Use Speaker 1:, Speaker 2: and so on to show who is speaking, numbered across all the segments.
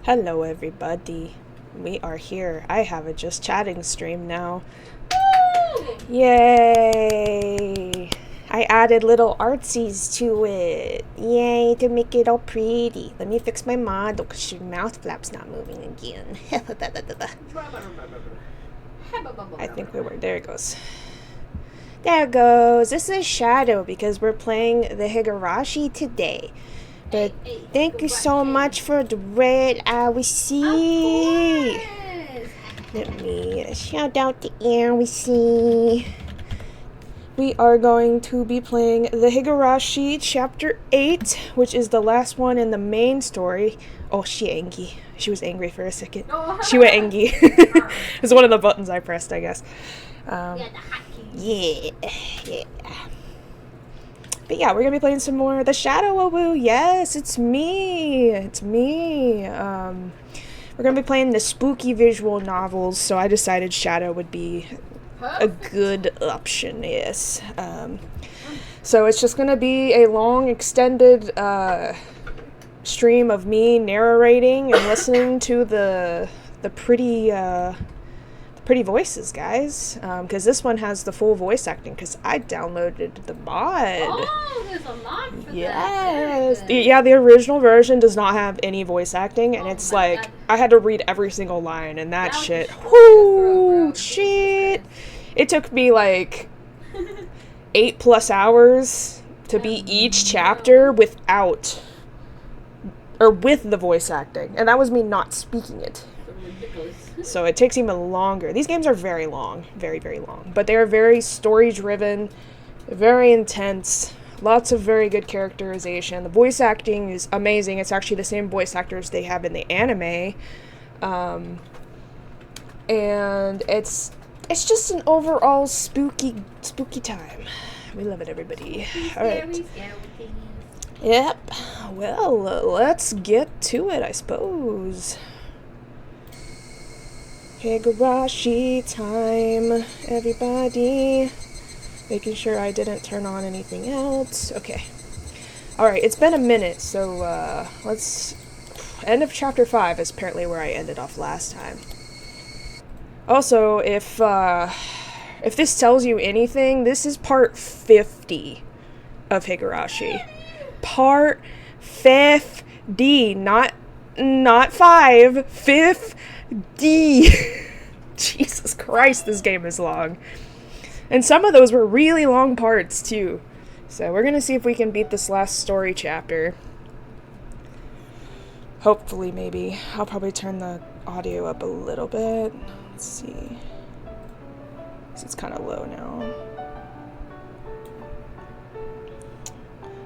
Speaker 1: Hello everybody, we are here. I have a just chatting stream now.
Speaker 2: Woo!
Speaker 1: Yay! I added little artsies to it. Yay, to make it all pretty. Let me fix my model because your mouth flap's not moving again. I think we were. There it goes. There it goes. This is Shadow because we're playing the Higurashi today. But thank you so much for the red see. Let me shout out to see. We are going to be playing the Higurashi Chapter 8, which is the last one in the main story. Oh, she angry. She was angry for a second. She went angry. It's one of the buttons I pressed, I guess. Yeah. But yeah, we're going to be playing some more The Shadow-a-Woo. Yes, it's me. It's me. We're going to be playing the spooky visual novels, so I decided Shadow would be a good option, yes. So it's just going to be a long, extended stream of me narrating and listening to the pretty voices, guys, because this one has the full voice acting because I downloaded the mod.
Speaker 2: Oh, there's a mod for
Speaker 1: yes. Yeah, the original version does not have any voice acting, and it's like God. I had to read every single line, and that shit, whoo, shit. It took me like 8+ hours to beat each chapter with the voice acting, and that was me not speaking it. So it takes even longer. These games are very long, very, very long. But they are very story-driven, very intense, lots of very good characterization. The voice acting is amazing. It's actually the same voice actors they have in the anime. And it's just an overall spooky time. We love it, everybody. All right. Yep. Well, let's get to it, I suppose. Higurashi time, everybody. Making sure I didn't turn on anything else. Okay. Alright, it's been a minute, so let's... End of chapter 5 is apparently where I ended off last time. Also, if this tells you anything, this is part 50 of Higurashi. Part 50, not 5, 50. Jesus Christ, this game is long. And some of those were really long parts, too. So we're gonna see if we can beat this last story chapter. Hopefully, maybe. I'll probably turn the audio up a little bit. Let's see. So it's kind of low now.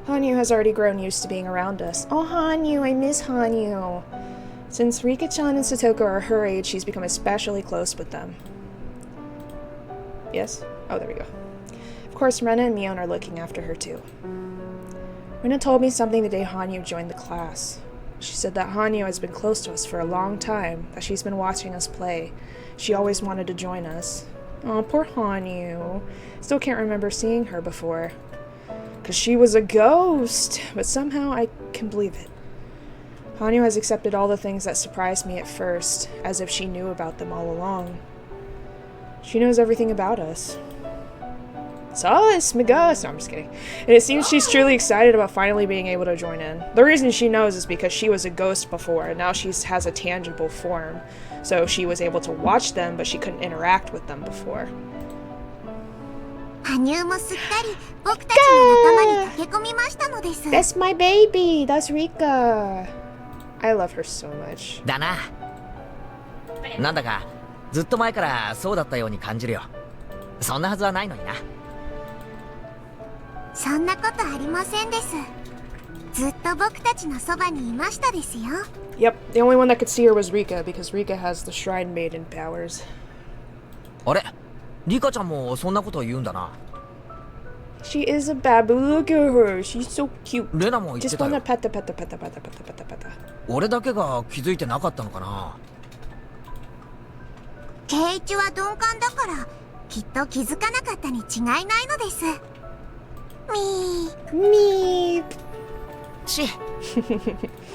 Speaker 1: Hanyu has already grown used to being around us. Oh, Hanyu, I miss Hanyu. Since Rika-chan and Satoko are her age, she's become especially close with them. Yes? Oh, there we go. Of course, Rena and Mion are looking after her too. Rena told me something the day Hanyu joined the class. She said that Hanyu has been close to us for a long time, that she's been watching us play. She always wanted to join us. Oh, poor Hanyu. Still can't remember seeing her before. Because she was a ghost, but somehow I can believe it. Hanyu has accepted all the things that surprised me at first, as if she knew about them all along. She knows everything about us. Solace, my ghost! No, I'm just kidding. And it seems she's truly excited about finally being able to join in. The reason she knows is because she was a ghost before, and now she has a tangible form. So she was able to watch them, but she couldn't interact with them before.
Speaker 3: 羽生もすっかり僕たちの仲間に溶け込みましたのです。
Speaker 1: That's my baby! That's Rika! I love her so much.
Speaker 4: だな。なんだかずっと前からそうだったように感じるよ。そんなはずはないのにな。
Speaker 3: そんなことありませんです。ずっと僕たちのそばにいましたですよ。
Speaker 1: Yep, the only one that could see her was Rika, because Rika has the Shrine Maiden powers.
Speaker 4: あれ、リカちゃんもそんなこと言うんだな。
Speaker 1: She is a babu. Look at her. She's so cute.
Speaker 4: レナも言って
Speaker 1: Just
Speaker 4: た
Speaker 1: wanna
Speaker 4: よ。
Speaker 1: pet the pet the pet the pet the pet the pet the pet the.
Speaker 4: 俺だけが気づいてなかったのかな。
Speaker 3: 圭一は鈍感だからきっと気づかなかったに違いないのです。
Speaker 1: Meep.
Speaker 4: ち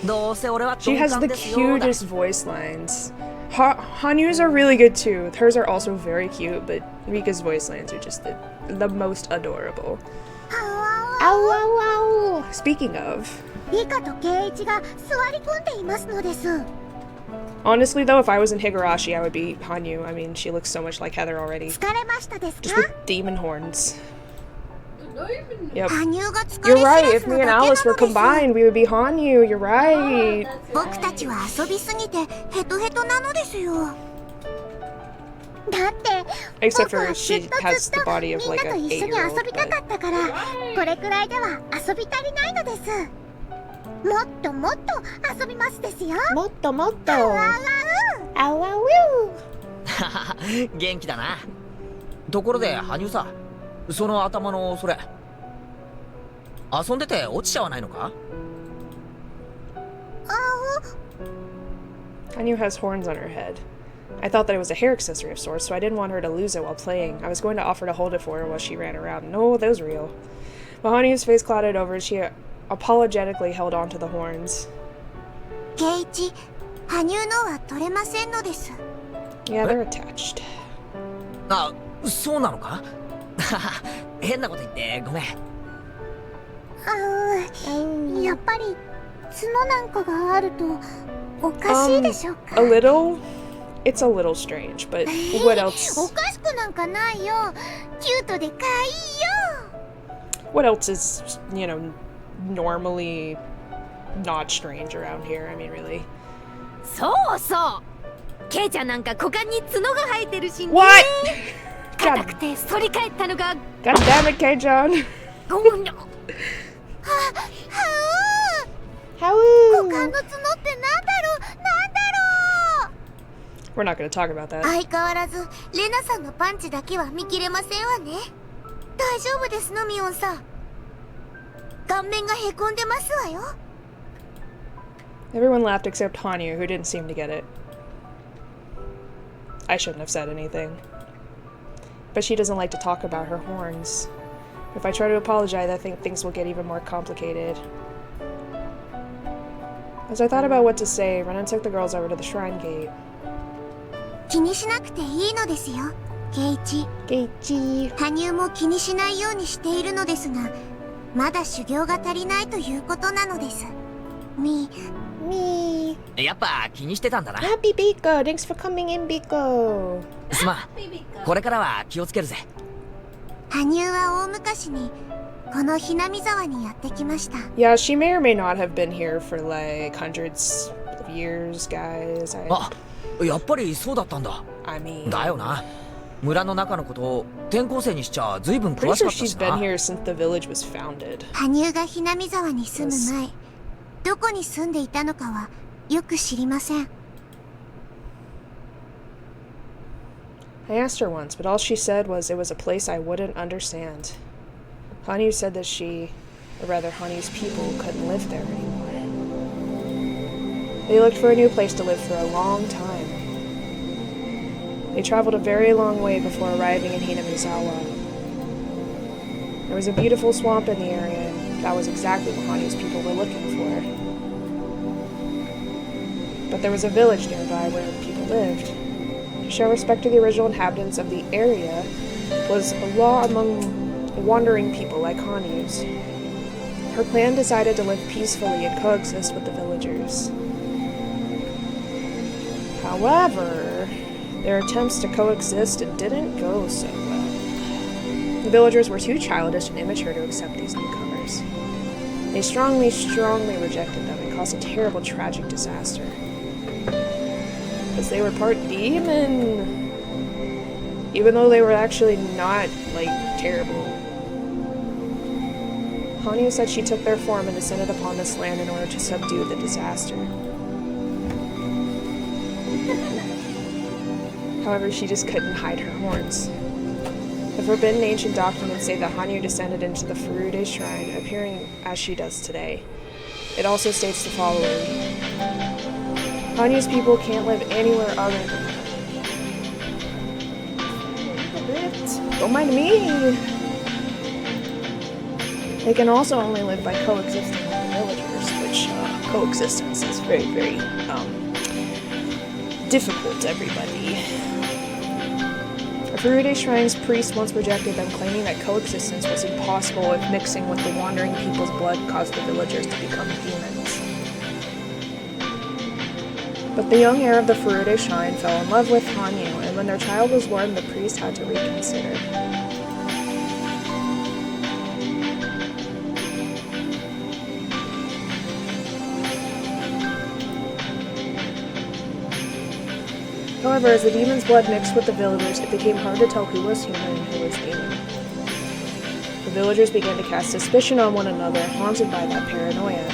Speaker 4: どうせ俺は
Speaker 1: She
Speaker 4: 鈍
Speaker 1: has
Speaker 4: 感
Speaker 1: the
Speaker 4: ですよだ。
Speaker 1: cutest voice lines. Hanyu's are really good too. Hers are also very cute, but Rika's voice lines are just the most adorable. Ow, ow, ow. Speaking of.
Speaker 3: リカと圭一が座り込んでいますのです。
Speaker 1: Honestly though, if I was in Higurashi, I would be Hanyu. I mean, she looks so much like Heather already.
Speaker 3: 疲れましたですか？
Speaker 1: Just with demon horns. Yep.
Speaker 3: 羽生が疲
Speaker 1: You're
Speaker 3: れ
Speaker 1: right.
Speaker 3: 知ら
Speaker 1: If
Speaker 3: ずの
Speaker 1: me and
Speaker 3: だけなの
Speaker 1: Alice were
Speaker 3: です。
Speaker 1: combined, we would be Hanyu. You're right.
Speaker 3: 僕たちは遊びすぎてヘトヘトなのですよ。だって
Speaker 1: Except
Speaker 3: 僕は
Speaker 1: for
Speaker 3: ずっ
Speaker 1: she
Speaker 3: と
Speaker 1: has
Speaker 3: ず
Speaker 1: the
Speaker 3: っと
Speaker 1: body
Speaker 3: み
Speaker 1: of
Speaker 3: んな
Speaker 1: like
Speaker 3: と
Speaker 1: an
Speaker 3: 一緒に
Speaker 1: 8-year-old.
Speaker 3: 遊びたかったからこれくらいでは遊び足りないのです。もっともっと遊びますですよ。
Speaker 1: もっともっと。
Speaker 3: あわわう。
Speaker 1: あわう。
Speaker 4: 元気だな。ところで羽生さ、その頭のそれ遊んでて落ちちゃわないのか？
Speaker 1: Hanyu has horns on her head. I thought that it was a hair accessory of sorts, so I didn't want her to lose it while playing. I was going to offer to hold it for her while she ran around. No, that was real. But Hanyu's face clouded over and she apologetically held on to the horns.
Speaker 3: 圭一、羽生のは取れませんのです。
Speaker 1: Yeah, they're attached.
Speaker 4: あ、そうなのか？変なこと言ってごめん。
Speaker 3: やっぱり角なんかがあるとおかしいでしょうか？
Speaker 1: A little? It's a little strange, but what else?
Speaker 3: おかしくなんかないよ。キュートでかいよ。
Speaker 1: What else is, you know, normally not strange around here? I mean, really.
Speaker 5: そうそう。ケイちゃんなんか股間に角が生えてるしね。
Speaker 1: What?
Speaker 5: 硬
Speaker 1: God,
Speaker 5: くて反り返ったのが
Speaker 1: God damn it, K-John.
Speaker 5: ゴンの。
Speaker 1: How?
Speaker 3: 股間の角ってなんだろう？なんだろう？
Speaker 1: We're not going to talk about that.
Speaker 3: 相変わらずレナさんのパンチだけは見切れませんわね。大丈夫ですのミオンさん。顔面がへこんでますわよ。
Speaker 1: Everyone laughed except Hanyu, who didn't seem to get it. I shouldn't have said anything. But she doesn't like to talk about her horns. If I try to apologize, I think things will get even more complicated. As I thought about what to say, Renan took the girls over to the shrine gate.
Speaker 3: 気にしなくていいのですよ、ケイチ。
Speaker 1: Geichi.
Speaker 3: 羽生も気にしないようにしているのですが、まだ修行が足りないということなのです。
Speaker 1: Me.
Speaker 4: やっぱ気にしてたんだな。
Speaker 1: Happy Biko. Thanks for coming in, Biko.
Speaker 4: すまん。これからは気をつけるぜ。
Speaker 3: 羽生は大昔にこのひなみ沢にやってきました。
Speaker 1: Yeah, she may or may not have been here for like hundreds of years, guys.
Speaker 4: あ、やっぱりそうだったんだ。
Speaker 1: I mean,
Speaker 4: だよな。村の中のことを転校生にしちゃ随分
Speaker 1: Pretty
Speaker 4: 詳し
Speaker 1: sure
Speaker 4: かった
Speaker 1: she's
Speaker 4: し
Speaker 1: been
Speaker 4: な。
Speaker 1: here since the village was founded.
Speaker 3: 羽生がひなみ沢に住む前、どこに住んでいたのかはよく知りません。
Speaker 1: I asked her once, but all she said was it was a place I wouldn't understand. Hanyu said that she, or rather Hanyu's people, couldn't live there anymore. They looked for a new place to live for a long time. They traveled a very long way before arriving in Hinamizawa. There was a beautiful swamp in the area, and that was exactly what Hanyu's people were looking for. But there was a village nearby where people lived. To show respect to the original inhabitants of the area was a law among wandering people like Hanyu's. Her clan decided to live peacefully and coexist with the villagers. However, their attempts to coexist didn't go so well. The villagers were too childish and immature to accept these newcomers. They strongly rejected them and caused a terrible, tragic disaster. Because they were part demon. Even though they were actually not, like, terrible. Hanyu said she took their form and descended upon this land in order to subdue the disaster. However, she just couldn't hide her horns. The forbidden ancient documents say that Hanyu descended into the Furude shrine, appearing as she does today. It also states the following. Hanyu's people can't live anywhere other than that. Don't mind me! They can also only live by coexisting with the villagers, which coexistence is very, very difficult, everybody. The Furude Shrine's priest once rejected them, claiming that coexistence was impossible if mixing with the wandering people's blood caused the villagers to become demons. But the young heir of the Furude Shrine fell in love with Hanyu, and when their child was born, the priest had to reconsider. However, as the demon's blood mixed with the villagers, it became hard to tell who was human and who was demon. The villagers began to cast suspicion on one another, haunted by that paranoia.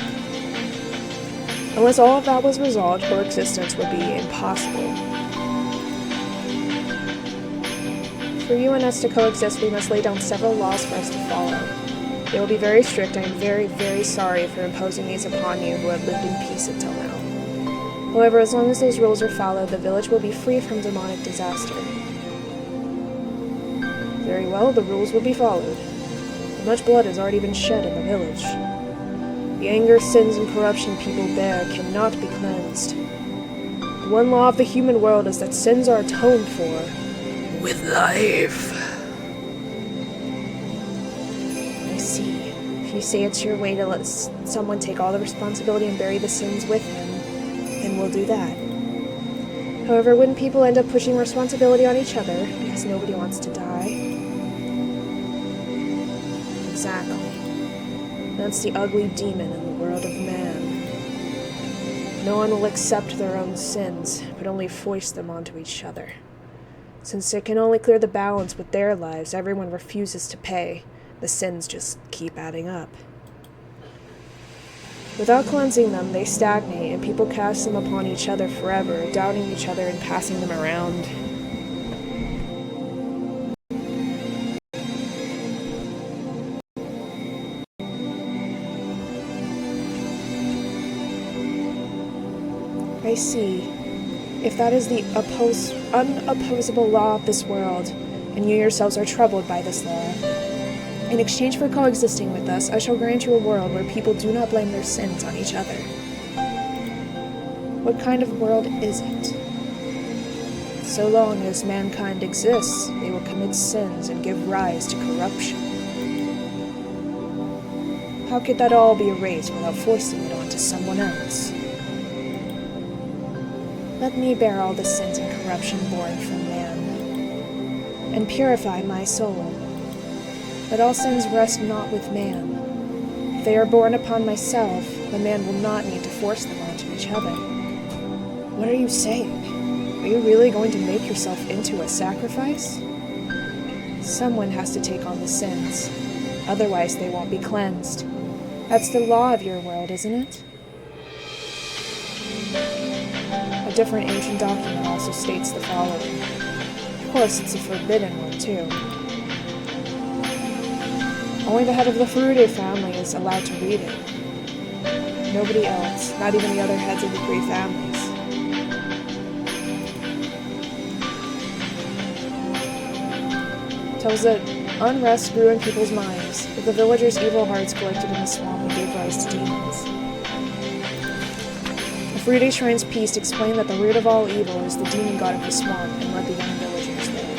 Speaker 1: Unless all of that was resolved, coexistence would be impossible. For you and us to coexist, we must lay down several laws for us to follow. They will be very strict. I am very, very sorry for imposing these upon you who have lived in peace until now. However, as long as those rules are followed, the village will be free from demonic disaster. Very well, the rules will be followed. Much blood has already been shed in the village. The anger, sins, and corruption people bear cannot be cleansed. The one law of the human world is that sins are atoned for with life. I see. If you say it's your way to let someone take all the responsibility and bury the sins with him, then we'll do that. However, wouldn't people end up pushing responsibility on each other because nobody wants to die? Exactly. That's the ugly demon in the world of man. No one will accept their own sins, but only foist them onto each other. Since it can only clear the balance with their lives, everyone refuses to pay. The sins just keep adding up. Without cleansing them, they stagnate, and people cast them upon each other forever, doubting each other and passing them around. I see. If that is the unopposable law of this world, and you yourselves are troubled by this law, in exchange for coexisting with us, I shall grant you a world where people do not blame their sins on each other. What kind of world is it? So long as mankind exists, they will commit sins and give rise to corruption. How could that all be erased without forcing it onto someone else? Let me bear all the sins and corruption born from man, and purify my soul. Let all sins rest not with man. If they are borne upon myself, the man will not need to force them onto each other. What are you saying? Are you really going to make yourself into a sacrifice? Someone has to take on the sins. Otherwise, they won't be cleansed. That's the law of your world, isn't it? A different ancient document also states the following. Of course, it's a forbidden one, too. Only the head of the Furude family is allowed to read it. Nobody else, not even the other heads of the 3 families. Tells that unrest grew in people's minds, that the villagers' evil hearts collected in the swamp and gave rise to demons. The Furude Shrine's priest explained that the root of all evil is the demon god of the swamp and led the young villagers there.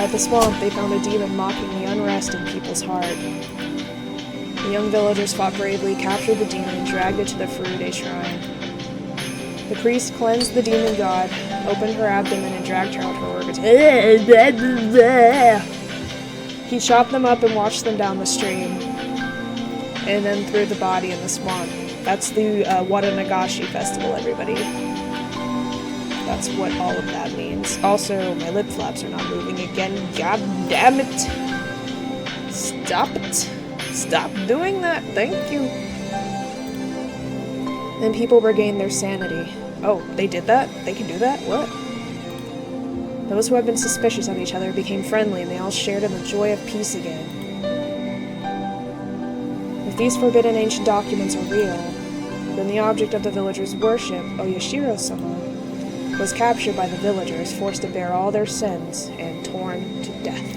Speaker 1: At the swamp, they found a demon mocking the unrest in people's heart. The young villagers fought bravely, captured the demon, and dragged it to the Furude Shrine. The priest cleansed the demon god, opened her abdomen, and dragged her out her organs. He chopped them up and washed them down the stream, and then threw the body in the swamp. That's the Watanagashi festival, everybody. That's what all of that means. Also, my lip flaps are not moving again. God damn it! Stop it! Stop doing that! Thank you! Then people regained their sanity. Oh, they did that? They can do that? What? Those who had been suspicious of each other became friendly, and they all shared in the joy of peace again. If these forbidden ancient documents are real, then the object of the villagers' worship, Oyashiro-sama, was captured by the villagers, forced to bear all their sins, and torn to death.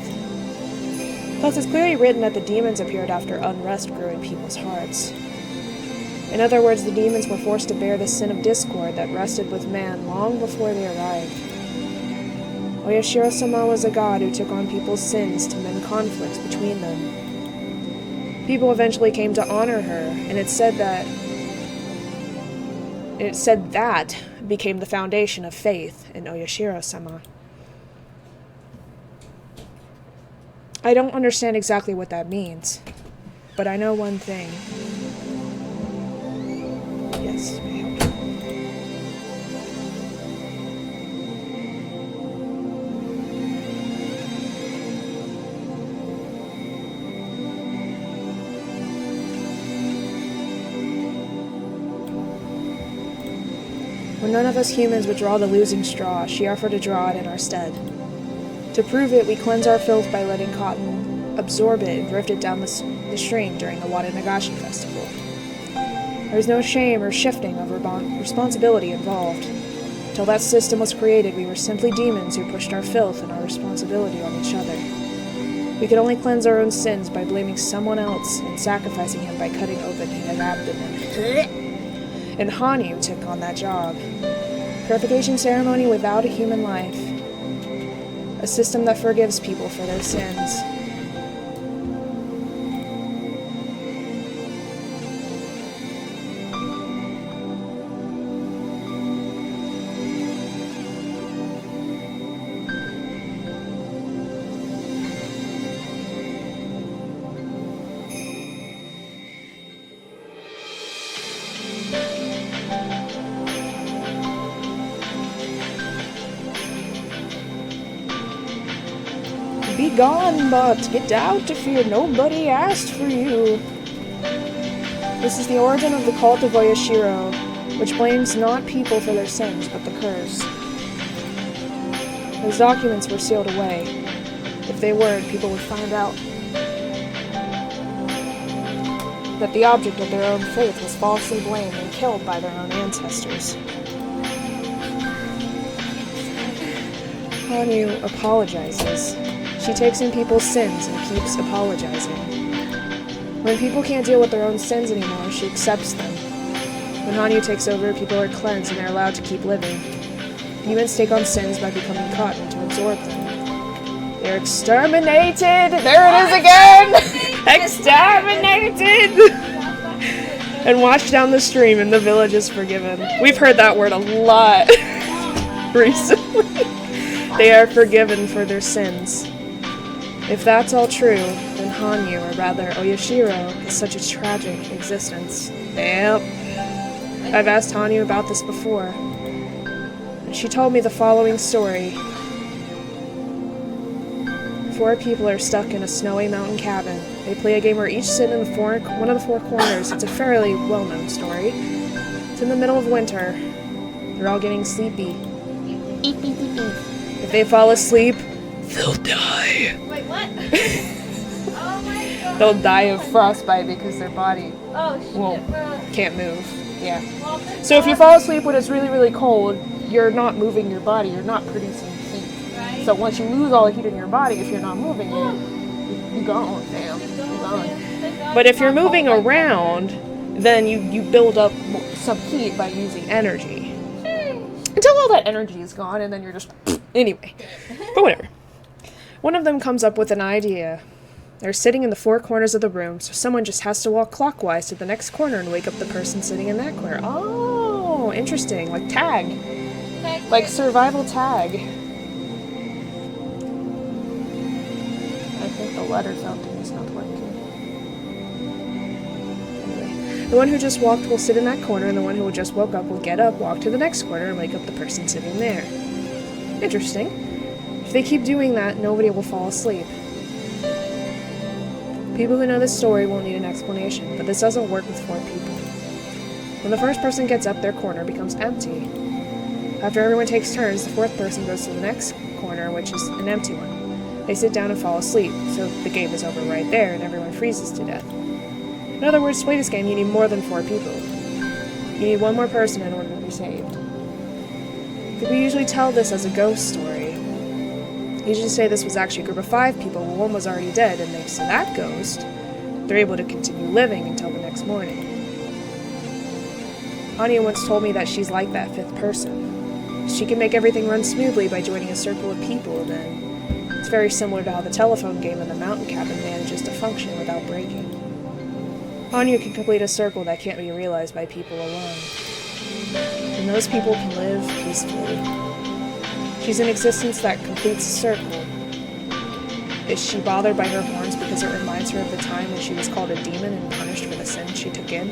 Speaker 1: Thus, it's clearly written that the demons appeared after unrest grew in people's hearts. In other words, the demons were forced to bear the sin of discord that rested with man long before they arrived. Oyashiro-sama was a god who took on people's sins to mend conflicts between them. People eventually came to honor her, and it said that became the foundation of faith in Oyashiro-sama. I don't understand exactly what that means, but I know one thing. Yes, may I help you? When none of us humans would draw the losing straw, she offered to draw it in our stead. To prove it, we cleanse our filth by letting cotton absorb it and drift it down the stream during the Watanagashi festival. There was no shame or shifting of responsibility involved. Till that system was created, we were simply demons who pushed our filth and our responsibility on each other. We could only cleanse our own sins by blaming someone else and sacrificing him by cutting open his abdomen. And Hanyu took on that job. Purification ceremony without a human life. A system that forgives people for their sins. Be gone, but get out if fear nobody asked for you. This is the origin of the cult of Oyashiro, which blames not people for their sins, but the curse. Those documents were sealed away. If they weren't, people would find out that the object of their own faith was falsely blamed and killed by their own ancestors. Hanyu apologizes. She takes in people's sins and keeps apologizing. When people can't deal with their own sins anymore, she accepts them. When Hanyu takes over, people are cleansed and they're allowed to keep living. Humans take on sins by becoming cotton to absorb them. They're exterminated! There it is again! Exterminated! And washed down the stream and the village is forgiven. We've heard that word a lot recently. They are forgiven for their sins. If that's all true, then Hanyu, or rather Oyashiro, is such a tragic existence. Yep. I've asked Hanyu about this before, and she told me the following story. 4 people are stuck in a snowy mountain cabin. They play a game where each sit in one of the 4 corners. It's a fairly well-known story. It's in the middle of winter. They're all getting sleepy. If they fall asleep, they'll die.
Speaker 2: Wait, what? Oh my god.
Speaker 1: They'll die of frostbite because their body
Speaker 2: Oh shit.
Speaker 1: can't move. Yeah.
Speaker 2: Well,
Speaker 1: So if you fall asleep when it's really, really cold, you're not moving your body. You're not producing heat.
Speaker 2: right?
Speaker 1: So once you lose all the heat in your body, if you're not moving, you're gone, fam. You're gone. But if you're moving around, then you build up some heat by using energy. Until all that energy is gone, and then you're just... Anyway. But whatever. One of them comes up with an idea. They're sitting in the 4 corners of the room, so someone just has to walk clockwise to the next corner and wake up the person sitting in that corner. Oh, interesting. Like tag. Like survival tag. I think the letter fountain is not working. Anyway, the one who just walked will sit in that corner, and the one who just woke up will get up, walk to the next corner, and wake up the person sitting there. Interesting. If they keep doing that, nobody will fall asleep. People who know this story won't need an explanation, but this doesn't work with 4 people. When the first person gets up, their corner becomes empty. After everyone takes turns, the 4th person goes to the next corner, which is an empty one. They sit down and fall asleep, so the game is over right there and everyone freezes to death. In other words, to play this game, you need more than 4 people. You need one more person in order to be saved. We usually tell this as a ghost story. You should say this was actually a group of 5 people, well, one was already dead, and thanks to that ghost, they're able to continue living until the next morning. Anya once told me that she's like that 5th person. She can make everything run smoothly by joining a circle of people, and then it's very similar to how the telephone game in the mountain cabin manages to function without breaking. Anya can complete a circle that can't be realized by people alone. And those people can live peacefully. She's an existence that completes a circle. Is she bothered by her horns because it reminds her of the time when she was called a demon and punished for the sins she took in?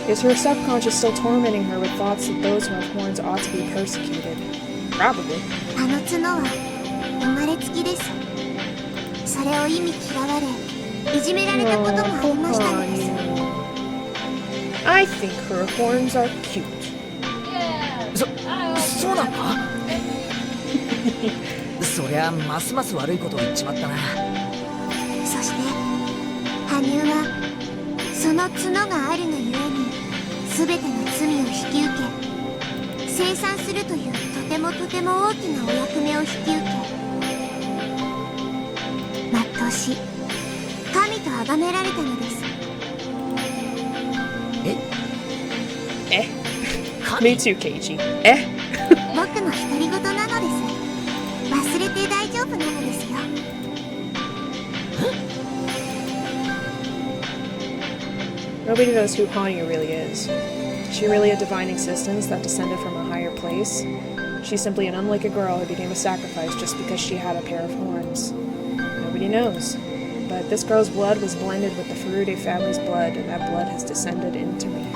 Speaker 1: Is her subconscious still tormenting her with thoughts that those who have horns ought to be persecuted? Probably.
Speaker 3: あの角は生まれつきです。それを意味嫌われ、いじめられたこともありましたのです。
Speaker 1: I think her horns are cute.
Speaker 2: Yeah.
Speaker 4: そうなんかそりゃますます悪いことを言っちまったな。
Speaker 3: そして羽生はその角があるがゆえに全ての罪を引き受け、生産するというとても大きなお役目を引き受け、全うし神と崇められたのです。
Speaker 1: Eh? Me too, Keiji. Eh?
Speaker 3: 僕の独り言なのです。忘れて大丈夫なのですよ。
Speaker 1: Nobody knows who Hanyu really is. Is she really a divine existence that descended from a higher place? She's simply an unlucky girl who became a sacrifice just because she had a pair of horns. Nobody knows. But this girl's blood was blended with the Furude family's blood, and that blood has descended into me.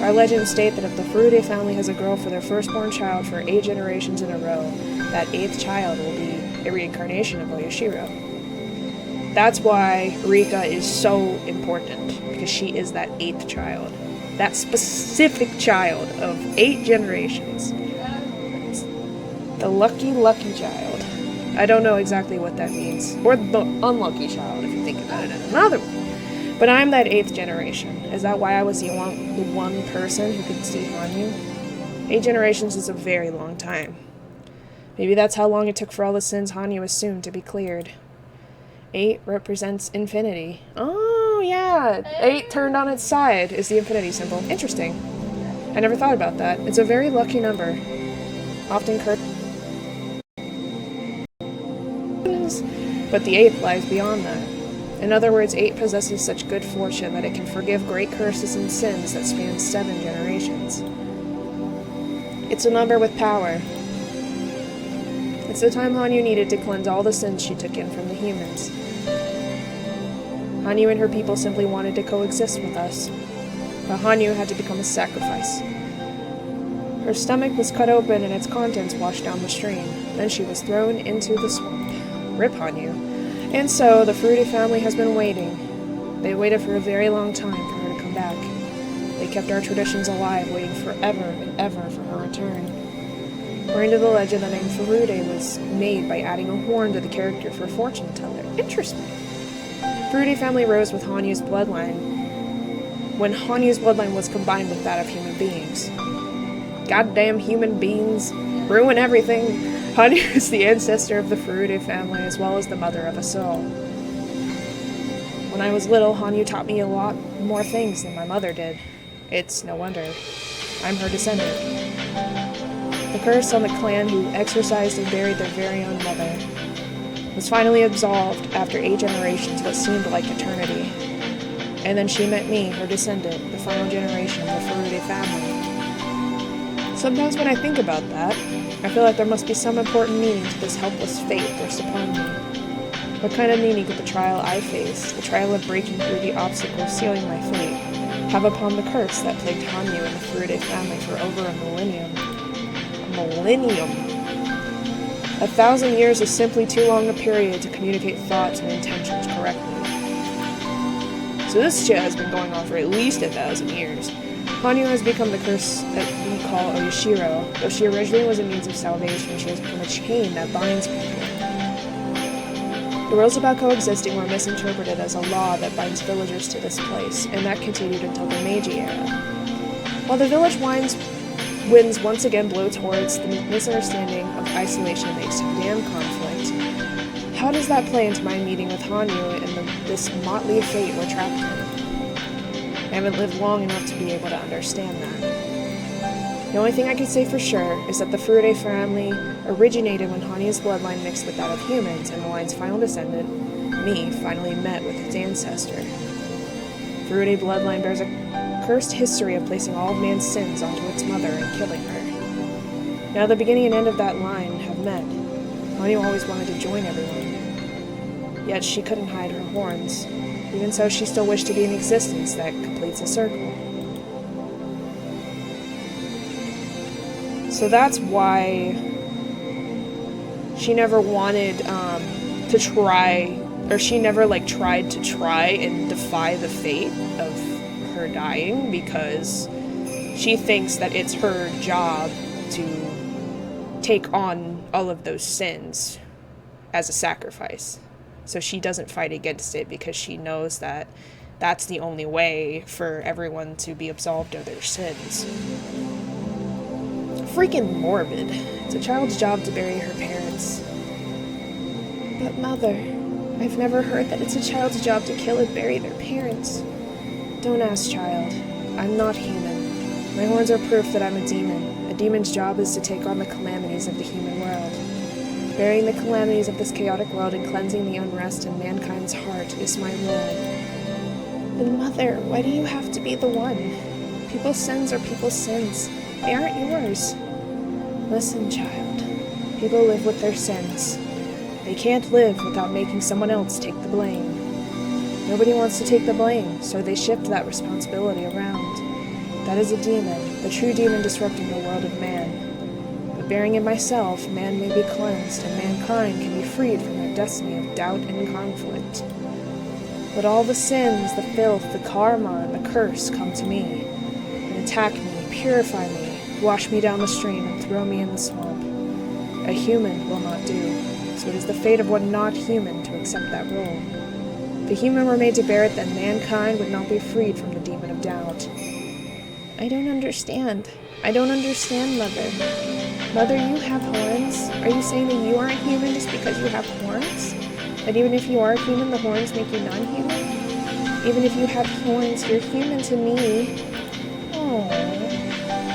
Speaker 1: Our legends state that if the Furude family has a girl for their firstborn child for 8 generations in a row, that 8th child will be a reincarnation of Oyashiro. That's why Rika is so important, because she is that 8th child. That specific child of 8 generations. The lucky, lucky child. I don't know exactly what that means. Or the unlucky child, if you think about it in another way. But I'm that 8th generation. Is that why I was the one person who could see Hanyu? 8 generations is a very long time. Maybe that's how long it took for all the sins Hanyu assumed to be cleared. 8 represents infinity. Oh, yeah. 8 turned on its side is the infinity symbol. Interesting. I never thought about that. It's a very lucky number. Often cursed. But the 8th lies beyond that. In other words, 8 possesses such good fortune that it can forgive great curses and sins that span 7 generations. It's a number with power. It's the time Hanyu needed to cleanse all the sins she took in from the humans. Hanyu and her people simply wanted to coexist with us, but Hanyu had to become a sacrifice. Her stomach was cut open and its contents washed down the stream. Then she was thrown into the swamp. Rip Hanyu. And so, the Furude family has been waiting. They waited for a very long time for her to come back. They kept our traditions alive, waiting forever and ever for her return. According to the legend, the name Furude was made by adding a horn to the character for a fortune teller. Interesting. Furude family rose with Hanyu's bloodline when Hanyu's bloodline was combined with that of human beings. Goddamn human beings ruin everything. Hanyu is the ancestor of the Furude family as well as the mother of us all. When I was little, Hanyu taught me a lot more things than my mother did. It's no wonder. I'm her descendant. The curse on the clan who exorcised and buried their very own mother was finally absolved after 8 generations of what seemed like eternity. And then she met me, her descendant, the final generation of the Furude family. Sometimes when I think about that, I feel like there must be some important meaning to this helpless fate thrust upon me. What kind of meaning could the trial I face, the trial of breaking through the obstacle sealing my fate, have upon the curse that plagued Hanyu and the Furude family for over a millennium? A millennium? 1,000 years is simply too long a period to communicate thoughts and intentions correctly. So this shit has been going on for at least 1,000 years. Hanyu has become the curse that we call Oyashiro. Though she originally was a means of salvation, she has become a chain that binds people. The rules about coexisting were misinterpreted as a law that binds villagers to this place, and that continued until the Meiji era. While the village winds once again blow towards the misunderstanding of isolation and the Sudan conflict, how does that play into my meeting with Hanyu and this motley fate we're trapped in? I haven't lived long enough to be able to understand that. The only thing I can say for sure is that the Furude family originated when Hanyu's bloodline mixed with that of humans, and the line's final descendant, me, finally met with its ancestor. Furude bloodline bears a cursed history of placing all of man's sins onto its mother and killing her. Now the beginning and end of that line have met. Hanyu always wanted to join everyone. Yet she couldn't hide her horns. Even so, she still wished to be an existence that completes a circle. So that's why she never wanted to try, or she never tried to try and defy the fate of her dying, because she thinks that it's her job to take on all of those sins as a sacrifice. So she doesn't fight against it because she knows that that's the only way for everyone to be absolved of their sins. Freaking morbid. It's a child's job to bury her parents. But Mother, I've never heard that it's a child's job to kill and bury their parents. Don't ask, child. I'm not human. My horns are proof that I'm a demon. A demon's job is to take on the calamities of the human world. Burying the calamities of this chaotic world and cleansing the unrest in mankind's heart is my role. Then, Mother, why do you have to be the one? People's sins are people's sins. They aren't yours. Listen, child. People live with their sins. They can't live without making someone else take the blame. Nobody wants to take the blame, so they shift that responsibility around. That is a demon, the true demon disrupting the world of man. Bearing in myself, man may be cleansed, and mankind can be freed from their destiny of doubt and conflict. But all the sins, the filth, the karma, and the curse come to me, and attack me, purify me, wash me down the stream, and throw me in the swamp. A human will not do, so it is the fate of one not human to accept that role. If the human were made to bear it, then mankind would not be freed from the demon of doubt. I don't understand. I don't understand, Mother. Mother, you have horns. Are you saying that you aren't human just because you have horns? That even if you are human, the horns make you non-human? Even if you have horns, you're human to me. Oh,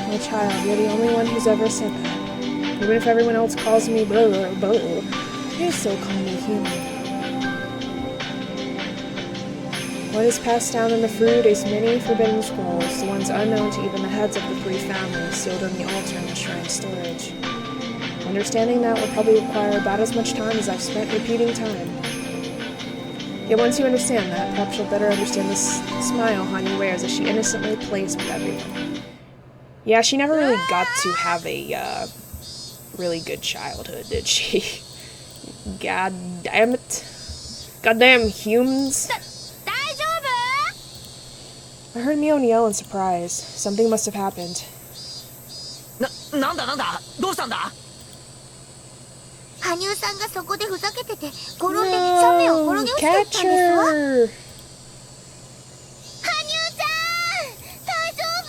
Speaker 1: my child, you're the only one who's ever said that. Even if everyone else calls me blah, blah, blah, you still call me human. What is passed down in the Furude's many forbidden scrolls, the ones unknown to even the heads of the 3 families, sealed on the altar in the shrine storage. Understanding that will probably require about as much time as I've spent repeating time. Yet once you understand that, perhaps you'll better understand the smile Hanyu wears as she innocently plays with everyone. Yeah, she never really got to have a really good childhood, did she? God damn it. Goddamn humans.
Speaker 5: 大丈
Speaker 1: I heard Mion yell in surprise. Something must have happened.
Speaker 4: なんだどうしたんだ？
Speaker 3: 羽生さんがそこでふざけてて転んで斜面を転げ落ちていったんですわ。
Speaker 1: Catcher!
Speaker 3: 羽生さん大丈
Speaker 5: 夫？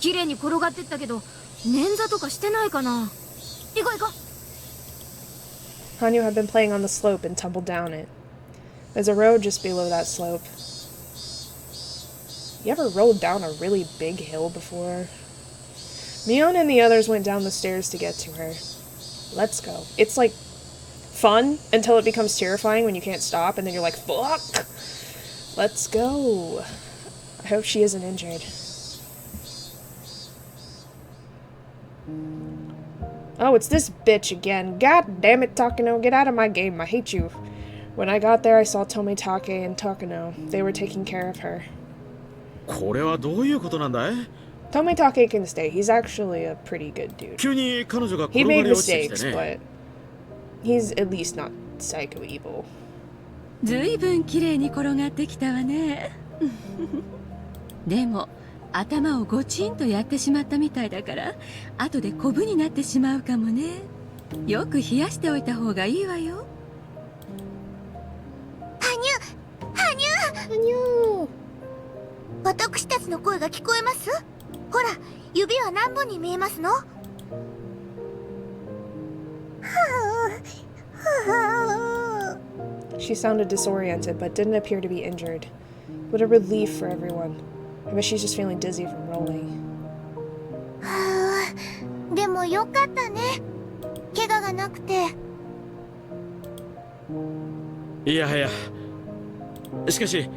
Speaker 5: 綺麗に転がってったけど捻挫とかしてないかな。行こう行こう。
Speaker 1: Hanyu had been playing on the slope and tumbled down it. There's a road just below that slope. You ever rode down a really big hill before? Mion and the others went down the stairs to get to her. Let's go. It's like fun until it becomes terrifying when you can't stop and then you're like, fuck! Let's go. I hope she isn't injured. Oh, it's this bitch again. God damn it, Takano. Get out of my game. I hate you. When I got there, I saw Tomitake and Takano. They were taking care of her.
Speaker 6: これはどういうことなんだい？
Speaker 1: Tomitake can stay. He's actually a pretty good dude.
Speaker 6: 急に彼女が
Speaker 1: He
Speaker 6: 転が
Speaker 1: made
Speaker 6: り落ちてき
Speaker 1: mistakes,
Speaker 6: てね。
Speaker 1: but he's at least not psycho evil.
Speaker 7: ずいぶん綺麗に転がってきたわね。でも頭をゴチンとやってしまったみたいだから後でコブになってしまうかもね。よく冷やしておいた方がいいわよ。
Speaker 3: 夫。私たちの声が聞こえます？ほら、指は何本に見えますの？
Speaker 1: She sounded disoriented, but didn't appear to be injured. What a relief for everyone. I bet she's just feeling dizzy from rolling.
Speaker 3: でもよかったね。怪我がなくて。
Speaker 6: いやはや。しかし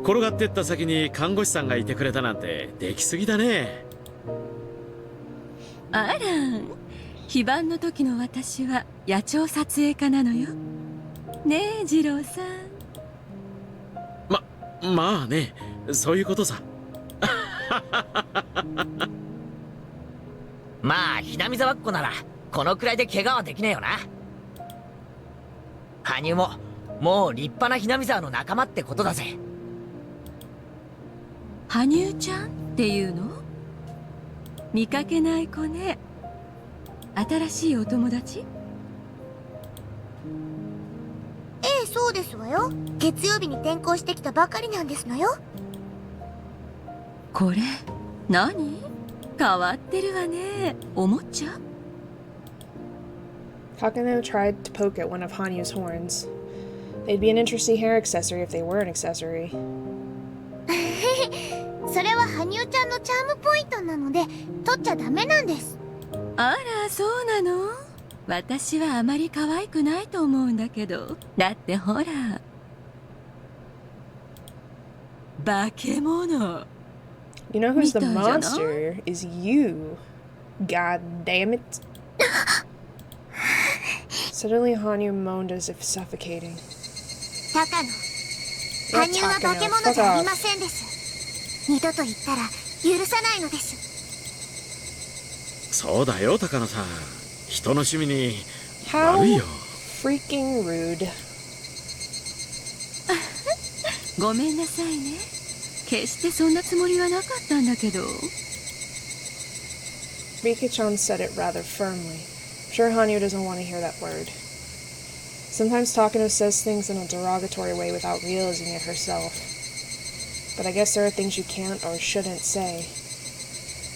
Speaker 6: 転がってった先に看護師さんがいてくれたなんてできすぎだね。
Speaker 7: あら、非番の時の私は野鳥撮影家なのよ。ねえ、次郎さん。
Speaker 6: まあね、そういうことさ。
Speaker 4: まあひなみざわっこならこのくらいで怪我はできねえよな。羽生ももう立派なひなみ沢の仲間ってことだぜ。
Speaker 7: 羽生ちゃんっていうの？見かけない子ね。新しいお友達？
Speaker 3: ええ、そうですわよ。月曜日に転校してきたばかりなんですのよ。
Speaker 7: これ何？変わってるわね。おもちゃ？
Speaker 1: Takano tried to poke at one of Hanyu's horns. They'd be an interesting hair accessory if they were an accessory.
Speaker 3: それは羽生ちゃんのチャームポイントなので取っちゃダメなんです。
Speaker 7: あら、そうなの？私はあまり可愛くないと思うんだけど。だってほら、化け物。
Speaker 1: You know who's the
Speaker 7: みたいじゃない？
Speaker 1: monster is you. God damn it. Suddenly Hanyu moaned as if suffocating.
Speaker 3: 高野、羽生は化け物じゃありませんです。二度と言ったら許さないのです。
Speaker 6: そうだよ、高野さん。人の趣味に
Speaker 1: How
Speaker 6: 悪いよ。
Speaker 1: freaking rude.
Speaker 7: ごめんなさいね。決してそんなつもりはなかったんだけど。
Speaker 1: Rika-chan said it rather firmly. I'm sure Hanyu doesn't want to hear that word. Sometimes Takano says things in a derogatory way without realizing it herself. But I guess there are things you can't or shouldn't say.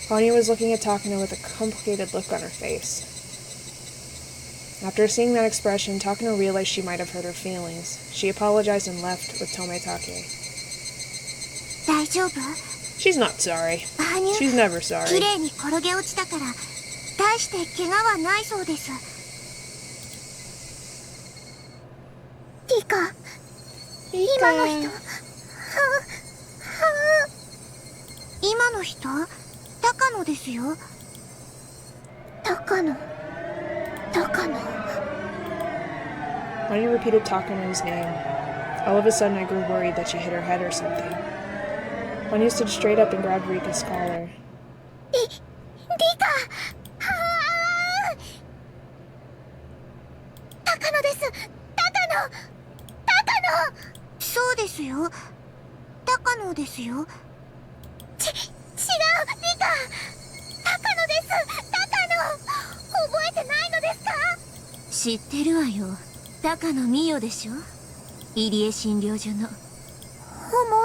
Speaker 1: Hanyu was looking at Takano with a complicated look on her face. After seeing that expression, Takano realized she might have hurt her feelings. She apologized and left with Tomitake.
Speaker 3: 大丈夫？
Speaker 1: She's not sorry.
Speaker 3: 羽生、
Speaker 1: She's never
Speaker 3: 綺
Speaker 1: sorry.
Speaker 3: 麗に転げ落ちたから大して怪我はないそうです。リカ、今の人、今の人、高野ですよ。高野。
Speaker 1: Hanyu repeated Takano's name. All of a sudden, I grew worried that she hit her head or something. Hanyu stood straight up and grabbed Rika's collar.
Speaker 3: リカ、 リですよ。高野ですよ。違う、リカ。高野です。高野。覚えてないのですか？知ってるわよ。高野美代でしょ。入江診療所の。思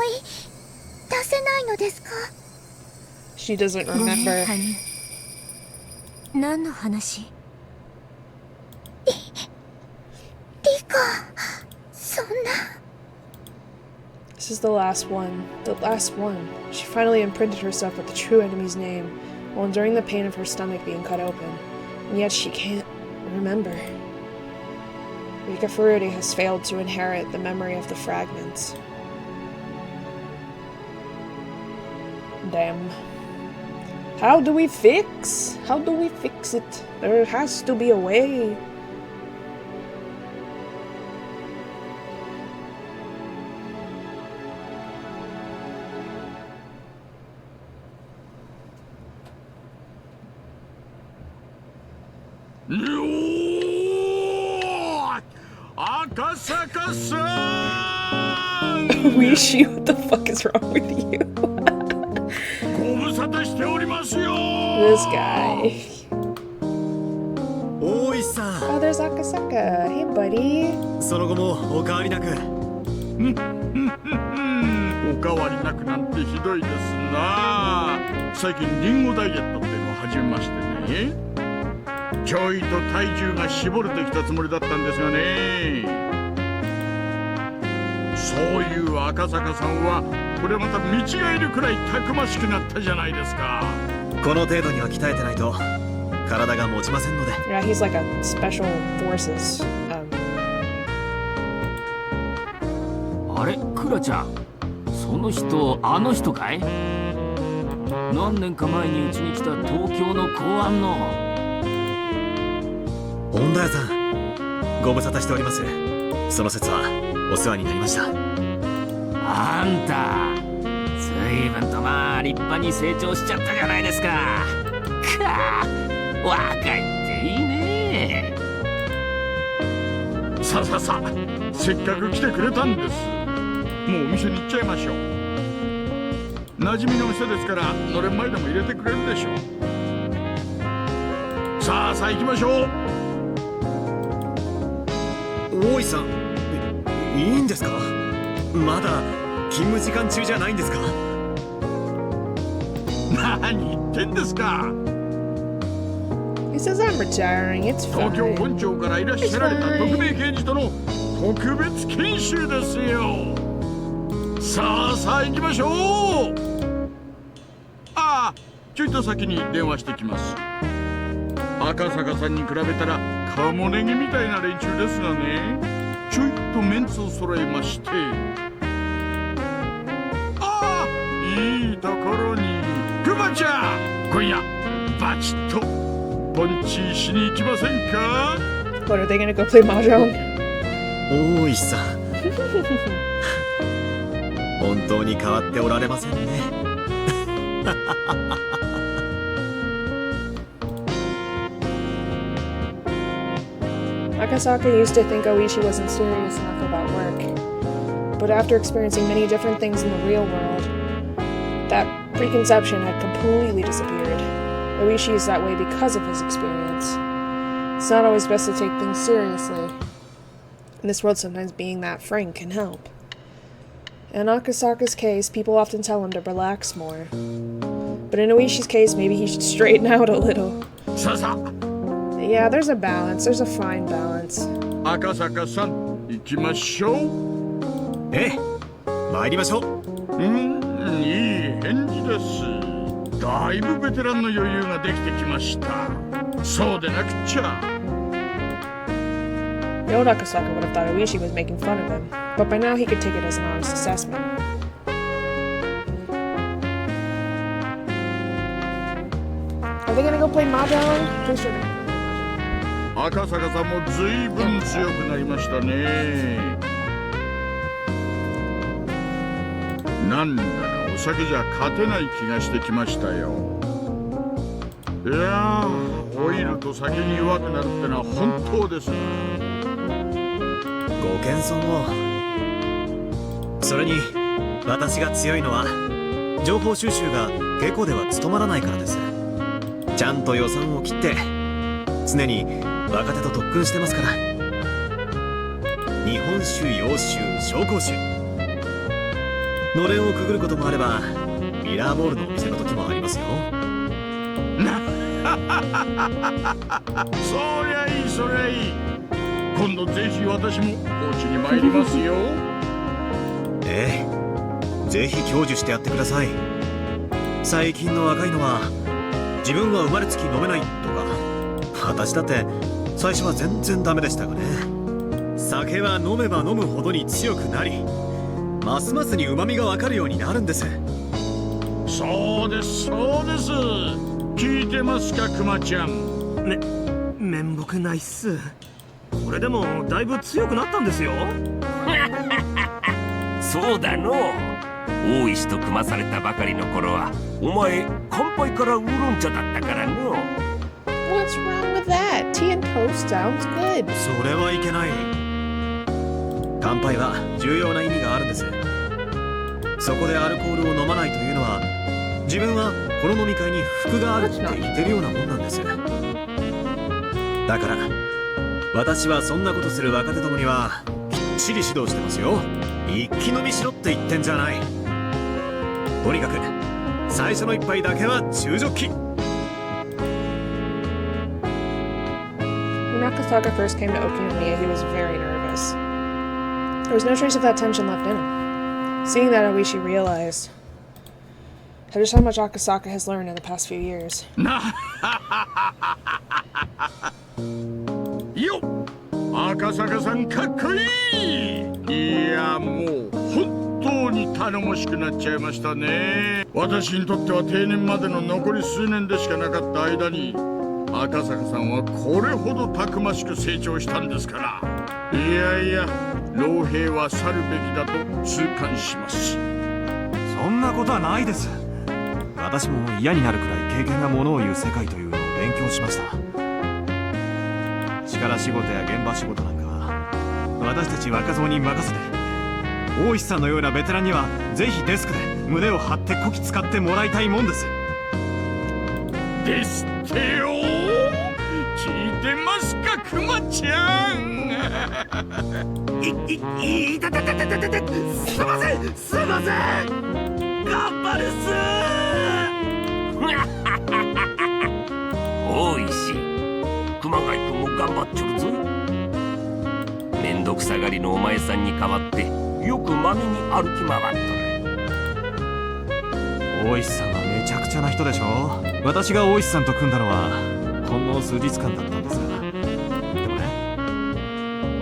Speaker 3: い出せないのですか？
Speaker 1: She doesn't
Speaker 3: ごめん、
Speaker 1: remember.
Speaker 3: 羽生。何の話？リカ、そんな。
Speaker 1: This is the last one. The last one. She finally imprinted herself with the true enemy's name, while enduring the pain of her stomach being cut open. And yet she can't remember. Rika Ferruti has failed to inherit the memory of the fragments. Damn. How do we fix? How do we fix it? There has to be a way. Wishi, what the fuck is wrong with you? This guy.
Speaker 8: 大石さん、
Speaker 1: Oh, there's Akasaka. Hey, buddy.
Speaker 8: その後もお変わりなく。
Speaker 9: おかわりなくなんてひどいですな。最近リンゴダイエットっていうのを始めましてね。ちょいと体重が絞れてきたつもりだったんですがね。そういう赤坂さんはこれまた見違えるくらいたくましくなったじゃないですか。
Speaker 8: この程度には鍛えてないと体が持ちませんので。
Speaker 1: Yeah, he's like a special forces.
Speaker 10: あれ、クラちゃん、その人、あの人かい？何年か前にうちに来た東京の公安の。
Speaker 8: 本田屋さん、ご無沙汰しております。その節はお世話になりました。
Speaker 10: あんた、随分とまあ立派に成長しちゃったじゃないですか。かあ、若いっていいね。
Speaker 9: さあ、せっかく来てくれたんです。もうお店に行っちゃいましょう。馴染みの店ですからのれん前でも入れてくれるでしょう。さあ行きましょう。
Speaker 8: 大石さん、いいんですか？まだ勤務時間中じゃないんですか？
Speaker 9: 何言ってんですか。
Speaker 1: He says I'm retiring. It's
Speaker 9: 東京
Speaker 1: fine.
Speaker 9: 本庁からいらっしゃられた特命刑事との特別研修ですよ。さあ行きましょう。ああ、ちょいと先に電話してきます。赤坂さんに比べたらカモネギみたいな連中ですがね、ちょいとメンツを揃えまして、ああ、いいところにクマちゃん、今夜バチッとポンチしに行きませんか？
Speaker 1: What, are they gonna go play Mahjong?
Speaker 8: 大石さん、本当に変わっておられませんね。
Speaker 1: Akasaka used to think Oishi wasn't serious enough about work. But after experiencing many different things in the real world, that preconception had completely disappeared. Oishi is that way because of his experience. It's not always best to take things seriously. In this world, sometimes being that frank can help. In Akasaka's case, people often tell him to relax more. But in Oishi's case, maybe he should straighten out a little. Yeah, there's a balance. There's a fine balance.
Speaker 9: 赤坂さん、行きましょう。
Speaker 8: ええ、参りましょう。
Speaker 9: いい返事です。だいぶベテランの余裕ができてきました。そうでなくちゃ。
Speaker 1: The old Akasaka would have thought Oishi was making fun of him, but by now he could take it as an honest assessment. Are they gonna go play Mahjong? Pretty sure they're gonna play Mahjong.
Speaker 9: 赤坂さんもずいぶん強くなりましたね。なんだかお酒じゃ勝てない気がしてきましたよ。いやー、オイルと酒に弱くなるってのは本当ですな。
Speaker 8: ご謙遜を。それに私が強いのは情報収集が下戸では務まらないからです。ちゃんと予算を切って常に若手と特訓してますから。日本酒、洋酒、紹興酒、のれんをくぐることもあればミラーボールのお店の時もありますよ。
Speaker 9: そりゃいいそりゃいい。今度ぜひ私も高知に参りますよ。
Speaker 8: ええ、ぜひ享受してやってください。最近の若いのは自分は生まれつき飲めないとか、私だって最初は全然ダメでしたがね。酒は飲めば飲むほどに強くなり、ますますに旨味がわかるようになるんです。
Speaker 9: そうですそうです。聞いてますかクマちゃん。
Speaker 8: 面目ないっす。これでもだいぶ強くなったんですよ。
Speaker 10: そうだの。大石と組まされたばかりの頃はお前乾杯からウーロン茶だったからの。
Speaker 1: What's wrong with that? Tea and toast sounds good.
Speaker 8: それはいけない。乾杯は重要な意味があるんです。そこでアルコールを飲まないというのは、自分はこの飲み会に福があるって言ってるようなもんなんです。だから私はそんなことする若手どもにはきっちり指導してますよ。一気飲みしろって言ってんじゃない。とにかく最初の一杯だけは中ジョッキ。
Speaker 1: When Akasaka first came to Okinonomiya, he was very nervous. There was no trace of that tension left in him. Seeing that, Oishi realized just how much Akasaka has learned in the past few years.
Speaker 9: よっ、赤坂さんかっこいい。いやもう本当に頼もしくなっちゃいましたね。私にとっては定年までの残り数年でしかなかった間に、赤坂さんはこれほどたくましく成長したんですから。いやいや、老兵は去るべきだと痛感します。
Speaker 8: そんなことはないです。私も嫌になるくらい経験がものを言う世界というのを勉強しました。力仕事や現場仕事なんかは私たち若造に任せて、大石さんのようなベテランにはぜひデスクで胸を張ってこき使ってもらいたいもんです。
Speaker 9: ですってよ。聞いてますかクマちゃん。
Speaker 8: いたたたたたた、すいませんすいません、頑張るっす。
Speaker 10: 大石、熊谷君も頑張っちょるぞ。めんどくさがりのお前さんに代わってよくまめに歩き回っとる。
Speaker 8: 大石さんはめちゃくちゃな人でしょ。私が大石さんと組んだのはほんの数日間だったんですが、でもね、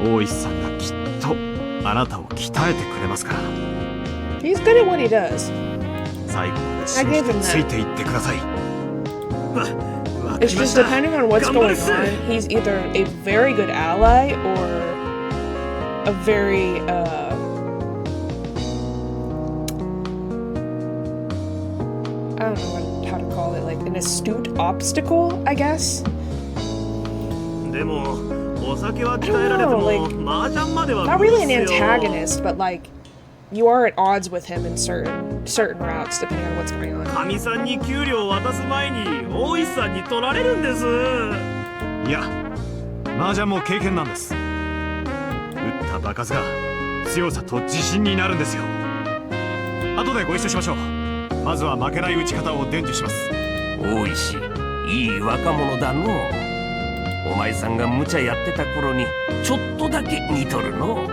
Speaker 8: 大石さんがきっとあなたを鍛えてくれますから。
Speaker 1: He's good at what he does.
Speaker 8: 最後まで信じてついていってください。
Speaker 1: It's just depending on what's going on, he's either a very good ally or a very, I don't know how to call it, like an astute obstacle, I guess?
Speaker 8: でもお酒は鍛えられても麻雀までは
Speaker 1: Not really an antagonist, but like you are at odds with him in certain routes depending on what's going on.
Speaker 8: かみさんに給料を渡す前に大石さんに取られるんです。いや、麻雀も経験なんです。打った場数が強さと自信になるんですよ。後でご一緒しましょう。まずは負けない打ち方を伝授します。
Speaker 10: 大石、いい若者だの。お前さんが無茶やってた頃にちょっとだけ似とるの。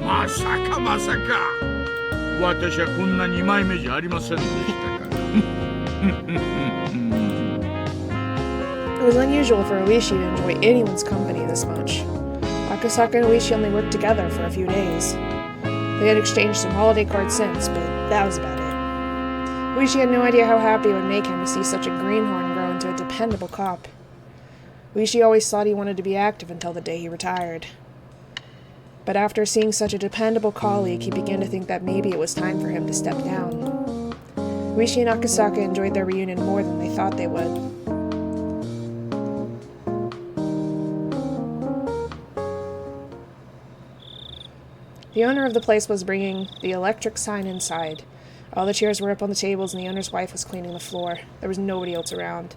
Speaker 9: まさかまさか、私はこんな二枚目じゃありませんでしたから。
Speaker 1: It was unusual for Oishi to enjoy anyone's company this much. Akasaka and Oishi only worked together for a few days. They had exchanged some holiday cards since, but that was about it. Oishi had no idea how happy it would make him to see such a greenhorn grow into a dependable cop. Oishi always thought he wanted to be active until the day he retired. But after seeing such a dependable colleague, he began to think that maybe it was time for him to step down. Oishi and Akasaka enjoyed their reunion more than they thought they would. The owner of the place was bringing the electric sign inside. All the chairs were up on the tables, and the owner's wife was cleaning the floor. There was nobody else around.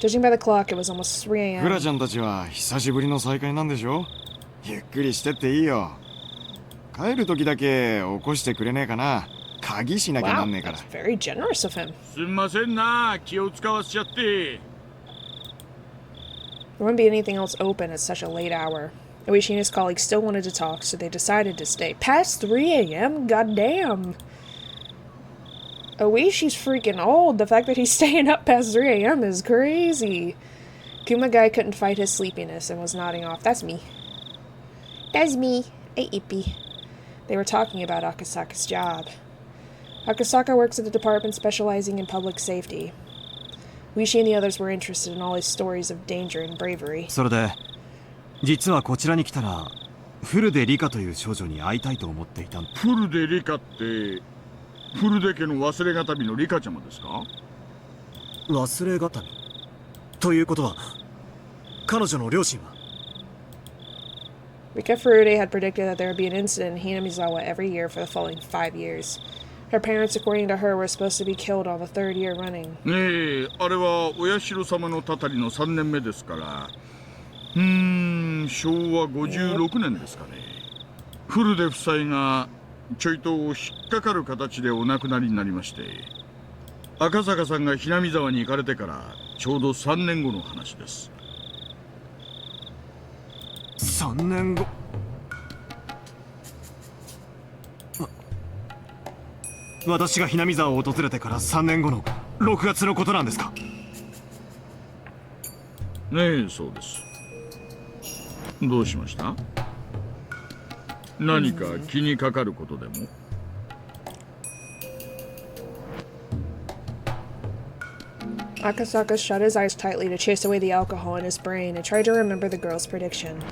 Speaker 1: Judging by the clock, it was almost 3 a.m.
Speaker 11: フラちゃんたちは久しぶりの再会なんでしょ。ゆっくりしてっていいよ。帰る時だけ起こしてくれねえかな。鍵しなきゃなんねえから。
Speaker 1: Wow, that's very generous of him.
Speaker 9: すんませんな、気を使わせちゃって。
Speaker 1: There wouldn't be anything else open at such a late hour. Oishi and his colleagues still wanted to talk, so they decided to stay. Past 3 a.m.? Goddamn. Oishi's freaking old. The fact that he's staying up past 3 a.m. is crazy. Kumagai couldn't fight his sleepiness and was nodding off. That's me. That's me. Hey, Ippy. They were talking about Akasaka's job. Akasaka works at the department specializing in public safety. Oishi and the others were interested in all his stories of danger and bravery.
Speaker 8: それで実はこちらに来たらフルデリカという少女に会いたいと思っていた。
Speaker 9: フルデリカってフルデ家の忘れがたみのリカちゃまですか？
Speaker 8: 忘れがたみということは彼女の両親は？
Speaker 1: Rika Furude had predicted that there would be an incident in Hinamizawa every year for the following 5 years. Her parents, according to her, were supposed to be killed on the 3rd year running.
Speaker 9: ねえ、あれはお社様のたたりの3年目ですから。昭和56年ですかね。フルデ夫妻がちょいと引っかかる形でお亡くなりになりまして、赤坂さんが南沢に行かれてからちょうど3年後の話です。
Speaker 8: 3年後。私が南沢を訪れてから3年後の6月のことなんですか？
Speaker 9: ねえ、そうです。どうしました？何か気にかかることでも
Speaker 1: ？Akasaka shut his eyes tightly to chase away the alcohol in his brain and tried to remember the girl's prediction.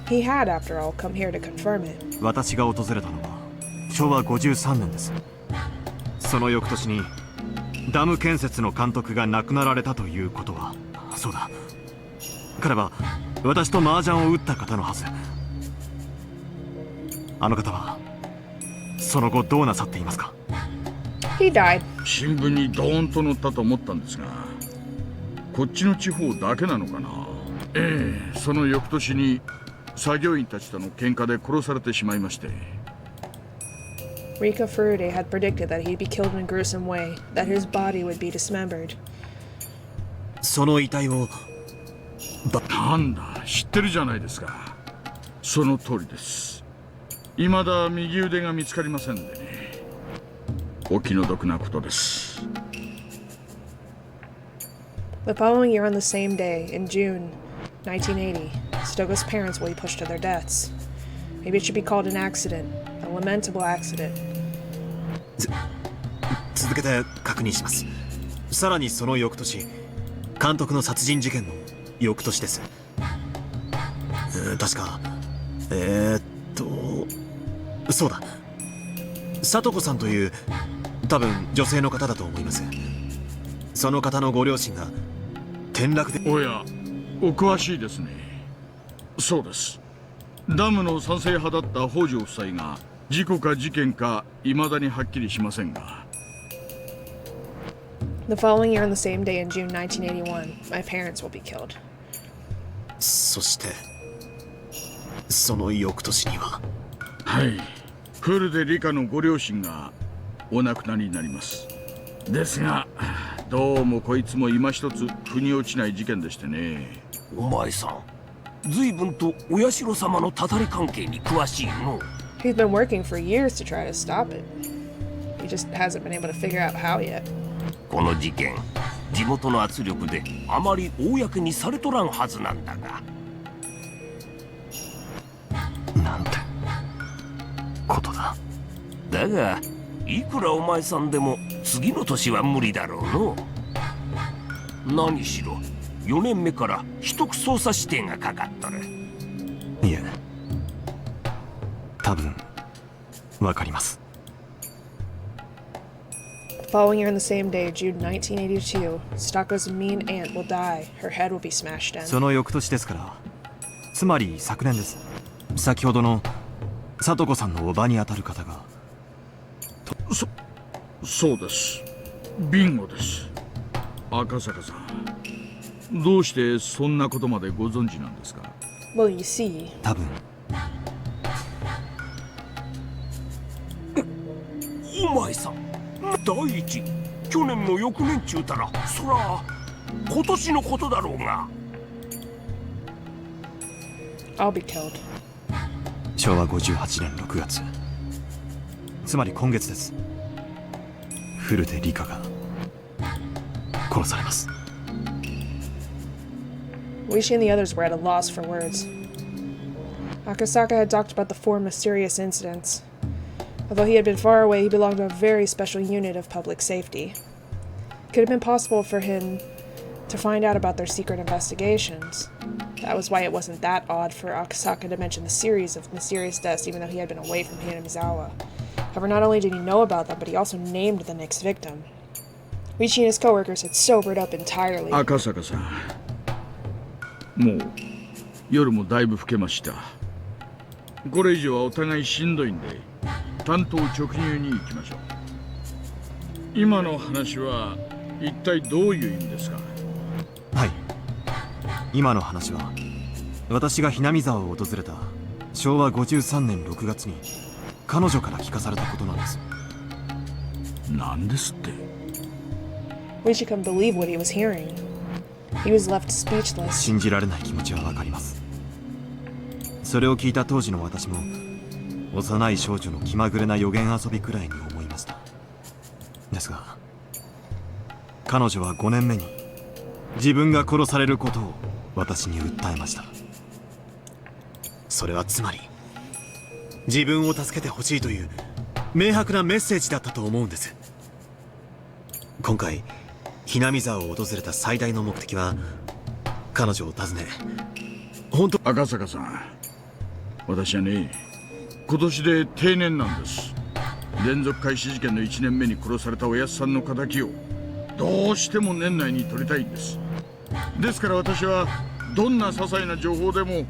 Speaker 1: He had, after all, come here to confirm it.
Speaker 8: 私が訪れたのは昭和53年です。その翌年にダム建設の監督が亡くなられたということは、そうだ、彼は私と麻雀を打った方のはず。あの方はその後どうなさっていますか？
Speaker 1: He died.
Speaker 9: 新聞にドーンと載ったと思ったんですが、こっちの地方だけなのかな。その翌年に作業員たちとの喧嘩で殺されてしまいまして。
Speaker 1: Rika Furude had predicted that he'd be killed in a gruesome way, that his body would be dismembered.
Speaker 8: その遺体を
Speaker 9: なんだ、知ってるじゃないですか。その通りです。未だ右腕が見つかりませんでね。お気の毒なことです。
Speaker 1: The following year on the same day, in June 1980, Stoga's parents will be pushed to their deaths. Maybe it should be called an accident, a lamentable accident.
Speaker 8: 続けて確認します。さらにその翌年、監督の殺人事件の翌年です。確かそうだ、聡子さんという多分女性の方だと思います。その方のご両親が転落で。
Speaker 9: おや、お詳しいですね。そうです。ダムの賛成派だった北条夫妻が事故か事件か未だにはっきりしませんが。
Speaker 1: The following year on the same day in June 1981, my parents will be killed.
Speaker 8: そしてその翌年には、
Speaker 9: はい、フルでリカのご両親がお亡くなりになります。ですがどうもこいつも今一つ腑に落ちない事件でしてね。
Speaker 10: お前さん、随分とお社様のたたり関係に詳しいの。
Speaker 1: He's been working for years to try to stop it. He just hasn't been able to figure out how yet.
Speaker 10: この事件、地元の圧力であまり公にされとらんはずなんだが。
Speaker 8: なんてことだ。
Speaker 10: だがいくらお前さんでも次の年は無理だろうの。何しろ4年目から秘匿捜査指定がかかっとる。
Speaker 8: いえ、多分わかります。
Speaker 1: Following year on the same day, June 1982, Stoko's mean aunt will die. Her head will be smashed in.
Speaker 8: その翌年ですから、つまり昨年です。先ほどの聡子さんのおばにあたる方が。
Speaker 9: そうです。ビンゴです。赤坂さん、どうしてそんなことまでご存知なんですか？
Speaker 1: Well, you see.
Speaker 8: 多分
Speaker 10: お前さん、第一、去年の翌年中たらそら今年のことだろうが。
Speaker 1: I'll be killed.
Speaker 8: 昭和58年6月、つまり今月です。古手理香が殺されます。
Speaker 1: Weishi and the others were at a loss for words. Akasaka had talked about the 4 mysterious incidents. Although he had been far away, he belonged to a very special unit of public safety. It could have been possible for him to find out about their secret investigations. That was why it wasn't that odd for Akasaka to mention the series of mysterious deaths even though he had been away from Hinamizawa. However, not only did he know about them, but he also named the next victim. Weishi and his coworkers had sobered up entirely.
Speaker 9: 赤坂さん、もう夜もだいぶ更けました。これ以上はお互いしんどいんで、単刀直入に行きましょう。今の話は一体どういう意味ですか？
Speaker 8: はい、今の話は私がひなみ沢を訪れた昭和53年6月に彼女から聞かされたことなんです。
Speaker 9: なんですって？
Speaker 1: Weishi couldn't believe what he was hearing. He was left speechless.
Speaker 8: 信じられない気持ちはわかります。それを聞いた当時の私も幼い少女の気まぐれな予言遊びくらいに思いました。ですが彼女は5年目に自分が殺されることを私に訴えました。それはつまり自分を助けてほしいという明白なメッセージだったと思うんです。今回ひなみ沢を訪れた最大の目的は彼女を訪ね、本当。
Speaker 9: 赤坂さん、私はね、今年で定年なんです。連続開始事件の1年目に殺されたおやつさんの仇をどうしても年内に取りたいんです。ですから私はどんな些細な情報でも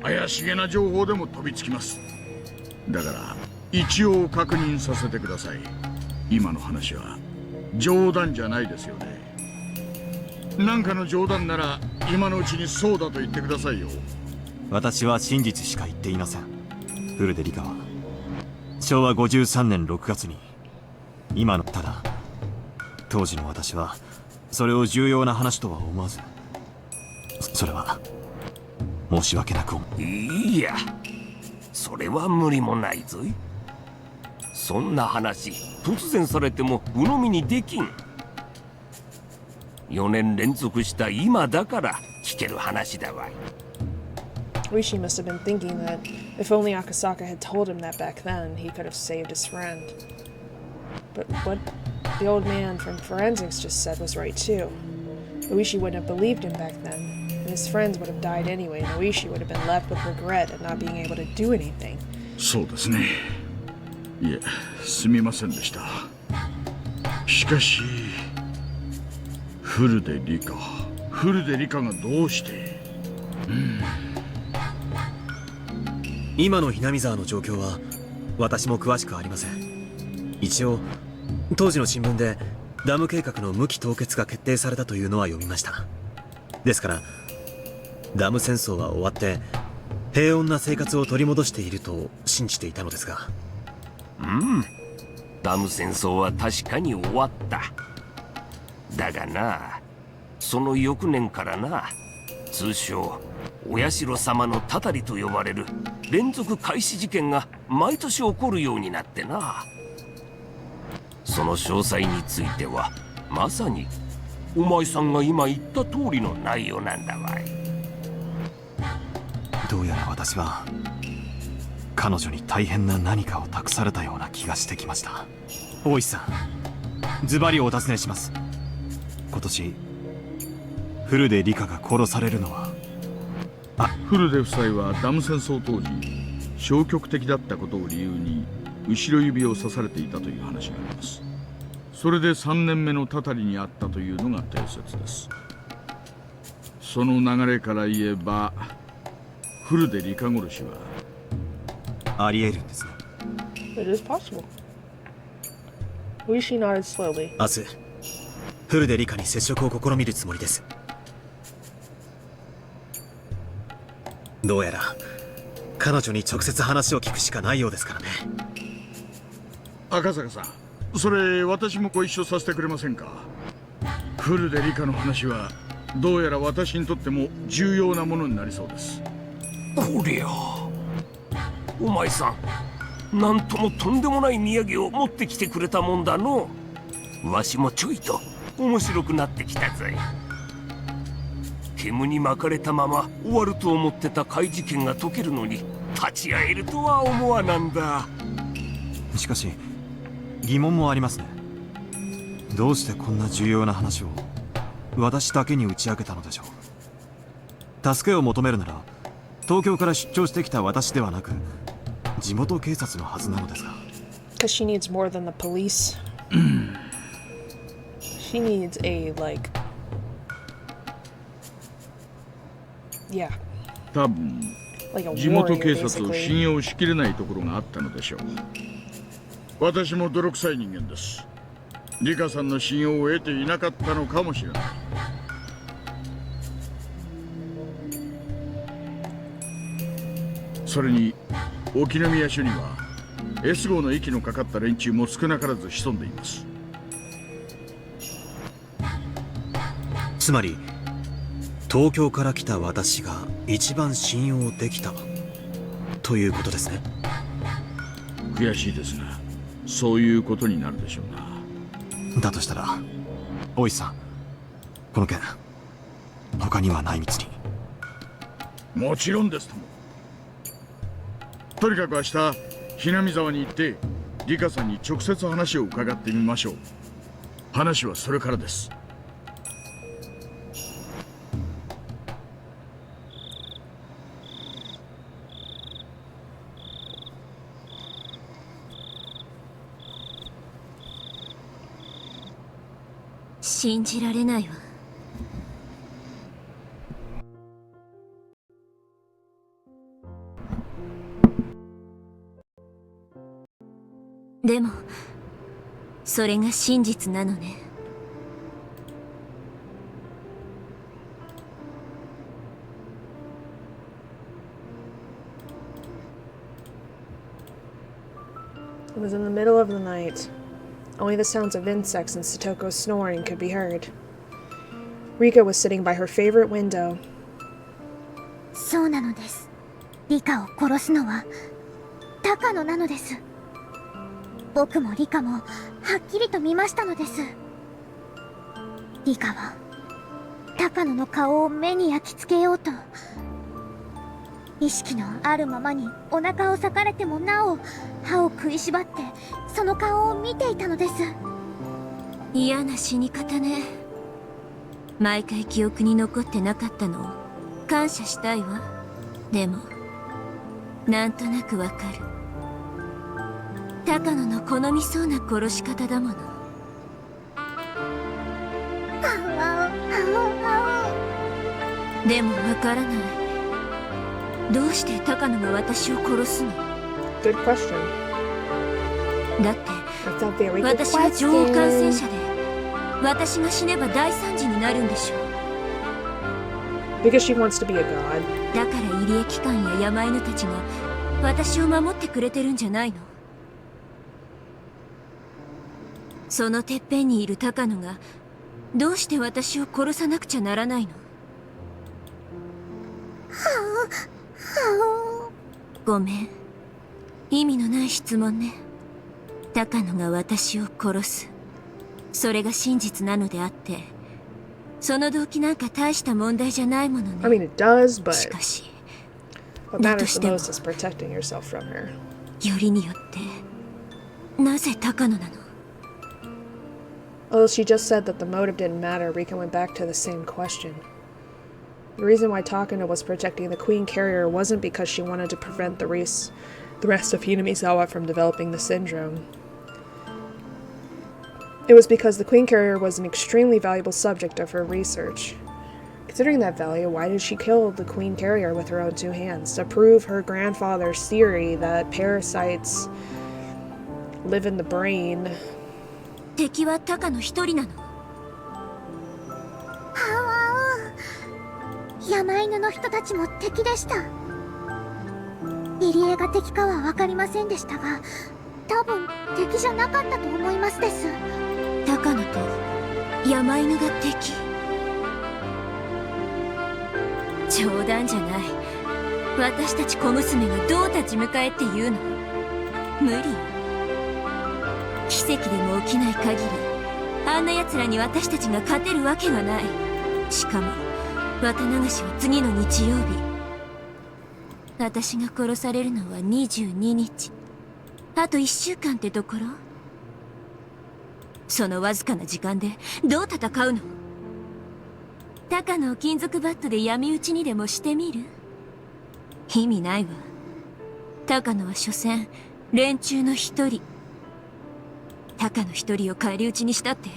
Speaker 9: 怪しげな情報でも飛びつきます。だから一応確認させてください。今の話は冗談じゃないですよね。なんかの冗談なら今のうちにそうだと言ってくださいよ。
Speaker 8: 私は真実しか言っていません。古手理香は昭和53年6月に今のただ当時の私はそれを重要な話とは思わず、それは申し訳なく思う。
Speaker 10: いや、それは無理もないぞい。そんな話突然されても鵜呑みにできん。4年連続した今だから聞ける話だわい。
Speaker 1: Weishi must have been thinking that if only Akasaka had told him that back then, he could have saved his friend. But what the old man from forensics just said was right too. Weishi wouldn't have believed him back then, and his friends would have died anyway, and Weishi would have been left with regret at not being able to do anything.
Speaker 9: そうですね。いえ、すみませんでした。しかし古手理香がどうして、
Speaker 8: 今のひなみ沢の状況は私も詳しくありません。一応当時の新聞でダム計画の無期凍結が決定されたというのは読みました。ですからダム戦争は終わって平穏な生活を取り戻していると信じていたのですが。
Speaker 10: ダム戦争は確かに終わった。だがな、その翌年からな、通称お社様のたたりと呼ばれる連続開始事件が毎年起こるようになってな。その詳細についてはまさにお前さんが今言った通りの内容なんだわい。
Speaker 8: どうやら私は彼女に大変な何かを託されたような気がしてきました。大石さん、ズバリお尋ねします。今年古手理香が殺されるのは。
Speaker 9: 古手夫妻はダム戦争当時消極的だったことを理由に後ろ指を刺されていたという話があります。それで3年目のたたりにあったというのが定説です。その流れから言えば古手理香殺しは
Speaker 8: あり得るんですね。
Speaker 1: It is possible. Rishi nodded slowly.
Speaker 8: 明日フルでリカに接触を試みるつもりです。どうやら彼女に直接話を聞くしかないようですからね。
Speaker 9: 赤坂さん、それ私もご一緒させてくれませんか。フルでリカの話はどうやら私にとっても重要なものになりそうです。
Speaker 10: こりゃお前さん、なんともとんでもない土産を持ってきてくれたもんだの。わしもちょいと面白くなってきたぞい。煙に巻かれたまま終わると思ってた怪事件が解けるのに立ち会えるとは思わなんだ。
Speaker 8: しかし疑問もありますね。どうしてこんな重要な話を私だけに打ち明けたのでしょう。助けを求めるなら東京から出張してきた私ではなく地元警察のはずなのですが。
Speaker 1: Because she needs more than the police. She needs a, like... Yeah.
Speaker 9: 多分
Speaker 1: Like a
Speaker 9: 地元
Speaker 1: warrior,
Speaker 9: 警察を
Speaker 1: basically.
Speaker 9: 信用しきれないところがあったのでしょう。私も泥臭い人間です。リカさんの信用を得ていなかったのかもしれない。それに沖宮署には S 号の息のかかった連中も少なからず潜んでいます。
Speaker 8: つまり東京から来た私が一番信用できたということですね。
Speaker 9: 悔しいですがそういうことになるでしょうな。
Speaker 8: だとしたら大石さん、この件他にはない道に。
Speaker 9: もちろんですとも。とにかく明日ひなみ沢に行ってリカさんに直接話を伺ってみましょう。話はそれからです。
Speaker 5: 信じられないわ。でもそれが真実なのね。
Speaker 1: It was in the middle of the night. Only the sounds of insects and Satoko's snoring could be heard. Rika was sitting by her favorite window.
Speaker 3: そうなのです。リカを殺すのは高野なのです。僕もリカもはっきりと見ましたのです。リカは高野の顔を目に焼き付けようと、意識のあるままにお腹を裂かれてもなお歯を食いしばってその顔を見ていたのです。
Speaker 5: 嫌な死に方ね。毎回記憶に残ってなかったのを感謝したいわ。でもなんとなくわかる。高野の好みそうな殺し方だもの。でもわからない。どうして高野が私を殺すの？
Speaker 1: Good question.
Speaker 5: だって
Speaker 1: That's a very good
Speaker 5: 私は女王感染
Speaker 1: question.
Speaker 5: 者で、私が死ねば大惨事になるんでしょう。
Speaker 1: Because she wants to be a god.
Speaker 5: だから入江機関や山犬たちが私を守ってくれてるんじゃないの？そのてっぺんにいる高野がどうして私を殺さなくちゃならないの？ごめん、意味のない質問ね。高野が私を殺す、それが真実なのであって、その動機なんか大した問題じゃないものね。
Speaker 1: I mean, it does, but
Speaker 5: しかし
Speaker 1: what matters the most is protecting yourself from her.
Speaker 5: よりによってなぜ高野なの？
Speaker 1: Although she just said that the motive didn't matter, Rika went back to the same question. The reason why Takano was protecting the Queen Carrier wasn't because she wanted to prevent the rest of Hinamizawa from developing the syndrome. It was because the Queen Carrier was an extremely valuable subject of her research. Considering that value, why did she kill the queen carrier with her own two hands? To prove her grandfather's theory that parasites live in the brain.
Speaker 5: 敵はタカの一人なの。
Speaker 3: 山犬の人たちも敵でした。入江が敵かは分かりませんでしたが、多分敵じゃなかったと思いますです。
Speaker 5: タカノと山犬が敵。冗談じゃない。私たち小娘がどう立ち向かえって言うの？無理よ。奇跡でも起きない限り、あんな奴らに私たちが勝てるわけがない。しかも綿流しは次の日曜日。私が殺されるのは22日。あと1週間ってところ。そのわずかな時間でどう戦うの？タカの金属バットで闇討ちにでもしてみる？意味ないわ。タカノは所詮連中の一人。タカの一人を返り討ちにしたって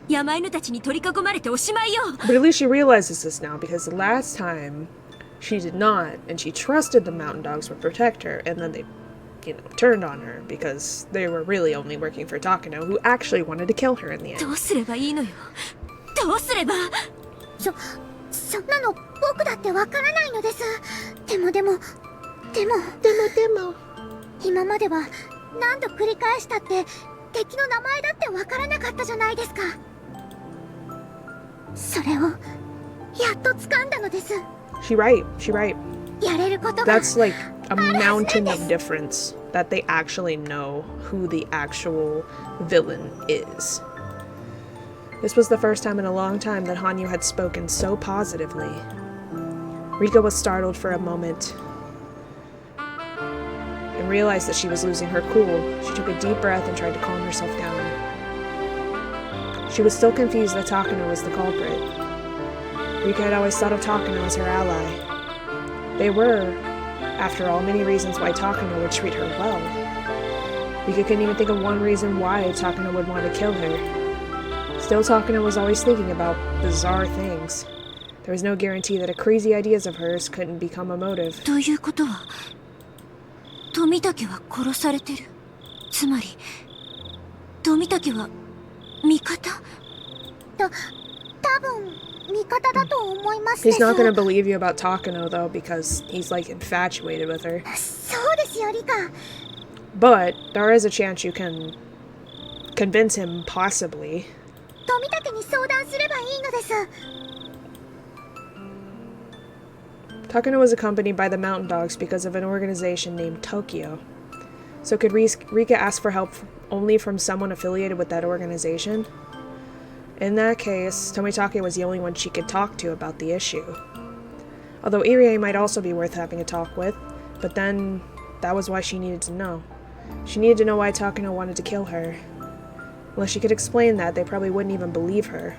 Speaker 5: 山犬たちに取り囲まれておしまいよ。
Speaker 1: But at least she realizes this now, because the last time she did not, and she trusted the mountain dogs would protect her, and then they, turned on her because they were really only working for Takano, who actually wanted to kill her in the end.
Speaker 5: どうすればいいのよ。どうすれば。
Speaker 3: そんなの僕だってわからないのです。でも今までは何度繰り返したって敵の名前だってわからなかったじゃないですか。それをやっと掴んだのです。
Speaker 1: She right.
Speaker 3: やれることが
Speaker 1: That's like a mountain of difference that they actually know who the actual villain is. This was the first time in a long time that Hanyu had spoken so positively. Rika was startled for a moment and realized that she was losing her cool. She took a deep breath and tried to calm herself down. She was still confused that Takano was the culprit. Rika had always thought of Takano as her ally. They were, after all, many reasons why Takano would treat her well. Rika couldn't even think of one reason why Takano would want to kill her. Still, Takano was always thinking about bizarre things. There was no guarantee that a crazy ideas of hers couldn't become a motive.
Speaker 5: ということは、富武は殺されてる。つまり、富武は味方？
Speaker 3: 多分味方だと思いますです。
Speaker 1: He's not gonna believe you about Takano though, because he's like infatuated with her.
Speaker 3: そうですよ、リカ。
Speaker 1: But there is a chance you can convince him, possibly.
Speaker 3: 富武に相談すればいいのです。
Speaker 1: Takano was accompanied by the mountain dogs because of an organization named Tokyo. So could Rika ask for help only from someone affiliated with that organization? In that case, Tomitake was the only one she could talk to about the issue. Although Irie might also be worth having a talk with, but then that was why she needed to know. She needed to know why Takano wanted to kill her. Unless she could explain that, they probably wouldn't even believe her.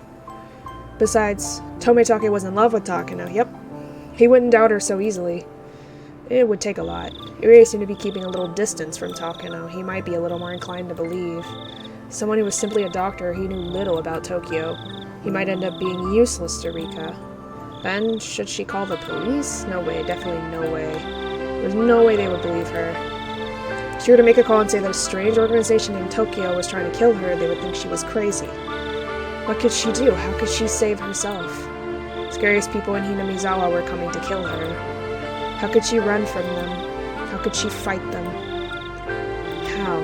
Speaker 1: Besides, Tomitake was in love with Takano, yep. He wouldn't doubt her so easily. It would take a lot. Irie seemed to be keeping a little distance from Takano. He might be a little more inclined to believe. Someone who was simply a doctor, he knew little about Tokyo. He might end up being useless to Rika. Then, should she call the police? No way, definitely no way. There's no way they would believe her. If she were to make a call and say that a strange organization named Tokyo was trying to kill her, they would think she was crazy. What could she do? How could she save herself? Scariest people in Hinamizawa were coming to kill her. How could she run from them? How could she fight them? How?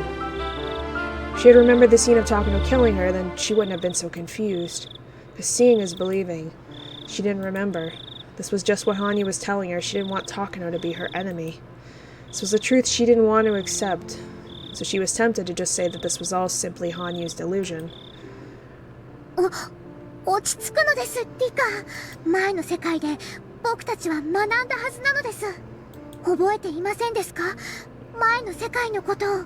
Speaker 1: If she had remembered the scene of Takano killing her, then she wouldn't have been so confused. Because seeing is believing. She didn't remember. This was just what Hanyu was telling her. She didn't want Takano to be her enemy. This was a truth she didn't want to accept. So she was tempted to just say that this was all simply Hanyu's delusion.
Speaker 3: 落ち着くのです、リカ。前の世界で僕たちは学んだはずなのです。覚えていませんですか？前の世界のことを。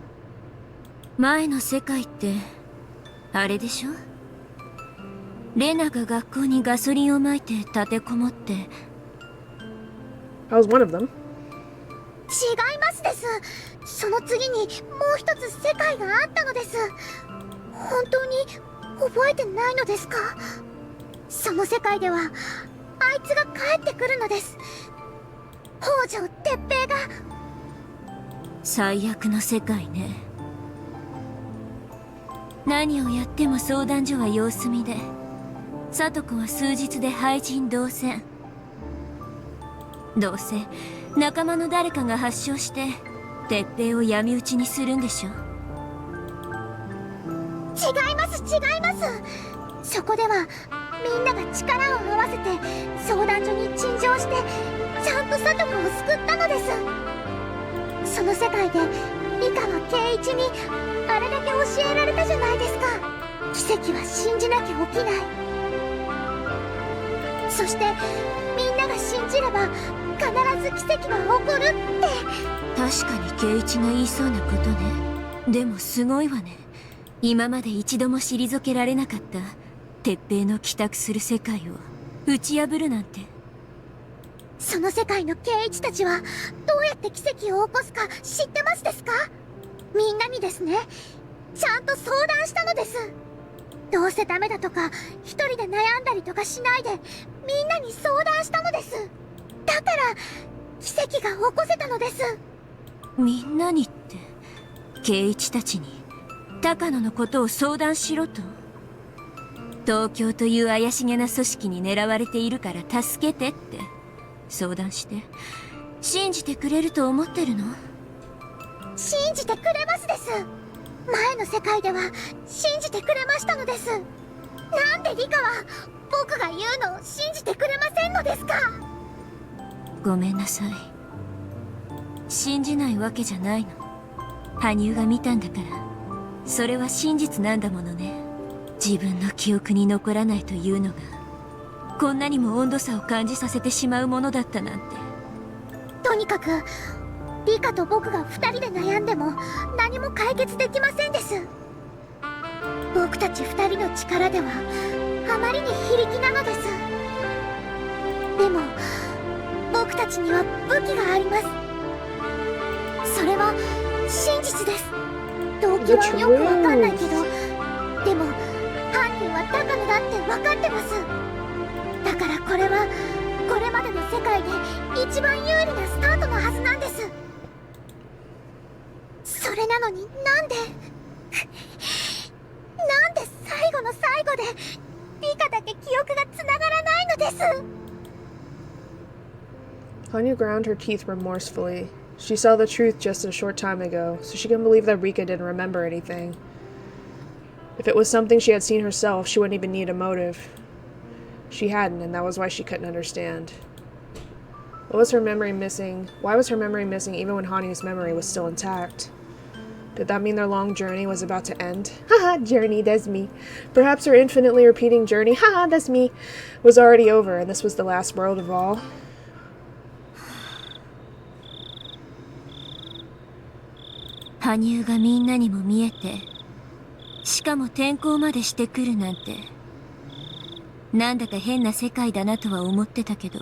Speaker 5: 前の世界ってあれでしょ？レナが学校にガソリンをまいて立てこもって。
Speaker 1: I was one of them.
Speaker 3: 違いますです。その次にもう一つ世界があったのです。本当に覚えてないのですか？その世界ではあいつが帰ってくるのです。北条哲平が。
Speaker 5: 最悪の世界ね。何をやっても相談所は様子見で、聡子は数日で廃人同然。どうせ仲間の誰かが発症して哲平を闇討ちにするんでしょ。
Speaker 3: 違います違います。そこではみんなが力を合わせて相談所に陳情してちゃんと聡子を救ったのです。その世界で理香は圭一にあれだけ教えられたじゃないですか。奇跡は信じなきゃ起きない。そしてみんなが信じれば必ず奇跡は起こるって。
Speaker 5: 確かに圭一が言いそうなことね。でもすごいわね。今まで一度も退けられなかった哲平の帰宅する世界を打ち破るなんて。
Speaker 3: その世界の圭一たちはどうやって奇跡を起こすか知ってますですか？みんなにですね、ちゃんと相談したのです。どうせダメだとか一人で悩んだりとかしないでみんなに相談したのです。だから奇跡が起こせたのです。
Speaker 5: みんなにって圭一たちに高野のことを相談しろと？東京という怪しげな組織に狙われているから助けてって相談して信じてくれると思ってるの？
Speaker 3: 信じてくれますです。前の世界では信じてくれましたのです。なんでリカは僕が言うのを信じてくれませんのですか？
Speaker 5: ごめんなさい。信じないわけじゃないの。羽生が見たんだからそれは真実なんだものね。自分の記憶に残らないというのがこんなにも温度差を感じさせてしまうものだったなんて。
Speaker 3: とにかくリカと僕が2人で悩んでも何も解決できませんです。僕たち2人の力ではあまりに非力なのです。でも僕たちには武器があります。それは真実です。動機はよくわかんないけど、でも犯人は高野だって分かってます。だからこれはこれまでの世界で一番有利なスタートのはずなんです。それなのになんで最後の最後でリカだけ記憶がつながらないのです。
Speaker 1: Hanya ground her teeth remorsefully. She saw the truth just a short time ago, so she couldn't believe that Rika didn't remember anything. If it was something she had seen herself, she wouldn't even need a motive. She hadn't, and that was why she couldn't understand. What was her memory missing? Why was her memory missing even when Hanya's memory was still intact? Did that mean their long journey was about to end? Haha, journey, that's me. Perhaps her infinitely repeating journey, haha, that's me, was already over, and this was the last world of all.
Speaker 5: 羽生がみんなにも見えて、しかも転校までしてくるなんて、なんだか変な世界だなとは思ってたけど、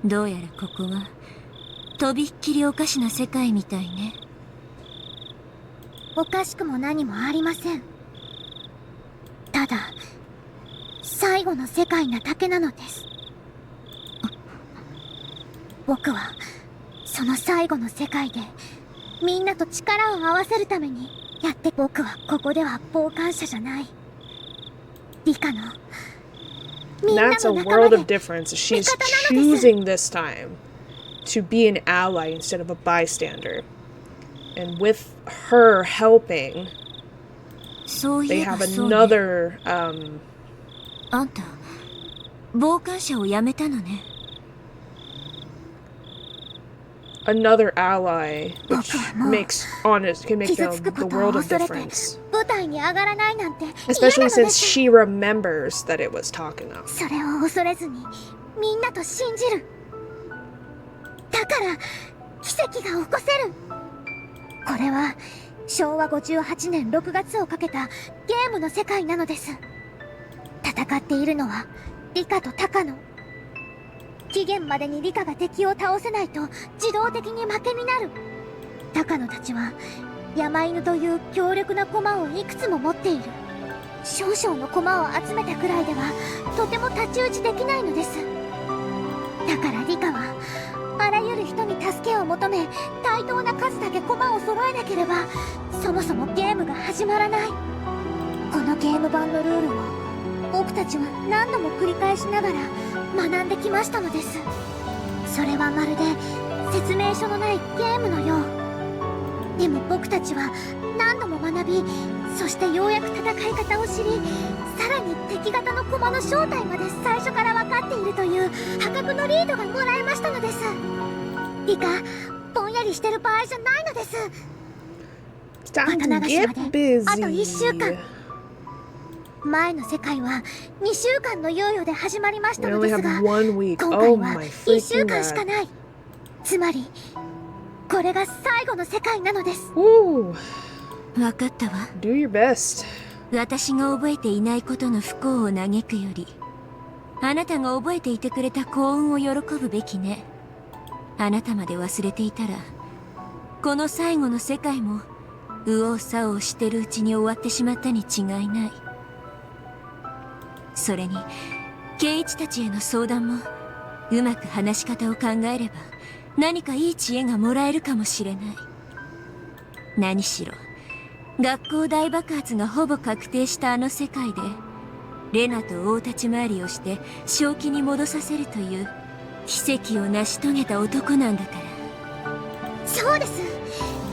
Speaker 5: どうやらここはとびっきりおかしな世界みたいね。
Speaker 3: おかしくも何もありません。ただ最後の世界なだけなのです。僕はその最後の世界でみんなと力を合わせるためにやって。僕はここでは傍観者じゃない。リカのみんなの
Speaker 1: That's a
Speaker 3: 仲
Speaker 1: world
Speaker 3: 間
Speaker 1: of
Speaker 3: で
Speaker 1: difference.
Speaker 3: 味
Speaker 1: She's
Speaker 3: 方なのです。
Speaker 1: choosing this time to be an ally instead of a bystander. And with her helping,
Speaker 5: そうい
Speaker 1: they
Speaker 5: えば
Speaker 1: have
Speaker 5: そうね。
Speaker 1: another,
Speaker 5: あんた傍観者をやめたのね。
Speaker 1: another ally, which
Speaker 3: 僕はもう
Speaker 1: makes honest, can make
Speaker 3: 傷つく
Speaker 1: the
Speaker 3: ことを
Speaker 1: world of
Speaker 3: 恐れて
Speaker 1: difference.
Speaker 3: 舞台に上がらないなんて嫌な
Speaker 1: Especially
Speaker 3: ので
Speaker 1: since
Speaker 3: す。
Speaker 1: she remembers that it was Takano.
Speaker 3: それを恐れずにみんなと信じる。だから奇跡が起こせる。これは昭和58年6月をかけたゲームの世界なのです。戦っているのはリカと高野。期限までにリカが敵を倒せないと自動的に負けになる。高野たちは山犬という強力な駒をいくつも持っている。少々の駒を集めたくらいではとても太刀打ちできないのです。だからリカはあらゆる人に助けを求め、対等な数だけ駒を揃えなければそもそもゲームが始まらない。このゲーム版のルールを僕たちは何度も繰り返しながら学んできましたのです。それはまるで説明書のないゲームのよう。でも僕たちは何度も学び、そしてようやく戦い方を知り、さらに敵方の駒の正体まで最初から分かっているという破格のリードがもらえましたのです。リカ、ぼんやりしてる場合じゃないのです。また流しまであと1週間。前の世界は2週間の猶予で始まりましたのですが、今回は1週間しかない。つまりこれが最後の世界なのです。
Speaker 5: 分かったわ。
Speaker 1: Do your best.
Speaker 5: 私が覚えていないことの不幸を嘆くより、あなたが覚えていてくれた幸運を喜ぶべきね。あなたまで忘れていたら、この最後の世界も右往左往してるうちに終わってしまったに違いない。それに圭一たちへの相談も、うまく話し方を考えれば何かいい知恵がもらえるかもしれない。何しろ学校大爆発がほぼ確定したあの世界で、レナと大立ち回りをして正気に戻させるという奇跡を成し遂げた男なんだから。
Speaker 3: そうです。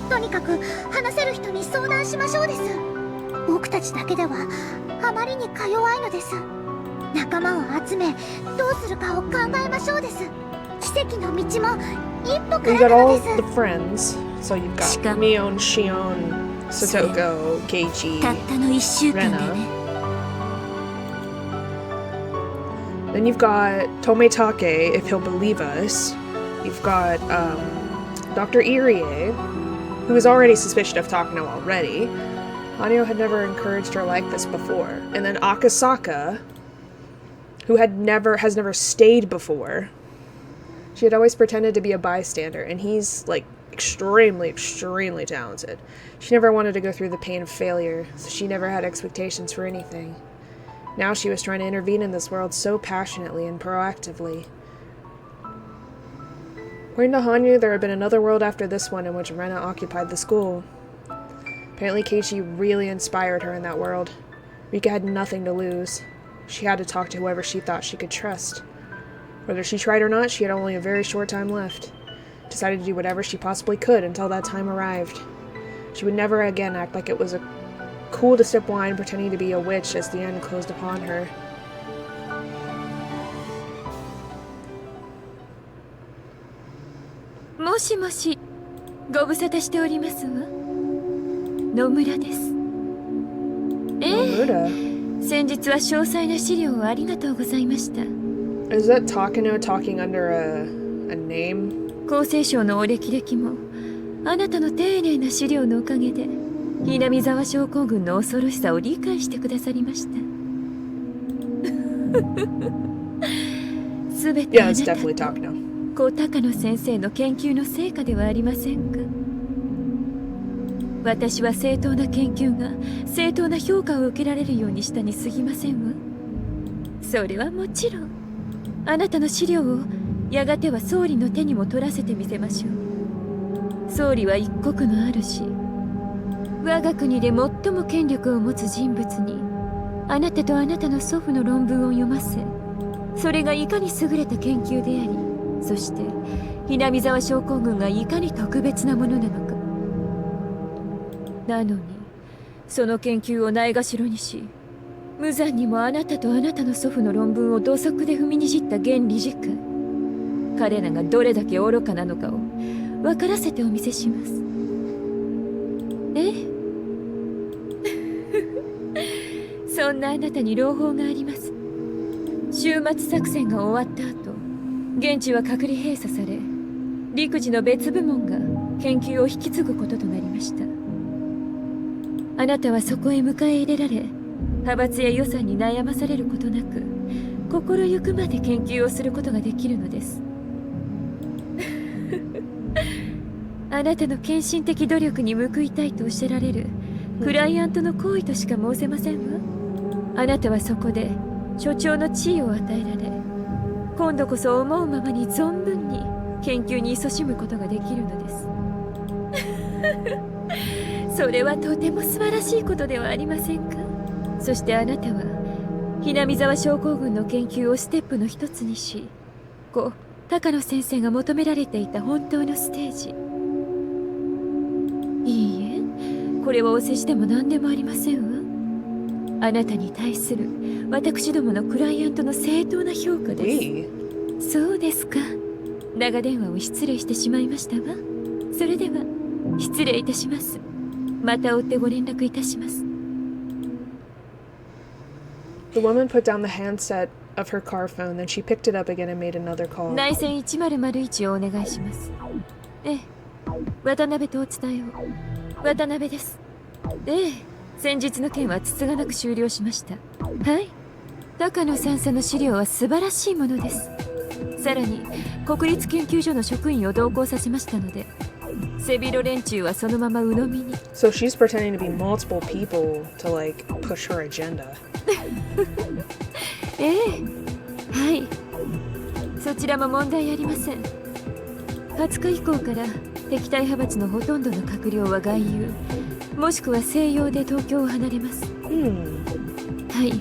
Speaker 3: とにかく話せる人に相談しましょうです。僕たちだけではあまりにか弱いのです。仲間を集めどうするかを考えましょうです。奇跡の道も一歩か
Speaker 1: We
Speaker 3: ら
Speaker 1: got
Speaker 3: なの
Speaker 1: all
Speaker 3: です。
Speaker 1: the friends. So you've got Mion, Shion, Sotoko, Keiichi,
Speaker 5: たったの1週間で
Speaker 1: Rena.
Speaker 5: ね。
Speaker 1: Then you've got Tometake, if he'll believe us. You've got Dr. Irie, who was already suspicious of Takano already. Hanyo had never encouraged her like this before. And then Akasaka, who has never stayed before. She had always pretended to be a bystander, and he's, like, extremely talented. She never wanted to go through the pain of failure, so she never had expectations for anything. Now she was trying to intervene in this world so passionately and proactively. According to Hanyu, there had been another world after this one in which Rena occupied the school. Apparently Keiichi really inspired her in that world. Rika had nothing to lose. She had to talk to whoever she thought she could trust. Whether she tried or not, she had only a very short time left. Decided to do whatever she possibly could until that time arrived. She would never again act like it was cool to sip wine pretending to be a witch as the end closed upon her.
Speaker 7: もしもし、ご無沙汰しておりますわ。野村です。先日は詳細な資料をありがとうございました。
Speaker 1: Is that Takano talking under a name?
Speaker 7: 厚生省のお歴々も、あなたの丁寧な資料のおかげで、南沢症候群の恐ろしさを理解してくださりました。すべてあなたと小高野先生の研究の成果ではありませんか。私は正当な研究が正当な評価を受けられるようにしたに過ぎませんわ。それはもちろんあなたの資料をやがては総理の手にも取らせてみせましょう。総理は一国の主、我が国で最も権力を持つ人物にあなたとあなたの祖父の論文を読ませ、それがいかに優れた研究であり、そして南沢症候群がいかに特別なものなのか。なのにその研究をないがしろにし、無残にもあなたとあなたの祖父の論文を土足で踏みにじった現理事会、彼らがどれだけ愚かなのかを分からせてお見せします。そんなあなたに朗報があります。終末作戦が終わった後、現地は隔離閉鎖され、陸自の別部門が研究を引き継ぐこととなりました。あなたはそこへ迎え入れられ、派閥や予算に悩まされることなく、心ゆくまで研究をすることができるのです。あなたの献身的努力に報いたいとおっしゃられるクライアントの行為としか申せませんわ。あなたはそこで所長の地位を与えられ、今度こそ思うままに存分に研究に勤しむことができるのです。それはとても素晴らしいことではありませんか。そしてあなたはひなみ沢症候群の研究をステップの一つにし、高野先生が求められていた本当のステージ。いいえ、これはお世辞でも何でもありませんわ。あなたに対する私どものクライアントの正当な評価です。そうですか。長電話を失礼してしまいましたわ。それでは失礼いたします。また追ってご連絡いたします。
Speaker 1: The woman put down the handset of her car phone, then she picked it up again and made another call.
Speaker 7: 内線1001をお願いします。ええ、渡辺とお伝えを。渡辺です。ええ、先日の件はつつがなく終了しました。はい。高野先生の資料は素晴らしいものです。さらに国立研究所の職員を同行させましたので、背広連中はそのまま鵜呑みに。
Speaker 1: So she's pretending to be multiple people to like push her agenda.
Speaker 7: ええ、はい。そちらも問題ありません。20日以降から敵対派閥のほとんどの閣僚は外遊、もしくは西洋で東京を離れます。はい。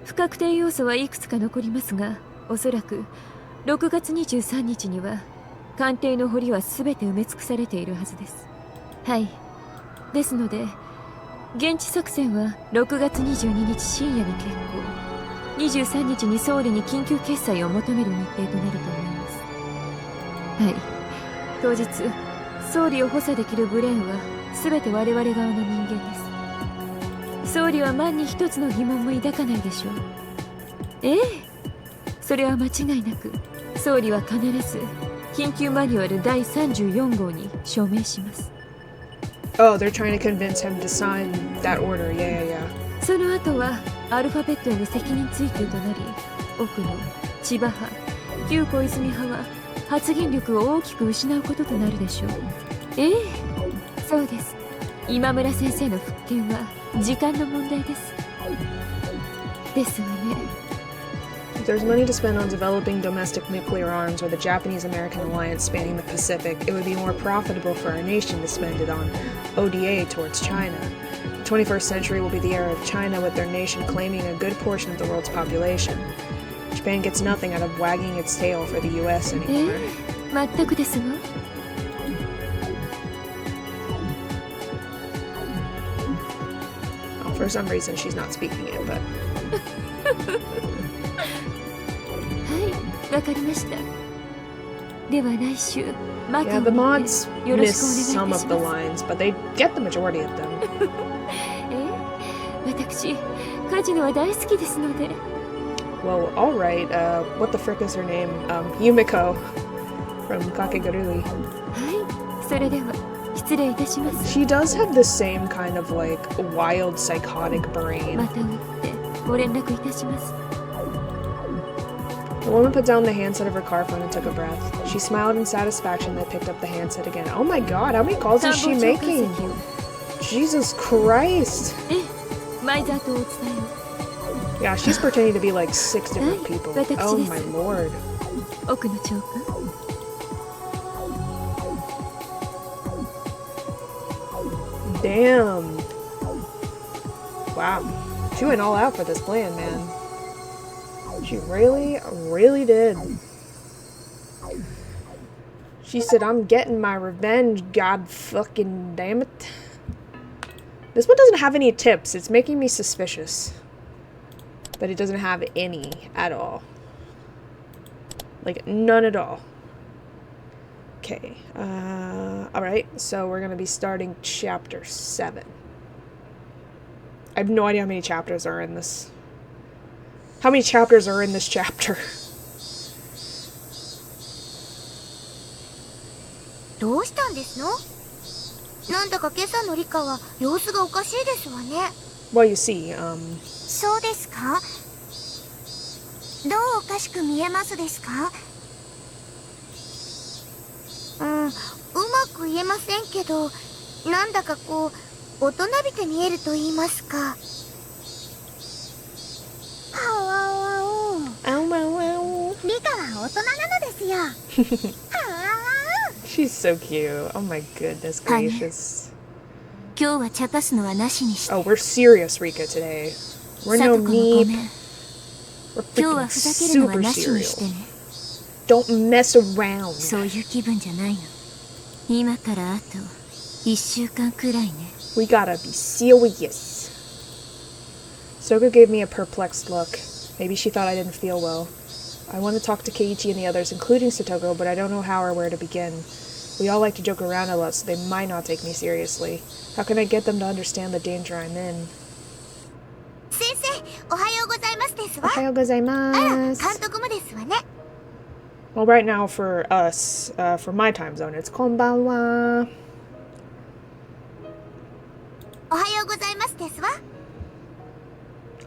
Speaker 7: 不確定要素はいくつか残りますが、おそらく6月23日には艦艇の堀は全て埋め尽くされているはずです。はい。ですので現地作戦は6月22日深夜に決行、23日に総理に緊急決裁を求める日程となると思います。はい。当日総理を補佐できるブレーンは全て我々側の人間です。総理は万に一つの疑問も抱かないでしょう。ええ、それは間違いなく総理は必ず緊急マニュアル第34号に署名します。
Speaker 1: Oh, they're trying to convince him to sign that order. Yeah.
Speaker 7: その後はアルファベットへの責任追及となり、奥の千葉派、旧小泉派は発言力を大きく失うこととなるでしょう。ええ、そうです。今村先生の復権は時間の問題です。ですわね。
Speaker 1: If there's money to spend on developing domestic nuclear arms or the Japanese-American alliance spanning the Pacific, it would be more profitable for our nation to spend it on ODA towards China. The 21st century will be the era of China, with their nation claiming a good portion of the world's population. Japan gets nothing out of wagging its tail for the US anymore.
Speaker 7: 全くですわ。
Speaker 1: Well, for some reason she's not speaking it, but...
Speaker 7: わかりました。では来週、マカ
Speaker 1: Yeah,
Speaker 7: オ
Speaker 1: the
Speaker 7: に
Speaker 1: mods
Speaker 7: てよろし
Speaker 1: miss
Speaker 7: くお願いい
Speaker 1: some
Speaker 7: た
Speaker 1: of
Speaker 7: し
Speaker 1: the
Speaker 7: ます。
Speaker 1: lines, but they get the majority of them.
Speaker 7: 私、カジノは大好きですので。
Speaker 1: Well, alright, what the frick is her name? Yumiko from Kakegurui.
Speaker 7: はい、それでは失礼いたします。
Speaker 1: She does have the same kind of like wild psychotic brain.
Speaker 7: また追ってご連絡いたします。
Speaker 1: The woman put down the handset of her car phone and took a breath. She smiled in satisfaction, then picked up the handset again. Oh my god, how many calls is she making? Jesus Christ.
Speaker 7: マイザーとお伝えを。
Speaker 1: Yeah, she's pretending to be like 6 different people. Oh my lord.
Speaker 7: 奥の長官。
Speaker 1: Damn. Wow. She went all out for this plan, man. She really did. She said, I'm getting my revenge, god fucking damn it. This one doesn't have any tips. It's making me suspicious. But it doesn't have any at all. Like, none at all. Okay. Alright, so we're gonna be starting chapter 7. I have no idea how many chapters are in this. How many chapters are in this chapter?
Speaker 3: どうしたんですの？なんだか今朝のリカは様子がおかしいですわね。
Speaker 1: Well, you see,
Speaker 3: そうですか？どうおかしく見えますですか？うまく言えませんけど、なんだかこう大人びて見えると言いますか。よ。
Speaker 1: She's so cute. Oh my goodness gracious.
Speaker 5: 今日は茶化すのはなしにして。
Speaker 1: Oh, we're serious, Rika, today. We're
Speaker 5: さ
Speaker 1: no
Speaker 5: とこもご
Speaker 1: meep.
Speaker 5: めん。
Speaker 1: We're
Speaker 5: 今日は
Speaker 1: freaking
Speaker 5: ふざけるのは
Speaker 1: super
Speaker 5: なしにして
Speaker 1: serial.
Speaker 5: ね。
Speaker 1: Don't mess around.
Speaker 5: そういう気分じゃないの。今からあと1週間くらいね。
Speaker 1: We gotta be serious. Soga gave me a perplexed look. Maybe she thought I didn't feel well. I want to talk to Keiichi and the others, including Satoko, but I don't know how or where to begin. We all like to joke around a lot, so they might not take me seriously. How can I get them to understand the danger I'm in?
Speaker 3: 先生、おはようございますですわ。
Speaker 1: Ohayou
Speaker 3: あら、
Speaker 1: gozaimasu.
Speaker 3: 監督もですわね。
Speaker 1: Well, right now for us, for my time zone, it's konbanwa.
Speaker 3: おはようございますですわ。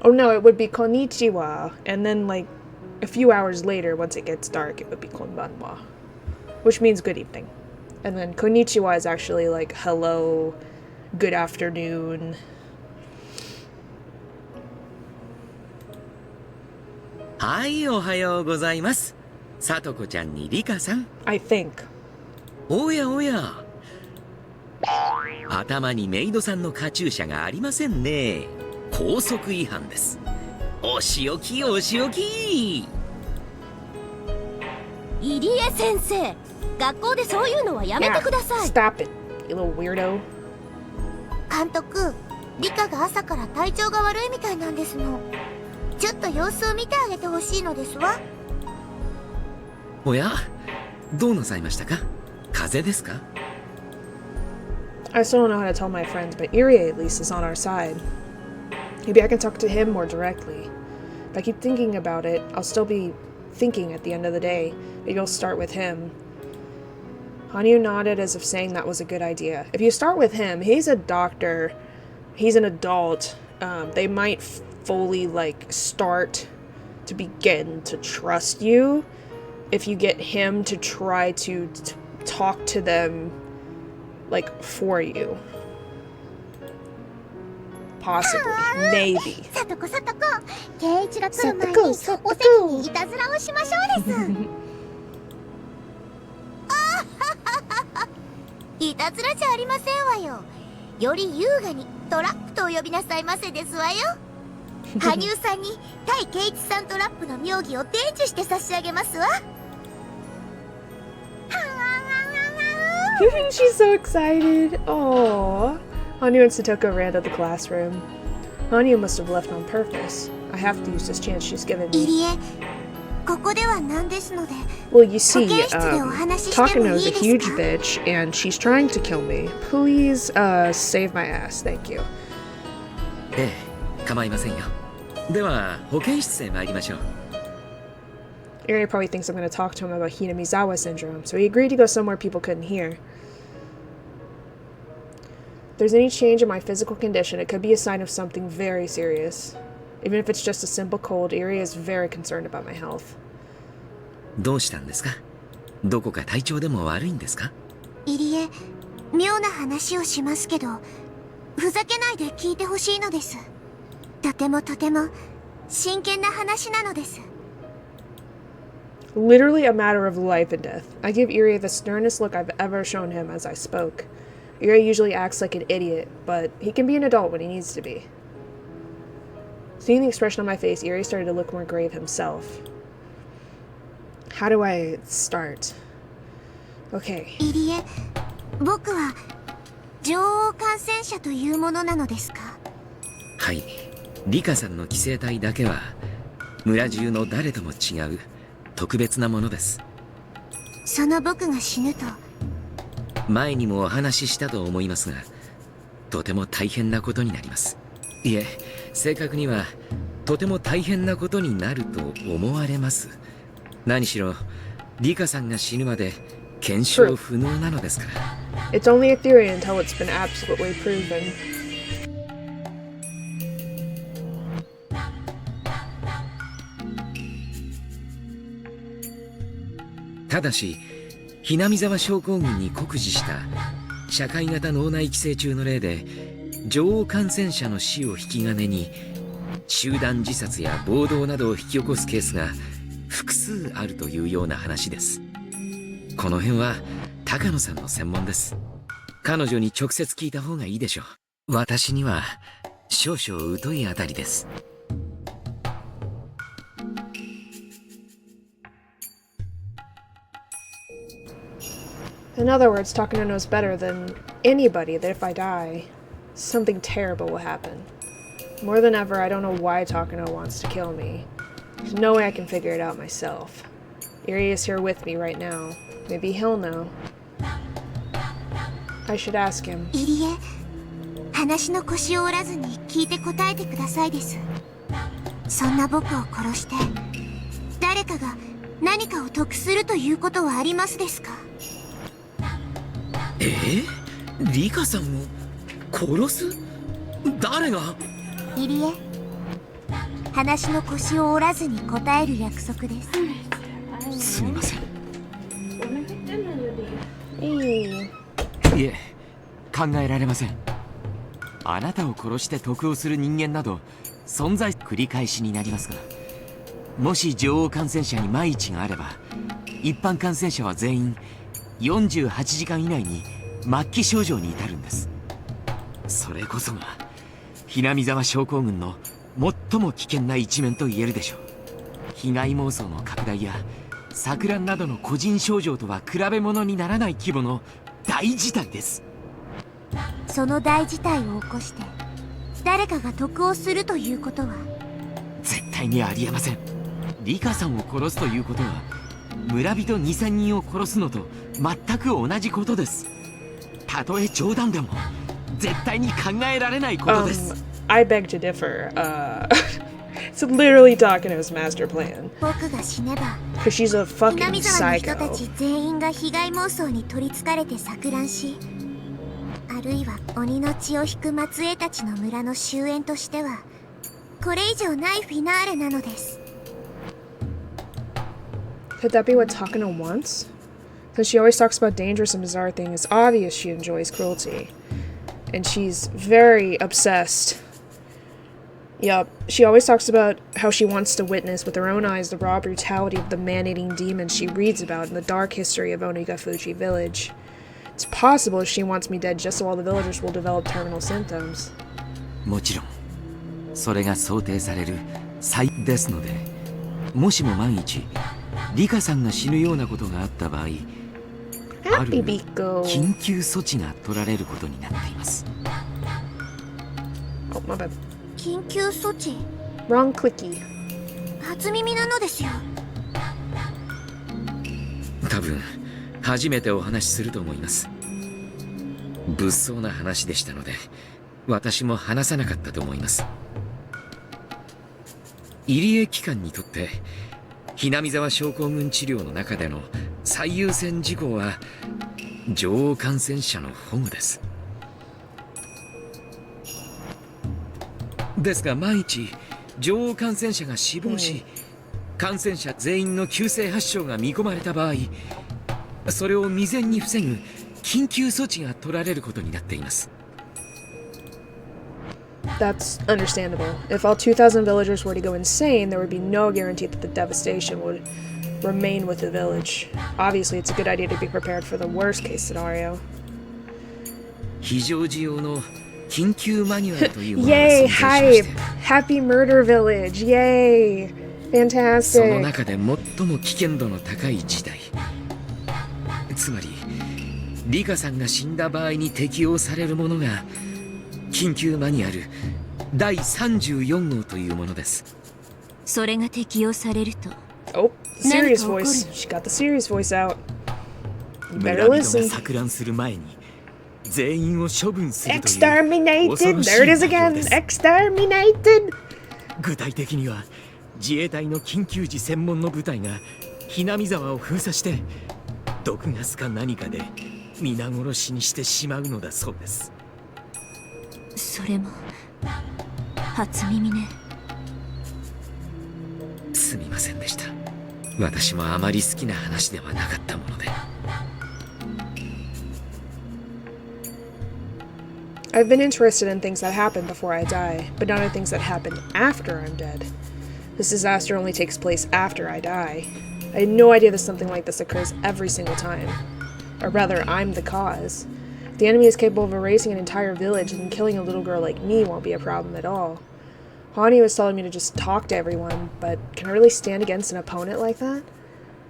Speaker 1: Oh no, it would be konnichiwa, and then like a few hours later, once it gets dark, it would be konbanwa, which means good evening. And then konnichiwa is actually like hello, good afternoon.
Speaker 12: Hi, おはようございます。さとこちゃんにリカさん。
Speaker 1: I think.
Speaker 12: おやおや。頭にメイドさんのカチューシャがありませんね。校則違反です。お仕置きお仕置き。
Speaker 5: 入江先生、学校でそういうのはやめてください。
Speaker 1: Stop it, you little weirdo.
Speaker 3: 監督、リカが朝から体調が悪いみたいなんですの。ちょっと様子を見てあげてほしいのですわ。
Speaker 12: おや、どうなさいましたか？風邪ですか？
Speaker 1: I still don't know how to tell my friends, but Irie at least is on our side. Maybe I can talk to him more directly. If I keep thinking about it, I'll still be thinking at the end of the day. Maybe I'll start with him. Hanyu nodded as if saying that was a good idea. If you start with him, he's a doctor. He's an adult. They might fully like start to begin to trust you if you get him to try to talk to them like for you. Possibly. Maybe.
Speaker 3: さとこさとこ、圭一が来る前にお席にいたずらをしましょうです。いたずらじゃありませんわよ。より優雅にトラップとお呼びなさいませですわよ。羽生さんに対圭一さんトラップの妙義を伝授して差し上げますわ。
Speaker 1: She's so excited. Aww. Hanyu and Satoko ran to the classroom. Hanyu must have left on purpose. I have to use this chance she's given
Speaker 3: 入
Speaker 1: me.
Speaker 3: 江、ここではなんですので。
Speaker 1: Well, you see,
Speaker 3: 保健室でお話ししても
Speaker 1: Takano's
Speaker 3: い
Speaker 1: a
Speaker 3: いです
Speaker 1: huge
Speaker 3: か？
Speaker 1: bitch, and she's trying to kill me. Please, save my ass. Thank you.
Speaker 12: ええ、構いませんよ。では保健室へ参りましょう。
Speaker 1: Eri probably thinks I'm going to talk to him about Hinamizawa syndrome, so he agreed to go somewhere people couldn't hear. If there's any change in my physical condition, it could be a sign of something very serious. Even if it's just a simple cold, Eri is very concerned about my health.
Speaker 12: どうしたんですか？どこか体調でも悪いんですか？
Speaker 3: 入江、妙な話をしますけど、ふざけないで聞いてほしいのです。とても真剣な話なのです。
Speaker 1: Literally a matter of life and death. I give Eri the sternest look I've ever shown him as I spoke. Eri usually acts like an idiot, but he can be an adult when he needs to be. Seeing the expression on my face, Eri started to look more grave himself. How do I start? Okay.
Speaker 3: 入江、僕は女王感染者というものなのですか？
Speaker 12: はい。リカさんの寄生体だけは村中の誰とも違う特別なものです。
Speaker 3: その僕が死ぬと。
Speaker 12: 前にもお話ししたと思いますが、とても大変なことになります。いえ、正確にはとても大変なことになると思われます。何しろリカさんが死ぬまで検証不能なのですから。
Speaker 1: It's only a theory until it's been absolutely proven.
Speaker 12: ただし、ひなみ沢症候群に酷似した社会型脳内寄生虫の例で、女王感染者の死を引き金に集団自殺や暴動などを引き起こすケースが複数あるというような話です。この辺は高野さんの専門です。彼女に直接聞いた方がいいでしょう。私には少々疎いあたりです。
Speaker 1: In other words, Takano knows better than anybody that if I die, something terrible will happen. More than ever, I don't know why Takano wants to kill me. There's no way I can figure it out myself. Irie is here with me right now. Maybe he'll know. I should ask him.
Speaker 3: 入江、話の腰を折らずに聞いて答えてくださいです。そんな僕を殺して誰かが何かを得するということはありますですか？
Speaker 12: リカさんを殺す？誰が？
Speaker 3: 入江、話の腰を折らずに答える約束です。
Speaker 12: すみません。いえ、考えられません。あなたを殺して得をする人間など存在繰り返しになりますが、もし女王感染者に万一があれば、一般感染者は全員48時間以内に末期症状に至るんです。それこそがひなみ沢症候群の最も危険な一面と言えるでしょう。被害妄想の拡大や錯乱などの個人症状とは比べ物にならない規模の大事態です。
Speaker 3: その大事態を起こして誰かが得をするということは
Speaker 12: 絶対にありえません。リカさんを殺すということは村人 2,3 人を殺すのと全く同じことです。たとえ冗談でも絶対に考えられないことです。
Speaker 1: I beg to differ. It's literally Takano's master plan.
Speaker 3: 僕が死ねば
Speaker 1: Because she's a
Speaker 3: ひ
Speaker 1: fucking
Speaker 3: なみ沢の人た
Speaker 1: psycho.
Speaker 3: ち全員が被害妄想に取りつかれて錯乱し、あるいは鬼の血を引く末裔たちの村の終焉としてはこれ以上ないフィナーレなのです。
Speaker 1: Could that be what Takano wants? Since she always talks about dangerous and bizarre things, it's obvious she enjoys cruelty. And she's very obsessed. Yup, she always talks about how she wants to witness with her own eyes the raw brutality of the man-eating demons she reads about in the dark history of Onigafuji village. It's possible she wants me dead just so all the villagers will develop terminal symptoms.
Speaker 12: もちろんそれが想定される最ですので、もしも万一リカさんが死ぬようなことがあった場合、ある緊急措置が取られることになっています。
Speaker 1: Oh, my bad.
Speaker 3: 緊急措置
Speaker 1: Wrong clicky.
Speaker 3: 初耳なのですよ。
Speaker 12: 多分初めてお話しすると思います。物騒な話でしたので私も話さなかったと思います。入江機関にとってひなみ沢症候群治療の中での最優先事項は女王感染者の保護です。ですが万一女王感染者が死亡し、感染者全員の急性発症が見込まれた場合、それを未然に防ぐ緊急措置が取られることになっています。
Speaker 1: That's understandable. If all 2,000 villagers were to go insane, there would be no guarantee that the devastation would remain with the village. Obviously, it's a good idea to be prepared for the worst case scenario.
Speaker 12: 非常時用の緊急マニュアルというものが
Speaker 1: Yay,
Speaker 12: 存在しま
Speaker 1: hype!
Speaker 12: して、
Speaker 1: Happy Murder Village! Yay!
Speaker 12: その
Speaker 1: Fantastic!
Speaker 12: 中で最も危険度の高い事態、つまりリカさんが死んだ場合に適用されるものが緊急マニュアル第34号というものです。
Speaker 5: それが適用されると
Speaker 1: Oh, serious voice. She got the serious voice out. You better
Speaker 12: 村人
Speaker 1: listen.
Speaker 12: が錯乱する前に全員を処分するという
Speaker 1: Exterminated!
Speaker 12: 恐ろしい
Speaker 1: There it is
Speaker 12: 内容
Speaker 1: again!
Speaker 12: です。
Speaker 1: Exterminated!
Speaker 12: 具体的には自衛隊の緊急時専門の部隊がひなみ沢を封鎖して毒ガスか何かで皆殺しにしてしまうのだそうです。
Speaker 5: それも初耳ね。
Speaker 12: すみませんでした。私もあまり好きな話ではなかったもので。
Speaker 1: I've been interested in things that happen before I die, but not in things that happen after I'm dead. This disaster only takes place after I die. I had no idea that something like this occurs every single time. Or rather, I'm the cause. If the enemy is capable of erasing an entire village, then killing a little girl like me won't be a problem at all. Hani was telling me to just talk to everyone, but can I really stand against an opponent like that?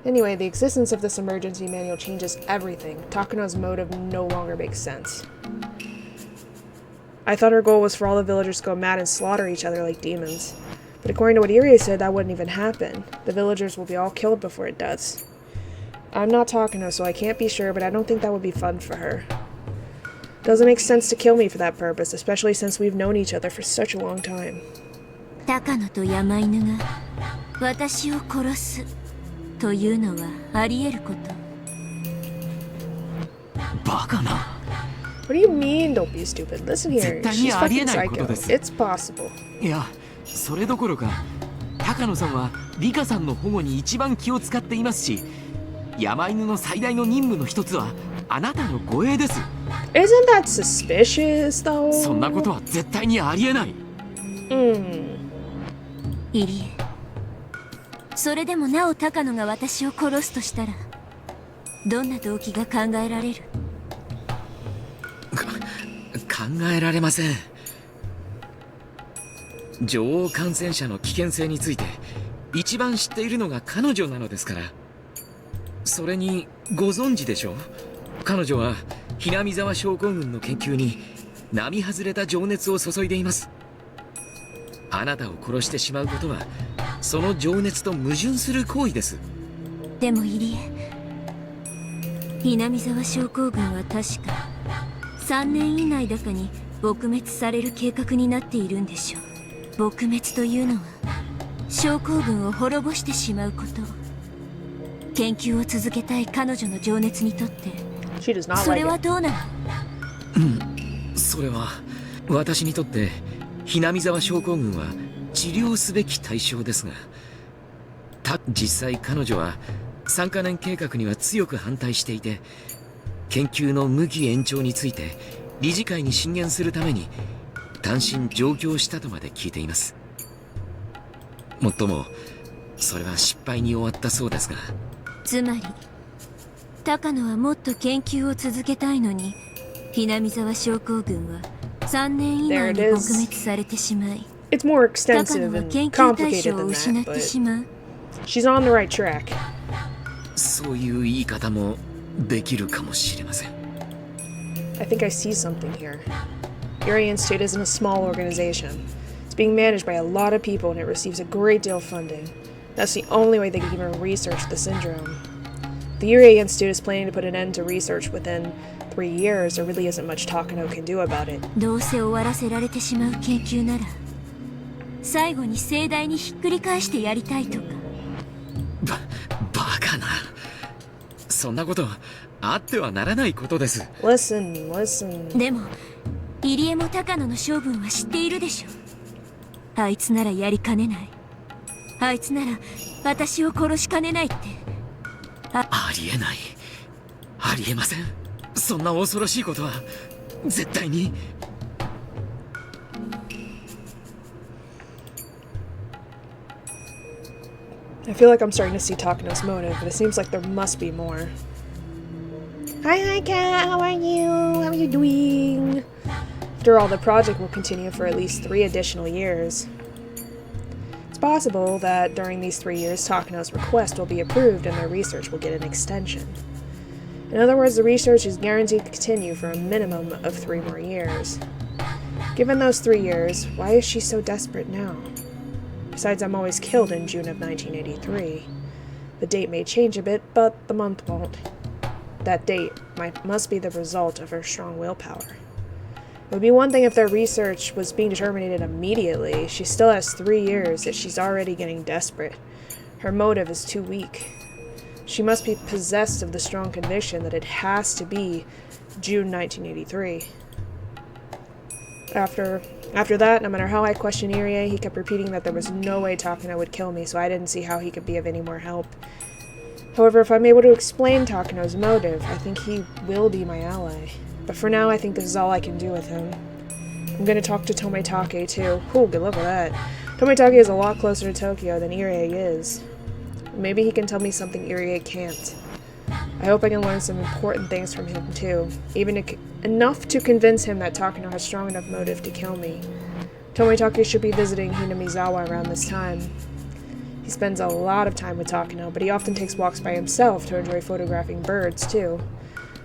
Speaker 1: Anyway, the existence of this emergency manual changes everything. Takano's motive no longer makes sense. I thought her goal was for all the villagers to go mad and slaughter each other like demons. But according to what Irie said, that wouldn't even happen. The villagers will be all killed before it does. I'm not Takano, so I can't be sure, but I don't think that would be fun for her. Doesn't make sense to kill me for that purpose, especially since we've known each other for such a long time.
Speaker 5: 高野と山犬が私を殺すというのはあり得ること。
Speaker 12: バカな。
Speaker 1: What do you mean, don't be stupid? Listen here, she's fucking psycho. It's possible.
Speaker 12: いや、それどころか、高野さんはリカさんの保護に一番気を使っていますし、山犬の最大の任務の一つはあなたの護衛です。
Speaker 1: Isn't that suspicious, though?
Speaker 12: そんなことは絶対にありえない。
Speaker 5: イリエ、それでもなお高野が私を殺すとしたら、どんな動機が考えられる？
Speaker 12: 考えられません。女王感染者の危険性について一番知っているのが彼女なのですから。それにご存知でしょう。彼女はひなみ沢症候群の研究に並外れた情熱を注いでいます。あなたを殺してしまうことはその情熱と矛盾する行為です。
Speaker 5: でもイリエ、ひなみ沢症候群は確か3年以内だかに撲滅される計画になっているんでしょう。撲滅というのは症候群を滅ぼしてしまうこと。研究を続けたい彼女の情熱にとってそれはどうなの？
Speaker 12: それは私にとってひなみ沢症候群は治療すべき対象ですが、実際彼女は3カ年計画には強く反対していて、研究の無期延長について理事会に進言するために単身上京したとまで聞いています。もっともそれは失敗に終わったそうですが。
Speaker 5: つまり高野はもっと研究を続けたいのに、ひなみ沢症候群は3年以内に撲滅されてしまい、
Speaker 1: It's more extensive
Speaker 5: 高野は
Speaker 1: and
Speaker 5: 研究対
Speaker 1: complicated
Speaker 5: 象を
Speaker 1: than
Speaker 5: 失
Speaker 1: that,
Speaker 5: ってし
Speaker 1: but
Speaker 5: まう。
Speaker 1: she's on the right track.
Speaker 12: そういう言い方もできるかもしれません。
Speaker 1: I think I see something here. Yuri Institute isn't a small organization. It's being managed by a lot of people and it receives a great deal of funding. That's the only way they can even research the syndrome. The Yuri Institute is planning to put an end to research within 3 years. There really isn't much Takano can do about it.
Speaker 5: どうせ終わらせられてしまう研究なら、最後に盛大にひっくり返してやりたいとか。
Speaker 12: バカな。そんなことあってはならないことです。
Speaker 1: Listen.
Speaker 5: でも入江も高野の性分は知っているでしょ。あいつならやりかねない。あいつなら私を殺しかねないって。
Speaker 12: ありえない。ありえません。そんな恐ろしいことは絶対に。
Speaker 1: I feel like I'm starting to see Takano's motive, but it seems like there must be more. Hi, Kat. How are you? How are you doing? After all, the project will continue for at least 3 additional years. It's possible that during these 3 years, Takano's request will be approved and their research will get an extension. In other words, the research is guaranteed to continue for a minimum of 3 more years. Given those 3 years, why is she so desperate now? Besides, I'm always killed in June of 1983. The date may change a bit, but the month won't. That date must be the result of her strong willpower. It would be one thing if their research was being terminated immediately. She still has 3 years, yet she's already getting desperate. Her motive is too weak. She must be possessed of the strong conviction that it has to be June 1983. After that, no matter how I questioned Irie, he kept repeating that there was no way Takano would kill me, so I didn't see how he could be of any more help. However, if I'm able to explain Takano's motive, I think he will be my ally. But for now, I think this is all I can do with him. I'm gonna talk to Tomitake too. Ooh, good luck with that. Tomitake is a lot closer to Tokyo than Irie is. Maybe he can tell me something Irie can't. I hope I can learn some important things from him too, even enough to convince him that Takano has strong enough motive to kill me. Tomitake should be visiting Hinamizawa around this time. He spends a lot of time with Takano, but he often takes walks by himself to enjoy photographing birds too.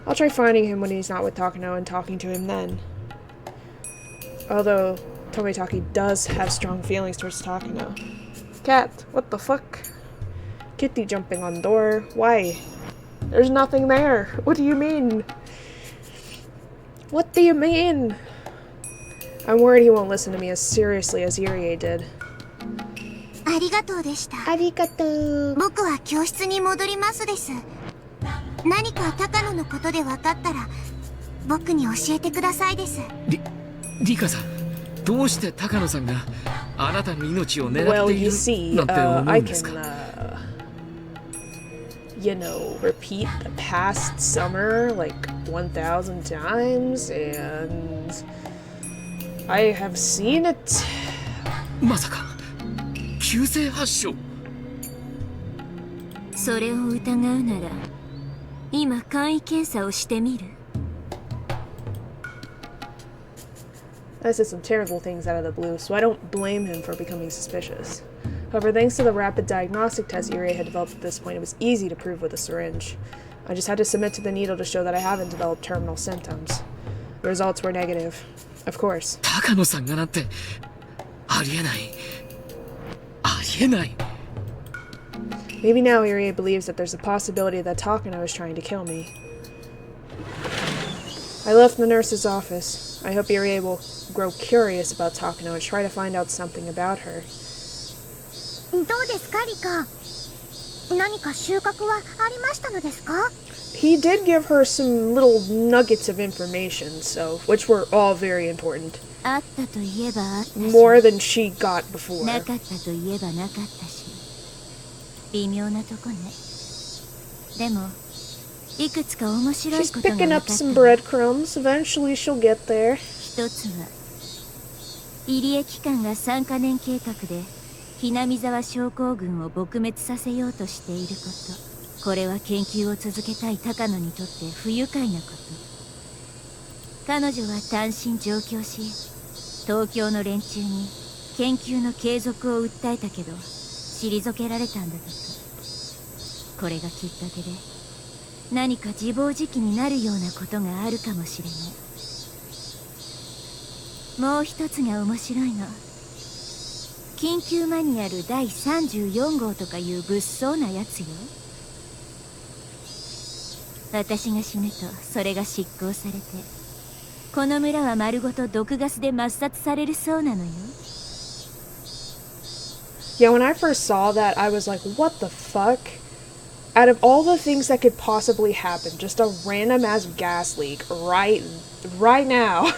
Speaker 1: I'll try finding him when he's not with Takano and talking to him then. Although Tomitake does have strong feelings towards Takano. Cat, what the fuck? Kitty jumping on door. Why? There's nothing there. What do you mean? What do you mean? I'm worried he won't listen to me as seriously as Irie did.
Speaker 3: ありがとうでした。
Speaker 1: ありがとう。
Speaker 3: 僕は教室に戻りますです。何か高野のことで分かったら僕に教えてくださいです。
Speaker 12: リカさん、どうして高野さんがあなたの命を狙っているなんて思うんですか？
Speaker 1: You know, repeat the past summer like 1,000 times, and I have seen it.
Speaker 12: まさか急性発症？
Speaker 5: それを疑うなら今簡易検査をしてみる。
Speaker 1: I said some terrible things out of the blue, so I don't blame him for becoming suspicious. However, thanks to the rapid diagnostic test Irie had developed at this point, it was easy to prove with a syringe. I just had to submit to the needle to show that I haven't developed terminal symptoms. The results were negative. Of course.
Speaker 12: 高野さんがなんてありえない。ありえない。
Speaker 1: Maybe now Irie believes that there's a possibility that Takano is trying to kill me. I left the nurse's office. I hope Irie will grow curious about Takano and try to find out something about her.
Speaker 3: どうですかリカ？何か収穫はありましたのですか？
Speaker 1: He did give her some little nuggets of information, which were all very important.
Speaker 5: あったといえばあったし、
Speaker 1: More than she got before.
Speaker 5: なかったといえばなかったし、微妙なとこね。でもいくつか面白い
Speaker 1: She's
Speaker 5: ことが
Speaker 1: picking
Speaker 5: 分
Speaker 1: up
Speaker 5: かった。
Speaker 1: some breadcrumbs. Eventually she'll get there.
Speaker 5: 一つは入江機関が3カ年計画でひなみ沢症候群を撲滅させようとしていること。これは研究を続けたい高野にとって不愉快なこと。彼女は単身上京し、東京の連中に研究の継続を訴えたけど退けられたんだとか。これがきっかけで何か自暴自棄になるようなことがあるかもしれない。もう一つが面白いの。緊急マニュアル第34号とかいう物騒なやつよ。私が死ぬとそれが執行されて、この村は丸ごと毒ガスで抹殺されるそうなのよ。
Speaker 1: Yeah, when I first saw that, I was like, what the fuck? Out of all the things that could possibly happen, just a random ass gas leak right now.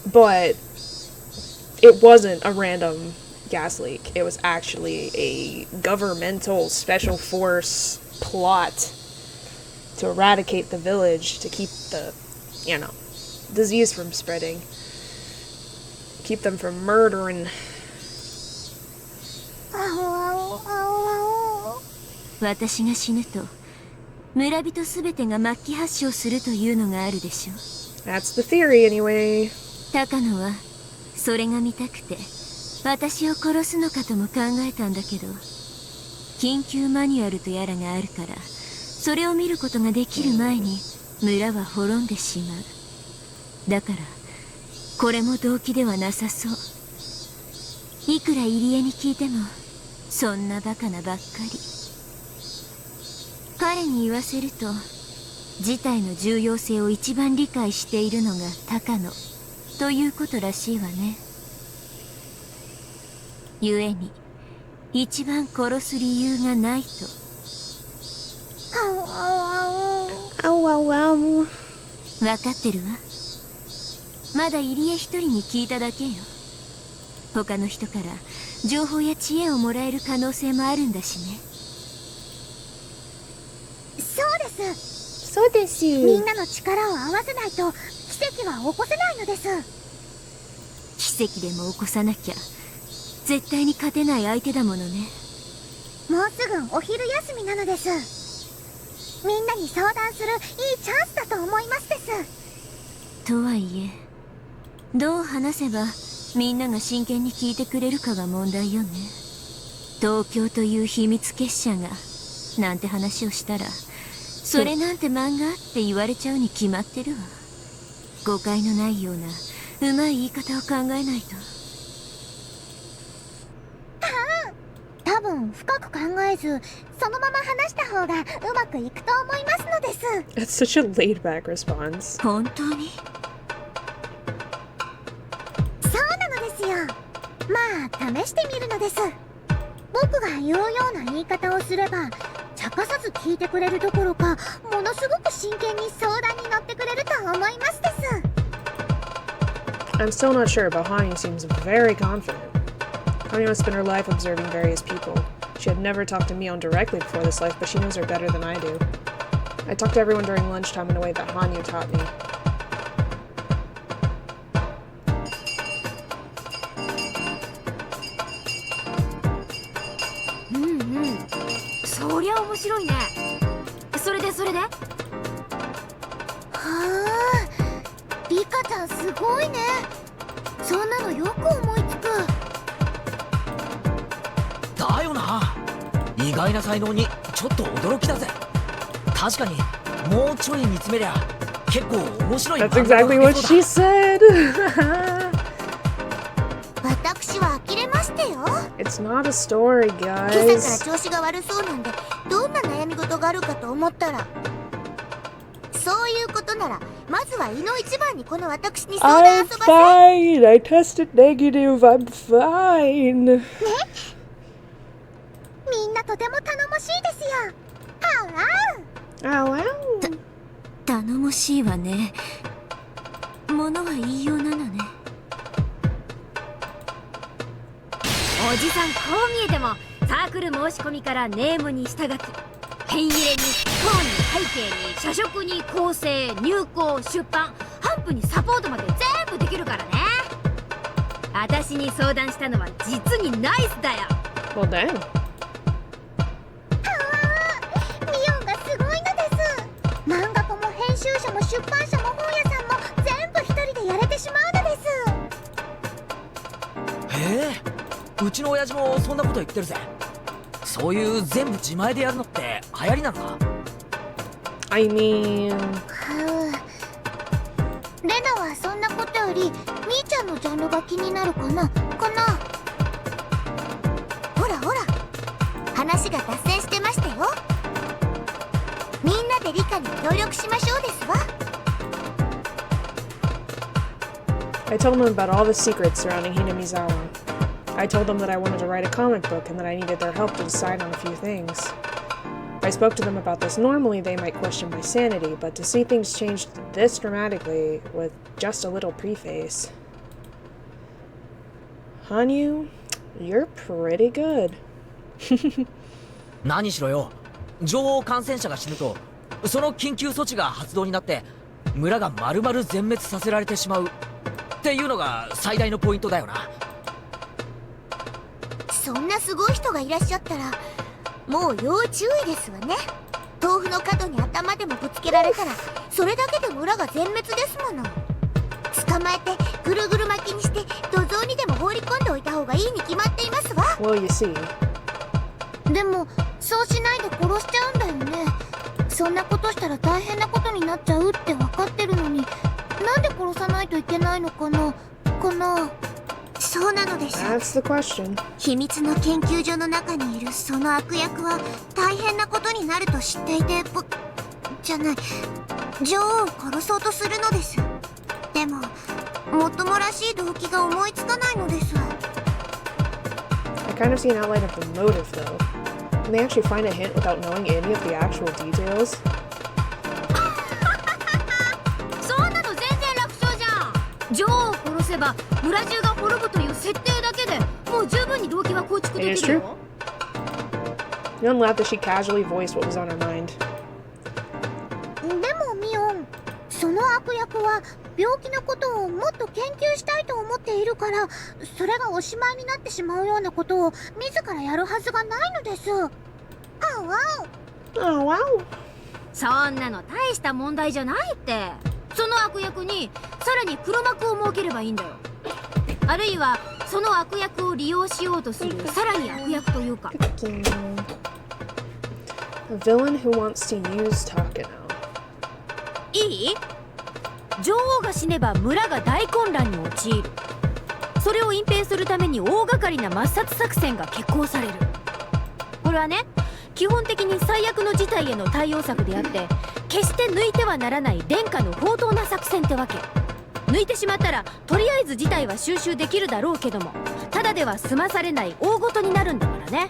Speaker 1: But it wasn't a random gas leak. It was actually a governmental special force plot to eradicate the village, to keep the, disease from spreading. Keep them from murdering.
Speaker 5: 私が死ぬと村人すべてが末期発症するというのがあるでしょ。
Speaker 1: That's the theory anyway.
Speaker 5: 高野はそれが見たくて私を殺すのかとも考えたんだけど、緊急マニュアルとやらがあるからそれを見ることができる前に村は滅んでしまう。だからこれも動機ではなさそう。いくら入江に聞いてもそんなバカなばっかり。彼に言わせると事態の重要性を一番理解しているのが高野ということらしいわね。故に一番殺す理由がないと。分かってるわ。まだ入江一人に聞いただけよ。他の人から情報や知恵をもらえる可能性もあるんだしね。
Speaker 3: そうです。みんなの力を合わせないと奇跡は起こせないのです。
Speaker 5: 奇跡でも起こさなきゃ絶対に勝てない相手だものね。
Speaker 3: もうすぐお昼休みなのです。みんなに相談するいいチャンスだと思いますです。
Speaker 5: とはいえ、どう話せばみんなが真剣に聞いてくれるかが問題よね。東京という秘密結社がなんて話をしたら、それなんて漫画って言われちゃうに決まってるわ。誤解のないようなうまい言い方を考えないと。
Speaker 3: 多分深く考えずそのまま話した方がうまくいくと思いますのです。
Speaker 1: That's such a laid back response.
Speaker 5: 本当に？
Speaker 3: そうなのですよ。まあ試してみるのです。僕が言うような言い方をすれば茶化さず聞いてくれるどころか、ものすごく真剣に相談に乗ってくれると思いますです。
Speaker 1: I'm still not sure, but Hanyu seems very confident. Hanyu has spent her life observing various people. She had never talked to Mion directly before this life, but she knows her better than I do. I talked to everyone during lunchtime in a way that Hanyu taught me.
Speaker 2: そりゃ面白いね。それで
Speaker 3: はあ、リカちゃんすごいね。そんなのよく思いつく。
Speaker 4: だよな。意外な才能にちょっと驚きだぜ。確かにもうちょい見つめりゃ結構面白い。
Speaker 1: That's exactly what she said.
Speaker 3: 私は呆れましたよ。
Speaker 1: It's not a story,
Speaker 3: 今朝
Speaker 1: guys.
Speaker 3: から調子が悪そうなんで、どんな悩み事があるかと思ったら、そういうことならまずは胃の一番にこの私に相談
Speaker 1: I'm
Speaker 3: 遊ばせ。
Speaker 1: fine. I tested negative. I'm fine.
Speaker 3: みんなとても頼もしいですよ。あわ
Speaker 1: Oh, wow.
Speaker 5: 頼もしいわね。ものは言いようなのね。
Speaker 2: おじさんこう見えてもサークル申し込みからネームに下書き、ペン入れに本に背景に社食に構成入稿出版頒布にサポートまで全部できるからね。私に相談したのは実にナイスだよ。
Speaker 1: Well, dang.
Speaker 3: ミオンがすごいのです。漫画家も編集者も出版社も本屋さんも全部一人でやれてしまうのです。
Speaker 4: へえ、うちの親父もそんなこと言ってるぜ。そういう全部自前でやるのって流行りなのか？
Speaker 1: I mean...
Speaker 3: レナはそんなことよりみーちゃんのジャンルが気になるかな。ほらほら、話が脱線してましたよ。みんなで理科に協力しましょうですわ。
Speaker 1: I told them about all the secrets surrounding Hinamizawa. I told them that I wanted to write a comic book and that I needed their help to decide on a few things. I spoke to them about this. Normally, they might question my sanity, but to see things change this dramatically with just a little preface. Hanyu, you're pretty good.
Speaker 4: 何しろよ、情報感染者が死ぬとその緊急措置が発動になって村が丸々全滅させられてしまうっていうのが最大のポイントだよな。
Speaker 3: そんなすごい人がいらっしゃったらもう要注意ですわね。豆腐の角に頭でもぶつけられたらそれだけで村が全滅ですもの。捕まえてぐるぐる巻きにして土蔵にでも放り込んでおいた方がいいに決まっていますわ。
Speaker 1: Well, you see.
Speaker 3: でもそうしないで殺しちゃうんだよね。そんなことしたら大変なことになっちゃうって分かってるのに、なんで殺さないといけないのかな。そうなのです。
Speaker 1: That's the question.
Speaker 3: 秘密の研究所の中にいるその悪役は大変なことになると知っていて、女王を殺そうとするのです。でももっともらしい動機が思いつかないのです。
Speaker 1: I kind of see an outline of the motive, though. Can they actually find a hint without knowing any of the actual details?
Speaker 2: そんなの全然楽勝じゃん。女王を殺せば村中が滅ぶという設定だけでもう十分に動機は構築できるよ。
Speaker 1: Mion laughed as she casually voiced what was on her mind.
Speaker 3: でもミオン、その悪役は病気のことをもっと研究したいと思っているから、それがおしまいになってしまうようなことを自らやるはずがないのです。あわ
Speaker 1: お。あわお。
Speaker 2: そんなの大した問題じゃないって。その悪役にさらに黒幕を設ければいいんだよ。あるいはその悪役を利用しようとするさらに悪役というか。
Speaker 1: A villain who wants to use Takano.
Speaker 2: いい？女王が死ねば村が大混乱に陥る。それを隠蔽するために大掛かりな抹殺作戦が決行される。これはね、基本的に最悪の事態への対応策であって、決して抜いてはならない殿下の放蕩な作戦ってわけ。抜いてしまったらとりあえず事態は収拾できるだろうけども、ただでは済まされない大事になるんだからね。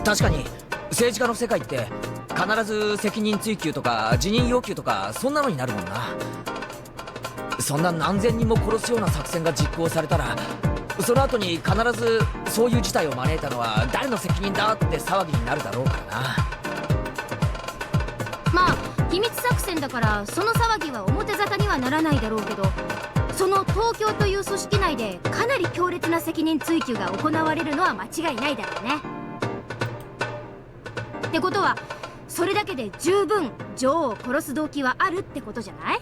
Speaker 4: 確かに政治家の世界って必ず責任追及とか辞任要求とかそんなのになるもんな。そんな何千人も殺すような作戦が実行されたら、その後に必ずそういう事態を招いたのは誰の責任だって騒ぎになるだろうからな。
Speaker 2: まあ秘密作戦だからその騒ぎは表沙汰にはならないだろうけど、その東京という組織内でかなり強烈な責任追及が行われるのは間違いないだろうね。ってことはそれだけで十分女王を殺す動機はあるってことじゃない？
Speaker 3: は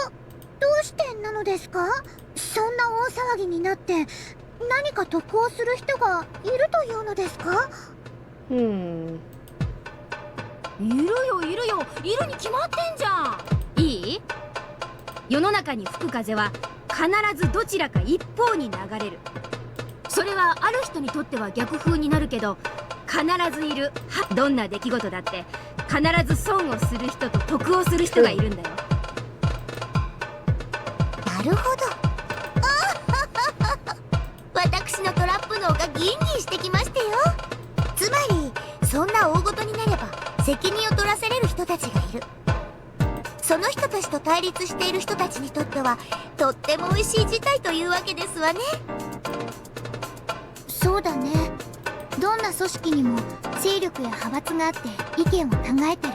Speaker 3: お、どうしてなのですか？そんな大騒ぎになって何か得をする人がいるというのですか？
Speaker 2: いるよいるよ、いるに決まってんじゃん。いい？世の中に吹く風は必ずどちらか一方に流れる。それはある人にとっては逆風になるけど、必ずいる。どんな出来事だって必ず損をする人と得をする人がいるんだよ。
Speaker 3: なるほど。私のトラップ脳がギンギンしてきましたよ。つまりそんな大事になれば責任を取らせれる人たちがいる。その人たちと対立している人たちにとってはとっても美味しい事態というわけですわね。そうだね。どんな組織にも勢力や派閥があって意見を考えてる。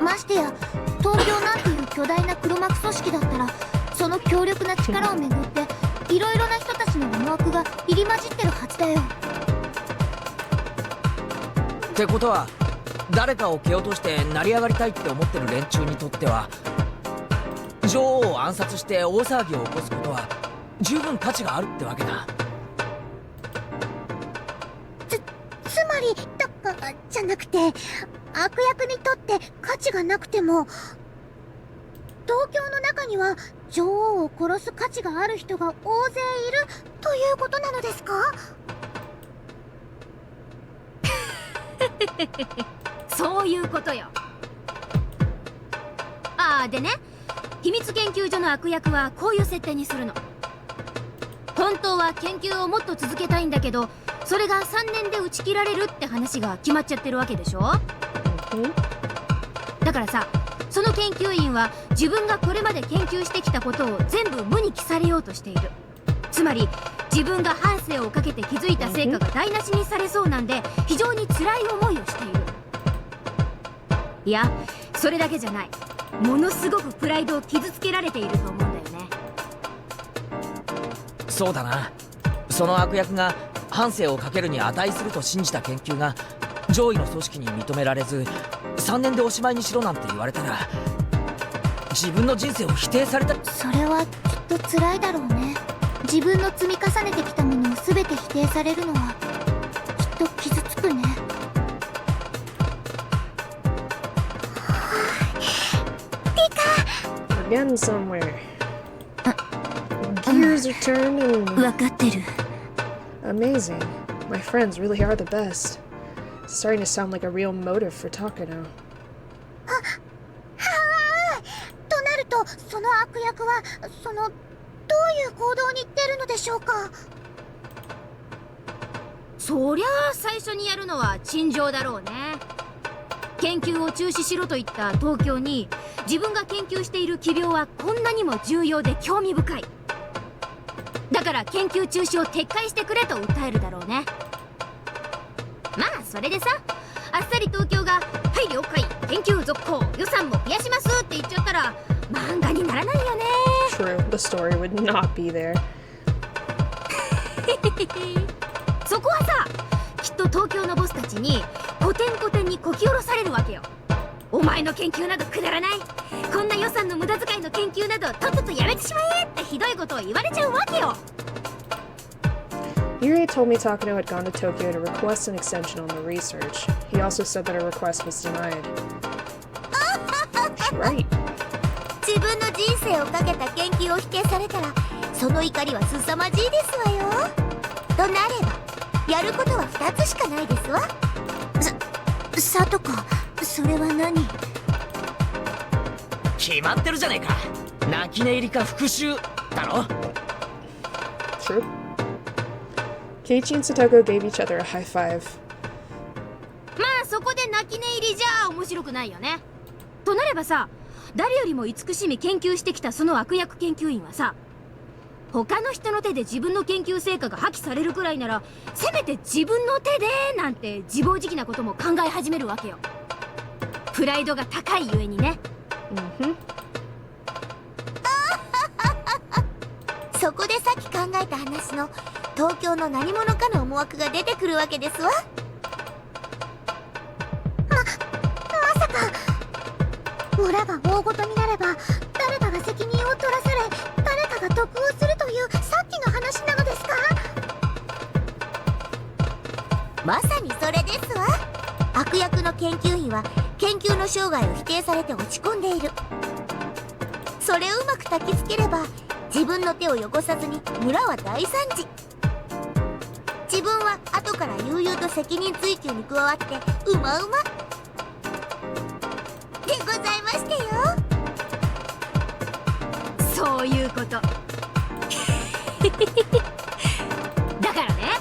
Speaker 3: ましてや東京なんていう巨大な黒幕組織だったら、その強力な力をめぐっていろいろな人たちの思惑が入り混じってるはずだよ。
Speaker 4: ってことは誰かを蹴落として成り上がりたいって思ってる連中にとっては、女王を暗殺して大騒ぎを起こすことは十分価値があるってわけだ。
Speaker 3: つまりじゃなくて、悪役にとって価値がなくても東京の中には女王を殺す価値がある人が大勢いるということなのですか？
Speaker 2: そういうことよ。でね、秘密研究所の悪役はこういう設定にするの。本当は研究をもっと続けたいんだけど、それが3年で打ち切られるって話が決まっちゃってるわけでしょ。だからさ、その研究員は自分がこれまで研究してきたことを全部無に帰されようとしている。つまり自分が半生をかけて築いた成果が台無しにされそうなんで、非常に辛い思いをしている。いや、それだけじゃない。ものすごくプライドを傷つけられていると思うんだよね。
Speaker 4: そうだな。その悪役が半生をかけるに値すると信じた研究が上位の組織に認められず、3年でおしまいにしろなんて言われたら、自分の人生を否定された。
Speaker 3: それはきっと辛いだろうね。自分の積み重ねてきたものを全て否定されるのはきっと傷つくね。
Speaker 1: We're getting somewhere. Gears are turning.
Speaker 5: 分かってる。
Speaker 1: Amazing. My friends really are the best. It's starting to sound like a real motive for Takano.
Speaker 3: となると、その悪役はどういう行動に出るのでしょうか？
Speaker 2: そりゃあ最初にやるのは陳情だろうね。研究を中止しろと言った東京に、自分が研究している奇病はこんなにも重要で興味深い。だから研究中止を撤回してくれと訴えるだろうね。まあそれでさ、あっさり東京が「はい了解研究続行予算も増やします」って言っちゃったら漫画にならないよね。
Speaker 1: True, the story would not be there.
Speaker 2: そこはさ、きっと東京のボスたちにコテンコテンにこき下ろされるわけよ。お前の研究などくだらない、こんな予算の無駄遣いの研究などとっととやめてしまえってひどいことを言われちゃうわけよ。
Speaker 1: Yuri told me Takano had gone to Tokyo to request an extension on the research. He also said that her request was denied. She's right.
Speaker 3: 自分の人生をかけた研究を否定されたらその怒りは凄まじいですわよ。となればやることは2つしかないですわ。さとかそれは何？
Speaker 4: 決まってるじゃねえか。泣き寝入りか復讐だろ。
Speaker 1: True. Keiichi and Satoko gave each other a high five.
Speaker 2: まあそこで泣き寝入りじゃ面白くないよね。となればさ、誰よりも慈しみ研究してきたその悪役研究員はさ、他の人の手で自分の研究成果が破棄されるくらいならせめて自分の手でなんて自暴自棄なことも考え始めるわけよ。プライドが高いゆえにね。
Speaker 3: そこでさっき考えた話の東京の何者かの思惑が出てくるわけですわ。まさか村が大ごとになれば誰かが責任を取らされ誰かが得をするというさっきの話なのですか？まさにそれですわ。悪役の研究員は研究の生涯を否定されて落ち込んでいる。それをうまく焚きつければ自分の手を汚さずに村は大惨事。自分は後から悠々と責任追及に加わってうまうまでございましてよ。
Speaker 2: そういうことだからね。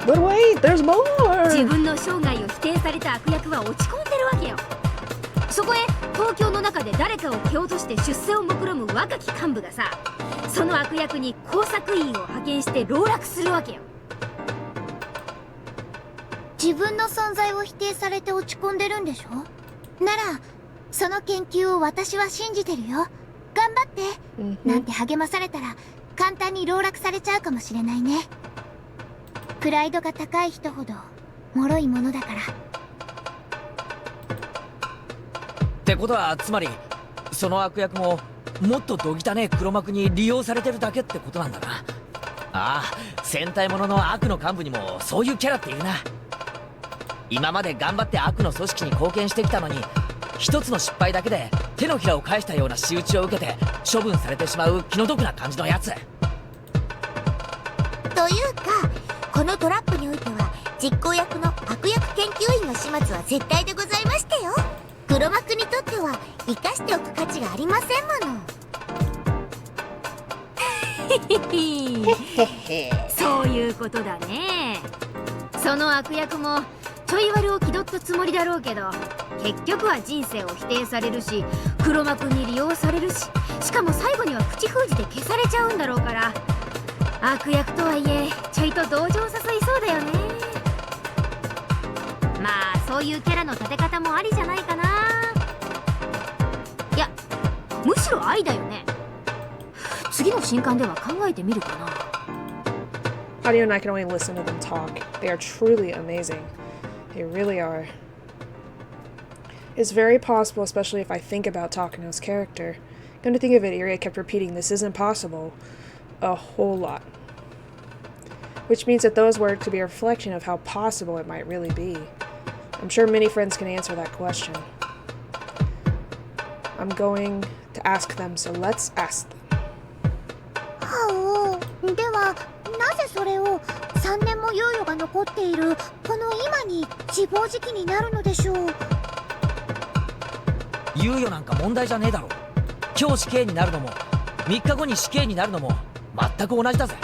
Speaker 1: But wait, there's more!
Speaker 2: 自分の生涯を否定された悪役は落ち込んでるわけよ。そこへ東京の中で誰かを蹴落として出世を目論む若き幹部がさ、その悪役に工作員を派遣して籠絡するわけよ。
Speaker 3: 自分の存在を否定されて落ち込んでるんでしょ？ならその研究を私は信じてるよ、頑張って、なんて励まされたら簡単に籠絡されちゃうかもしれないね。プライドが高い人ほど脆いものだから。
Speaker 4: ってことはつまりその悪役ももっとどぎたねえ黒幕に利用されてるだけってことなんだな。ああ、戦隊ものの悪の幹部にもそういうキャラっていうな。今まで頑張って悪の組織に貢献してきたのに一つの失敗だけで手のひらを返したような仕打ちを受けて処分されてしまう気の毒な感じのやつ。
Speaker 3: というかこのトラップにおいては実行役の悪役研究員の始末は絶対でございましてよ。黒幕にとっては生かしておく価値がありませんもの。
Speaker 2: そういうことだね。その悪役もちょい悪を気取ったつもりだろうけど結局は人生を否定されるし黒幕に利用されるし、しかも最後には口封じで消されちゃうんだろうから、悪役とはいえちょいと同情誘いそうだよね。まあそういうキャラの立て方もありじゃないかな。いやむしろありだよね。次の新刊では考えてみるかな。
Speaker 1: Audio and I can only listen to them talk. They are truly amazing. They really are. It's very possible, especially if I think about Takano's character. Come to think of it, Irie kept repeating, "This isn't possible," a whole lot. Which means that those words could be a reflection of how possible it might really be. I'm sure many friends can answer that question. I'm going to ask them, so let's ask them.
Speaker 3: はお、ではなぜそれを3年も猶予が残っているこの今に自暴自棄になるのでしょう。
Speaker 4: 猶予なんか問題じゃねえだろ。今日死刑になるのも3日後に死刑になるのも全く同じだぜ。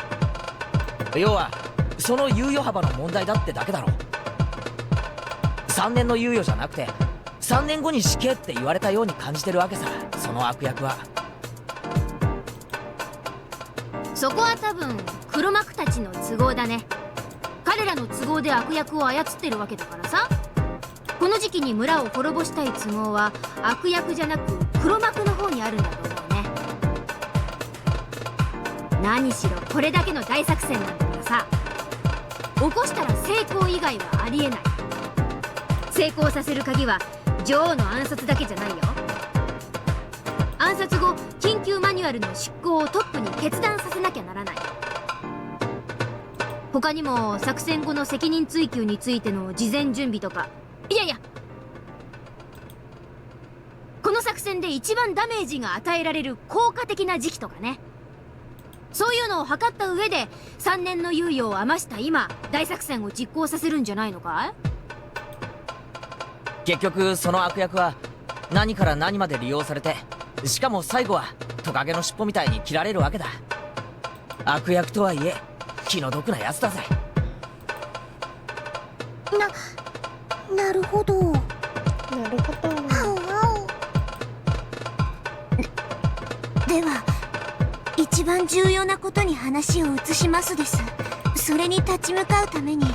Speaker 4: 要はその猶予幅の問題だってだけだろ。3年の猶予じゃなくて3年後に死刑って言われたように感じてるわけさ、その悪役は。
Speaker 2: そこは多分黒幕たちの都合だね。彼らの都合で悪役を操ってるわけだからさ。この時期に村を滅ぼしたい都合は悪役じゃなく黒幕の方にあるんだと思うね。何しろこれだけの大作戦なんだからさ、起こしたら成功以外はありえない。成功させる鍵は女王の暗殺だけじゃないよ。暗殺後緊急マニュアルの執行をトップに決断させなきゃならない。他にも作戦後の責任追及についての事前準備とか、いやいや、この作戦で一番ダメージが与えられる効果的な時期とかね、そういうのを測った上で3年の猶予を余した今大作戦を実行させるんじゃないのかい？
Speaker 4: 結局その悪役は何から何まで利用されて、しかも最後はトカゲの尻尾みたいに切られるわけだ。悪役とはいえ気の毒なやつだぜ。
Speaker 3: なるほど。
Speaker 1: なるほど。
Speaker 3: では一番重要なことに話を移しますです。それに立ち向かうために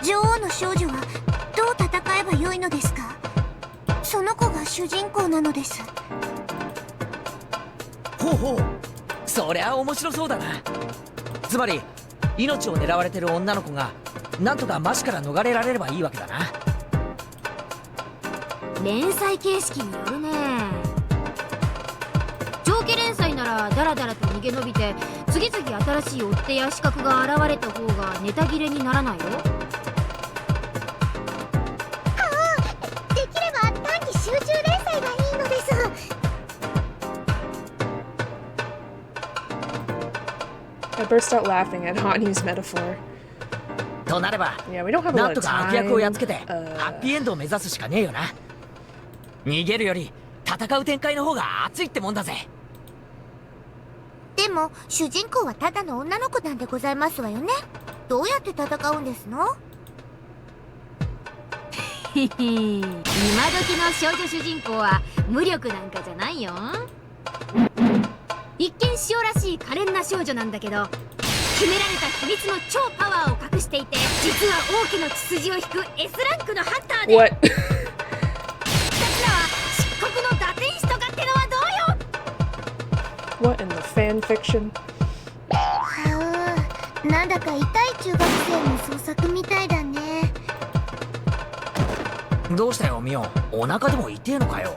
Speaker 3: 女王の少女はどう戦えばよいのですか？その子が主人公なのです。
Speaker 4: ほうほう、そりゃ面白そうだな。つまり命を狙われてる女の子がなんとかマシから逃れられればいいわけだな。
Speaker 2: 連載形式によるね。長期連載ならダラダラと逃げ延びて次々新しい追っ手や刺客が現れた方がネタ切れにならないよ。
Speaker 3: できれば短期集中連載がいいのです。
Speaker 1: I burst out laughing at Hani's metaphor.
Speaker 4: となれば
Speaker 1: Yeah, we don't have a
Speaker 4: な
Speaker 1: lot
Speaker 4: んと
Speaker 1: of
Speaker 4: か悪役をやっつけて
Speaker 1: time.
Speaker 4: ハッピーエンドを目指すしかねえよな。逃げるより戦う展開の方が熱いってもんだぜ。
Speaker 3: でも主人公はただの女の子なんでございますわよね。どうやって戦うんですの？
Speaker 2: 今時の少女主人公は無力なんかじゃないよ。一見塩らしい可憐な少女なんだけど、秘められた秘密の超パワーを隠していて、実は王家の血筋を引く S ランクのハンターで、
Speaker 1: What?
Speaker 2: 2つらは漆黒の打天使とかってのはどうよ。
Speaker 1: What in the fan fiction?
Speaker 3: なんだか痛い中学生の創作みたいだね。
Speaker 4: どうしたよミオ、お腹でも痛えのかよ。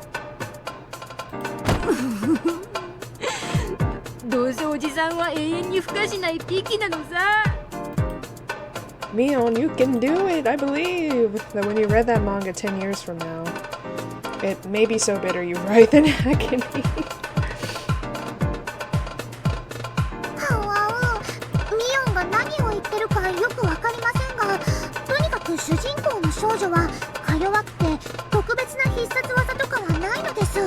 Speaker 2: どうせおじさんは永遠に孵化しないピキなのさ。
Speaker 1: Mion, you can do it. I believe that when you read that manga 10 years from now, it may be so bitter you writhe in agony.
Speaker 3: ミオンが何を言ってるかよくわかりませんが、とにかく主人公の少女はか弱くて特別な必殺技とかはないのです。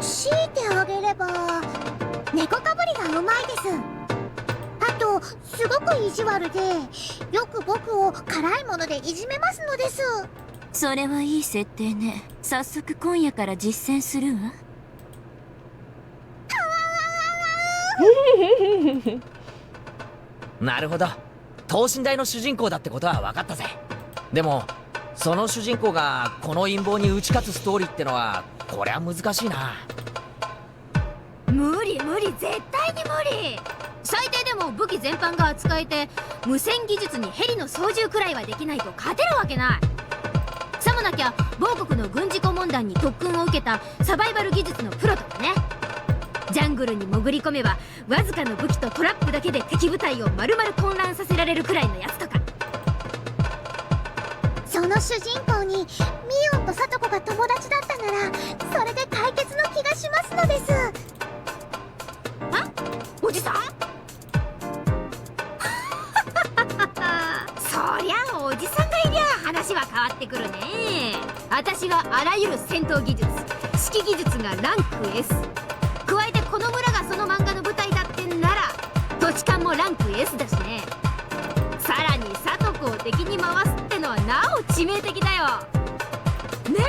Speaker 3: 強いてあげれば猫かぶりがうまいです。あとすごく意地悪でよく僕を辛いものでいじめますのです。
Speaker 5: それはいい設定ね。早速今夜から実践するわ。
Speaker 4: なるほど、等身大の主人公だってことは分かったぜ。でもその主人公がこの陰謀に打ち勝つストーリーってのはこりゃ難しいな。
Speaker 2: 無理無理、絶対に無理。最低でも武器全般が扱えて、無線技術にヘリの操縦くらいはできないと勝てるわけない。さもなきゃ某国の軍事顧問団に特訓を受けたサバイバル技術のプロとかね。ジャングルに潜り込めばわずかの武器とトラップだけで敵部隊を丸々混乱させられるくらいのやつとか。
Speaker 3: その主人公にミオンとサトコが友達だったなら、それで解決の気がしますのです。
Speaker 2: あ、おじさんそりゃおじさんがいりゃ話は変わってくるね。私はあらゆる戦闘技術、指揮技術がランク S。 加えてこの村がその漫画の舞台だってんなら土地勘もランク S だしね。さらにサトコを敵に回すってのはなお致命的だよね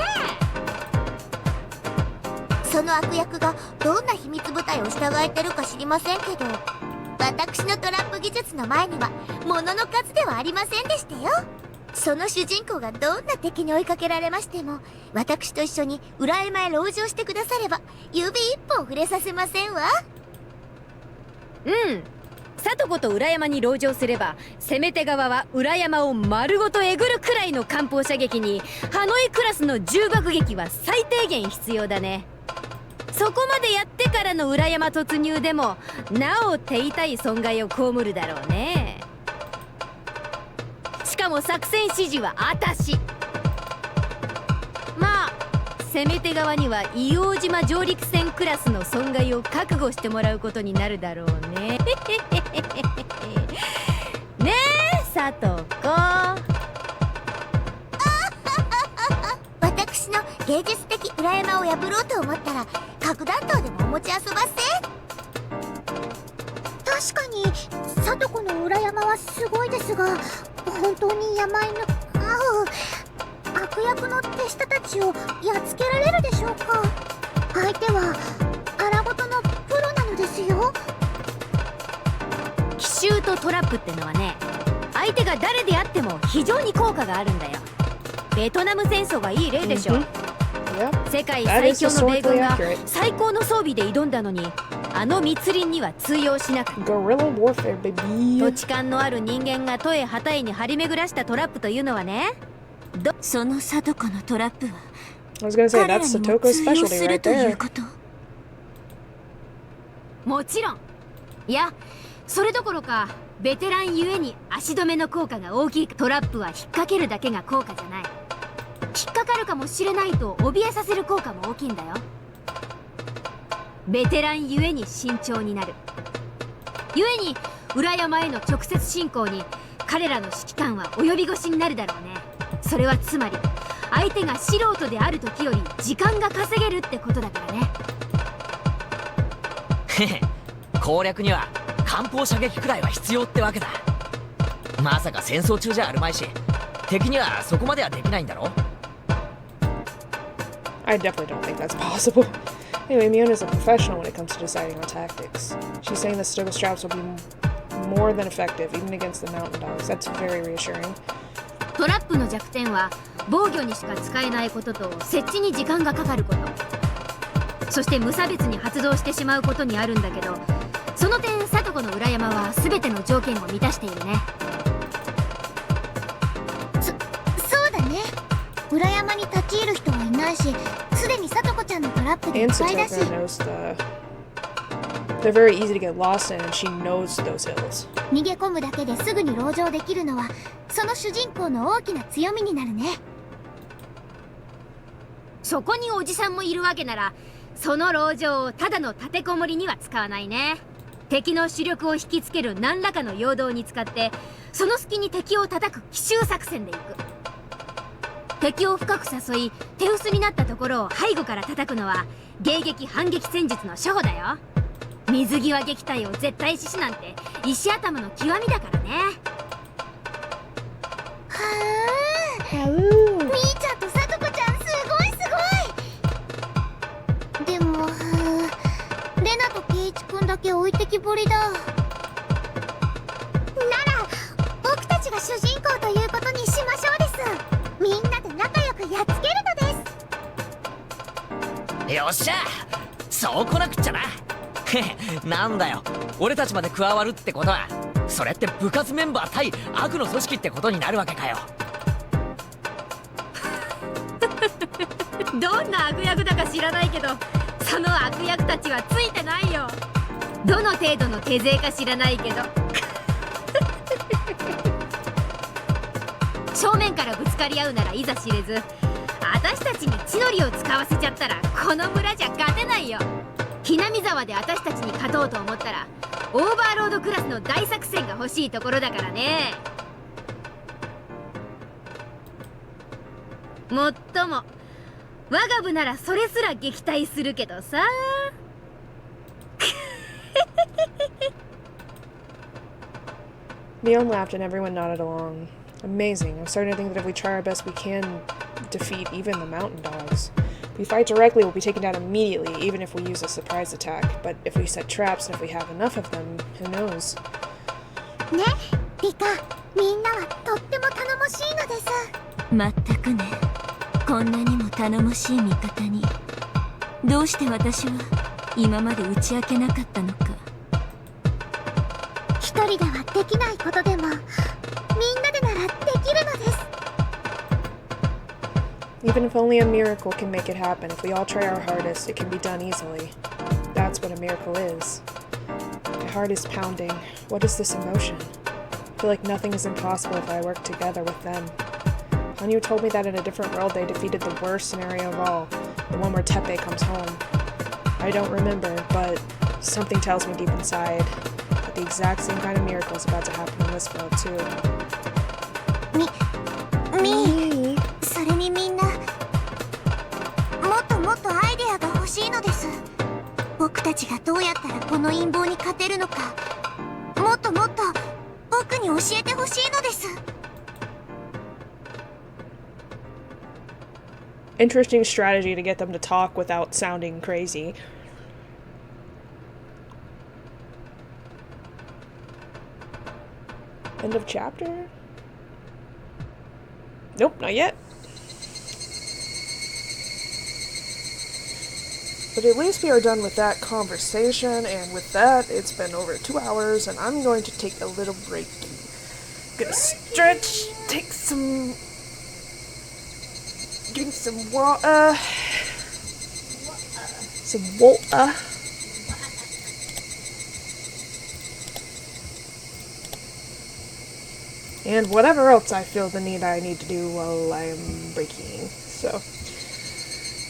Speaker 3: え。その悪役がどんな秘密部隊を従えてるか知りませんけど、私のトラップ技術の前には物の数ではありませんでしたよ。その主人公がどんな敵に追いかけられましても、私と一緒に裏山へ籠城してくだされば指一本触れさせませんわ。
Speaker 2: うん。里子と裏山に籠城すれば、攻め手側は裏山を丸ごとえぐるくらいの艦砲射撃に、ハノイクラスの重爆撃は最低限必要だね。そこまでやってからの裏山突入でもなお手痛い損害を被るだろうね。しかも作戦指示はあたし。まあ攻め手側には硫黄島上陸船クラスの損害を覚悟してもらうことになるだろうね。ねえ佐藤子。
Speaker 3: 私の芸術的裏山を破ろうと思ったら核弾頭でもお持ち遊ばせ。確かに里子の裏山はすごいですが、本当に山犬悪役の手下たちをやっつけられるでしょうか。相手は荒事のプロなのですよ。
Speaker 2: 奇襲とトラップってのはね、相手が誰であっても非常に効果があるんだよ。ベトナム戦争がいい例でしょ。世界最強の米軍が最高の装備で挑んだのに、あの密林には通用しなかった。土地勘のある人間が十重二重に張り巡らしたトラップというのはね、
Speaker 5: その里子のトラップは
Speaker 1: I was gonna say,
Speaker 5: 彼ら
Speaker 1: that's
Speaker 5: に
Speaker 1: the
Speaker 5: も
Speaker 1: Toko
Speaker 5: 通用
Speaker 1: specialty
Speaker 5: す
Speaker 1: right
Speaker 5: るという
Speaker 1: there.
Speaker 5: こと。
Speaker 2: もちろん。いや、それどころかベテランゆえに足止めの効果が大きい。トラップは引っ掛けるだけが効果じゃない。引っかかるかもしれないと怯えさせる効果も大きいんだよ。ベテランゆえに慎重になる。ゆえに裏山への直接進行に彼らの指揮官は及び腰になるだろうね。それはつまり相手が素人である時より時間が稼げるってことだからね。
Speaker 4: へへ、攻略には艦砲射撃くらいは必要ってわけだ。まさか戦争中じゃあるまいし、敵にはそこまではできないんだろ。
Speaker 1: I definitely don't think that's possible. Anyway, Miona's a professional when it comes to deciding on tactics. She's saying the Stogo straps will be more than effective, even against the mountain dogs. That's very reassuring.
Speaker 2: トラップの弱点は防御にしか使えないことと設置に時間がかかること、そして無差別に発動してしまうことにあるんだけど、その点里子の裏山は全ての条件を満たしているね。
Speaker 3: そうだね。裏山に立ち入る人はいないし、すでに里子ちゃんのトラップでいっ
Speaker 1: And
Speaker 3: ぱいだし。
Speaker 1: Satoko knows they're very easy to get lost in, and she knows those hills.
Speaker 3: 逃げ込むだけですぐに籠城できるのはその主人公の大きな強みになるね。
Speaker 2: そこにおじさんもいるわけなら、その籠城をただの立てこもりには使わないね。敵の主力を引きつける何らかの陽動に使って、その隙に敵を叩く奇襲作戦でいく。敵を深く誘い手薄になったところを背後から叩くのは迎撃反撃戦術の初歩だよ。水際撃退を絶対死なんて石頭の極みだからね。
Speaker 3: はあ、みーちゃんとさとこちゃんすごいすごい。でもレナとケイチくんだけ置いてきぼりだ。なら僕たちが主人公ということにしましょうです。みんなで仲良くやっつけるのです。
Speaker 4: よっしゃ、そうこなくっちゃな。へへ、なんだよ、俺たちまで加わるってことは、それって部活メンバー対悪の組織ってことになるわけかよ。
Speaker 2: どんな悪役だか知らないけど、その悪役たちはついてないよ。どの程度の手勢か知らないけど正面からぶつかり合うならいざ知れず、私たちに血のりを使わせちゃったらこの村じゃ勝てないよ。ひなみ沢で私たちに勝とうと思ったらオーバーロードクラスの大作戦が欲しいところだからね。もっとも我が部ならそれすら撃退するけどさ。
Speaker 1: Leon laughed and everyone nodded along. Amazing. I'm starting to think that if we try our best, we can defeat even the mountain dogs. If we fight directly, we'll be taken down immediately, even if we use a surprise attack. But if we set traps and if we have enough of them, who knows?
Speaker 3: ね、リカ、みんなはとっても頼もしいのです。
Speaker 5: まったくね、こんなにも頼もしい味方にどうして私は今まで打ち明けなかったのか。
Speaker 3: 一人ではできないことでもみんなでならできるのです。
Speaker 1: Even if only a miracle can make it happen, if we all try our hardest, it can be done easily. That's what a miracle is. My heart is pounding. What is this emotion? I feel like nothing is impossible if I work together with them. Hanyu told me that in a different world they defeated the worst scenario of all, the one where Teppei comes home. I don't remember, but something tells me deep inside that the exact same kind of miracle is about to happen in this world too.
Speaker 3: それにみんなもっともっとアイデアが欲しいのです。僕たちがどうやったらこの陰謀に勝てるのか、もっともっと僕に教えてほしいのです。
Speaker 1: Interesting strategy to get them to talk without sounding crazy. End of chapter? Nope, not yet. But at least we are done with that conversation, and with that, it's been over 2 hours, and I'm going to take a little break. Gonna stretch, take some... drink some water. Some water. And whatever else I feel the need I need to do while I'm breaking. So,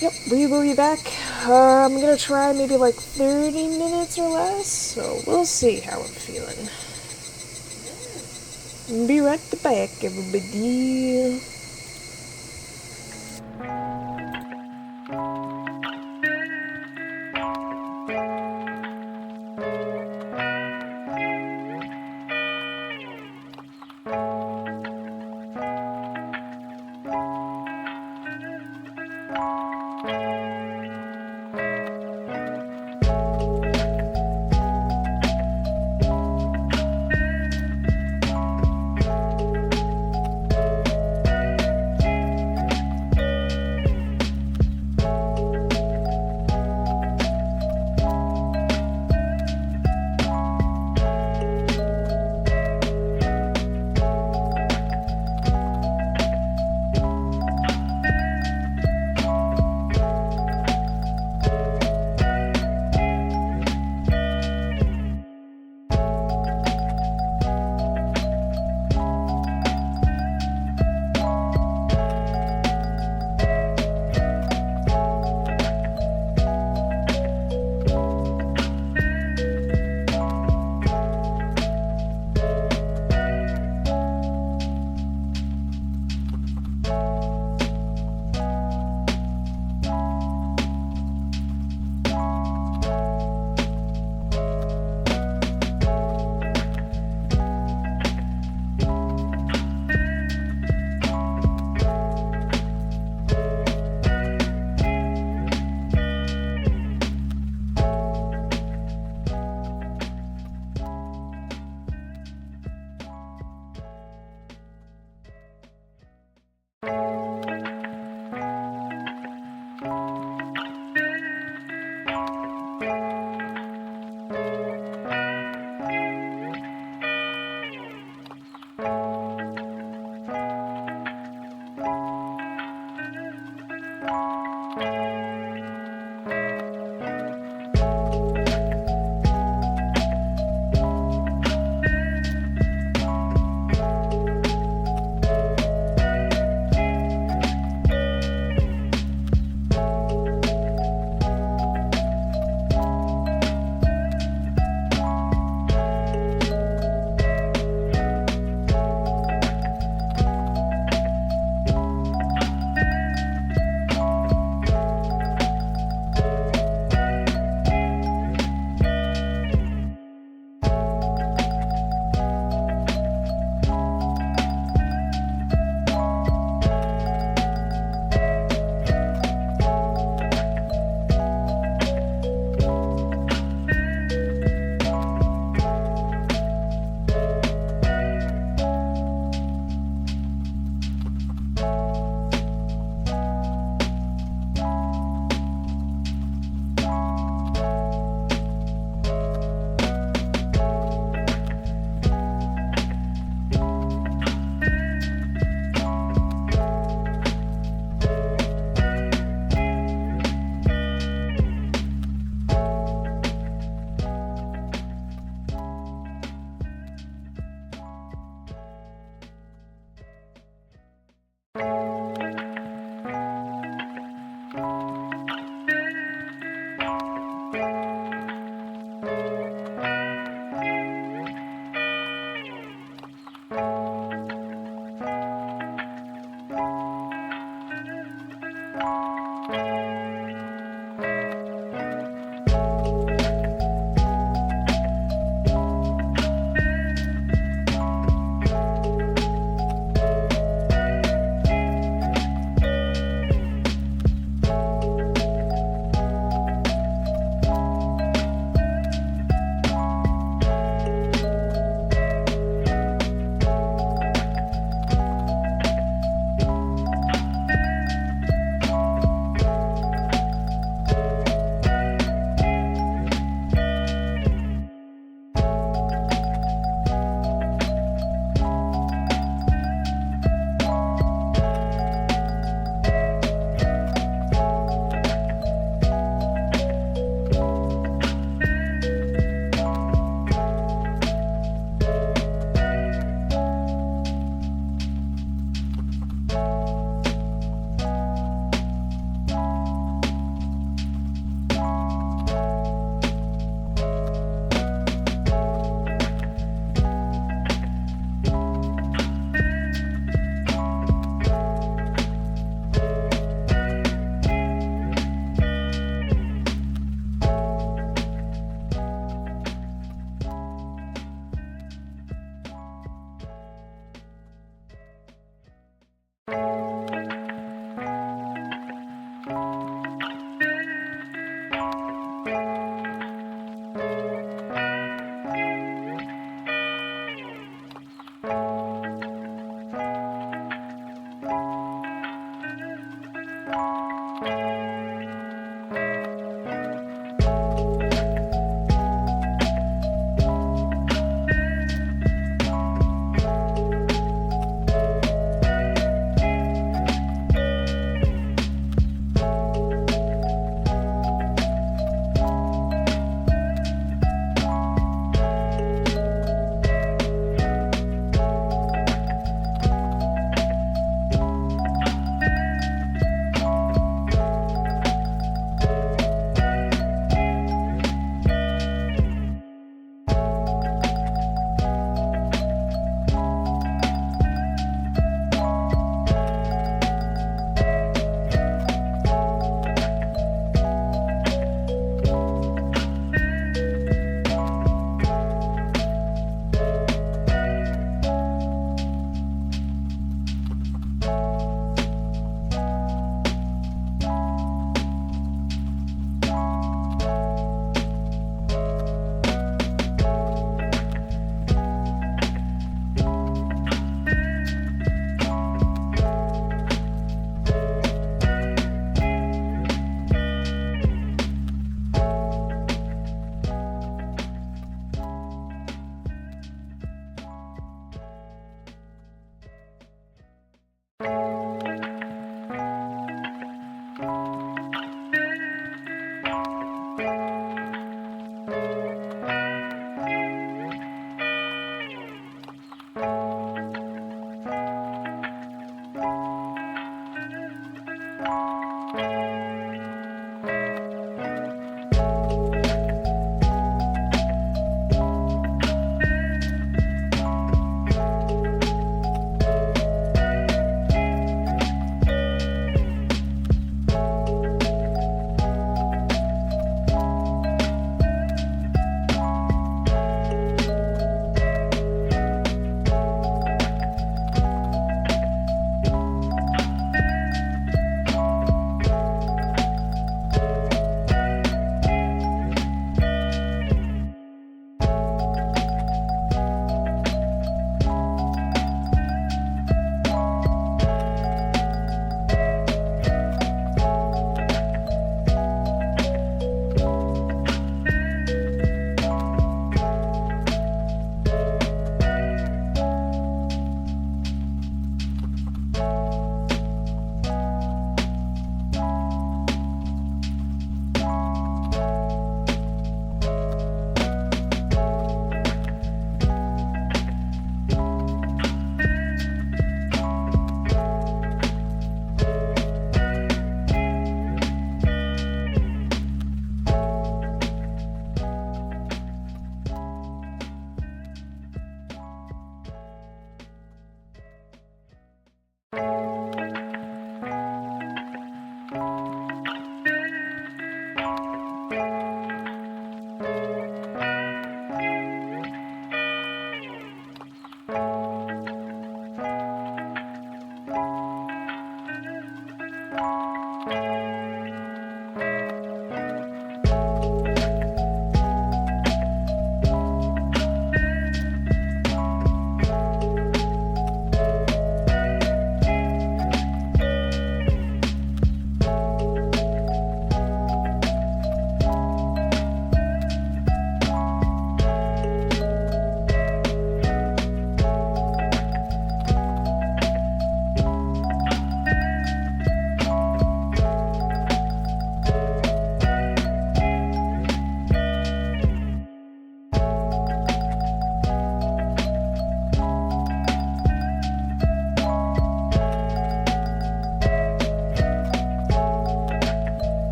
Speaker 1: yep, we will be back. I'm gonna try maybe like 30 minutes or less, so we'll see how I'm feeling. Be right back, everybody.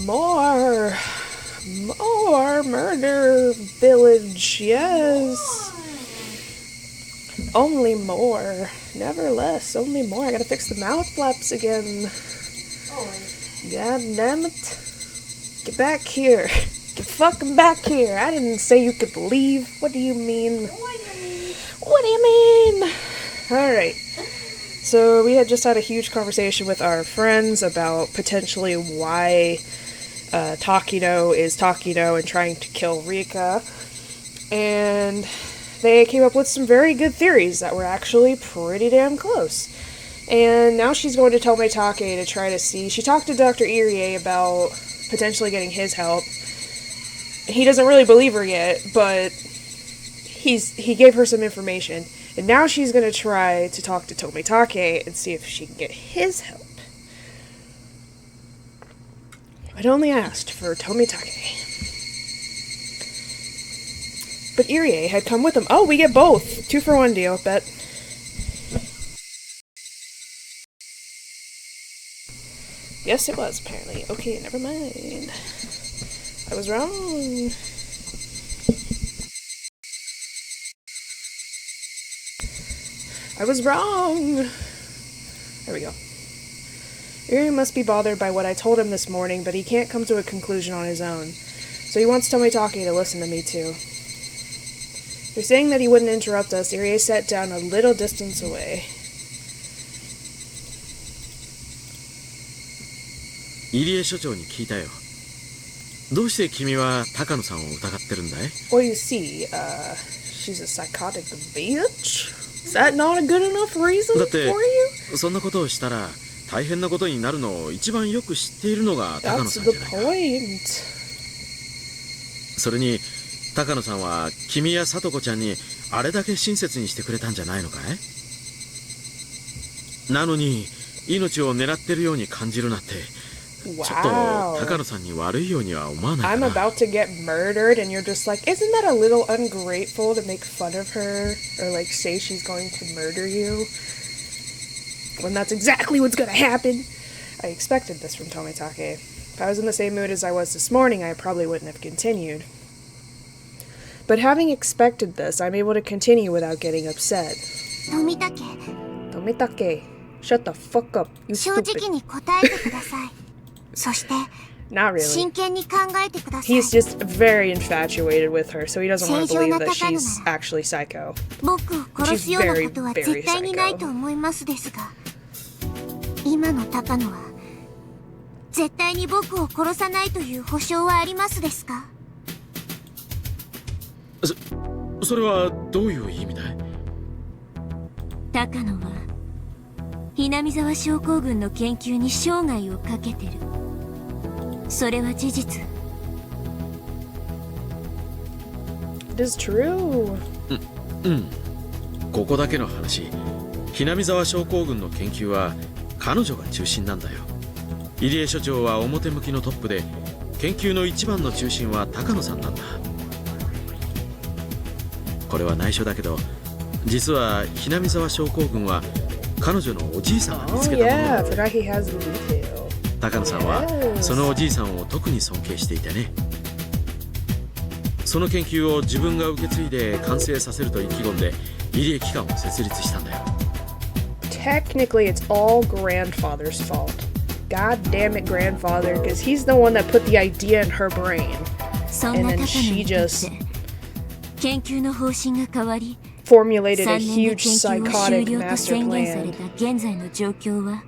Speaker 1: More murder village, yes. Only more, never less, only more. I gotta fix the mouth flaps again. God damn it. Get back here. Get fucking back here. I didn't say you could leave. What do you mean? What do you mean? Alright. So we had just had a huge conversation with our friends about potentially why Takino is Takino and trying to kill Rika. And they came up with some very good theories that were actually pretty damn close. And now she's going to tell Meitake to try to see. She talked to Dr. Irie about potentially getting his help. He doesn't really believe her yet, but he gave her some information. And now she's going to try to talk to Tomitake and see if she can get his help. I'd only asked for Tomitake. But Irie had come with him. Oh, we get both. 2-for-1 deal, bet. Yes, it was, apparently. Okay, never mind. I was wrong. I was wrong. There we go. Irie must be bothered by what I told him this morning, but he can't come to a conclusion on his own. So he wants Tomitake to listen to me, too. You're saying that he wouldn't interrupt us. Irie sat down a little distance away.
Speaker 6: 入江所長に聞いたよ。どうして君は高野さんを疑ってるんだい？
Speaker 1: Well, you see, she's a psychotic bitch? Is that not a good enough reason
Speaker 6: だって
Speaker 1: for you?
Speaker 6: そんなことをしたら大変なことになるのを一番よく知っているのが高野
Speaker 1: That's
Speaker 6: さん
Speaker 1: the
Speaker 6: じゃないか。
Speaker 1: point.
Speaker 6: それに高野さんは君や聡子ちゃんにあれだけ親切にしてくれたんじゃないのかい？なのに命を狙ってるように感じるなんて。 ちょっと
Speaker 1: Wow.
Speaker 6: 高野さんに悪いようには思わないか
Speaker 1: I'm
Speaker 6: な。
Speaker 1: about to get murdered and you're just like, isn't that a little ungrateful to make fun of her? Or like say she's going to murder you? When that's exactly what's gonna happen. I expected this from Tomitake. If I was in the same mood as I was this morning, I probably wouldn't have continued. But having expected this, I'm able to continue without getting upset.
Speaker 3: 富武
Speaker 1: Tomitake, shut the fuck up, you
Speaker 3: 正
Speaker 1: stupid.
Speaker 3: 直に答えてくださいそして
Speaker 1: Not really.
Speaker 3: 真剣に考えてください
Speaker 1: He's just very infatuated with her, so he doesn't want to believe that she's actually psycho.
Speaker 3: 僕を殺すようなことは絶対にないと思いますですが今の高野は絶対に僕を殺さないという保証はありますですか？
Speaker 6: それはどういう意味だい？
Speaker 5: 高野はひなみ沢症候群の研究に生涯をかけてる。それは事実。
Speaker 1: It is true.
Speaker 6: うん。ここだけの話。ひなみ沢症候群の研究は彼女が中心なんだよ。入江所長は表向きのトップで、研究の一番の中心は高野さんなんだ。これは内緒だけど、実はひなみ沢症候群は彼女のおじいさんが見つけたもの。
Speaker 1: I forgot he has the detail.
Speaker 6: 高野さんはそのおじいさんを特に尊敬していてね。その研究を自分が受け継いで完成させると意気込んで入江機関を設立したんだよ。
Speaker 1: Technically, it's all grandfather's fault. God damn it, grandfather, because he's the one that put the idea in her brain.
Speaker 5: そん
Speaker 1: And
Speaker 5: な
Speaker 1: then
Speaker 5: 高野
Speaker 1: she
Speaker 5: にとっ
Speaker 1: just
Speaker 5: て研究の方針が変わり
Speaker 1: formulated
Speaker 5: 3
Speaker 1: a
Speaker 5: 年で
Speaker 1: huge
Speaker 5: 研究を終
Speaker 1: psychotic
Speaker 5: 了と
Speaker 1: master
Speaker 5: 宣言され
Speaker 1: plan.
Speaker 5: た現在の状況は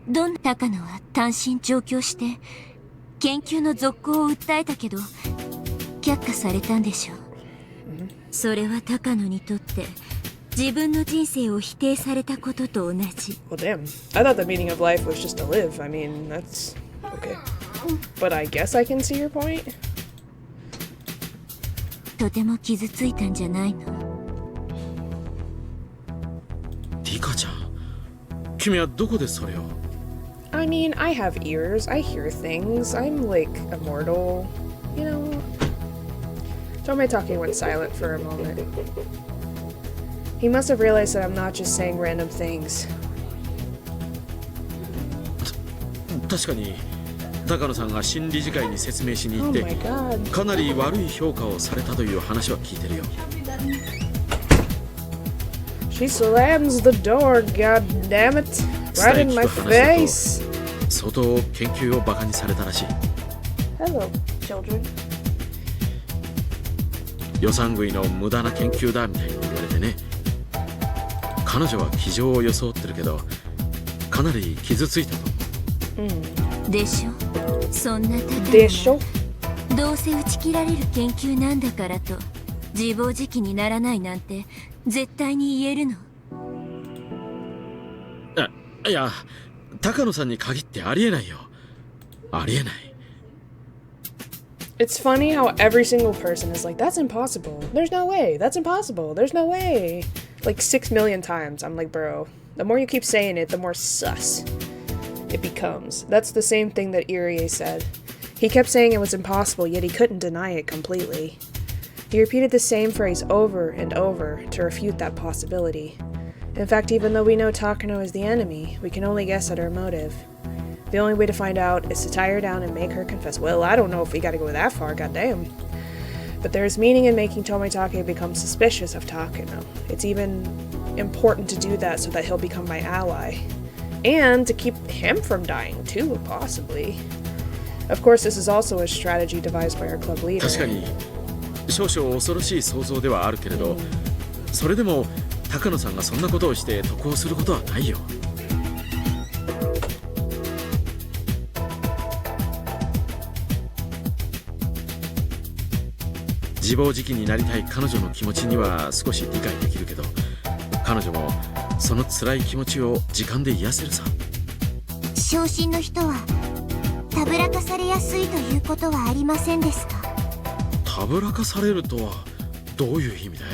Speaker 5: どんな高野は単身上京して研究の続行を訴えたけど却下されたんでしょう。それは高野にとって自分の人生を否定されたことと同じ。
Speaker 1: Well, damn. I thought the meaning of life was just to live. I mean, that's okay. But I guess I can see your point.
Speaker 5: とても傷ついたんじゃないの？
Speaker 6: リカちゃん、君はどこでそれを？
Speaker 1: I mean, I have ears. I hear things. I'm like immortal, you know. Tomitake went silent for a moment. He must have realized that I'm not just saying random things.
Speaker 6: 確かに高野さんが新理事会に説明しに行
Speaker 1: Oh
Speaker 6: って
Speaker 1: my god.
Speaker 6: かなり悪い評価をされたという話は聞いてるよ。
Speaker 1: She slams the door, god damn it. Right in my face.
Speaker 6: 相当研究をバカにされたらしい。
Speaker 1: Hello, children.
Speaker 6: 予算食いの無駄な研究だみたいに言われてね。彼女は気丈を装ってるけどかなり傷ついたと思う。
Speaker 5: でしょ。そんなただ
Speaker 1: でしょ。
Speaker 5: どうせ打ち切られる研究なんだからと自暴自棄にならないなんて絶対に言えるの？
Speaker 6: いや、高野さんに限ってありえないよ。ありえない。
Speaker 1: It's funny how every single person is like, that's impossible. There's no way. That's impossible. There's no way. Like 6 million times. I'm like, bro, the more you keep saying it, the more sus it becomes. That's the same thing that Irie said. He kept saying it was impossible, yet he couldn't deny it completely. He repeated the same phrase over and over to refute that possibility. In fact, even though we know Takano is the enemy, we can only guess at her motive. The only way to find out is to tie her down and make her confess. Well, I don't know if we gotta go that far, goddamn. But there is meaning in making Tomitake become suspicious of Takano. It's even important to do that so that he'll become my ally. And to keep him from dying, too, possibly. Of course, this is also a strategy devised by our club leader.
Speaker 6: 確かに少々恐ろしい想像ではあるけれど、それでも高野さんがそんなことをして得をすることはないよ。自暴自棄になりたい彼女の気持ちには少し理解できるけど、彼女もその辛い気持ちを時間で癒せるさ。
Speaker 3: 昇進の人はたぶらかされやすいということはありませんですか？
Speaker 6: たぶらかされるとはどういう意味だい？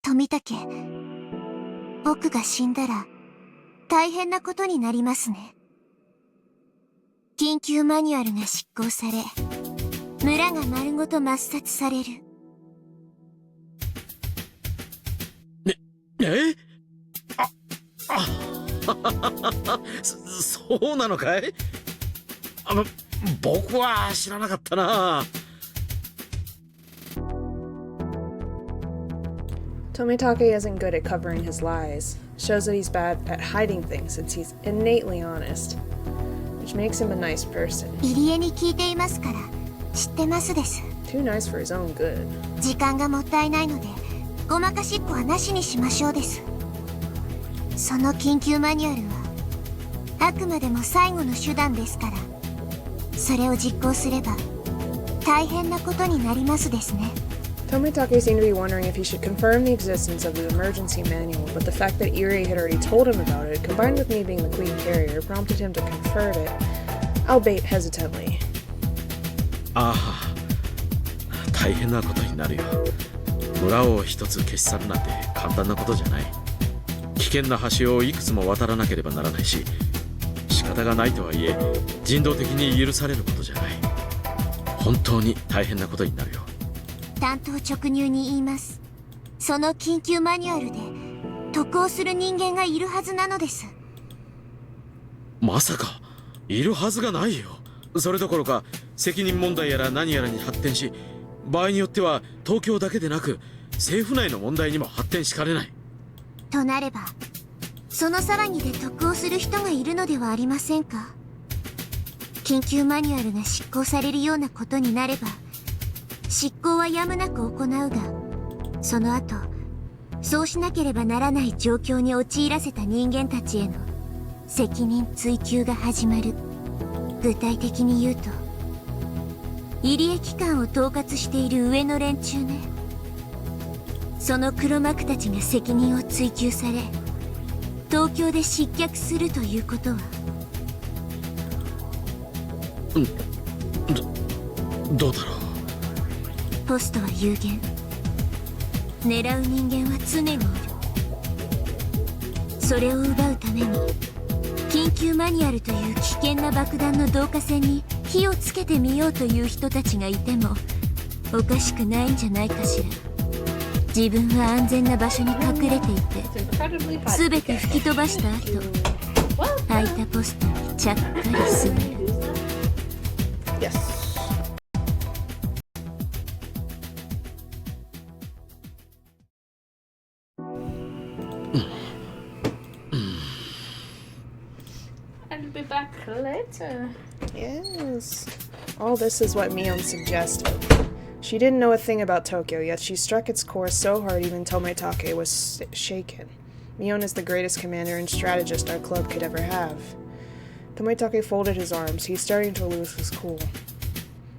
Speaker 3: 富武、僕が死んだら大変なことになりますね。緊急マニュアルが執行され、村が丸ごと抹殺される。
Speaker 6: そうなのかい？僕は知らなかったな。
Speaker 1: Tomitake isn't good at covering his lies. Shows that he's bad at hiding things since he's innately honest, which makes him a nice person.
Speaker 3: 入江に聞いていますから知ってますです。
Speaker 1: Too nice for his own good.
Speaker 3: 時間がもったいないのでごまかしっこはなしにしましょうです。その緊急マニュアルはあくまでも最後の手段ですから、それを実行すれば大変なことになりますですね。
Speaker 1: Tomitake seemed to be wondering if he should confirm the existence of the emergency manual, but the fact that Irie had already told him about it, combined with me being the queen carrier, prompted him to convert it, albeit hesitantly.
Speaker 6: ああ、大変なことになるよ。村を一つ消し去るなんて簡単なことじゃない。危険な橋をいくつも渡らなければならないし、仕方がないとはいえ人道的に許されることじゃない。本当に大変なことになるよ。
Speaker 3: 単刀直入に言います。その緊急マニュアルで得をする人間がいるはずなのです。
Speaker 6: まさかいるはずがないよ。それどころか責任問題やら何やらに発展し、場合によっては東京だけでなく政府内の問題にも発展しかねない。
Speaker 3: となればその騒ぎで得をする人がいるのではありませんか？緊急マニュアルが執行されるようなことになれば執行はやむなく行うが、その後そうしなければならない状況に陥らせた人間たちへの責任追及が始まる。具体的に言うと入江機関を統括している上の連中ね。その黒幕たちが責任を追及され東京で失脚するということは、
Speaker 6: どうだろう。
Speaker 3: ポストは有限。狙う人間は常にいる。それを奪うために緊急マニュアルという危険な爆弾の導火線に火をつけてみようという人たちがいてもおかしくないんじゃないかしら。自分は安全な場所に隠れていて全て吹き飛ばした後
Speaker 5: 空いたポストにちゃっかり座る。
Speaker 1: Yes.
Speaker 13: I'll be back later.
Speaker 1: Yes. All this is what Mion suggested. She didn't know a thing about Tokyo, yet she struck its course so hard even Tomitake was shaken. Mion is the greatest commander and strategist our club could ever have. Tomitake folded his arms. He's starting to lose his cool.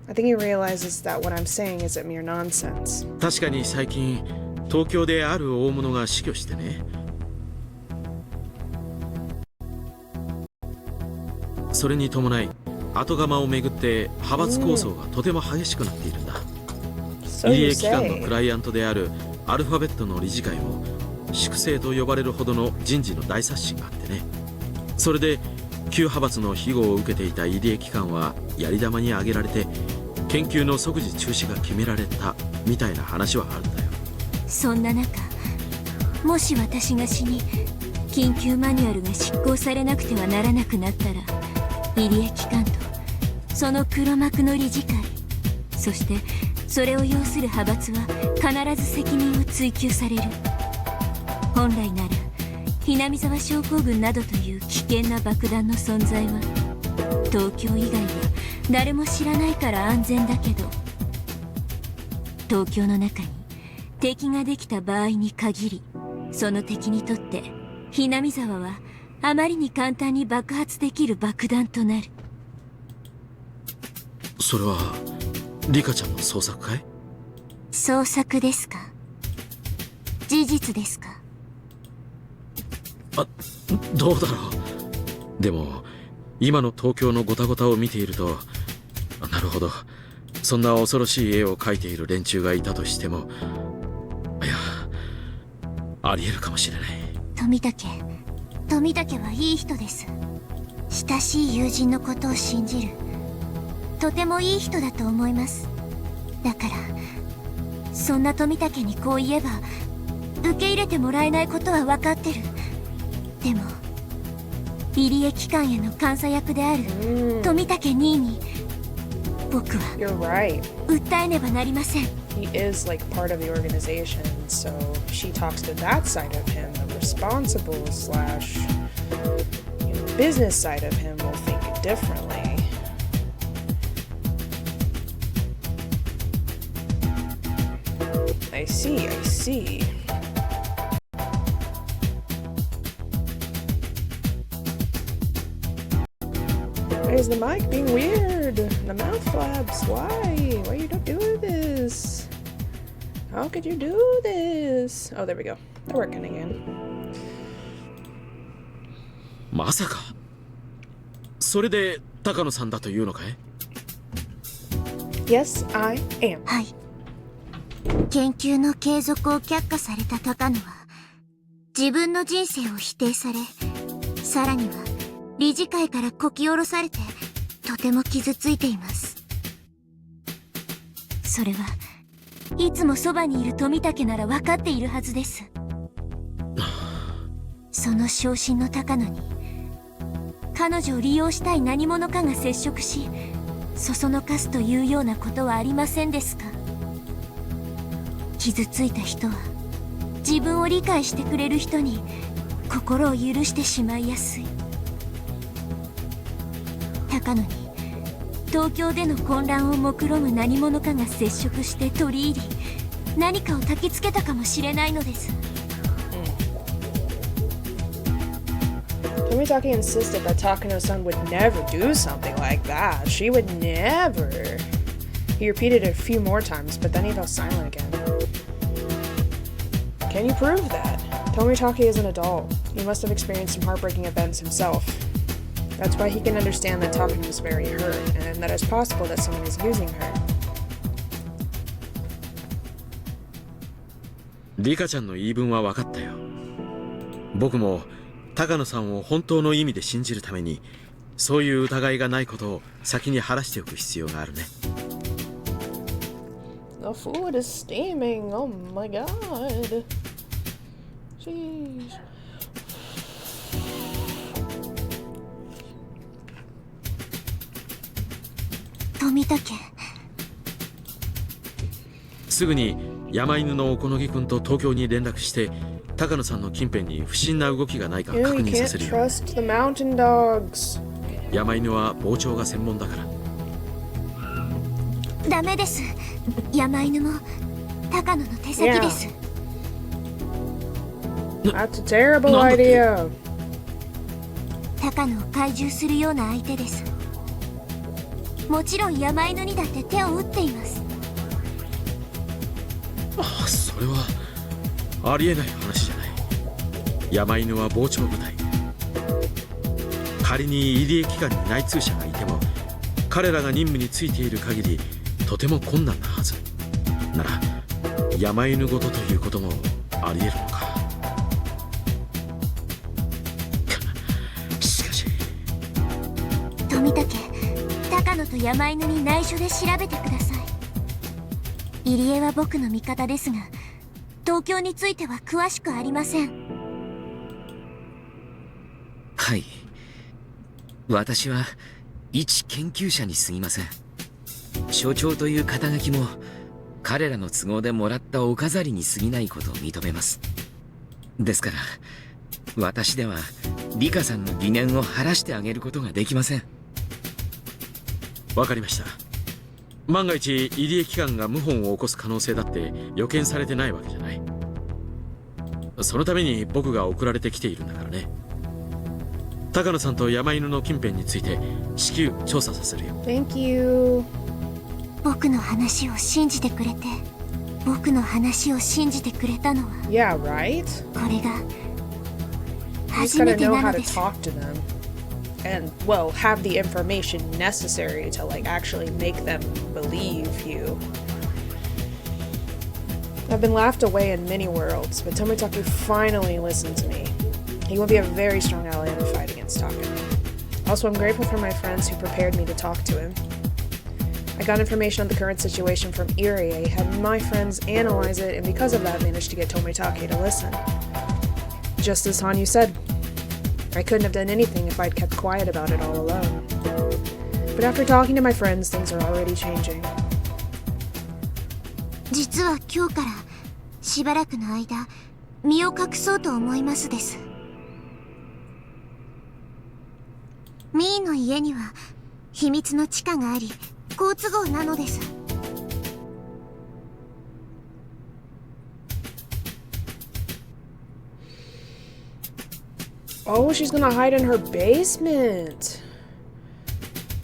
Speaker 1: I think he realizes that what I'm saying isn't mere nonsense.
Speaker 6: 確かに最近東京である大物が死去してね。それに伴い後釜をめぐって派閥抗争がとても激しくなっているんだ。
Speaker 1: So
Speaker 6: 入
Speaker 1: you
Speaker 6: 江機関の
Speaker 1: say.
Speaker 6: クライアントであるアルファベットの理事会も粛清と呼ばれるほどの人事の大刷新があってね。それで旧派閥の庇護を受けていた入江機関はやり玉に挙げられて研究の即時中止が決められたみたいな話はあるんだよ。
Speaker 5: そんな中、もし私が死に緊急マニュアルが執行されなくてはならなくなったら、入江機関とその黒幕の理事会、そしてそれを要する派閥は必ず責任を追及される。本来ならひなみ沢症候群などという危険な爆弾の存在は東京以外は誰も知らないから安全だけど、東京の中に敵ができた場合に限り、その敵にとってひなみ沢はあまりに簡単に爆発できる爆弾となる。
Speaker 6: それはリカちゃんの創作かい？
Speaker 3: 創作ですか？事実ですか？
Speaker 6: あ、どうだろう。でも今の東京のゴタゴタを見ていると、なるほど、そんな恐ろしい絵を描いている連中がいたとしても、いや、ありえるかもしれない。
Speaker 3: 富武はいい人です。親しい友人のことを信じる、とてもいい人だと思います。だからそんな富武にこう言えば受け入れてもらえないことは分かってる。でも入江機関への監査役である富武兄に僕は
Speaker 1: You're right.
Speaker 3: 訴えねばなりません。
Speaker 1: He is like part of the organization, so she talks to that side of him, the responsible slash business side of him will think differently. I see. Where's the mic being weird? The mouth flaps. Why? Why you don't do this? How could you do this? Oh, there we go. They're working again.
Speaker 6: まさかそれで高野さんだというのかい？
Speaker 1: Yes, I am.
Speaker 3: はい。研究の継続を却下された高野は自分の人生を否定され、さらには理事会からこき下ろされてとても傷ついています。それはいつもそばにいる富武なら分かっているはずです。その昇進の高野に彼女を利用したい何者かが接触し、そそのかすというようなことはありませんですか？傷ついた人は自分を理解してくれる人に心を許してしまいやすい。高野に東京での混乱を目論む何者かが接触して取り入り、何かを焚きつけたかもしれないのです。
Speaker 1: Tomitake insisted that Takano-san would never do something like that. She would never. He repeated it a few more times, but then he fell silent again. Can you prove that? Tomitake is an adult. He must have experienced some heartbreaking events himself. That's why he can understand that Takano is very hurt, and that it's possible that someone is using her.
Speaker 6: リカちゃんの言い分は分かったよ。僕も高野さんを本当の意味で信じるために、そういう疑いがないことを先に晴らしておく必要があるね。
Speaker 1: The food is steaming. Oh my god. Jeez.
Speaker 3: 富武。
Speaker 6: すぐに山犬のおこのぎくんと東京に連絡して高野さんの近辺に不審な動きがないか
Speaker 1: You
Speaker 6: 確
Speaker 1: know,
Speaker 6: 認
Speaker 1: you
Speaker 6: さ
Speaker 1: can't
Speaker 6: せるよ。
Speaker 1: trust the mountain dogs.
Speaker 6: 山犬は傍聴が専門だから。
Speaker 3: ダメです。山犬も高野の手先です。
Speaker 1: That's a terrible
Speaker 6: なんだって
Speaker 1: idea.
Speaker 3: 高野を懐柔するような相手です。もちろん山犬にだって手を打っています。
Speaker 6: ああ、それはありえない話じゃない。山犬は傍聴部隊。仮に入江機関に内通者がいても彼らが任務についている限りとても困難なはずなら、山犬ごとということもありえるのか。しかし
Speaker 3: 富武、高野と山犬に内緒で調べてください。入江は僕の味方ですが、東京については詳しくありません。
Speaker 12: はい。私は一研究者に過ぎません。所長という肩書きも彼らの都合でもらったお飾りに過ぎないことを認めます。ですから私ではリカさんの疑念を晴らしてあげることができません。
Speaker 6: わかりました。万が一入江機関が謀反を起こす可能性だって予見されてないわけじゃない。そのために僕が送られてきているんだからね。高野さんと山犬の近辺について至急調査させるよ。
Speaker 1: Thank you.
Speaker 3: 僕の話を信じてくれて、僕の話を信じてくれたのは、
Speaker 1: Yeah, right?
Speaker 3: これが
Speaker 1: You just
Speaker 3: 初め
Speaker 1: gotta
Speaker 3: て
Speaker 1: know
Speaker 3: な
Speaker 1: how
Speaker 3: の
Speaker 1: to
Speaker 3: です。
Speaker 1: talk to them. And, well, have the information necessary to, like, actually make them believe you. I've been laughed away in many worlds, but Tomitaki finally listened to me. He will be a very strong ally in the fight against Taka. Also, I'm grateful for my friends who prepared me to talk to him. I got information on the current situation from Irie, had my friends analyze it, and because of that, managed to get Tomitake to listen. Just as Hanyu said, I couldn't have done anything if I'd kept quiet about it all alone. But after talking to my friends, things are already changing.
Speaker 3: 実は今日からしばらくの間、身を隠そうと思いますです。ミーの家には秘密の地下があり、好都合なのです。
Speaker 1: Oh, she's gonna hide in her basement.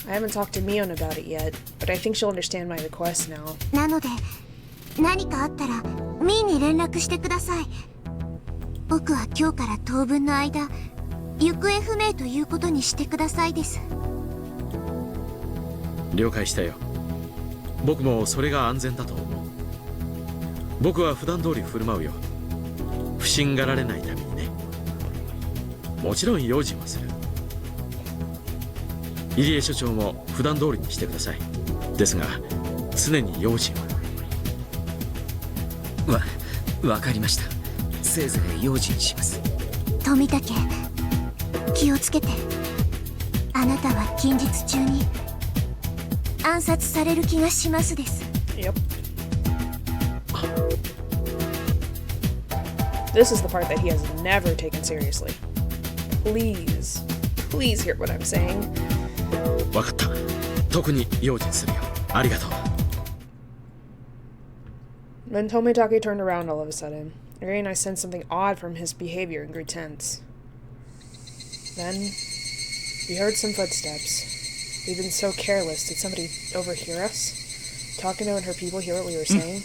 Speaker 1: I haven't talked to Mion about it yet, but I think she'll understand my request now.
Speaker 3: なので、何かあったらミーに連絡してください。僕は今日から当分の間、行方不明ということにしてくださいです。
Speaker 6: 了解したよ。僕もそれが安全だと思う。僕は普段通り振る舞うよ。不審がられないためにね。もちろん用心はする。入江所長も普段通りにしてください。ですが常に用心
Speaker 12: を。わかりました。せいぜい用心します。
Speaker 3: 富武、気をつけて。あなたは近日中に暗殺される気がしますです。
Speaker 1: Yep. This is the part that he has never taken seriously. Please hear what I'm saying.
Speaker 6: わかった。特に用心するよ。ありがとう。
Speaker 1: Then Tomitake turned around all of a sudden. Eri and I sensed something odd from his behavior and grew tense. Then, we heard some footsteps. We've been so careless. Did somebody overhear us? Takano and her people hear what we were saying?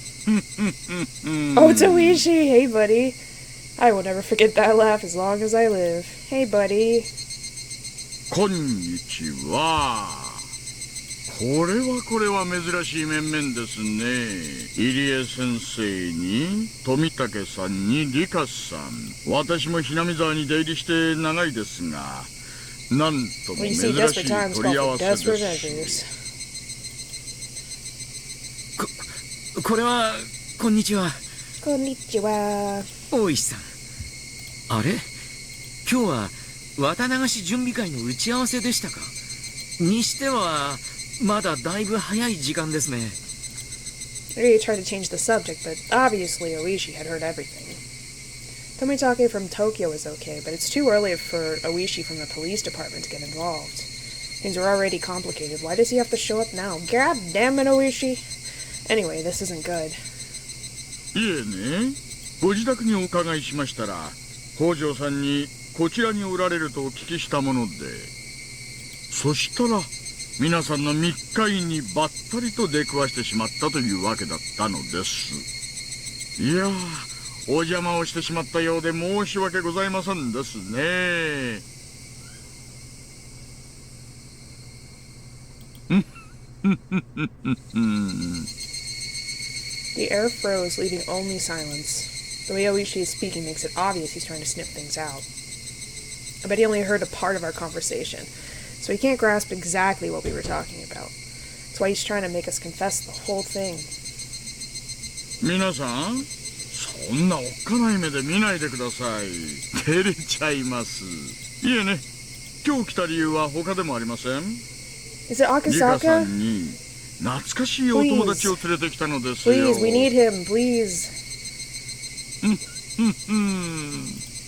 Speaker 1: Oh, Toishi! Hey, buddy. I will never forget that laugh as long as I live. Hey, buddy.
Speaker 9: こんにちは。これは珍しい面々ですね。入江先生に富武さんにリカさん、私もひなみ沢に出入りして長いですが、なんとも珍しい取り合わせです。
Speaker 12: これはこんにちは。
Speaker 1: こんにちは。
Speaker 12: 大石さん、あれ、今日は綿流し準備会の打ち合わせでしたか。にしてはまだだいぶ早い時間ですね。
Speaker 1: Maybe he tried to change the subject, but obviously Oishi had heard everything. Tomitake from Tokyo is okay, but it's too early for Oishi from the police department to get involved. Things are already complicated. Why does he have to show up now? God damn it, Oishi! Anyway, this isn't good.
Speaker 9: いえね、ご自宅にお伺いしましたら、北条さんにこちらにおられるとお聞きしたもので、そしたら皆さんの密会にばったりと出くわしてしまったというわけだったのです。いやー、お邪魔をしてしまったようで申し訳ございませんですね。
Speaker 1: The air froze, leaving only silence. The way Oishi is speaking makes it obvious he's trying to snip things out. I bet he only heard a part of our conversation, so he can't grasp exactly what we were talking about. That's why he's trying to make us confess the whole thing.
Speaker 9: 皆さん、そんなおっかない目で見ないでください。照れちゃいます。いえね、今日来た理由は他でもありません。
Speaker 1: Is it
Speaker 9: リカさ
Speaker 1: Akasaka?
Speaker 9: んに懐かしいお友達を連れてきたのですよ。
Speaker 1: Please, we need him, please.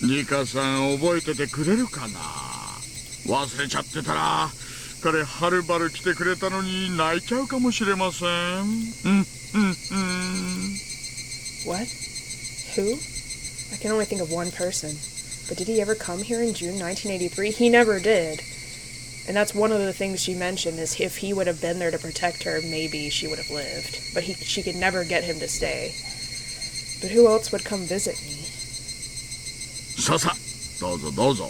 Speaker 9: リカさん覚えててくれるかな。忘れちゃってたら彼はるばる来てくれたのに泣いちゃうかもしれません。
Speaker 1: What? Who? I can only think of one person. But did he ever come here in June 1983? He never did. And that's one of the things she mentioned, is if he would have been there to protect her, maybe she would have lived. But she could never get him to stay. But who else would come visit me?
Speaker 9: ささ、どうぞどうぞ。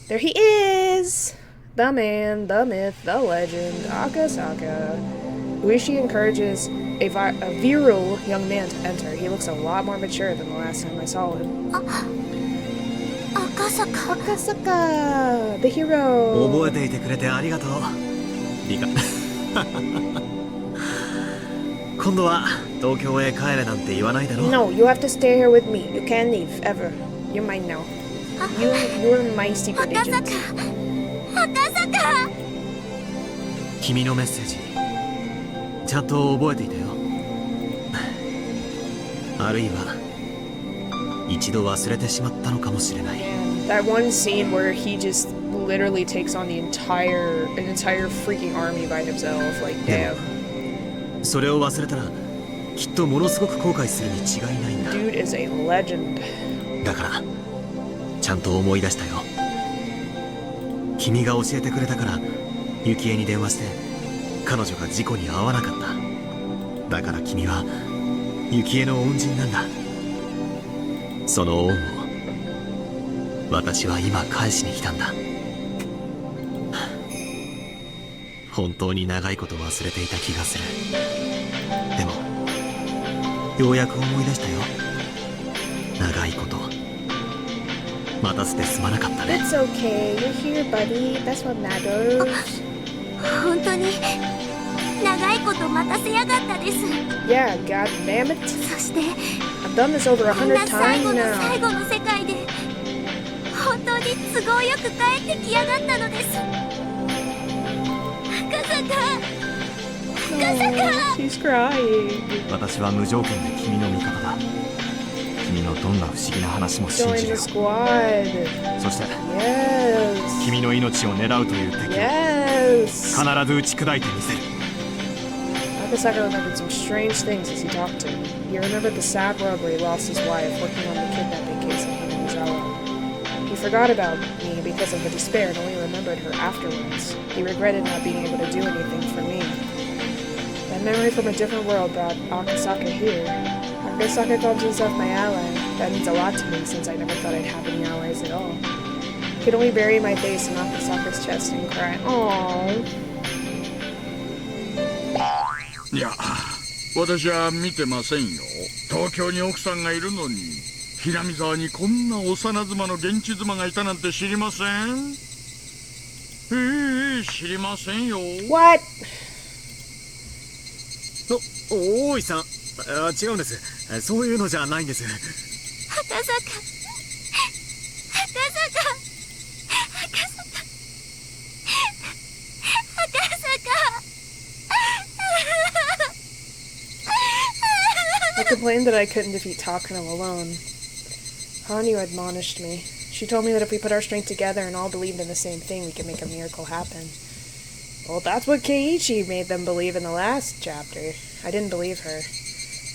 Speaker 1: There he is! The man, the myth, the legend, Akasaka. Uishi encourages a virile young man to enter. He looks a lot more mature than the last time I saw him.
Speaker 3: Akasaka.
Speaker 1: Akasaka, the hero.
Speaker 8: 覚えていてくれてありがとう。リカ。今度は東京へ帰れなんて言わないだろう。
Speaker 1: No, you have to stay here with me. You can't leave, ever. You're mine now. You're my secret agent.
Speaker 8: 君のメッセージ、ちゃんと覚えていたよ。あるいは一度忘れてしまったのかもしれない。
Speaker 1: That one scene where he just literally takes on an entire freaking army by himself, like damn.
Speaker 8: それを忘れたらきっとものすごく後悔するに違いないんだ。
Speaker 1: Dude is a legend.
Speaker 8: だからちゃんと思い出したよ。君が教えてくれたからユキエに電話して彼女が事故に遭わなかった。だから君はユキエの恩人なんだ。その恩を私は今返しに来たんだ。本当に長いこと忘れていた気がする。でもようやく思い出したよ。長いこと待たせてすまなかったね。
Speaker 1: It's okay. You're here, buddy. That's what matters.
Speaker 3: 本当に長いこと待たせやがったです。
Speaker 1: Yeah, god damn it.
Speaker 3: そして
Speaker 1: I've done this over
Speaker 3: こんな
Speaker 1: 100
Speaker 3: 最
Speaker 1: times
Speaker 3: 後の
Speaker 1: now.
Speaker 3: 最後の世界で本当に都合よく帰ってきやがったのです。赤坂、赤坂。
Speaker 1: She's crying.
Speaker 8: 私は無条件で君の味方だ。君のどんな不思議な話も信
Speaker 1: Join
Speaker 8: じ
Speaker 1: the
Speaker 8: るよ。
Speaker 1: squad.
Speaker 8: そして
Speaker 1: Yes.
Speaker 8: 君の命を狙うという敵を
Speaker 1: Yes.
Speaker 8: 必ず打ち砕いてみせる。
Speaker 1: Akasaka remembered some strange things as he talked to me. He remembered the sad world where he lost his wife working on the kidnapping case in Higurashi. He forgot about me because of the despair and only remembered her afterwards. He regretted not being able to do anything for me. That memory from a different world brought Akasaka here. Akasaka calls himself my ally. That means a lot to me since I never thought I'd have any allies at all. I could only bury my face in Akasaka's chest and cry, aww.
Speaker 9: いや、私は見てませんよ。東京に奥さんがいるのに、平見沢にこんな幼妻の現地妻がいたなんて知りません。知りませんよ。
Speaker 1: What?
Speaker 8: 大井さん、違うんです。そういうのじゃないんです。
Speaker 3: 赤坂、赤坂、赤坂、赤坂。
Speaker 1: complained that I couldn't defeat Takano alone. Hanyu admonished me. She told me that if we put our strength together and all believed in the same thing, we could make a miracle happen. Well, that's what Keiichi made them believe in the last chapter. I didn't believe her.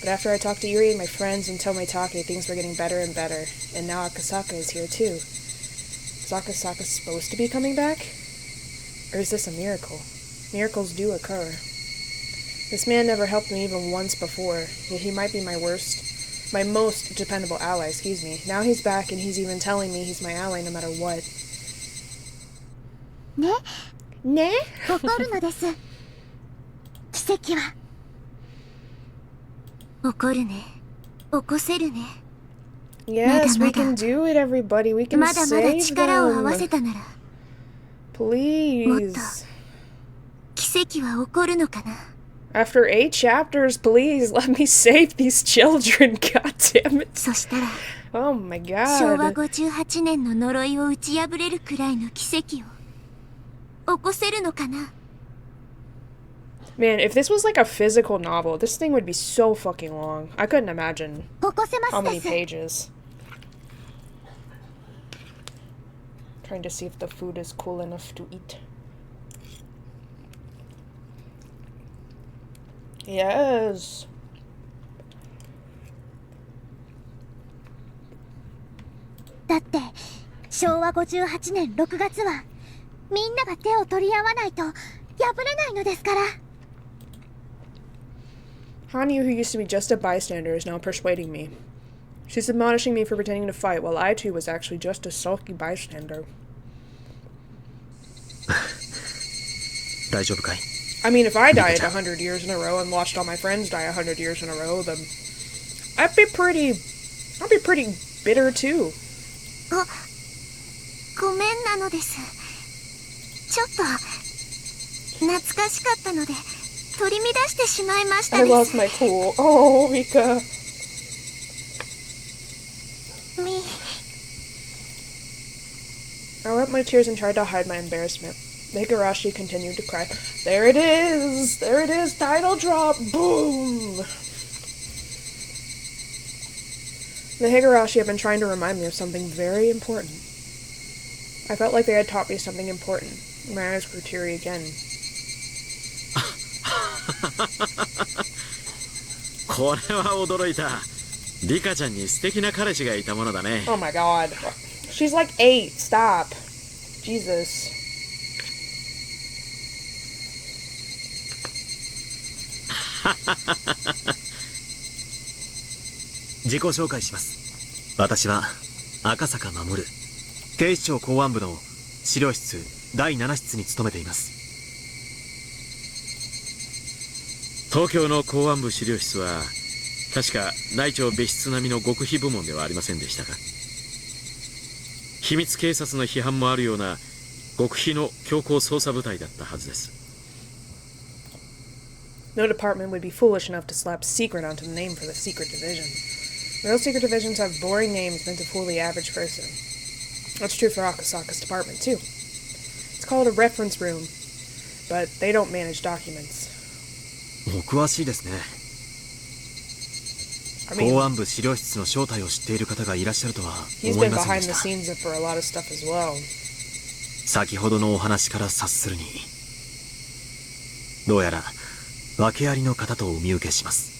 Speaker 1: But after I talked to Yuri and my friends and Tomitake, things were getting better and better. And now Akasaka is here too. Is Akasaka supposed to be coming back? Or is this a miracle? Miracles do occur. This man never helped me even once before, yet he might be my most dependable ally, Now he's back and he's even telling me he's my ally no matter what.
Speaker 3: ね起こるのです。奇跡は。起こるね。起こせるね。
Speaker 1: Yes, we can do it, everybody. We can
Speaker 3: まだまだ
Speaker 1: save
Speaker 3: 力を合わせ
Speaker 1: them.
Speaker 3: たなら。
Speaker 1: Please.
Speaker 3: 奇跡は起こるのかな。
Speaker 1: After 8 chapters, please let me save these children. God damn it.
Speaker 3: そしたら。
Speaker 1: Oh my
Speaker 3: 昭和
Speaker 1: god.
Speaker 3: 58年の呪いを打ち破れるくらいの奇跡を起こせるのかな。
Speaker 1: Man, if this was like a physical novel, this thing would be so fucking long. I couldn't imagine
Speaker 3: 起こせま
Speaker 1: how
Speaker 3: す
Speaker 1: many
Speaker 3: です。
Speaker 1: pages. Trying to see if the food is cool enough to eat. Yes.
Speaker 3: だって昭和58年6月はみんなが手を取り合わないと破れないのですから。
Speaker 1: Hanyu, who used to be just a bystander, is now persuading me. She's admonishing me for pretending to fight, while I too was actually just a sulky bystander.
Speaker 8: 大丈夫かい？
Speaker 1: I mean, if I died 100 years in a row and watched all my friends die 100 years in a row, then I'd be pretty bitter too.
Speaker 3: ごめんなのです。ちょっと懐かしかったので取り乱してしまいました
Speaker 1: I
Speaker 3: です。
Speaker 1: lost my cool. Oh, Mika. I wiped my tears and tried to hide my embarrassment. The Higurashi continued to cry. There it is! There it is! Title drop! Boom! The Higurashi have been trying to remind me of something very important. I felt like they had taught me something important. My eyes grew teary again.
Speaker 6: これは驚いた。リカちゃんに素敵な彼氏がいたものだね。
Speaker 1: Oh my god. She's like 8. Stop. Jesus.
Speaker 8: 自己紹介します。私は赤坂守。警視庁公安部の資料室第7室に勤めています。
Speaker 6: 東京の公安部資料室は確か内調別室並みの極秘部門ではありませんでしたか？秘密警察の批判もあるような極秘の強行捜査部隊だったはずです。
Speaker 1: No department would be foolish enough to slap secret onto the name for the secret division. Real secret divisions have boring names meant to fool the average person. That's true for Akasaka's department, too. It's called a reference room, but they don't manage documents.
Speaker 8: お詳しいですね。
Speaker 1: I mean,
Speaker 8: 公安部資料室の正体を知っている方がいらっしゃるとは
Speaker 1: he's
Speaker 8: 思い
Speaker 1: been
Speaker 8: ません
Speaker 1: behind
Speaker 8: で
Speaker 1: the
Speaker 8: した。
Speaker 1: scenes for a lot of stuff as well.
Speaker 8: 先ほどのお話から察するに、どうやら訳ありの方とお見受けします。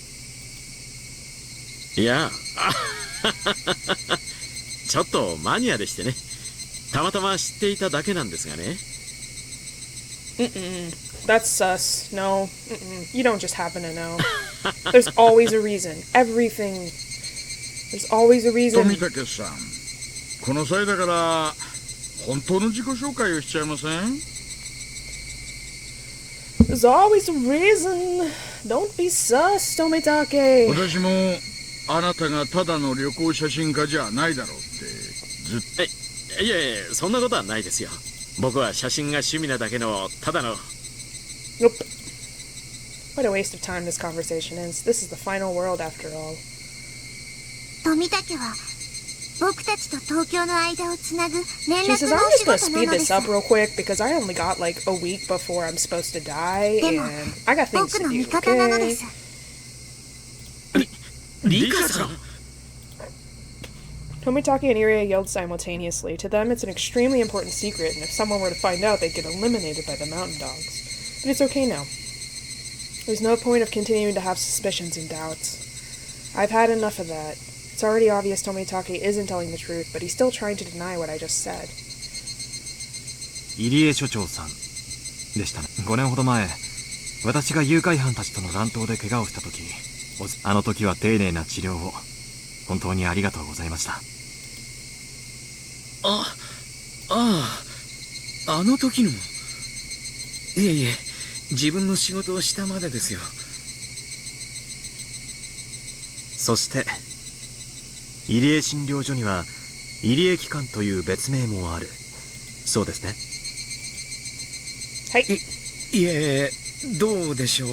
Speaker 6: いや、ちょっとマニアでしてね。たまたま知っていただけなんですがね。
Speaker 1: That's sus. No. You don't just happen to know. There's always a reason. Everything. There's always a reason.
Speaker 9: 富武さん、この際だから本当の自己紹介をしちゃいません？
Speaker 1: There's always a reason. Don't be sus, Tomitake.
Speaker 9: 私もあなたがただの旅行写真家じゃないだろうってずっと。
Speaker 6: いやいや、そんなことはないですよ。僕は写真が趣味なだけのただの。
Speaker 1: Nope. What a waste of time this conversation is. This is the final world after all.
Speaker 3: 富武は僕たちと東京の間をつなぐ連
Speaker 1: She
Speaker 3: 絡
Speaker 1: says,
Speaker 3: の
Speaker 1: I'm
Speaker 3: お
Speaker 1: just
Speaker 3: 仕
Speaker 1: gonna
Speaker 3: 事な
Speaker 1: speed
Speaker 3: ので
Speaker 1: this
Speaker 3: す。
Speaker 1: up real quick because I only got like a week before I'm supposed to die and I got things
Speaker 3: 僕
Speaker 1: to
Speaker 3: の
Speaker 1: do,
Speaker 3: 味方なので
Speaker 1: okay?
Speaker 3: す。
Speaker 6: リカちゃん
Speaker 1: Tomitaki and Irie yelled simultaneously. To them, it's an extremely important secret, and if someone were to find out, they'd get eliminated by the mountain dogs. But it's okay now. There's no point of continuing to have suspicions and doubts. I've had enough of that. It's already obvious Tomitaki isn't telling the truth, but he's still trying to deny what I just said.
Speaker 8: 入江所長さんでしたね。5年ほど前、私が誘拐犯たちとの乱闘で怪我をした時、あの時は丁寧な治療を本当にありがとうございました。
Speaker 12: あの時の。いえいえ、自分の仕事をしたまでですよ。
Speaker 8: そして入江診療所には入江機関という別名もあるそうですね。
Speaker 1: はい。
Speaker 12: いえ、どうでしょう。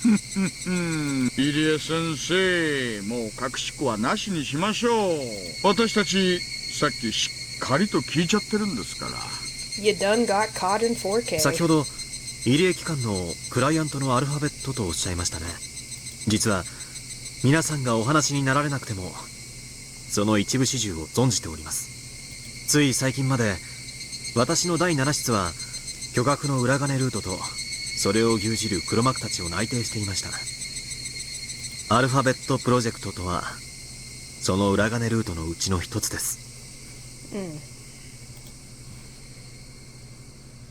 Speaker 9: 入江先生、もう隠し子はなしにしましょう。私たちさっきしっかりと聞いちゃってるんですから。
Speaker 1: You done got caught in 4K.
Speaker 8: 先ほど入江機関のクライアントのアルファベットとおっしゃいましたね。実は皆さんがお話になられなくてもその一部始終を存じております。つい最近まで私の第7室は巨額の裏金ルートとそれを牛耳る黒幕たちを内定していました。アルファベットプロジェクトとはその裏金ルートのうちの一つです。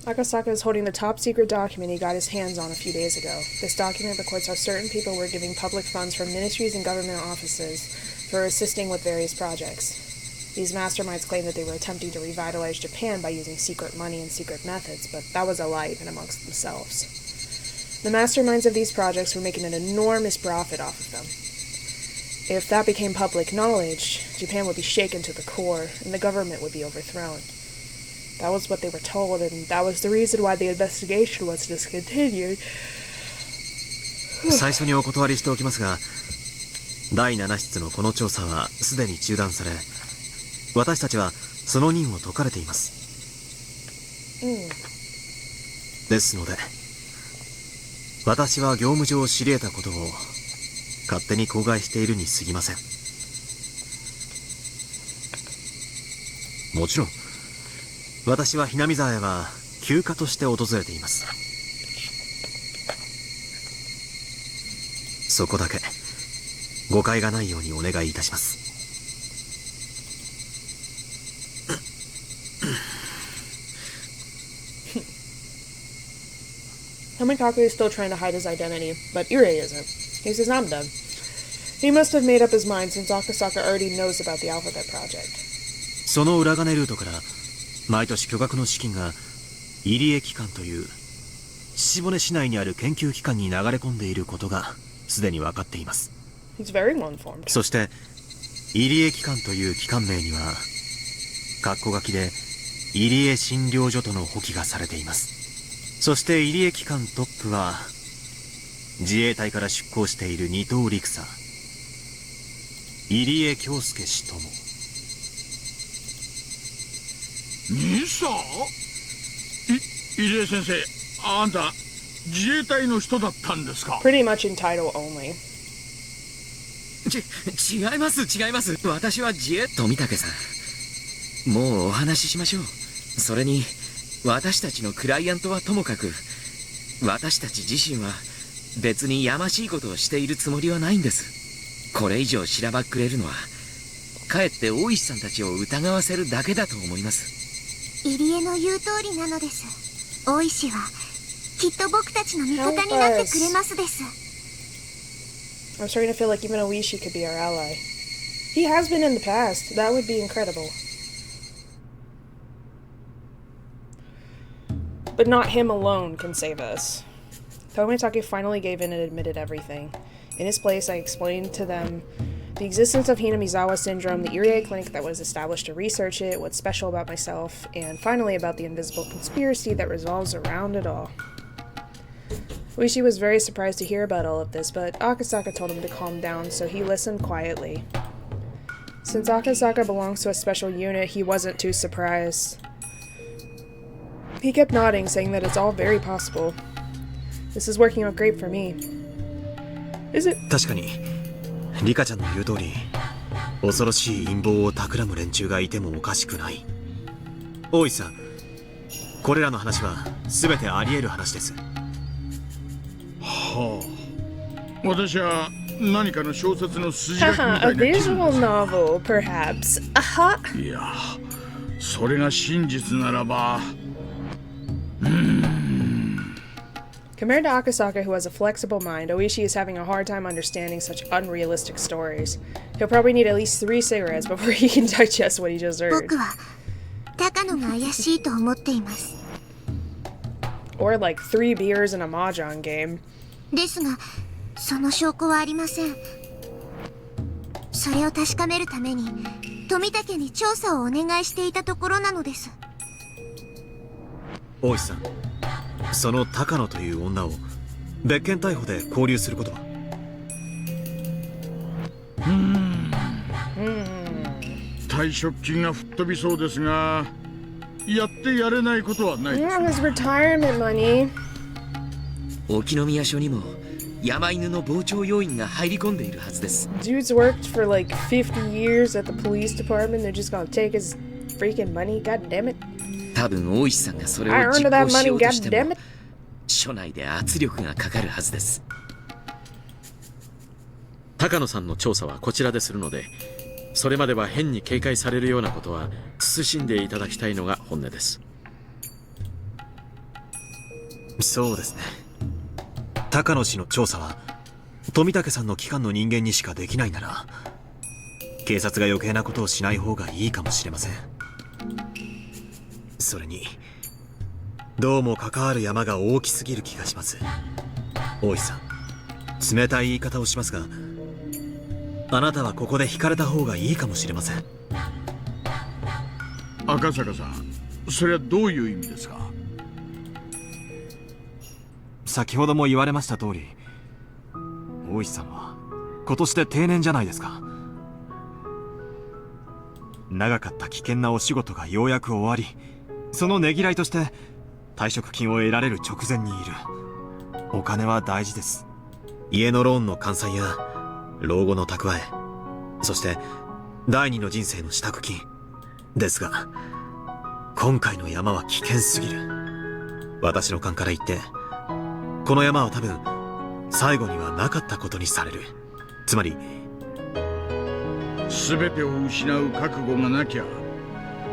Speaker 1: Akasaka is holding the top secret document he got his hands on a few days ago. This document records how certain people were giving public funds from ministries and government offices for assisting with various projects. These masterminds claim that they were attempting to revitalize Japan by using secret money and secret methods, but that was a lie even amongst themselves. The masterminds of these projects were making an enormous profit off of them. If that became public knowledge, Japan would be shaken to the core, and the government would be overthrown. That was what they were told, and that was the reason why the investigation was discontinued.
Speaker 8: 最初にお断りしておきますが、第7室のこの調査はすでに中断され、私たちはその任を解かれています。ですので、私は業務上知り得たことを勝手に口外しているに過ぎません。もちろん、私はひなみ沢へは休暇として訪れています。そこだけ誤解がないようにお願いいたします。
Speaker 1: Tomikaku is still trying to hide his identity, but Irie isn't. He says, I'm done. He must have made up his mind since Akasaka already knows about the Alphabet Project.
Speaker 8: その裏金ルートから毎年巨額の資金が入江機関という岸骨市内にある研究機関に流れ込んでいることがすでに分かっています。
Speaker 1: He's very well informed.
Speaker 8: そして入江機関という機関名には括弧書きで入江診療所との補記がされています。そして入江機関トップは自衛隊から出向している二等陸佐入江京介氏とも。
Speaker 9: 兄さん、入江先生、あんた自衛隊の人だったんですか？
Speaker 1: Pretty much in title only.
Speaker 12: 違います。私は自衛。富武さん、もうお話ししましょう。それに私たちのクライアントはともかく、私たち自身は別にやましいことをしているつもりはないんです。これ以上しらばっくれるのはかえって大石さんたちを疑わせるだけだと思います。
Speaker 3: 入江の言う通りなのです。大石はきっと僕たちの味方になってくれますです。
Speaker 1: I'm starting to feel like even Oishi could be our ally. He has been in the past. That would be incredible. But not him alone can save us. Tomitake finally gave in and admitted everything. In his place, I explained to them the existence of Hinamizawa syndrome, the Irie clinic that was established to research it, what's special about myself, and finally about the invisible conspiracy that revolves around it all. Oishi was very surprised to hear about all of this, but Akasaka told him to calm down, so he listened quietly. Since Akasaka belongs to a special unit, he wasn't too surprised. He kept nodding, saying that it's all very possible. This is working out great for me. Is it?
Speaker 8: 確かにリカちゃんの言う通り、恐ろしい陰謀を企む連中がいてもおかしくない。大石さん、これらの話は全てあり得る話です。
Speaker 9: はあ、私は何かの小説の筋書きみたいな
Speaker 1: A visual novel, perhaps.
Speaker 9: いや、それが真実ならば。
Speaker 1: Compared to Akasaka, who has a flexible mind, Oishi is having a hard time understanding such unrealistic stories. He'll probably need at least 3 cigarettes before he can digest what he just heard.
Speaker 3: 僕は高野が怪しいと思っています。
Speaker 1: Or like 3 beers in a mahjong game.
Speaker 3: ですが、その証拠はありません。それを確かめるために富武に調査をお願いしていたところなのです。
Speaker 8: 大石さん、その高野という女を別件逮捕で拘留することは？
Speaker 9: 退職金が吹っ飛びそうですが、やってやれないことはないです。
Speaker 1: His retirement money.
Speaker 12: 沖宮署にも山犬の傍聴要員が入り込んでいるはずです。
Speaker 1: Dude's worked for like 50 years at the police department. They're just gonna take his freaking money. God damn it.
Speaker 12: 多分大石さんがそれを実行しようとしても署内で圧力がかかるはずです。
Speaker 6: 高野さんの調査はこちらでするので、それまでは変に警戒されるようなことは慎んでいただきたいのが本音です。
Speaker 8: そうですね。高野氏の調査は富武さんの機関の人間にしかできないなら、警察が余計なことをしない方がいいかもしれません。それにどうも関わる山が大きすぎる気がします。大石さん、冷たい言い方をしますが、あなたはここで引かれた方がいいかもしれません。
Speaker 9: 赤坂さん、それはどういう意味ですか？
Speaker 8: 先ほども言われました通り、大石さんは今年で定年じゃないですか。長かった危険なお仕事がようやく終わり、そのねぎらいとして退職金を得られる直前にいる。お金は大事です。家のローンの完済や老後の蓄え、そして第二の人生の支度金ですが、今回の山は危険すぎる。私の勘から言って、この山は多分最後にはなかったことにされる。つまり
Speaker 9: 全てを失う覚悟がなきゃ、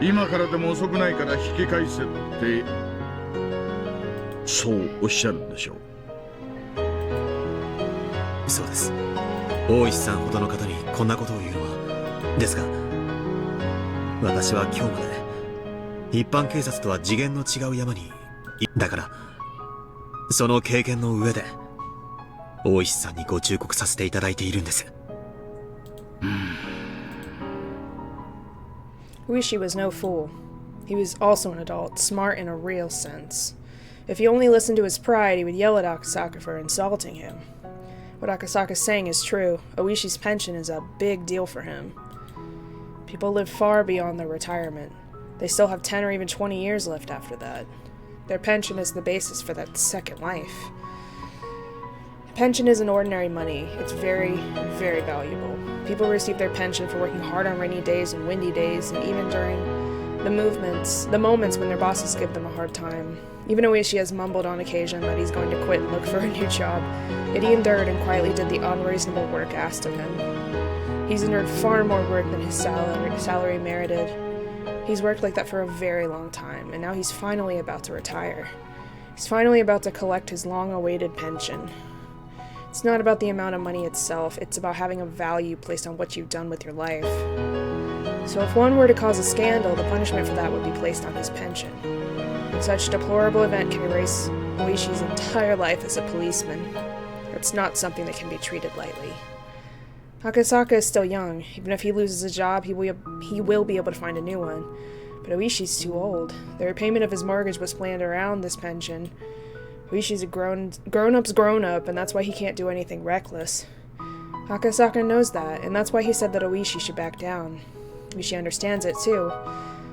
Speaker 9: 今からでも遅くないから引き返せって、そうおっしゃるんでしょ
Speaker 8: う。そうです。大石さんほどの方にこんなことを言うのは。ですが、私は今日まで一般警察とは次元の違う山に、だからその経験の上で大石さんにご忠告させていただいているんです。
Speaker 1: Uishi was no fool. He was also an adult, smart in a real sense. If he only listened to his pride, he would yell at Akasaka for insulting him. What Akasaka's saying is true. Oishi's pension is a big deal for him. People live far beyond their retirement. They still have 10 or even 20 years left after that. Their pension is the basis for that second life. Pension isn't ordinary money. It's very, very valuable. People receive their pension for working hard on rainy days and windy days, and even during the moments when their bosses give them a hard time. Even Oishi has mumbled on occasion that he's going to quit and look for a new job, yet he endured and quietly did the unreasonable work asked of him. He's endured far more work than his salary merited. He's worked like that for a very long time, and now he's finally about to retire. He's finally about to collect his long-awaited pension. It's not about the amount of money itself, it's about having a value placed on what you've done with your life. So if one were to cause a scandal, the punishment for that would be placed on his pension. Such deplorable event can erase Oishi's entire life as a policeman. It's not something that can be treated lightly. Akasaka is still young. Even if he loses a job, he will be able to find a new one. But Oishi's too old. The repayment of his mortgage was planned around this pension. Oishi's a grown-up's grown-up, and that's why he can't do anything reckless. Akasaka knows that, and that's why he said that Oishi should back down. Oishi understands it too.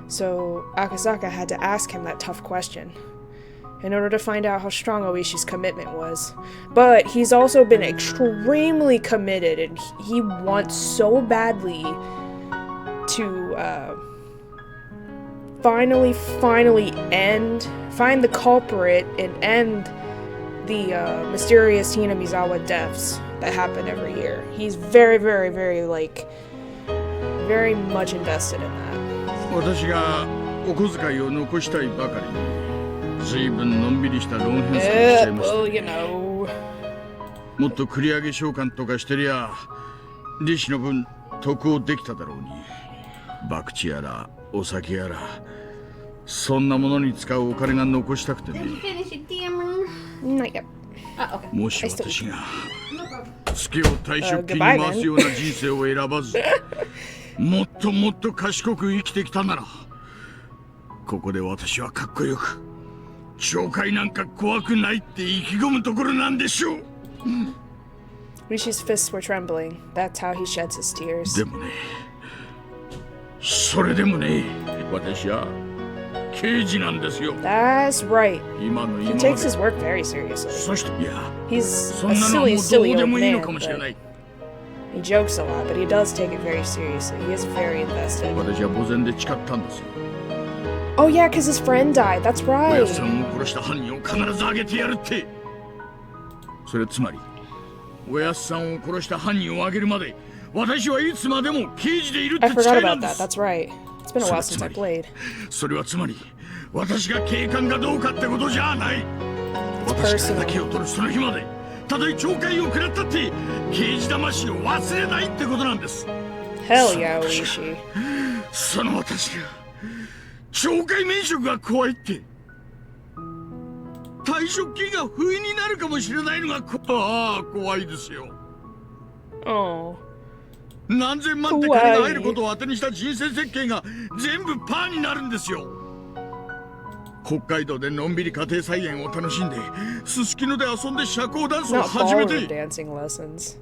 Speaker 1: So Akasaka had to ask him that tough question. in order to find out how strong Oishi's commitment was. But he's also been extremely committed, and he wants so badly to finally find the culprit and end the mysterious Hinamizawa deaths that happen every year. He's very, very, very, very much invested in that.
Speaker 9: 私がお小遣いを残したいばかりに随分のんびりしたローン返済をしちゃいました。
Speaker 1: Well, you know.
Speaker 9: もっと繰り上げ償還とかしてりゃ利子の分得をできただろうに。博打やらお酒やらそんなものに使うお金が残したくてね。
Speaker 1: Not yet.
Speaker 9: もし私が月を退職金に回すような人生を選ばずもっともっと賢く生きてきたならここで私はかっこよく懲戒なんか怖くないって意気込むところなんでしょう。
Speaker 1: Rishi's fists were trembling. That's how he sheds his tears.
Speaker 9: でもね、それでもね、私は刑事なんですよ。
Speaker 1: That's right.
Speaker 9: 今の
Speaker 1: He takes his work very seriously.
Speaker 9: そしていや、
Speaker 1: He's
Speaker 9: そ
Speaker 1: a
Speaker 9: んなのはも
Speaker 1: silly,
Speaker 9: うど
Speaker 1: silly
Speaker 9: うで
Speaker 1: old
Speaker 9: もいいの
Speaker 1: man,
Speaker 9: かもしれない。
Speaker 1: he jokes a lot, but he does take it very seriously. He is very invested.
Speaker 9: 私は墓前で誓ったんですよ。
Speaker 1: Oh yeah, because his friend died. That's
Speaker 9: お
Speaker 1: right.
Speaker 9: やさんを殺した犯人を必ず挙げてやるって。それつまり、おやさんを殺した犯人を挙げるまで、私はいつまでも刑事でいるって
Speaker 1: I
Speaker 9: 誓
Speaker 1: forgot
Speaker 9: いな
Speaker 1: about
Speaker 9: んで
Speaker 1: that.
Speaker 9: す。
Speaker 1: That's right. It's been a while since I played.
Speaker 9: それはつまり、私が警官かどうかってことじゃない。私からだけを取るその日まで、たとえ懲戒を食らったって、刑事魂を忘れないってことなんです。
Speaker 1: Hell yeah, Oishi.
Speaker 9: その私が、懲戒免職が怖いって。退職金が不意になるかもしれないのが怖いですよ。
Speaker 1: Oh.
Speaker 9: 何千万って金が入ることを当てにした人生設計が全部パーになるんですよ。北海道でのんびり家庭菜園を楽しんで、すすきので遊んで社交ダンスを
Speaker 1: Not
Speaker 9: 始め
Speaker 1: ballroom
Speaker 9: て。
Speaker 1: dancing lessons.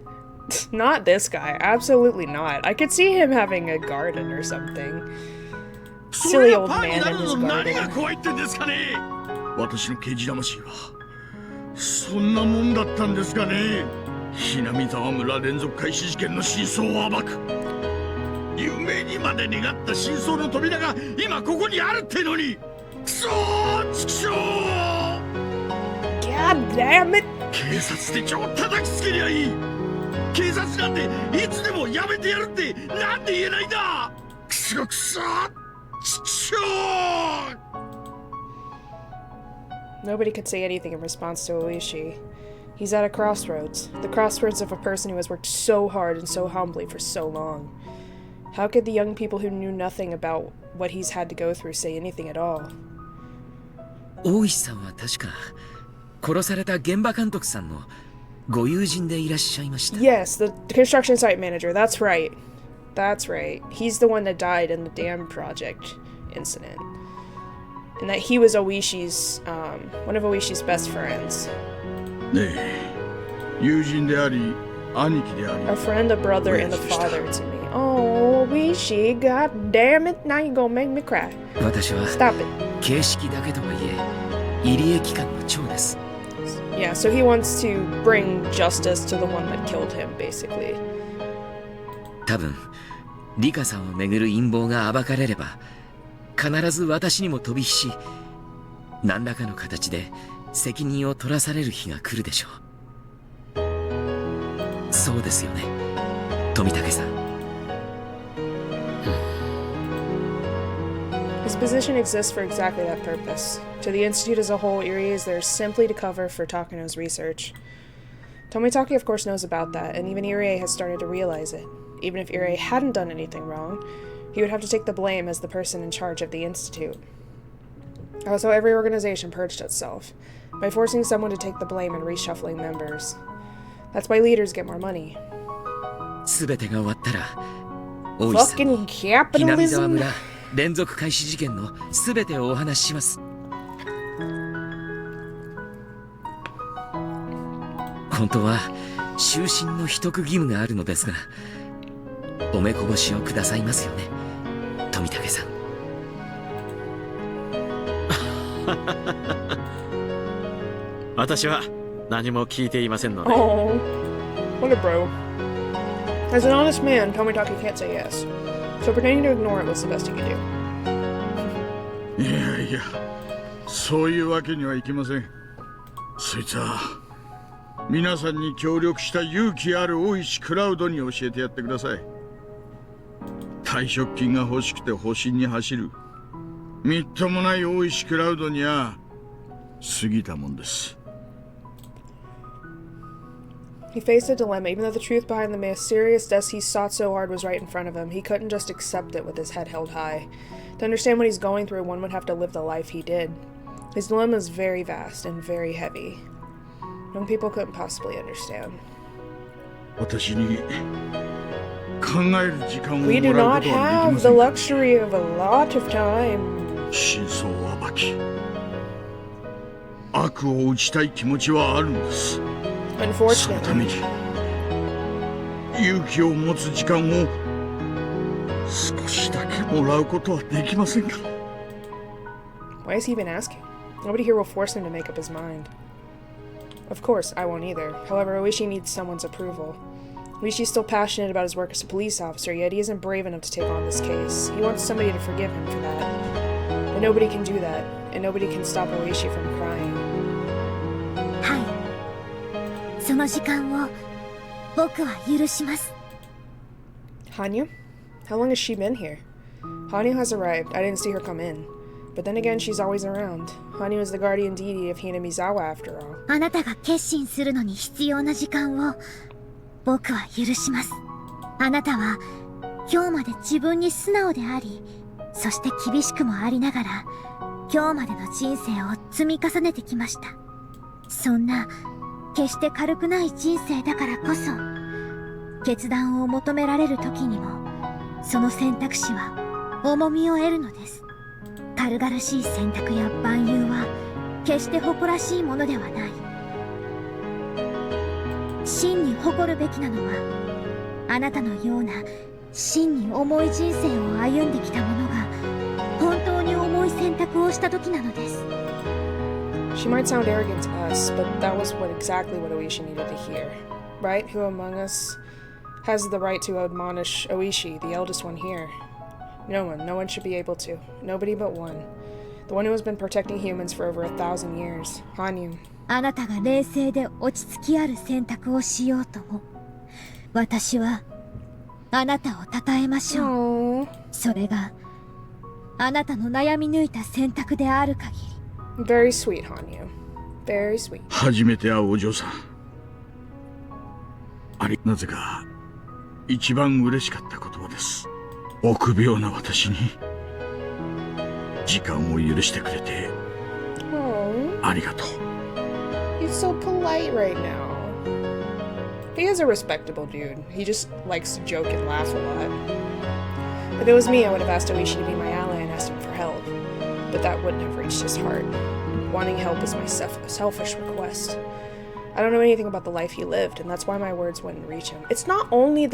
Speaker 1: Not this guy. Absolutely not. I could see him having a garden or something.
Speaker 9: それ
Speaker 1: Silly
Speaker 9: が
Speaker 1: old
Speaker 9: パーに
Speaker 1: man
Speaker 9: な
Speaker 1: in
Speaker 9: る
Speaker 1: his
Speaker 9: の何が
Speaker 1: garden.
Speaker 9: 怖いってんですかね。私の刑事魂はそんなもんだったんですかね。ひなみ沢村連続開始事件の真相を暴く。夢にまで願った真相の扉が今ここにあるってのに。くそー、ちくしょー。
Speaker 1: God damn it!
Speaker 9: 警察手帳を叩きつけりゃいい。警察なんていつでもやめてやるってなんで言えないんだ。くそくそー、ちくしょー。
Speaker 1: Nobody could say anything in response to Oishi. He's at a crossroads. The crossroads of a person who has worked so hard and so humbly for so long. How could the young people who knew nothing about what he's had to go through say anything at all?
Speaker 12: 大石さんは確か殺された現場監督さんのご友人でいらっしゃいました。
Speaker 1: Yes, the construction site manager. That's right. That's right. He's the one that died in the dam project incident. And that he was Oishi's, one of Oishi's best friends.
Speaker 9: ねえ、友人であり、兄貴であり。
Speaker 1: A friend, a brother, and a father to me. Oh, Oishi, god damn it. Now you're gonna make me cry.
Speaker 12: 私は
Speaker 1: Stop it.
Speaker 12: 形式だけとはいえ入江機関の長です。
Speaker 1: Yeah, so he wants to bring justice to the one that killed him, basically.
Speaker 12: 多分リカさんをめぐる陰謀が暴かれれば必ず私にも飛び火し何らかの形で責任を取らされる日が来るでしょう。そうですよね、富武さん。
Speaker 1: His position exists for exactly that purpose. To the Institute as a whole, Irie is there simply to cover for Takano's research. Tomitake of course knows about that, and even Irie has started to realize it. Even if Irie hadn't done anything wrong, he would have to take the blame as the person in charge of the Institute. Also, every organization purged itself, by forcing someone to take the blame and reshuffling members. That's why leaders get more money.
Speaker 12: 全てが終わったら大石さん
Speaker 1: Fucking
Speaker 12: にひなみ沢
Speaker 1: capitalism!
Speaker 12: 村連続開始事件の全てをお話しします。本当は終身の秘匿義務があるのですがお目こぼしをくださいますよね、富武さん。
Speaker 6: 私は何も聞いていませんので。
Speaker 1: Oh, what a bro. As an honest man, Tomitaki can't say yes. So pretending to ignore it was the best he could do.
Speaker 9: いやいや、そういうわけにはいきません。そいつは皆さんに協力した勇気ある大石クラウドに教えてやってください。退職金が欲しくて保身に走るみっともない大石クラウドには過ぎたもんです。
Speaker 1: He faced a dilemma. Even though the truth behind the mysterious death he sought so hard was right in front of him, he couldn't just accept it with his head held high. To understand what he's going through, one would have to live the life he did. His dilemma is very vast and very heavy. Young people couldn't possibly understand.
Speaker 9: 私に考える時間を
Speaker 1: We do
Speaker 9: もらう
Speaker 1: not
Speaker 9: ことはでき
Speaker 1: have
Speaker 9: ま
Speaker 1: the
Speaker 9: せんか。
Speaker 1: luxury of a lot of time.
Speaker 9: 真相を暴き悪を打ちたい気持ちはあるんです。そのため
Speaker 1: Unfortunately,
Speaker 9: に勇気を持つ時間を少しだけもらうことはできませんか。
Speaker 1: why is he even asking? Nobody here will force him to make up his mind. Of course, I won't either. However, Oishi needs someone's approval. Oishi's still passionate about his work as a police officer, yet he isn't brave enough to take on this case. He wants somebody to forgive him for that. But nobody can do that, and nobody can stop Oishi from crying.
Speaker 3: はい、その時間を僕は許します。
Speaker 1: Hanyu? How long has she been here? Hanyu has arrived. I didn't see her come in. But then again, she's always around. Hanyu is the guardian deity of Hinamizawa after all.
Speaker 3: あなたが決心するのに必要な時間を僕は許します。あなたは今日まで自分に素直であり、そして厳しくもありながら今日までの人生を積み重ねてきました。そんな決して軽くない人生だからこそ、決断を求められる時にもその選択肢は重みを得るのです。軽々しい選択や万有は決して誇らしいものではない。真に誇るべきなのは、あなたのような真に重い人生を歩んできた者が本当に重い選択をした時なのです。
Speaker 1: She might sound arrogant to us, but that was exactly what Oishi needed to hear. Right? Who among us has the right to admonish Oishi, the eldest one here? No one should be able to. Nobody but one. The one who has been protecting humans for over 1,000 years. Hanyu.
Speaker 3: あなたが冷静で落ち着きある選択をしようとも、私はあなたを称えましょう。それがあなたの悩み抜いた選択である限り。
Speaker 1: Very sweet, Hanyu. Very sweet.
Speaker 9: 初めて会うお嬢さん、なぜか一番嬉しかった言葉です。臆病な私に時間を許してくれてありがとう。
Speaker 1: He's so polite right now. He is a respectable dude. He just likes to joke and laugh a lot. If it was me, I would have asked Oishi to be my ally and asked him for help. But that wouldn't have reached his heart. Wanting help is my selfish request. I don't know anything about the life he lived, and that's why my words wouldn't reach him. It's not only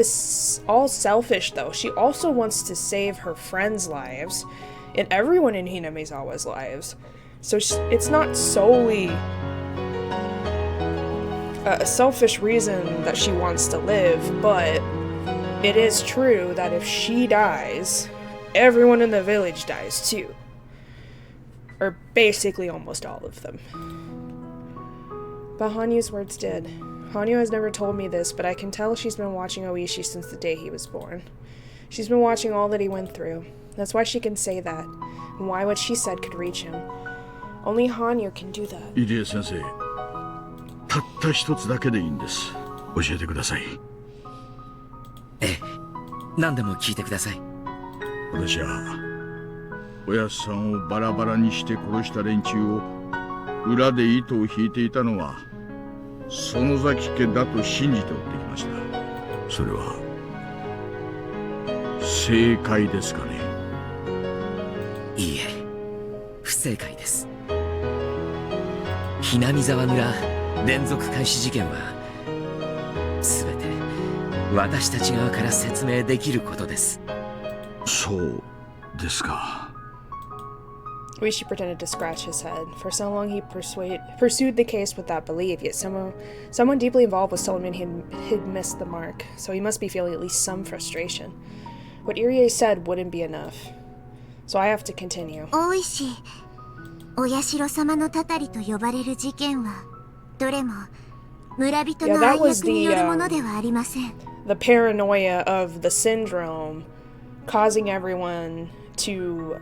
Speaker 1: all selfish, though. She also wants to save her friends' lives and everyone in Hinamizawa's lives. So it's not solely a selfish reason that she wants to live, but it is true that if she dies, everyone in the village dies too. Or basically almost all of them. But Hanyu's words did. Hanyu has never told me this, but I can tell she's been watching Oishi since the day he was born. She's been watching all that he went through. That's why she can say that, and why what she said could reach him. Only Hanyu can do that.
Speaker 9: 入江先生、たった一つだけでいいんです。教えてください。
Speaker 12: ええ、何でも聞いてください。
Speaker 9: 私はおやっさんをバラバラにして殺した連中を裏で糸を引いていたのは園崎家だと信じて追ってきました。それは正解ですかね。
Speaker 12: いいえ、不正解です。南沢村連続開始事件は全て私たち側から説明できることです。
Speaker 9: そうですか。
Speaker 1: Rishi pretended to scratch his head. For so long he pursued the case without belief, yet someone deeply involved was telling him he'd missed the mark, so he must be feeling at least some frustration. What Irie said wouldn't be enough, so I have to continue.
Speaker 3: 大石、お社様のたたりと呼ばれる事件は、どれも村人の愛役によるものではありません。
Speaker 1: The paranoia of the syndrome causing everyone to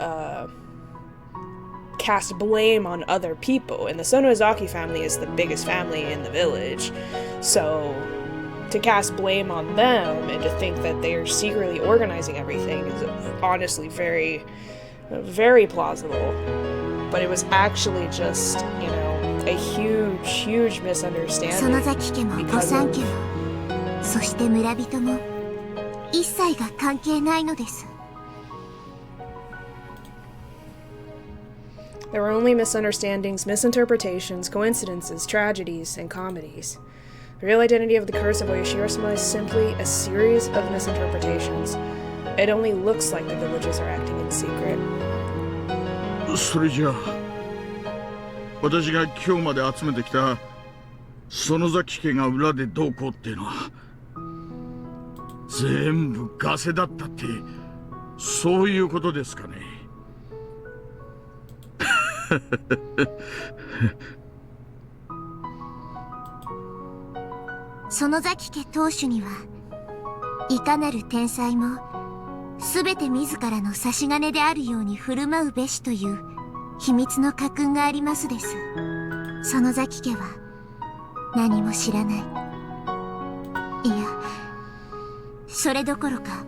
Speaker 1: cast blame on other people, and the Sonozaki family is the biggest family in the village, so to cast blame on them and to think that they are secretly organizing everything is honestly very, very plausible. But it was actually just, you know, a huge misunderstanding.
Speaker 3: 園崎家も御三家も、そして村人も一切が関係ないのです。
Speaker 1: There were only misunderstandings, misinterpretations, coincidences, tragedies, and comedies. The real identity of the curse of Oyashiro-sama is simply a series of misinterpretations. It only looks like the villagers are acting in secret.
Speaker 9: それじゃあ、私が今日まで集めてきた園崎家が裏でどうこうっていうのは全部ガセだったって、そういうことですかね。
Speaker 3: 園崎家当主にはいかなる天才も全て自らの差し金であるように振る舞うべしという秘密の家訓がありますです。園崎家は何も知らない。いや、それどころか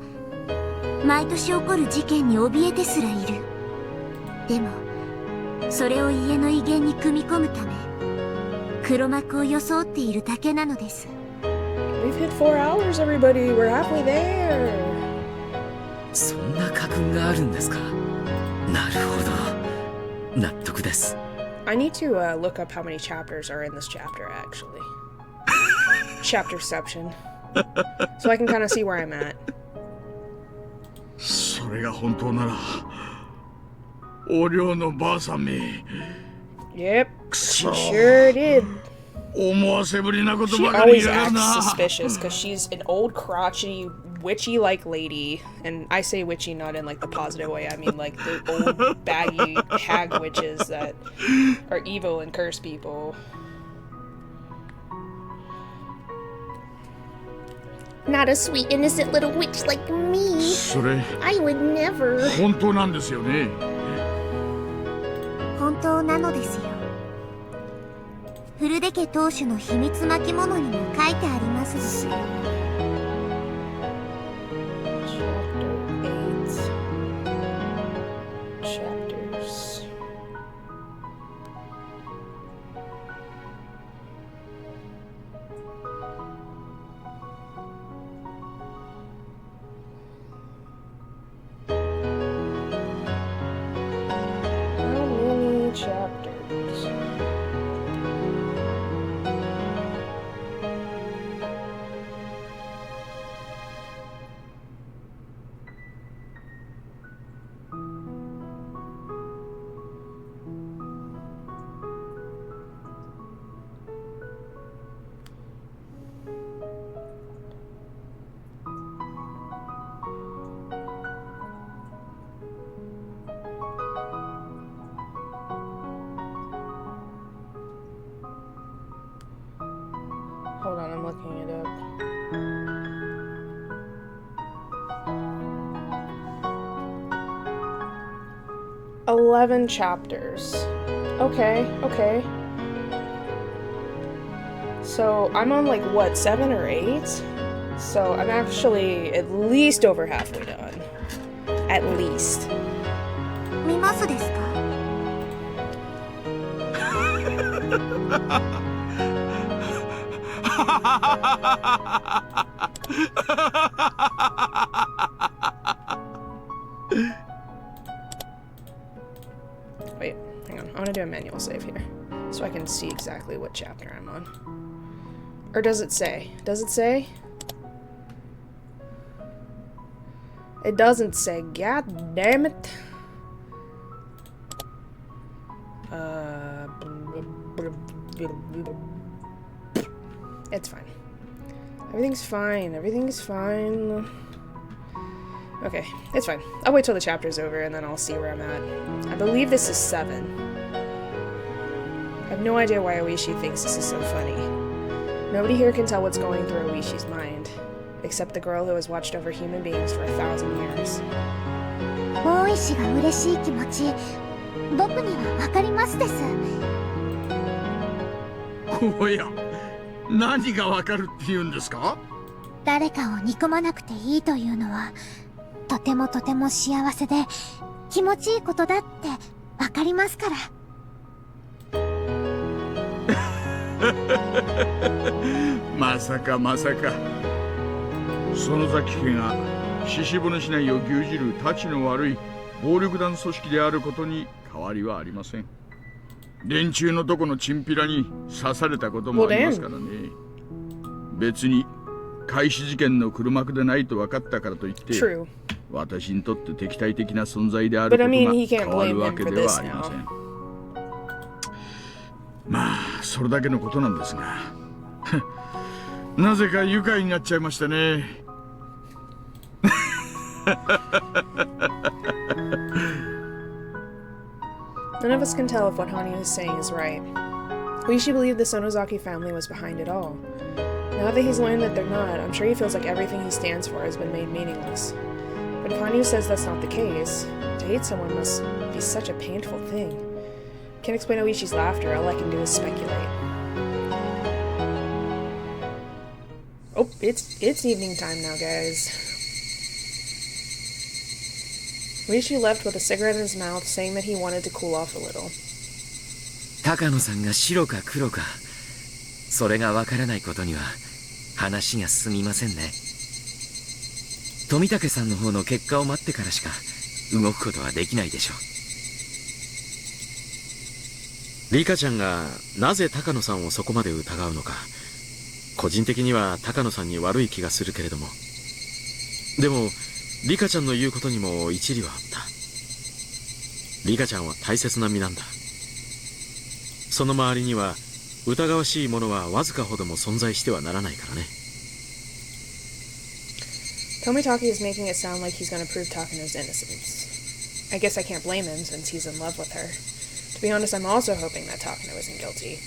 Speaker 3: 毎年起こる事件に怯えてすらいる。でもそれを家の威厳に組み込むため黒幕を装っているだけなのです。
Speaker 1: We've hit 4 hours, everybody. We're halfway there.
Speaker 12: そんな家訓があるんですか。なるほど、納得です。
Speaker 1: I need to look up how many chapters are in this chapter, actually. Chapterception. So I can kind of see where I'm at.
Speaker 9: それが本当なら、お寮のばあさんめ。
Speaker 1: Yep, she sure did.
Speaker 9: 思わせぶりなこと
Speaker 1: She
Speaker 9: ばかり
Speaker 1: always
Speaker 9: 言いやがる
Speaker 1: acts
Speaker 9: な。
Speaker 1: suspicious because she's an old crotchety witchy-like lady, and I say witchy not in like the positive way. I mean like the old baggy hag witches that are evil and curse people.
Speaker 3: Not a sweet innocent little witch like me.
Speaker 9: それ
Speaker 3: I would never.
Speaker 9: 本当なんですよね。
Speaker 3: 本当なのですよ。古出家当主の秘密巻物にも書いてありますし。
Speaker 1: Chapters. How many chapters? Hold on, I'm looking it up. $11 chapters. Okay. So I'm on like what, 7 or 8? So I'm actually at least over halfway done. At least.
Speaker 3: 見ますですか？Wait,
Speaker 1: hang on. I want to do a manual save here so I can see exactly what chapter I'm on. Or does it say? Does it say? It doesn't say. God damn it. It's fine. Everything's fine. Everything's fine. Okay, it's fine. I'll wait till the chapter's over and then I'll see where I'm at. I believe this is 7. I have no idea why Oishi thinks this is so funny. Nobody here can tell what's going through Oishi's mind, except the girl who has watched over human beings for 1,000 years.
Speaker 3: 大石が嬉しい気持ち、僕にはわかりますです。
Speaker 9: おや、何がわかるって言うんですか？
Speaker 3: 誰かを憎まなくていいというのは、とてもとても幸せで気持ちいいことだってわかりますから。
Speaker 9: まさかまさか。園崎家が獅子骨市内を牛耳るたちの悪い暴力団組織であることに変わりはありません。連中のどこのチンピラに刺されたこともありますからね。別に開始事件の黒幕でないと分かったからといって、私にとって敵対的な存在であることが変わるわけではありません。まあそれだけのことなんですがなぜか愉快になっちゃいましたね。
Speaker 1: None of us can tell if what Hani is saying is right. Oishi believed the Sonozaki family was behind it all. Now that he's learned that they're not, I'm sure he feels like everything he stands for has been made meaningless. But if Hanyu says that's not the case, to hate someone must be such a painful thing. Can't explain Oishi's laughter, all I can do is speculate. Oh, it's evening time now, guys. Oishi left with a cigarette in his mouth, saying that he wanted to cool off a little.
Speaker 12: 高野さんが白か黒か、それがわからないことには話が進みませんね。富武さんの方の結果を待ってからしか動くことはできないでしょ
Speaker 6: う。リカちゃんがなぜ高野さんをそこまで疑うのか、個人的には高野さんに悪い気がするけれども、でもリカちゃんの言うことにも一理はあった。リカちゃんは大切な身なんだ。その周りには疑わしいものはわずかほども存在してはならないからね。
Speaker 1: Tomitaki is making it sound like he's going to prove Takano's innocence. I guess I can't blame him since he's in love with her. To be honest, I'm also hoping that Takano isn't guilty.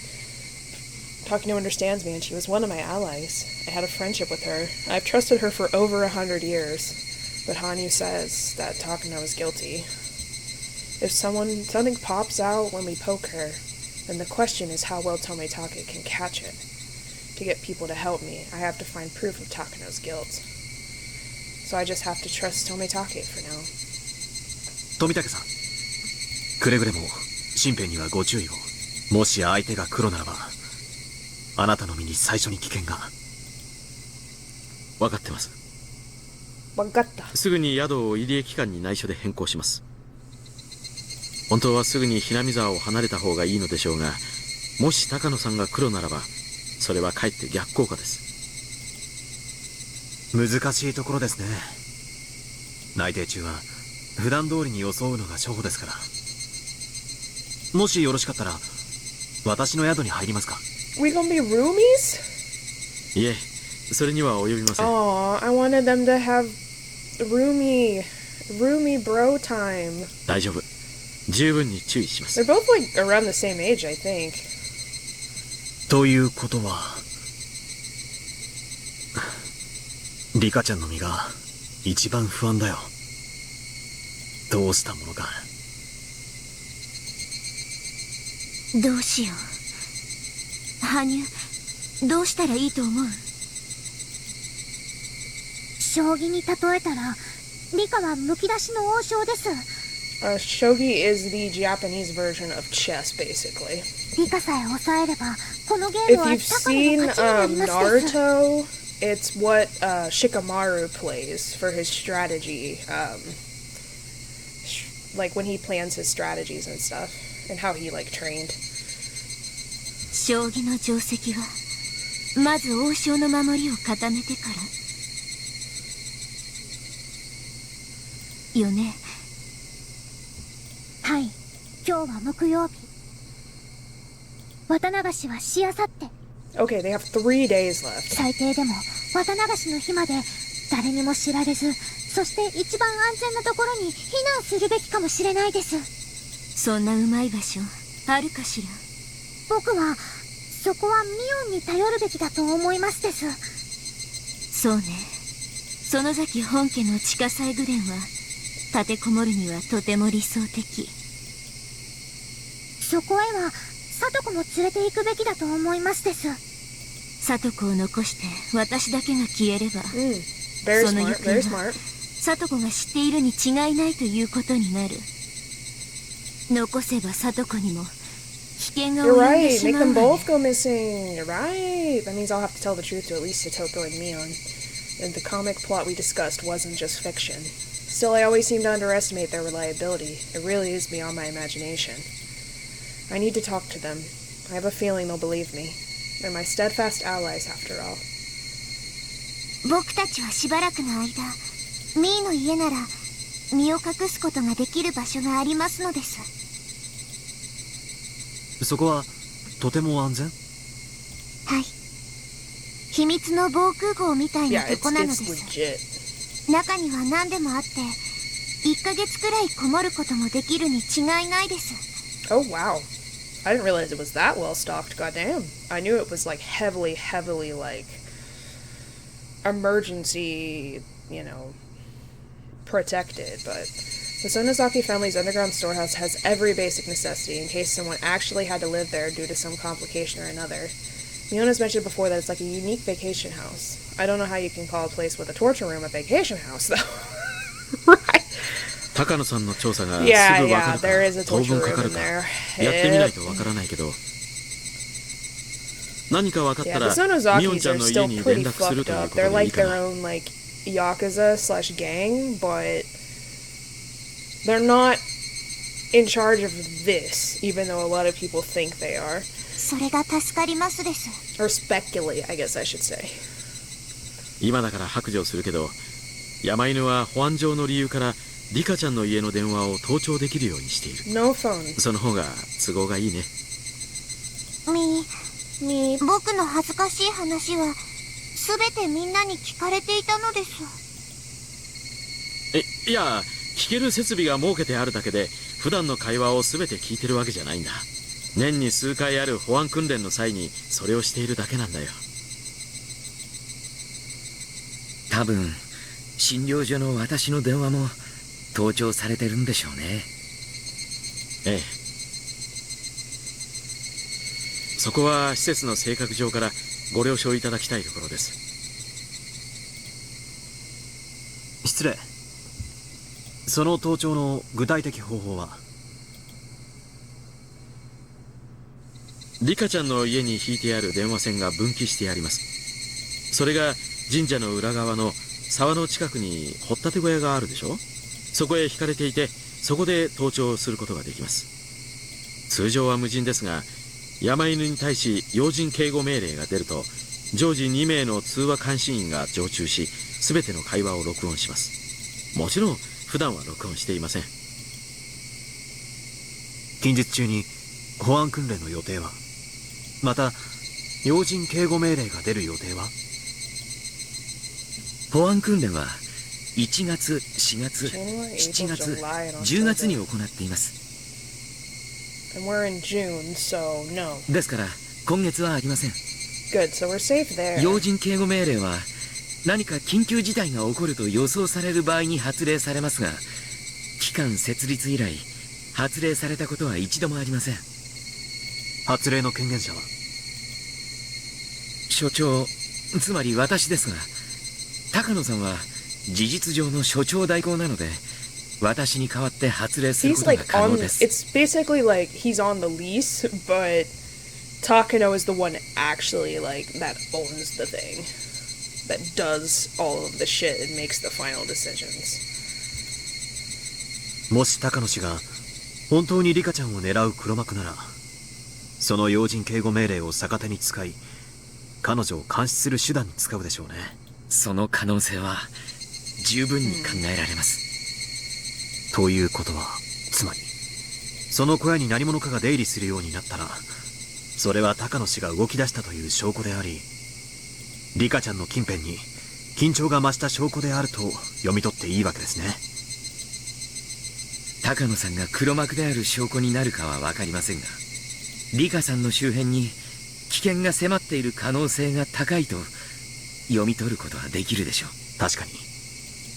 Speaker 1: Takano understands me and she was one of my allies. I had a friendship with her. I've trusted her for over 100 years. But Hanyu says that Takano is guilty. If something pops out when we poke her, then the question is how well Tomitake can catch it. To get people to help me, I have to find proof of Takano's guilt. So I just have to trust Tomitake for now.
Speaker 8: 富武さん、くれぐれも身辺にはご注意を。もし相手が黒ならば、あなたの身に最初に危険が。
Speaker 6: 分かってます。
Speaker 1: 分かった。
Speaker 6: すぐに宿を入江機関に内緒で変更します。本当はすぐにひなみ沢を離れた方がいいのでしょうが、もし高野さんが黒ならばそれはかえって逆効果です。
Speaker 8: 難しいところですね。内定中は普段通りに装うのが初歩ですから。もしよろしかったら私の宿に入りますか？
Speaker 1: We gonna be roomies?
Speaker 6: いえ、それには及びません。
Speaker 1: Oh, I wanted them to have roomie bro time.
Speaker 6: 大丈夫。十分に注意します。
Speaker 1: They're both like around the same age, I think.
Speaker 8: ということは、リカちゃんの身が一番不安だよ。どうしたものか。
Speaker 5: どうしよう。羽生、どうしたらいいと思う？
Speaker 3: 将棋に例えたら、リカはむき出しの王将です。
Speaker 1: Shogi is the Japanese version of chess, basically.
Speaker 3: リカさえ抑えれば、このゲームは
Speaker 1: If you've seen Naruto, it's what Shikamaru plays for his strategy, like when he plans his strategies and stuff, and how he like trained.
Speaker 5: 将棋の定石はまず王将の守りを固めてからよね。
Speaker 3: はい、今日は木曜日。綿流しはしあさって。
Speaker 1: Okay, they have 3 days left.
Speaker 3: 最低でも綿流しの日まで誰にも知られず、そして一番安全なところに避難するべきかもしれないです。
Speaker 5: そんなうまい場所あるかしら。
Speaker 3: 僕はそこはミオンに頼るべきだと思いますです。
Speaker 5: そうね。園崎本家の地下サイグレンは立てこもるにはとても理想的。
Speaker 3: そこへは里子も連れて行くべきだと思いますです。
Speaker 5: 里子を残して私だけが消えれば、
Speaker 1: Very
Speaker 5: その行
Speaker 1: smart, very
Speaker 5: 方は
Speaker 1: smart.
Speaker 5: 里子が知っているに違いないということになる。残せば里子にも危険が
Speaker 1: You're
Speaker 5: 及んで
Speaker 1: right.
Speaker 5: し
Speaker 1: Make
Speaker 5: まう
Speaker 1: them
Speaker 5: わね。
Speaker 1: both go missing. You're right. That means I'll have to tell the truth to at least Totoko and Mion. And the comic plot we discussed wasn't just fiction. Still, I always seem to underestimate their reliability. It really is beyond my imagination. I need to talk to them. I have a feeling they'll believe me. They're my steadfast allies, after all.
Speaker 3: 僕たちはしばらくの間、ミーの家なら身を隠すことができる場所がありますのです。
Speaker 8: そこはとても安全？
Speaker 3: はい。秘密の防空壕みたいな
Speaker 1: Yeah,
Speaker 3: とこなので
Speaker 1: it's
Speaker 3: す。
Speaker 1: legit.
Speaker 3: 中には何でもあって、1ヶ月くらいこもることもできるに違いないです。
Speaker 1: Oh, wow. I didn't realize it was that well stocked, goddamn. I knew it was, like, heavily, like, emergency, protected, but the Sonozaki family's underground storehouse has every basic necessity in case someone actually had to live there due to some complication or another. Miona's mentioned before that it's like a unique vacation house. I don't know how you can call a place with a torture room a vacation house, though. Right.
Speaker 6: 高野さんの調査がすぐ
Speaker 1: Yeah,
Speaker 6: 分か
Speaker 1: yeah,
Speaker 6: るか
Speaker 1: there is a
Speaker 6: 当
Speaker 1: torture
Speaker 6: 分かか
Speaker 1: room
Speaker 6: る
Speaker 1: in
Speaker 6: か
Speaker 1: there.
Speaker 6: やってみないと分からないけど何か分かっ
Speaker 1: Yeah,
Speaker 6: た
Speaker 1: the
Speaker 6: らミオン
Speaker 1: Sonozakis
Speaker 6: ちゃ
Speaker 1: are
Speaker 6: んの家
Speaker 1: still
Speaker 6: に連
Speaker 1: pretty
Speaker 6: 絡する
Speaker 1: fucked
Speaker 6: という
Speaker 1: up.
Speaker 6: こと
Speaker 1: They're
Speaker 6: でいい
Speaker 1: like
Speaker 6: か
Speaker 1: their
Speaker 6: な
Speaker 1: own, like, Yakuza/gang, but they're not in charge of this, even though a lot of people think they are.
Speaker 3: それが助かりますです。
Speaker 1: Or speculate, I guess I should say.
Speaker 6: 今だから白状するけど山犬は保安上の理由からリカちゃんの家の電話を盗聴できるようにしている。
Speaker 1: No phone.
Speaker 6: その方が都合がいいね。
Speaker 3: 僕の恥ずかしい話は全てみんなに聞かれていたのです。
Speaker 6: いや聞ける設備が設けてあるだけで普段の会話を全て聞いてるわけじゃないんだ。年に数回ある保安訓練の際にそれをしているだけなんだよ。
Speaker 12: 多分診療所の私の電話も盗聴されてるんでしょうね。
Speaker 6: ええ。そこは施設の性格上からご了承いただきたいところです。
Speaker 8: 失礼。その盗聴の具体的方法は？
Speaker 6: リカちゃんの家に引いてある電話線が分岐してあります。それが神社の裏側の沢の近くに掘ったて小屋があるでしょ。そこへ引かれていてそこで盗聴することができます。通常は無人ですが山犬に対し要人警護命令が出ると常時2名の通話監視員が常駐し全ての会話を録音します。もちろん普段は録音していません。
Speaker 8: 近日中に保安訓練の予定は？また要人警護命令が出る予定は？
Speaker 12: 保安訓練は1月、4月、7月、10月に行っています。
Speaker 1: And we're in June, so no.
Speaker 12: ですから今月はありません。
Speaker 1: Good, so we're safe there.
Speaker 12: 要人警護命令は何か緊急事態が起こると予想される場合に発令されますが、機関設立以来発令されたことは一度もありません。
Speaker 8: 発令の権限者は？
Speaker 12: 所長、つまり私ですが、高野さんは事実上の所長代行なので私に代わって発令することが可能です。
Speaker 1: It's basically like he's on the lease, but Takano is the one actually like that owns the thing, that does all of the shit and makes the final decisions.
Speaker 8: もし高野氏が本当にリカちゃんを狙う黒幕なら、その要人警護命令を逆手に使い彼女を監視する手段に使うでしょうね。
Speaker 12: その可能性は十分に考えられます。
Speaker 8: ということはつまりその小屋に何者かが出入りするようになったらそれは高野氏が動き出したという証拠であり、リカちゃんの近辺に緊張が増した証拠であると読み取っていいわけですね。
Speaker 12: 高野さんが黒幕である証拠になるかは分かりませんが、リカさんの周辺に危険が迫っている可能性が高いと読み取ることはできるでしょう。
Speaker 8: 確かに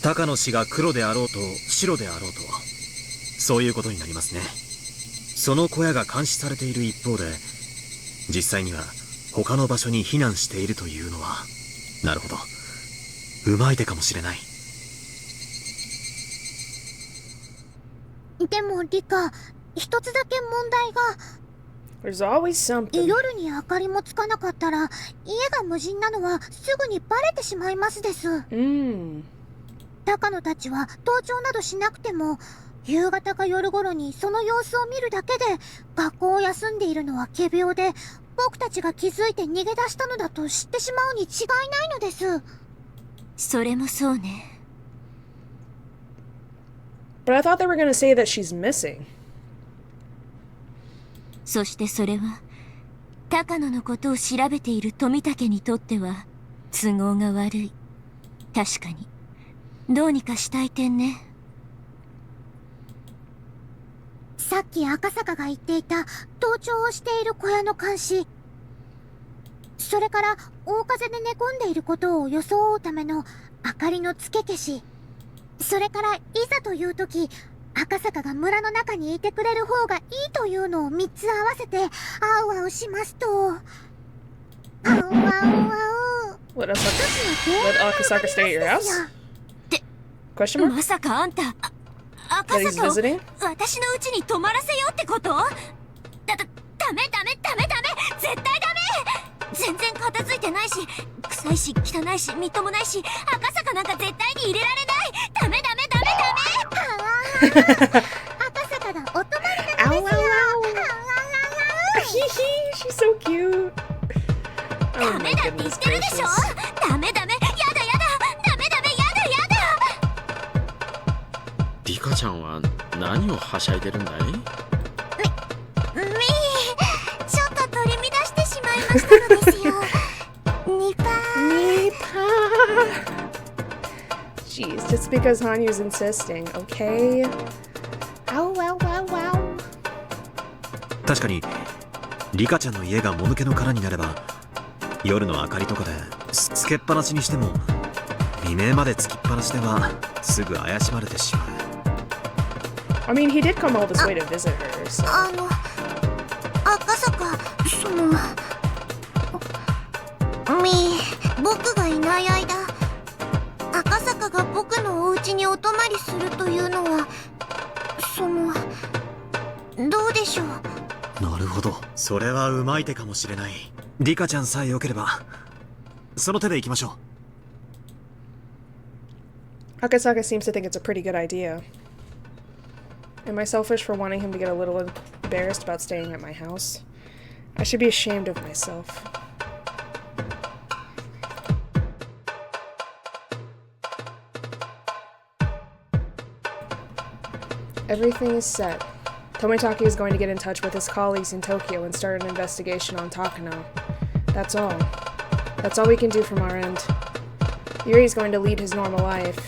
Speaker 8: 高野氏が黒であろうと白であろうと、そういうことになりますね。その小屋が監視されている一方で、実際には他の場所に避難しているというのは、なるほど、うまい手かもしれない。
Speaker 3: でもリカ、一つだけ問題が。
Speaker 1: There's always something.
Speaker 3: 夜に明かりもつかなかったら、家が無人なのはすぐにバレてしまいますです。高野たちは盗聴などしなくても、夕方か夜頃にその様子を見るだけで、学校を休んでいるのは仮病で、僕たちが気づいて逃げ出したのだと知ってしまうに違いないのです。
Speaker 5: それもそうね。
Speaker 1: But I thought they were gonna say that she's missing.
Speaker 5: そしてそれは高野のことを調べている富武にとっては都合が悪い。確かにどうにかしたい点ね。
Speaker 3: さっき赤坂が言っていた盗聴をしている小屋の監視、それから大風で寝込んでいることを装うための明かりのつけ消し、それからいざという時赤坂が村の中にいてくれる方がいいというのを3つ合わせてあうあうしますと、あうあうあう。
Speaker 1: Let Akasaka stay at your house? Question mark?
Speaker 5: まさかあんた赤坂を私の家に泊まらせようってこと？ダメ絶対ダメ。全然片付いてないし、臭いし汚いしみっともないし、赤坂なんか絶対に入れられない。ダメ
Speaker 3: 赤坂がお泊まりなんですよ。
Speaker 1: She's so cute.
Speaker 5: ダメだって言ってるでしょ。ダメやだ
Speaker 6: リカちゃんは何をはしゃいでるんだい？
Speaker 3: ちょっと取り乱してしまいましたのですよ。ニパー。
Speaker 1: Jeez, just because Hanyu's insisting, okay? Ow, wow, wow, wow.
Speaker 8: 確かにリカちゃんの家がもぬけの殻になれば、夜の明かりとかでつけっぱなしにしても、未明までつきっぱなしではすぐ怪しまれてしまう。
Speaker 1: I mean, he did come all this way to visit her, so...
Speaker 3: 赤坂、僕がいない間、赤坂が僕のお家にお泊まりするというのは、どうでしょう。
Speaker 8: なるほど、それはうまい手かもしれない。リカちゃんさえ良ければその手で行きましょ
Speaker 1: う。Akasaka seems to think it's a pretty good idea. Am I selfish for wanting him to get a little embarrassed about staying at my house? I should be ashamed of myself. Everything is set. Tomitaki is going to get in touch with his colleagues in Tokyo and start an investigation on Takano. That's all. That's all we can do from our end. Yuri's going to lead his normal life.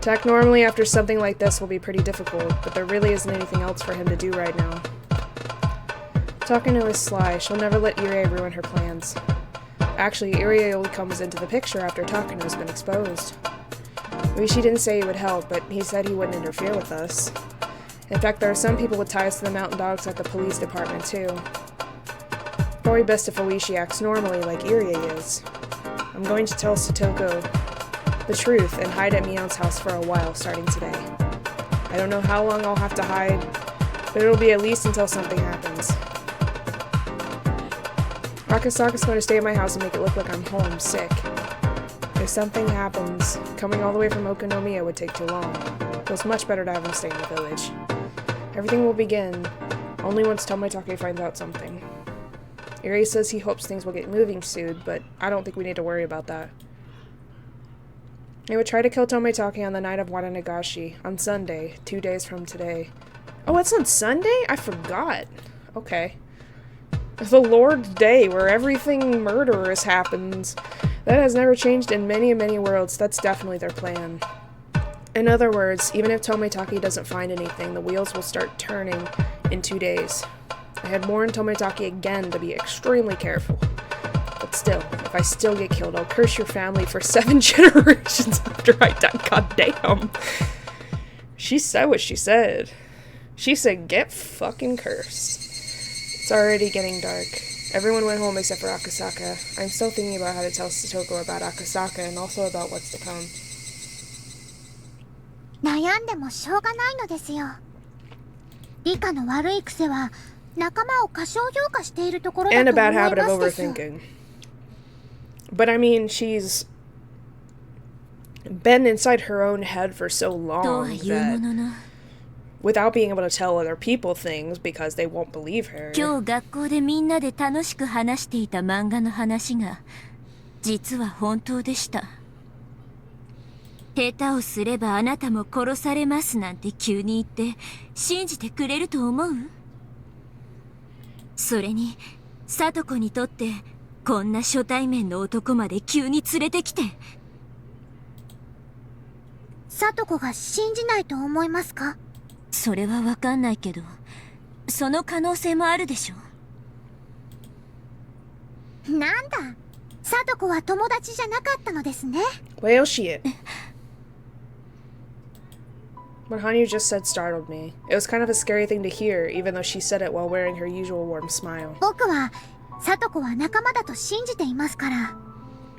Speaker 1: To act normally after something like this will be pretty difficult, but there really isn't anything else for him to do right now. Takano is sly. She'll never let Irie ruin her plans. Actually, Irie only comes into the picture after Takano's been exposed. Rishi didn't say he would help, but he said he wouldn't interfere with us. In fact, there are some people with ties to the mountain dogs at the police department, too. Probably best if Oishi acts normally like Irie is. I'm going to tell Satoko the truth and hide at Mion's house for a while starting today. I don't know how long I'll have to hide, but it'll be at least until something happens. Akasaka's going to stay at my house and make it look like I'm home, sick. If something happens, coming all the way from Okonomiya would take too long. So it's much better to have him stay in the village. Everything will begin only once Tomitake finds out something. Irie says he hopes things will get moving soon, but I don't think we need to worry about that. They would try to kill Tomitake on the night of Waranagashi, on Sunday, 2 days from today. Oh, it's on Sunday? I forgot. Okay. The Lord's Day, where everything murderous happens. That has never changed in many, many worlds. That's definitely their plan. In other words, even if Tomitaki doesn't find anything, the wheels will start turning in 2 days. I had warned Tomitaki again to be extremely careful. But still, if I still get killed, I'll curse your family for 7 generations after I die. God damn. She said what she said. She said, get fucking cursed. It's already getting dark. Everyone went home except for Akasaka. I'm still thinking about how to tell Satoko about Akasaka and also about what's to come.
Speaker 3: 悩んでもしょうがないのですよ。リカの悪い癖は仲間を過小評価しているところだと
Speaker 1: And
Speaker 3: 思
Speaker 1: a
Speaker 3: い
Speaker 1: bad
Speaker 3: ま
Speaker 1: habit of
Speaker 3: すです。
Speaker 1: overthinking. But I mean, she's been inside her own head for so
Speaker 5: とは
Speaker 1: long
Speaker 5: 言うも
Speaker 1: that
Speaker 5: のの
Speaker 1: without being able to tell other people things because they won't believe her.
Speaker 5: 今日学校でみんなで楽しく話していた漫画の話が実は本当でした。下手をすればあなたも殺されますなんて急に言って信じてくれると思う？それに聡子にとってこんな初対面の男まで急に連れてきて。
Speaker 3: 聡子が信じないと思いますか？
Speaker 5: それはわかんないけど、その可能性もあるでしょ。
Speaker 3: なんだ、聡子は友達じゃなかったのですね。
Speaker 1: Well, shit. What Hanyu just said startled me. It was kind of a scary thing to hear, even though she said it while wearing her usual warm smile.
Speaker 3: 僕は聡子は仲間だと信じていますから、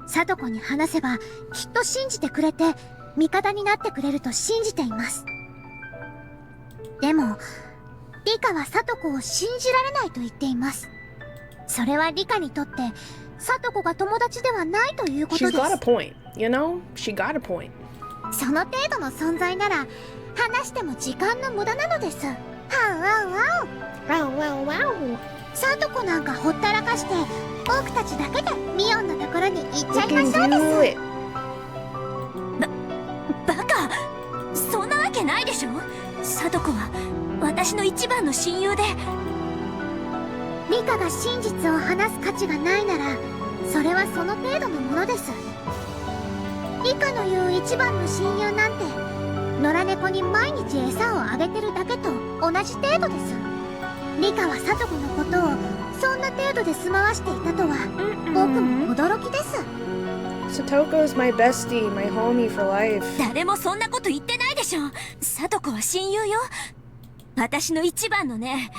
Speaker 3: 聡子に話せばきっと信じてくれて味方になってくれると信じています。でもリカは聡子を信じられないと言っています。それはリカにとって聡子が友達ではないということです。
Speaker 1: She's got a point, you know? She got a point.
Speaker 3: その程度の存在なら話しても時間の無駄なのです。はうわうわう。わうわうわう。聡子なんかほったらかして僕たちだけでミオンのところに行っちゃいましょうです。
Speaker 5: バカ！そんなわけないでしょ。聡子は私の一番の親友で。
Speaker 3: リカが真実を話す価値がないならそれはその程度のものです。リカの言う一番の親友なんて野良猫に毎日餌をあげてるだけと同じ程度です。リカは聡子のことをそんな程度で済まわしていたとは僕も驚きです。
Speaker 1: Satoko's my bestie, my homie for life.
Speaker 5: 誰もそんなこと言ってないでしょ。聡子は親友よ。私の一番のね。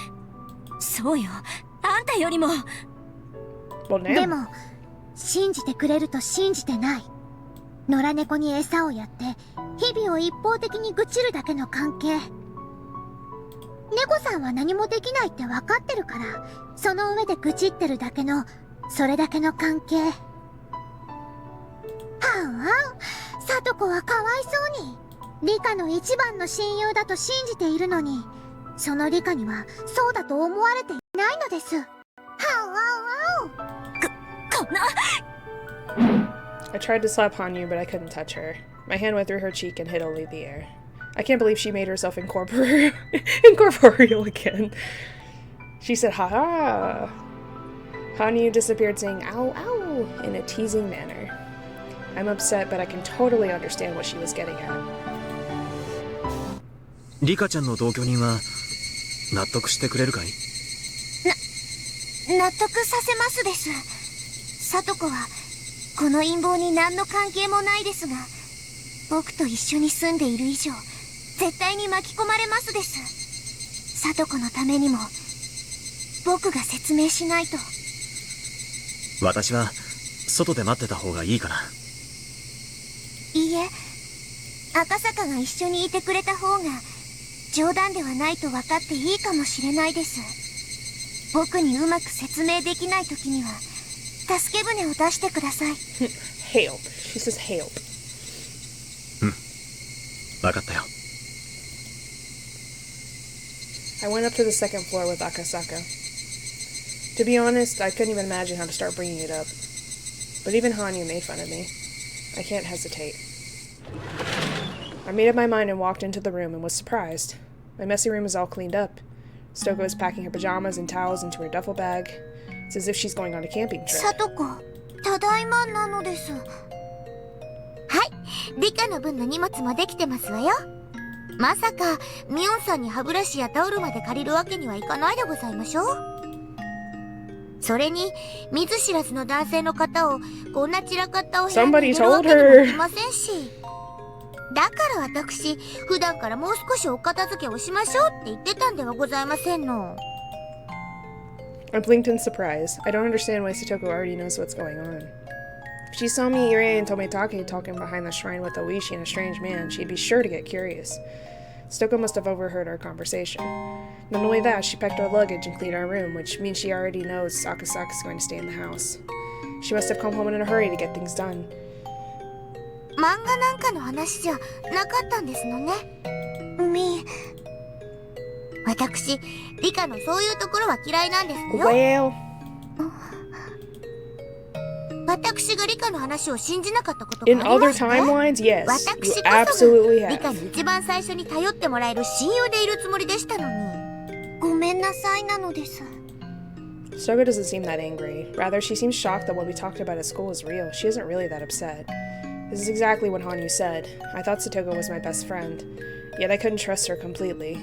Speaker 5: そうよ。あんたよりも。
Speaker 3: でも信じてくれると信じてない。野良猫に餌をやって日々を一方的に愚痴るだけの関係。猫さんは何もできないって分かってるからその上で愚痴ってるだけのそれだけの関係。はうわう、聡子はかわいそうにリカの一番の親友だと信じているのにそのリカにはそうだと思われていないのです。はうわうわう。
Speaker 5: こんな。
Speaker 1: I tried to slap Hanyu, but I couldn't touch her. My hand went through her cheek and hit only the air. I can't believe she made herself incorporeal again. She said, ha ha. Hanyu disappeared saying, ow, ow, in a teasing manner. I'm upset, but I can totally understand what she was getting at.
Speaker 8: リカちゃんの同居人は納得してくれるかい？
Speaker 3: 納得させますです。聡子はこの陰謀に何の関係もないですが、僕と一緒に住んでいる以上絶対に巻き込まれますです。聡子のためにも僕が説明しないと。
Speaker 8: 私は外で待ってた方がいいかな。
Speaker 3: いいえ、赤坂が一緒にいてくれた方が冗談ではないと分かっていいかもしれないです。僕にうまく説明できない時には助け舟を出してください。
Speaker 1: Help. She says help.
Speaker 8: 分かったよ。
Speaker 1: I went up to the second floor with Akasaka. To be honest, I couldn't even imagine how to start bringing it up. But even Hanyu made fun of me. I can't hesitate. I made up my mind and walked into the room and was surprised. My messy room was all cleaned up. Stoko was packing her pajamas and towels into her duffel bag. It's as if she's going on a camping trip.
Speaker 3: さとこ、ただいまなのです。はい、リカの分の荷物もできてますわよ。まさかミオンさんに歯ブラシやタオルまで借りるわけにはいかないでございましょう。それに見ず知らずの男性の方をこんな散らかったお部屋に入れるわけにもいきませんし、だから私普段からもう少しお片付けをしましょうって言ってたんではございませんの。
Speaker 1: I blinked in surprise. I don't understand why Satoko already knows what's going on. If she saw me, Irie, and Tometake talking behind the shrine with Oishi and a strange man, she'd be sure to get curious. Satoko must have overheard our conversation. Not only that, she packed our luggage and cleaned our room, which means she already knows Akasaka's going to stay in the house. She must have come home in a hurry to get things done.
Speaker 3: 漫画なんかの話じゃなかったんですのね。私、リカのそういうところは嫌いなんですのよ。私がリカの話を信じなかったことがありますね。
Speaker 1: In other timelines, yes,
Speaker 3: 私
Speaker 1: you
Speaker 3: こそ
Speaker 1: absolutely
Speaker 3: が
Speaker 1: have.
Speaker 3: リカに一番最初に頼ってもらえる親友でいるつもりでしたのに。ごめんなさいなのです。
Speaker 1: Soga doesn't seem that angry. Rather, she seems shocked that what we talked about at school is real. She isn't really that upset. This is exactly what Hanyu said. I thought Satoko was my best friend, yet I couldn't trust her completely.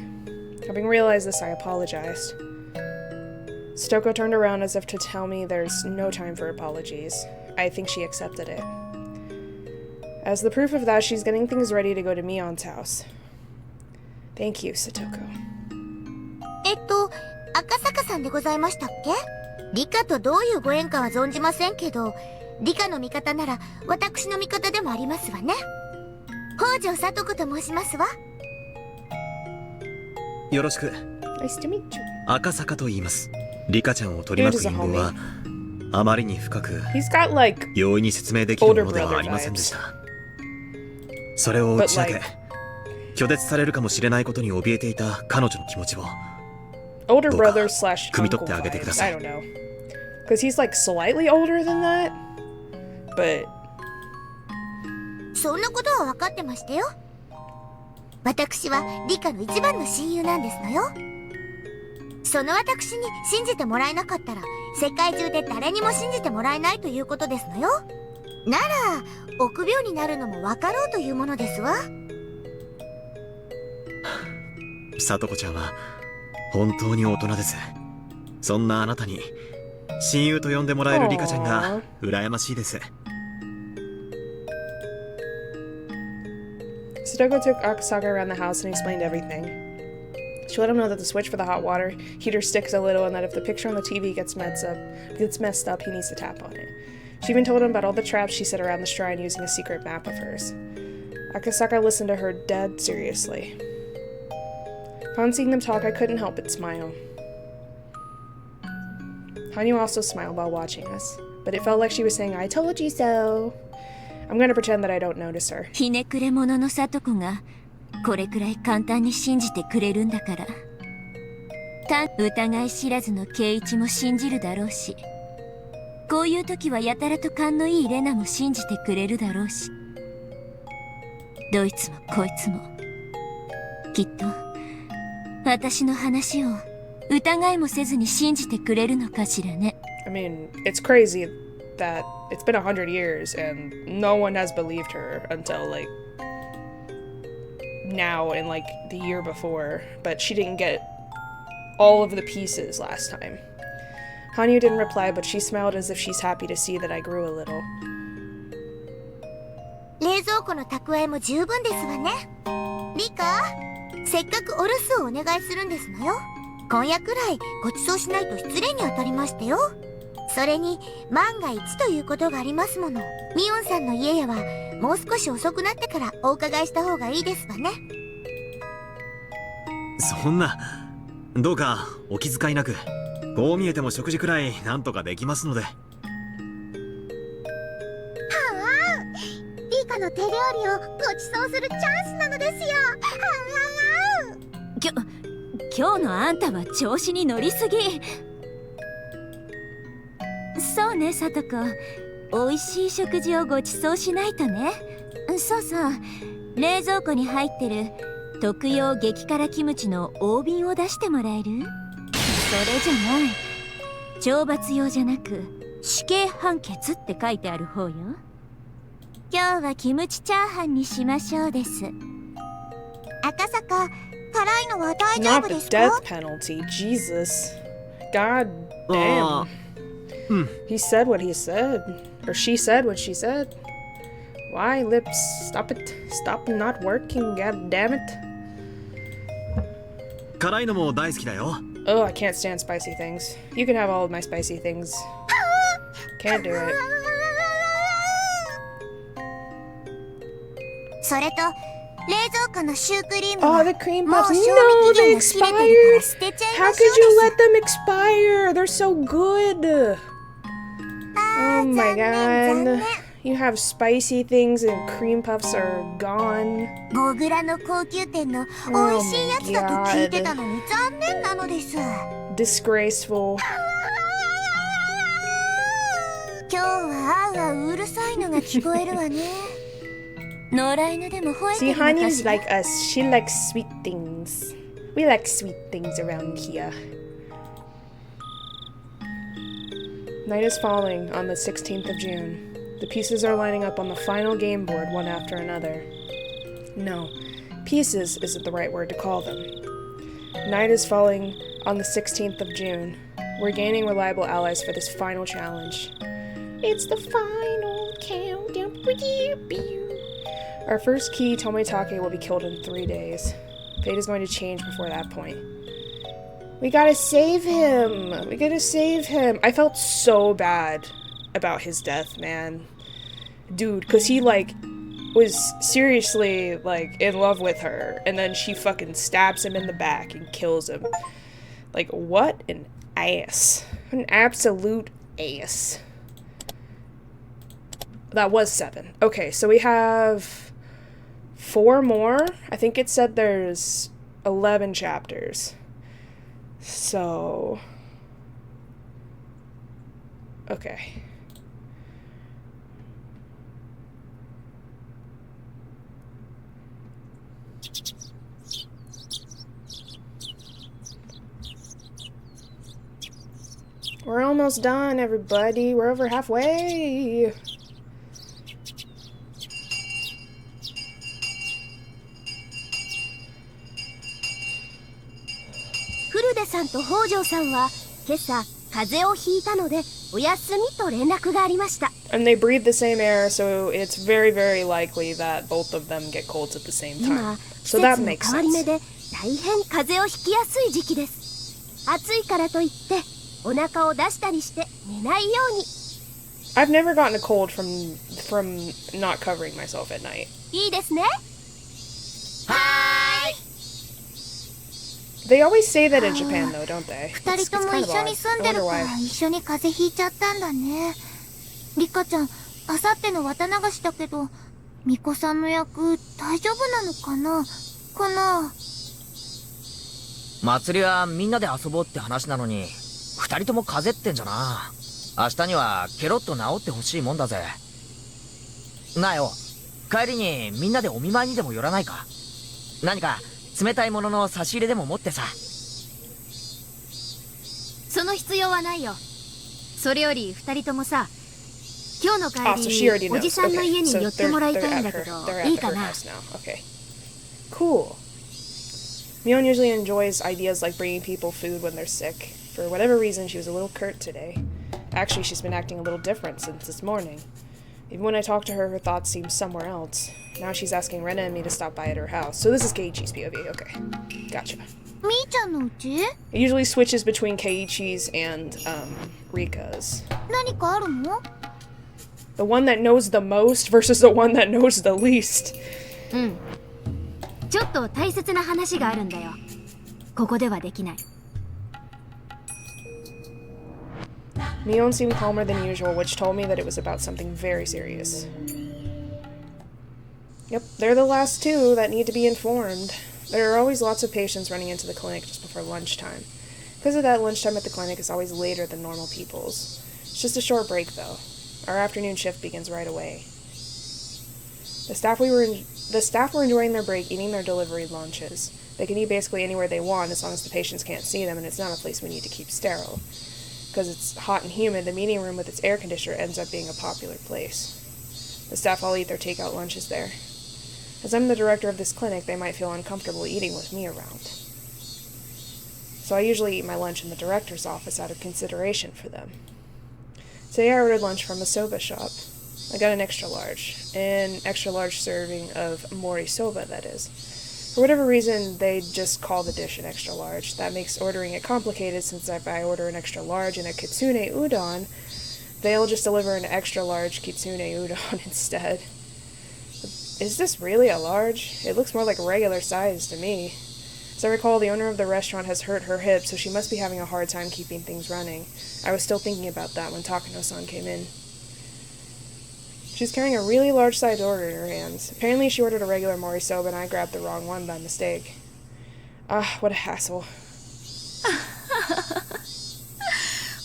Speaker 1: Having realized this, I apologized. Satoko turned around as if to tell me there's no time for apologies. I think she accepted it. As the proof of that, she's getting things ready to go to Mion's house. Thank you, Satoko.
Speaker 3: 赤坂さんでございましたっけ？リカとどういうご縁かは存じませんけど、リカの味方なら私の味方でもありますわね。北条聡子と申しますわ。
Speaker 8: よろしく。
Speaker 1: Nice to meet you.
Speaker 8: 赤坂と言います。リカちゃんを取り巻く陰謀はあまりに深く、容易に説明できるものではありませんでした。それを打ち明け、拒絶されるかもしれないことに怯えていた彼女の気持ちを、
Speaker 1: older brother slash
Speaker 8: uncle vibes.
Speaker 1: I don't know. Because he's like slightly older than that. But
Speaker 3: そんなことは分かってましたよ。私はリカの一番の親友なんですのよ。その私に信じてもらえなかったら世界中で誰にも信じてもらえないということですのよ。なら臆病になるのも分かろうというものですわ。
Speaker 8: 聡子ちゃんは本当に大人です。そんなあなたに親友と呼んでもらえるリカちゃんが羨ましいです。
Speaker 1: Satoko took Akasaka around the house and explained everything. She let him know that the switch for the hot water heater sticks a little and that if the picture on the TV gets messed up, he needs to tap on it. She even told him about all the traps she set around the shrine using a secret map of hers. Akasaka listened to her dead seriously. Upon seeing them talk, I couldn't help but smile. Hanyu also smiled while watching us, but it felt like she was saying, I told you so. I'm gonna pretend that I don't notice her.
Speaker 5: ひねくれ者の聡子がこれくらい簡単に信じてくれるんだから、疑い知らずの圭一も信じるだろうし、こういう時はやたらと勘のいいレナも信じてくれるだろうし、どいつもこいつもきっと私の話を疑いもせずに信じてくれるのかしらね。
Speaker 1: I mean, it's crazy that it's been 100 years and no one has believed her until like now and like the year before, but she didn't get all of the pieces last time. Hanyu didn't reply, but she smiled as if she's happy to see that I grew a little.
Speaker 3: 冷蔵庫の蓄えも十分ですわね。リカ、せっかくお留守をお願いするんですのよ。今夜くらいご馳走しないと失礼に当たりましてよ。それに万が一ということがありますもの。ミオンさんの家へはもう少し遅くなってからお伺いした方がいいですわね。
Speaker 8: そんな、どうかお気遣いなく、こう見えても食事くらいなんとかできますので。は
Speaker 3: あ、リカの手料理をご馳走するチャンスなのですよ。はあ、
Speaker 5: 今日のあんたは調子に乗りすぎ。そうね、聡子、美味しい食事をご馳走しないとね。そうそう、冷蔵庫に入ってる特用激辛キムチの大瓶を出してもらえる？それじゃない、懲罰用じゃなく死刑判決って書いてある方よ。今日はキムチチャーハンにしましょうです。
Speaker 3: 赤坂、辛いのは大丈
Speaker 1: Not
Speaker 3: 夫
Speaker 1: the
Speaker 3: ですか？
Speaker 1: death penalty. Jesus. God damn. He said what he said. Or she said what she said. Why, lips? Stop it. Stop not working, god damn it.
Speaker 8: 辛いのも大好きだよ。
Speaker 1: Oh, I can't stand spicy things. You can have all of my spicy things. Can't do it.
Speaker 3: それと冷蔵庫のシュークリーム
Speaker 1: Oh,
Speaker 3: は
Speaker 1: the cream
Speaker 3: もう
Speaker 1: puffs.
Speaker 3: 賞味
Speaker 1: No,
Speaker 3: 期
Speaker 1: they
Speaker 3: 限が切れてるから
Speaker 1: expired.
Speaker 3: 捨てちゃい
Speaker 1: How
Speaker 3: ま
Speaker 1: could
Speaker 3: しょ
Speaker 1: you
Speaker 3: う
Speaker 1: let them expire? They're so good. Oh my
Speaker 3: 残念
Speaker 1: god. You have spicy things and cream puffs are gone.
Speaker 3: モグラの高級店の美味しいやつだと聞いてたのに残念なのです。
Speaker 1: Disgraceful.
Speaker 3: 今日はあうあううるさいのが聞こえるわね。
Speaker 5: 野良犬でも吠え
Speaker 1: See,
Speaker 5: てるのか
Speaker 1: Honey's
Speaker 5: しら。
Speaker 1: like us. She likes sweet things. We like sweet things around here. Night is falling on the 16th of June. The pieces are lining up on the final game board one after another. No, pieces isn't the right word to call them. Night is falling on the 16th of June. We're gaining reliable allies for this final challenge. It's the final countdown. Our first key, Tomitake, will be killed in 3 days. Fate is going to change before that point. We gotta save him! We gotta save him! I felt so bad about his death, man. Dude, because he, like, was seriously, like, in love with her, and then she fucking stabs him in the back and kills him. Like, what an ass. An absolute ass. That was 7. Okay, so we have 4 more. I think it said there's 11 chapters. So... okay. We're almost done, everybody. We're over halfway.
Speaker 2: 古出さんと北条さんは今朝風邪をひいたのでお休みと連絡がありました。
Speaker 1: And they breathe the same air, so it's very, very likely that both of them get colds at the same
Speaker 2: 今
Speaker 1: time.
Speaker 2: 季
Speaker 1: So
Speaker 2: 節
Speaker 1: that
Speaker 2: の
Speaker 1: makes
Speaker 2: 変わり目
Speaker 1: sense.
Speaker 2: で大変風邪をひきやすい時期です。暑いからといってお腹を出したりして寝ないように。
Speaker 1: I've never gotten a cold from not covering myself at night.
Speaker 2: いいですね。
Speaker 1: They always say that in Japan, though, don't they?
Speaker 3: 二
Speaker 1: It's
Speaker 3: 人とも
Speaker 1: kind
Speaker 3: 一
Speaker 1: of
Speaker 3: 緒に
Speaker 1: odd.
Speaker 3: 住ん
Speaker 1: I
Speaker 3: でる
Speaker 1: wonder
Speaker 3: か
Speaker 1: why.
Speaker 3: ら一緒に風邪ひいちゃったんだね。リカちゃん、あさっての綿流しだけど、ミコさんの役大丈夫なのかな？
Speaker 4: 祭りはみんなで遊ぼうって話なのに、二人とも風邪ってんじゃな。明日にはケロッと治ってほしいもんだぜ。なあよ、帰りにみんなでお見舞いにでも寄らないか。何か冷たいものの差し入れでも持ってさ。
Speaker 2: その必要はないよ。それより二人ともさ、今日の
Speaker 1: Oh,
Speaker 2: 帰
Speaker 1: so
Speaker 2: り
Speaker 1: she already
Speaker 2: おじ
Speaker 1: knows.
Speaker 2: さんの
Speaker 1: Okay,
Speaker 2: 家に
Speaker 1: so
Speaker 2: 寄ってもらいたいんだけど、
Speaker 1: they're
Speaker 2: いい
Speaker 1: at
Speaker 2: か
Speaker 1: her
Speaker 2: な？
Speaker 1: house now. Okay. Cool. Mion usually enjoys ideas like bringing people food when they're sick. For whatever reason, she was a little curt today. Actually, she's been acting a little different since this morning. Even when I talk to her, her thoughts seem somewhere else. Now she's asking Rena and me to stop by at her house. So this is Keiichi's POV. Okay. Gotcha.
Speaker 3: みーちゃんの家？
Speaker 1: It usually switches between Keiichi's and Rika's.
Speaker 3: 何かあるの？
Speaker 1: The one that knows the most versus the one that knows the least.
Speaker 2: うん。ちょっと大切な話があるんだよ。ここではできない。
Speaker 1: Mion seemed calmer than usual, which told me that it was about something very serious. Yep, they're the last two that need to be informed. There are always lots of patients running into the clinic just before lunchtime. Because of that, lunchtime at the clinic is always later than normal people's. It's just a short break, though. Our afternoon shift begins right away. The staff were enjoying their break, eating their delivery lunches. They can eat basically anywhere they want as long as the patients can't see them, and it's not a place we need to keep sterile. Because it's hot and humid, the meeting room with its air conditioner ends up being a popular place. The staff all eat their takeout lunches there. As I'm the director of this clinic, they might feel uncomfortable eating with me around. So I usually eat my lunch in the director's office out of consideration for them. Today I ordered lunch from a soba shop. I got an extra large serving of mori soba, that is. For whatever reason, they just call the dish an extra large. That makes ordering it complicated, since if I order an extra large and a kitsune udon, they'll just deliver an extra large kitsune udon instead. Is this really a large? It looks more like a regular size to me. As I recall, the owner of the restaurant has hurt her hip, so she must be having a hard time keeping things running. I was still thinking about that when Takano-san came in. She's carrying a really large-sized order in her hands. Apparently she ordered a regular mori soba and I grabbed the wrong one by mistake. What a hassle.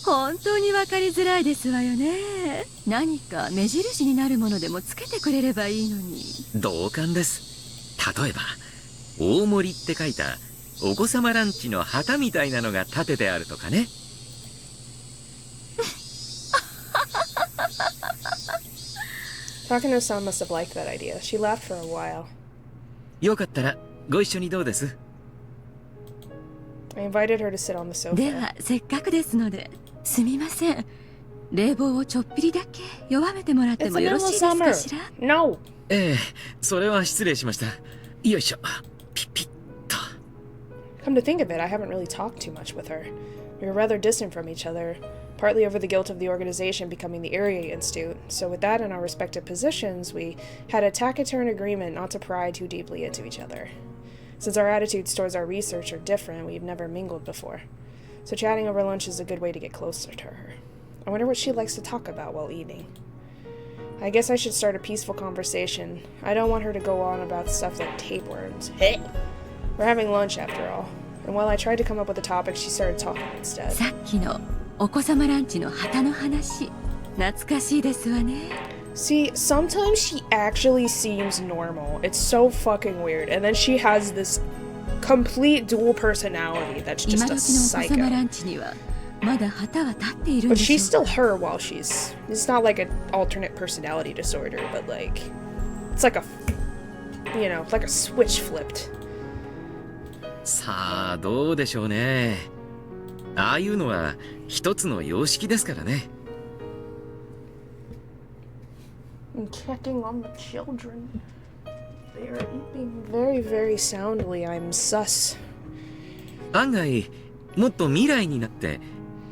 Speaker 7: 本当に分かりづらいですわよね。何か目印になるものでもつけてくれればいいのに。
Speaker 12: 同感です。例えば大盛りって書いたお子様ランチの旗みたいなのが立ててあるとかね。
Speaker 1: Takano-san must have liked that idea. She laughed for a while.
Speaker 12: よかったらご一緒にどうです？
Speaker 1: I invited her to sit on the sofa.
Speaker 7: ではせっかくですのですみません。冷房をちょっぴりだけ弱めてもらってもよろしいですかしら？
Speaker 1: No.
Speaker 12: ええ、それは失礼しました。よいしょ。ピッピッと。
Speaker 1: Come to think of it, I haven't really talked too much with her. We were rather distant from each other, partly over the guilt of the organization becoming the Area Institute. So with that and our respective positions, we had a taciturn agreement not to pry too deeply into each other. Since our attitudes towards our research are different, we've never mingled before. So chatting over lunch is a good way to get closer to her. I wonder what she likes to talk about while eating. I guess I should start a peaceful conversation. I don't want her to go on about stuff like tapeworms. Hey! We're having lunch after all. And while I tried to come up with a topic, she started talking instead.
Speaker 7: さっきのお子様ランチの旗の話、懐かしいですわね。
Speaker 1: See, sometimes she actually seems normal. It's so fucking weird. And then she has this complete dual personality that's just a psycho. But she's still her while she's... It's not like an alternate personality disorder, but like... It's like a... You know, like a switch flipped.
Speaker 12: さあどうでしょうね。ああいうのは一つの様式ですからね。
Speaker 1: And checking on the children. They are eating very, very soundly. I'm sus.
Speaker 12: 案外もっと未来になって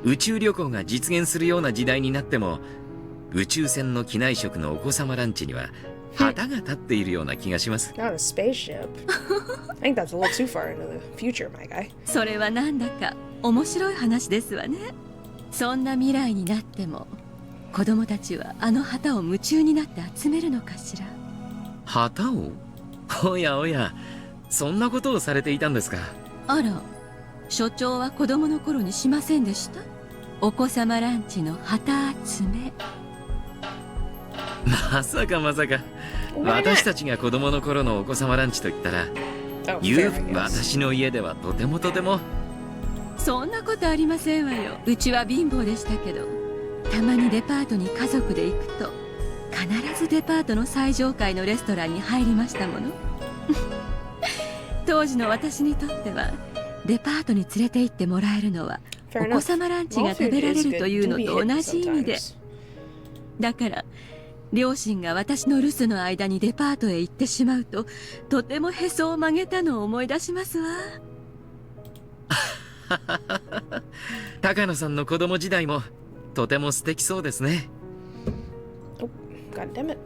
Speaker 12: 宇宙旅行が実現するような時代になっても宇宙船の機内食のお子様ランチには旗が立っているような気がします。
Speaker 1: Not a spaceship. I think that's a little too far into the future, my guy.
Speaker 7: それはなんだか面白い話ですわね。そんな未来になっても子供たちはあの旗を夢中になって集めるのかしら。
Speaker 12: 旗を？おやおや、そんなことをされていたんですか。
Speaker 7: あら、所長は子供の頃にしませんでした？お子様ランチの旗集め。
Speaker 12: まさかまさか。私たちが子供の頃のお子様ランチといったら、私の家ではとてもとても。
Speaker 7: そんなことありませんわよ。うちは貧乏でしたけど、たまにデパートに家族で行くと必ずデパートの最上階のレストランに入りましたもの。当時の私にとってはデパートに連れて行ってもらえるのはお子様ランチが食べられるというのと同じ意味で、だから両親が私の留守の間にデパートへ行ってしまうととてもへそを曲げたのを思い出しますわ。
Speaker 12: 高野さんの子供時代もとても素敵そうですね。
Speaker 1: Oh, God damn it.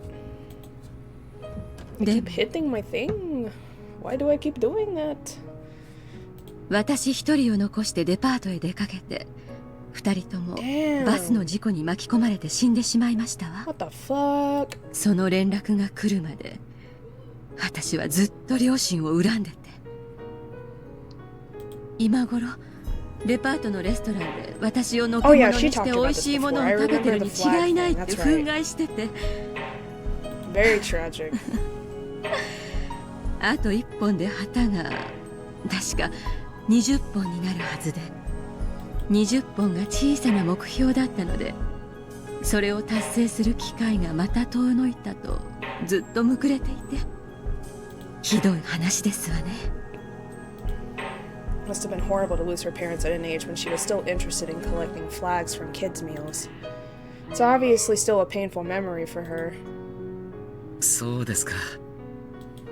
Speaker 1: I keep hitting my thing. Why do I keep doing that?
Speaker 7: 私一人を残してデパートへ出かけて、二人ともバスの事故に巻き込まれて死んでしまいましたわ。
Speaker 1: What the fuck?
Speaker 7: その連絡が来るまで、私はずっと両親を恨んでて。今頃デパートのレストランで私をのけ者にして美味しいものを食べてるに違いないって憤慨してて。
Speaker 1: Very tragic.
Speaker 7: あと1本で旗が確か20本になるはずで。20本が小さな目標だったので、それを達成する機会がまた遠のいたとずっとむくれていて、ひどい話ですわね。
Speaker 1: Must have been horrible to lose her parents at an age when she was still interested in collecting flags from kids' meals. It's obviously still a painful memory for her.
Speaker 12: そうですか。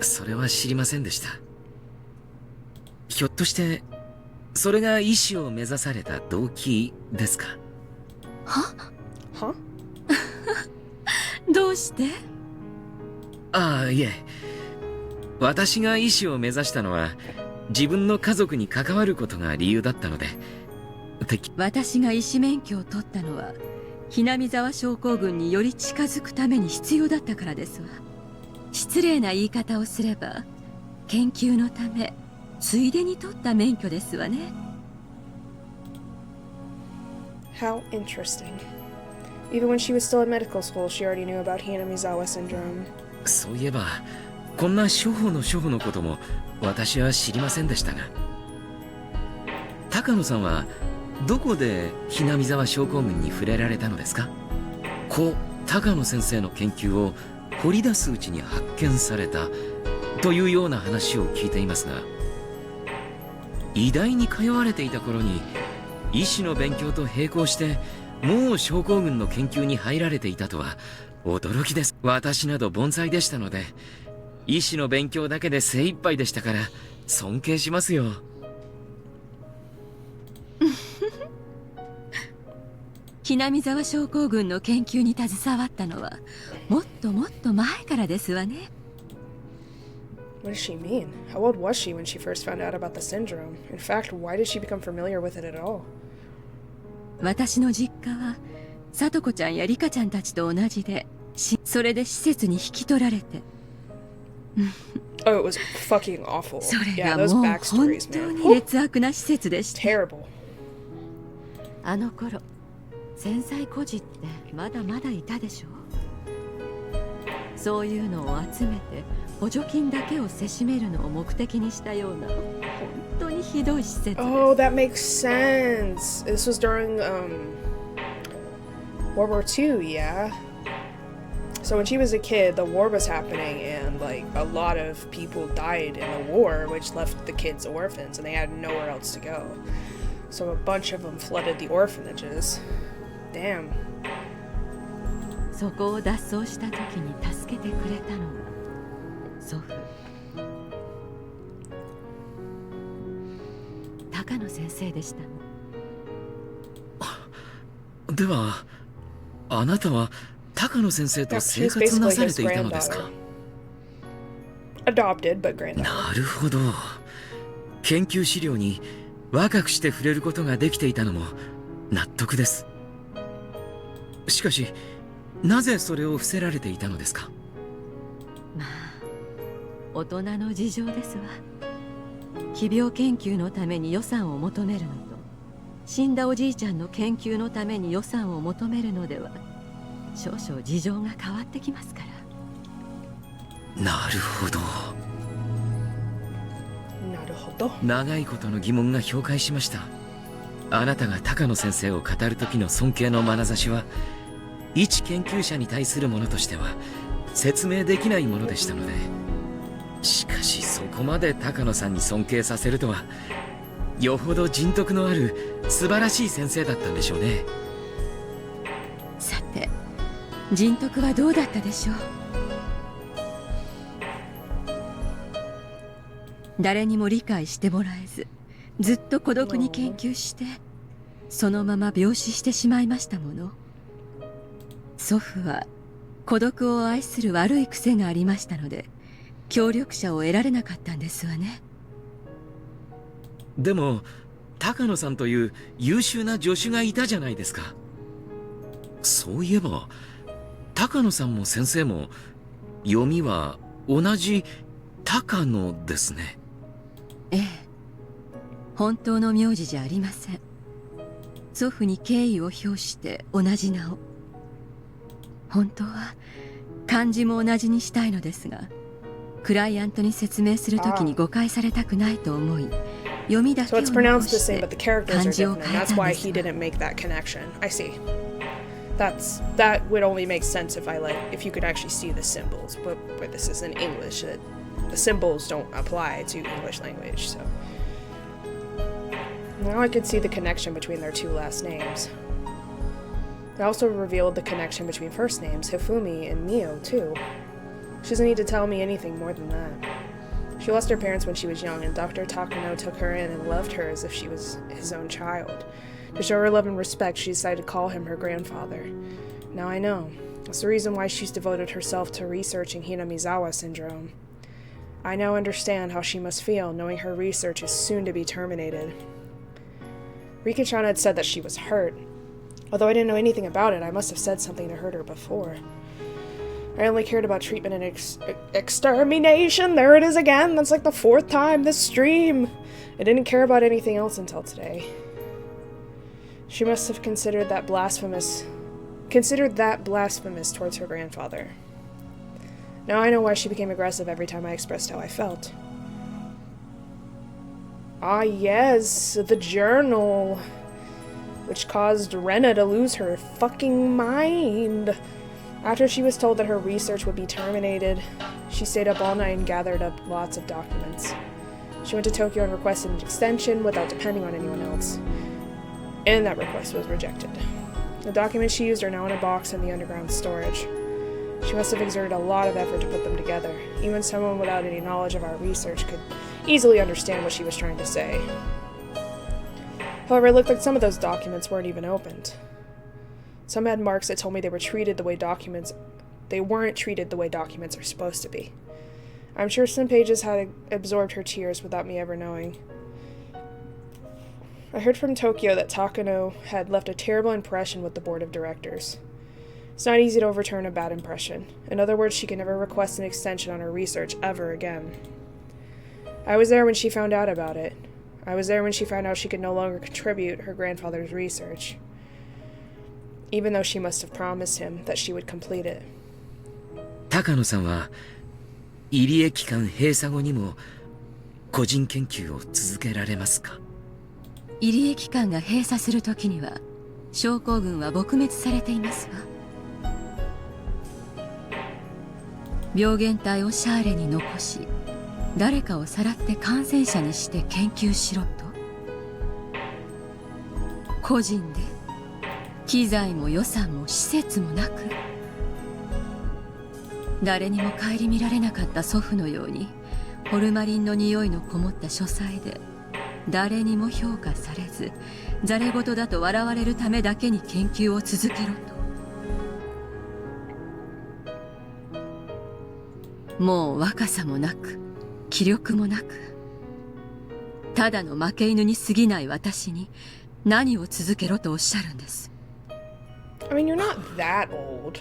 Speaker 12: それは知りませんでした。ひょっとしてそれが医師を目指された動機ですか？
Speaker 7: は？
Speaker 1: は？
Speaker 7: どうして？
Speaker 12: ああ、いえ。私が医師を目指したのは自分の家族に関わることが理由だったので。
Speaker 7: 私が医師免許を取ったのはひなみ沢症候群により近づくために必要だったからですわ。失礼な言い方をすれば、研究のためついでに取った免許ですわね。
Speaker 1: How interesting. Even when she was still at medical school, she already knew about Hinamizawa syndrome.
Speaker 12: そういえば、こんな初歩のことも私は知りませんでしたが、高野さんはどこでひなみ沢症候群に触れられたのですか？高野先生の研究を掘り出すうちに発見されたというような話を聞いていますが、医大に通われていた頃に医師の勉強と並行してもう症候群の研究に入られていたとは驚きです。私など凡才でしたので、医師の勉強だけで精一杯でしたから尊敬しますよ。
Speaker 7: ひなみ沢症候群の研究に携わったのはもっともっと前からですわね。
Speaker 1: What does she mean? How old was she when she first found out about the syndrome? In fact, why did she become familiar with it at all?
Speaker 7: 私の実家はさとこちゃんやりかちゃんたちと同じで、それで施設に引き取られて。
Speaker 1: Oh, it was fucking awful.
Speaker 7: それ
Speaker 1: Yeah,
Speaker 7: が
Speaker 1: those
Speaker 7: もう本
Speaker 1: backstories,
Speaker 7: 当
Speaker 1: man.
Speaker 7: に劣悪な施設でした。
Speaker 1: Terrible.
Speaker 7: あの頃繊細孤児ってまだまだいたでしょ。そういうのを集めて補助金だけをせしめるのを目的にしたような本当にひどい施設です。
Speaker 1: Oh, that makes sense. This was during World War II, yeah. So when she was a kid, the war was happening and like a lot of people died in the war, which left the kids orphans and they had nowhere else to go. So a bunch of them flooded the orphanages. Damn.
Speaker 7: そこを脱走した時に助けてくれたのが祖父高野先生でしたの。
Speaker 12: ではあなたは高野先生と生活なされていたのですか？
Speaker 1: Adopted, but granddaughter.
Speaker 12: なるほど。研究資料に若くして触れることができていたのも納得です。しかしなぜそれを伏せられていたのですか？
Speaker 7: まあ大人の事情ですわ。奇病研究のために予算を求めるのと、死んだおじいちゃんの研究のために予算を求めるのでは少々事情が変わってきますから。
Speaker 12: なるほど。
Speaker 1: なるほど。
Speaker 12: 長いことの疑問が氷解しました。あなたが高野先生を語る時の尊敬の眼差しは一研究者に対するものとしては説明できないものでしたので、しかしそこまで高野さんに尊敬させるとはよほど人徳のある素晴らしい先生だったんでしょうね。
Speaker 7: さて人徳はどうだったでしょう。誰にも理解してもらえずずっと孤独に研究してそのまま病死してしまいましたもの。祖父は孤独を愛する悪い癖がありましたので協力者を得られなかったんですわね。
Speaker 12: でも高野さんという優秀な助手がいたじゃないですか。そういえば高野さんも先生も読みは同じ高野ですね。
Speaker 7: ええ、本当の名字じゃありません。祖父に敬意を表して同じ名を。本当は漢字も同じにしたいのですがクライアントに説明するときに誤解されたくないと思い読みだけ
Speaker 1: So
Speaker 7: を
Speaker 1: it's
Speaker 7: 残
Speaker 1: pronounced the
Speaker 7: し
Speaker 1: same,
Speaker 7: て
Speaker 1: but the characters
Speaker 7: 漢
Speaker 1: are
Speaker 7: 字を
Speaker 1: different,
Speaker 7: 変
Speaker 1: and
Speaker 7: え
Speaker 1: that's
Speaker 7: たん
Speaker 1: why
Speaker 7: です
Speaker 1: he
Speaker 7: わ
Speaker 1: didn't make that connection. I see. That would only make sense if you could actually see the symbols, but this is in English. The symbols don't apply to English language, so now I could see the connection between their two last names. It also revealed the connection between first names, Hifumi and Mio, too. She doesn't need to tell me anything more than that. She lost her parents when she was young, and Dr. Takano took her in and loved her as if she was his own child. To show her love and respect, she decided to call him her grandfather. Now I know. That's the reason why she's devoted herself to researching Hinamizawa syndrome. I now understand how she must feel knowing her research is soon to be terminated. Rika-chan had said that she was hurt. Although I didn't know anything about it, I must have said something to hurt her before. I only cared about treatment and extermination. There it is again. That's like the 4th time this stream. I didn't care about anything else until today. She must have considered that blasphemous towards her grandfather. Now I know why she became aggressive every time I expressed how I felt. Ah yes, the journal, which caused Rena to lose her fucking mind. After she was told that her research would be terminated, she stayed up all night and gathered up lots of documents. She went to Tokyo and requested an extension without depending on anyone else, and that request was rejected. The documents she used are now in a box in the underground storage. She must have exerted a lot of effort to put them together. Even someone without any knowledge of our research could easily understand what she was trying to say. However, it looked like some of those documents weren't even opened. Some had marks that told me they weren't treated the way documents are supposed to be. I'm sure some pages had absorbed her tears without me ever knowing. I heard from Tokyo that Takano had left a terrible impression with the board of directors. It's not easy to overturn a bad impression. In other words, she can never request an extension on her research ever again. I was there when she found out about it. I was there when she found out she could no longer contribute her grandfather's research, even though she must have promised him that she would complete it.
Speaker 12: 高野さんは入江機関閉鎖後にも個人研究を続けられますか？
Speaker 7: 入江機関が閉鎖するときには症候群は撲滅されていますわ。病原体をシャーレに残し、誰かをさらって感染者にして研究しろと。個人で機材も予算も施設もなく、誰にも顧みられなかった祖父のようにホルマリンの匂いのこもった書斎で誰にも評価されずざれ言だと笑われるためだけに研究を続けろと。もう若さもなく気力もなく、ただの負け犬に過ぎない私に何を続けろとおっしゃるんです。
Speaker 1: I mean, you're not that old.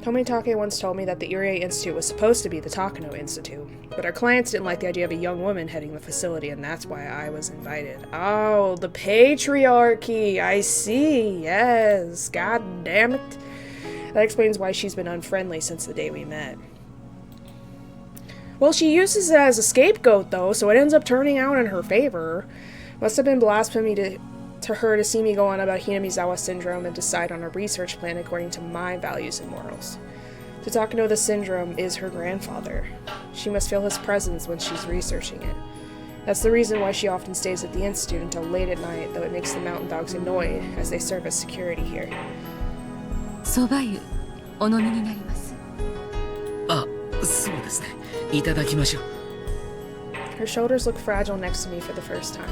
Speaker 1: Tomitake once told me that the Irie Institute was supposed to be the Takano Institute, but our clients didn't like the idea of a young woman heading the facility, and that's why I was invited. Oh, the patriarchy! I see, yes. God damn it. That explains why she's been unfriendly since the day we met. Well, she uses it as a scapegoat, though, so it ends up turning out in her favor. Must have been blasphemy to her to see me go on about Hinamizawa syndrome and decide on a research plan according to my values and morals. To Takano, the syndrome is her grandfather. She must feel his presence when she's researching it. That's the reason why she often stays at the institute until late at night, though it makes the mountain dogs annoyed as they serve as security here.
Speaker 7: 蕎麦湯お飲みになります。
Speaker 12: あ、そうですね。いただきましょう。
Speaker 1: Her shoulders look fragile next to me for the first time.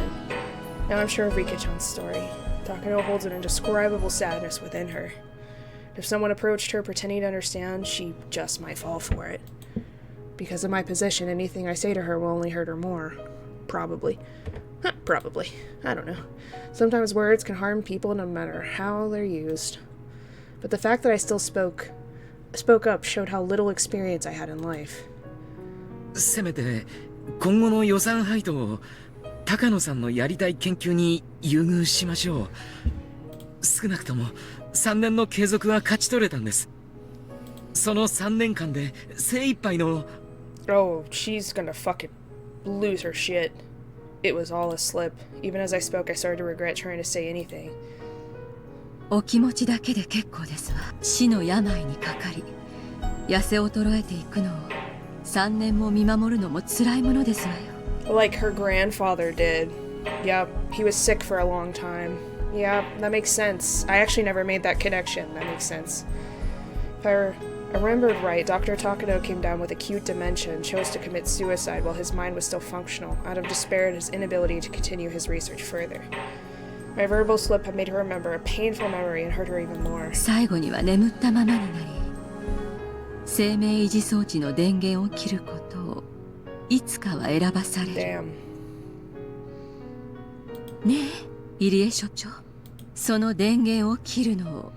Speaker 1: Now I'm sure of Rika-chan's story. Takano holds an indescribable sadness within her. If someone approached her pretending to understand, she just might fall for it. Because of my position, anything I say to her will only hurt her more. Probably. Probably. I don't know. Sometimes words can harm people no matter how they're used. But the fact that I still spoke up showed how little experience I had in life.
Speaker 12: せめて今後の予算配当を高野さんのやりたい研究に優遇しましょう。少なくとも3年の継続は勝ち取れたんです。その3年間で精一杯の
Speaker 1: Oh, she's gonna fucking lose her shit. It was all a slip. Even as I spoke, I started to regret trying to say anything.
Speaker 7: お気持ちだけで結構ですわ。死の病にかかり痩せ衰えていくのを3年も見守るのも辛いものですわよ。
Speaker 1: Like her grandfather did. Yep, he was sick for a long time. Yeah, that makes sense. I actually never made that connection. That makes sense. If I remembered right, Dr. Takano came down with acute dementia and chose to commit suicide while his mind was still functional, out of despair at his inability to continue his research further. My verbal slip had made her remember a painful memory and hurt her even more.
Speaker 7: 最後には眠ったままになり生命維持装置の電源を切ることをいつかは選ばされる。
Speaker 1: Damn.
Speaker 7: ねえ、入江所長。その電源を切るのを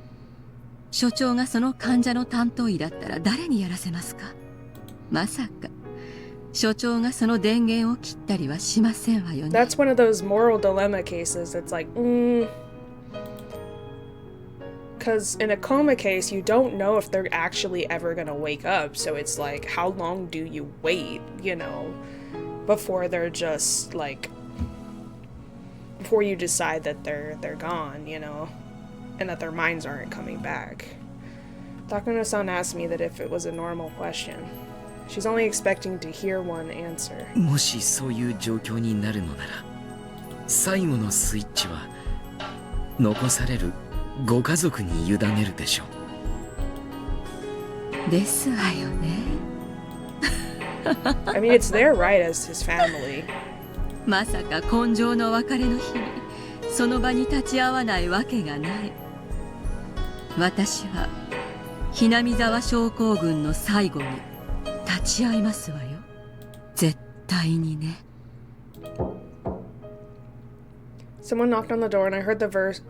Speaker 7: 所長がその患者の担当医だったら誰にやらせますか？まさか所長がその電源を切ったりはしませんわよね。
Speaker 1: That's one of those moral dilemma cases that's like, Because in a coma case, you don't know if they're actually ever gonna wake up. So it's like, how long do you wait, you know, before they're just like, before you decide that they're gone, you know, and that their minds aren't coming back. Takano-san asked me that if it was a normal question. She's only expecting to hear one answer.
Speaker 12: もしそういう状況になるのなら、最後のスイッチは残されるご家族に委ねるでしょ
Speaker 7: う。ですわよね。
Speaker 1: I mean, it's their right as his family.
Speaker 7: まさか今生の別れの日にその場に立ち会わないわけがない。私はひなみ沢症候群の最後に立ち会いますわよ。絶対にね。
Speaker 1: Someone knocked on the door and I heard the voice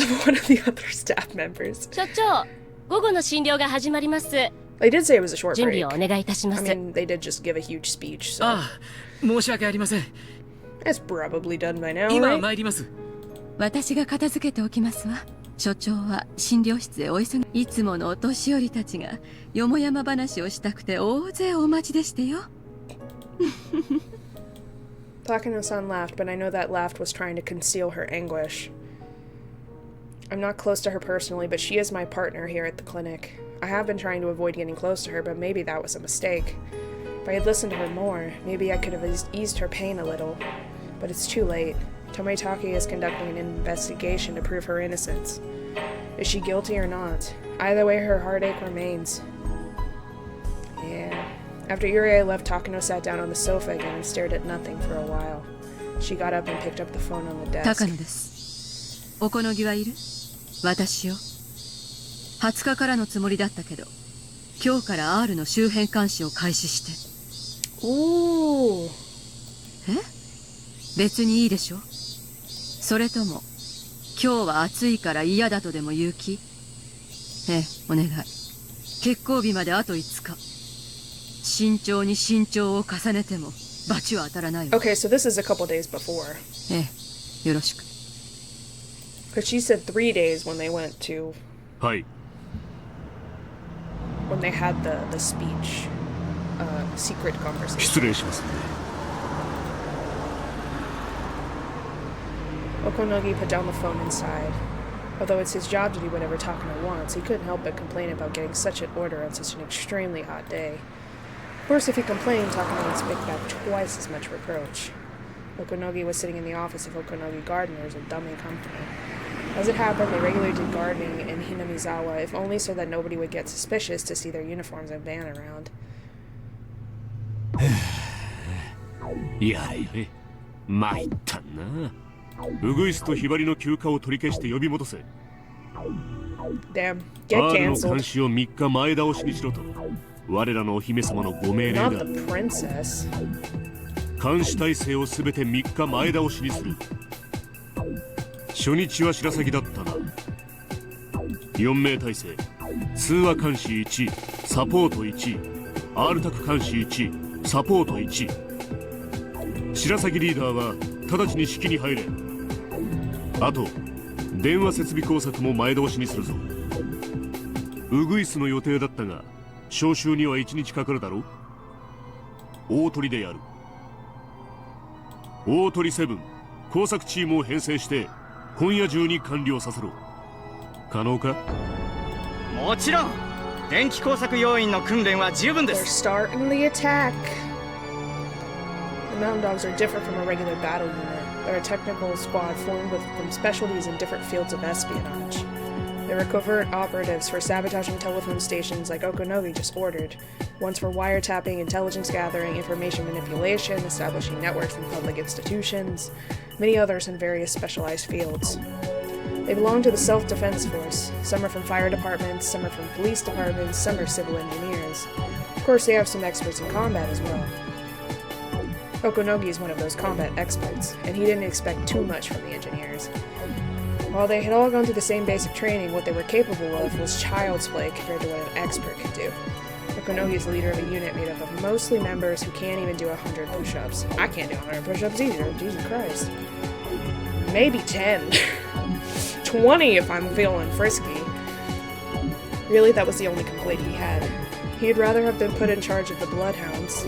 Speaker 1: of one of the other staff members.
Speaker 14: 所長、午後の診療が始まります。
Speaker 1: They did say it was a short break.
Speaker 14: 準備をお願いいたします。
Speaker 1: I mean, they did just give a huge speech, so.
Speaker 12: ああ、申し訳ありません。
Speaker 1: It's probably done by now,
Speaker 12: 今
Speaker 1: right?
Speaker 12: 参ります。
Speaker 7: 私が片付けておきますわ。所長は診療室へお急ぎ。いつものお年寄りたちがよもやま話をしたくて大勢お待ちでしてよ。
Speaker 1: Takano-san laughed, but I know that laugh was trying to conceal her anguish. I'm not close to her personally, but she is my partner here at the clinic. I have been trying to avoid getting close to her, but maybe that was a mistake. If I had listened to her more, maybe I could have eased her pain a little. But it's too late. Tomoitake is conducting an investigation to prove her innocence. Is she guilty or not? Either way, her heartache remains. Yeah. After Uriel left, Takano sat down on the sofa again and stared at nothing for a while. She got up and picked up the phone on the desk.
Speaker 7: 高野です。おこのぎはいる？私よ。20日からのつもりだったけど、今日から R の周辺監視を開始して。
Speaker 1: おー。
Speaker 7: え？別にいいでしょ？それとも今日は暑いから嫌だとでも言う気？ええ、お願い。決行日まであと5日。慎重に慎重を重ねても罰は当たらないわ。
Speaker 1: Okay, so this is a couple days before.
Speaker 7: ええ、よろしく。
Speaker 1: Because she said 3 days when they went to.
Speaker 9: はい。
Speaker 1: When they had the speech, secret conversation.
Speaker 9: 失礼しますね。
Speaker 1: Okonogi put down the phone inside. Although it's his job to do whatever Takano wants, he couldn't help but complain about getting such an order on such an extremely hot day. Of course, if he complained, Takano would speak back twice as much reproach. Okonogi was sitting in the office of Okonogi Gardeners, a dummy company. As it happened, they regularly did gardening in Hinamizawa, if only so that nobody would get suspicious to see their uniforms and van around.
Speaker 9: やれ、参ったな。ウグイスとヒバリの休暇を取り消して呼び戻せ。
Speaker 1: Damn, get
Speaker 9: R の
Speaker 1: cancelled.
Speaker 9: 監視を3日前倒しにしろと。我らのお姫様のご命令だ。
Speaker 1: Not the princess.
Speaker 9: 監視体制をすべて3日前倒しにする。初日は白鷺だったな。4名体制、通話監視1、サポート1、R 宅監視1、サポート1。白鷺リーダーは直ちに指揮に入れ。あと電話設備工作も前倒しにするぞ。ウグイスの予定だったが
Speaker 15: 招集には1日かかるだろう。大鳥でやる。大鳥7工作チームを編成して今夜中に完了させろ。可能か？
Speaker 16: もちろん。電気工作要員の訓練は十分で
Speaker 1: They're
Speaker 16: す。
Speaker 1: starting the attack. The Mountain Dogs are different from a regular battle unit. They're a technical squad formed from specialties in different fields of espionage. They were covert operatives for sabotaging telephone stations like Okonogi just ordered, ones for wiretapping, intelligence gathering, information manipulation, establishing networks in public institutions, many others in various specialized fields. They belong to the Self-Defense Force. Some are from fire departments, some are from police departments, some are civil engineers. Of course, they have some experts in combat as well. Okonogi is one of those combat experts, and he didn't expect too much from the engineers. While they had all gone through the same basic training, what they were capable of was child's play compared to what an expert could do. Okonogi is the leader of a unit made up of mostly members who can't even do 100 push-ups. I can't do 100 push-ups either, Jesus Christ. Maybe 10. 20 if I'm feeling frisky. Really, that was the only complaint he had. He'd rather have been put in charge of the Bloodhounds.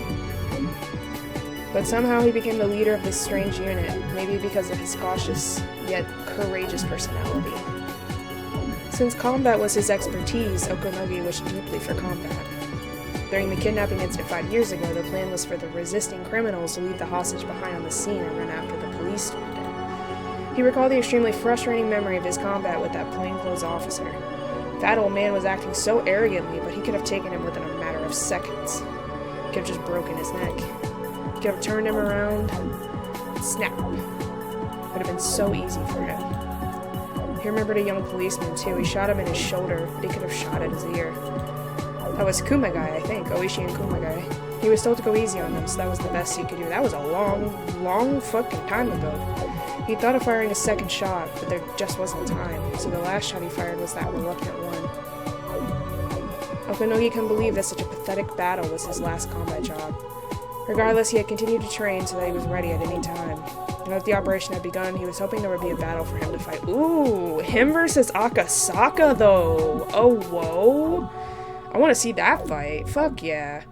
Speaker 1: But somehow he became the leader of this strange unit, maybe because of his cautious yet courageous personality. Since combat was his expertise, Okonogi wished deeply for combat. During the kidnapping incident 5 years ago, the plan was for the resisting criminals to leave the hostage behind on the scene and run after the police stormed in. He recalled the extremely frustrating memory of his combat with that plainclothes officer. That old man was acting so arrogantly, but he could have taken him within a matter of seconds. He could have just broken his neck. He could have turned him around, and snap. It would have been so easy for him. He remembered a young policeman too. He shot him in his shoulder, but he could have shot at his ear. That was Kumagai, I think. Oishi and Kumagai. He was told to go easy on them, so that was the best he could do. That was a long fucking time ago. He thought of firing a second shot, but there just wasn't time, so the last shot he fired was that reluctant one. Okonogi couldn't believe that such a pathetic battle was his last combat job. Regardless, he had continued to train so that he was ready at any time. Now that the operation had begun, he was hoping there would be a battle for him to fight. Ooh, him versus Akasaka, though. Oh, whoa. I want to see that fight. Fuck yeah.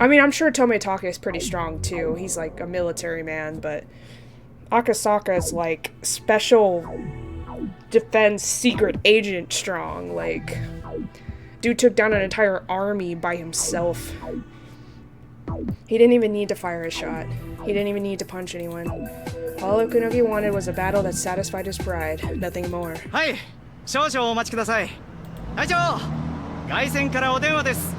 Speaker 1: I mean, I'm sure Tometake is pretty strong, too. He's like a military man, but Akasaka is like special defense secret agent strong. Like, dude took down an entire army by himself. He didn't even need to fire a shot. He didn't even need to punch anyone. All Okonogi wanted was a battle that satisfied his pride, nothing more.
Speaker 16: はい、少々お待ちください。隊長、外線からお電話です。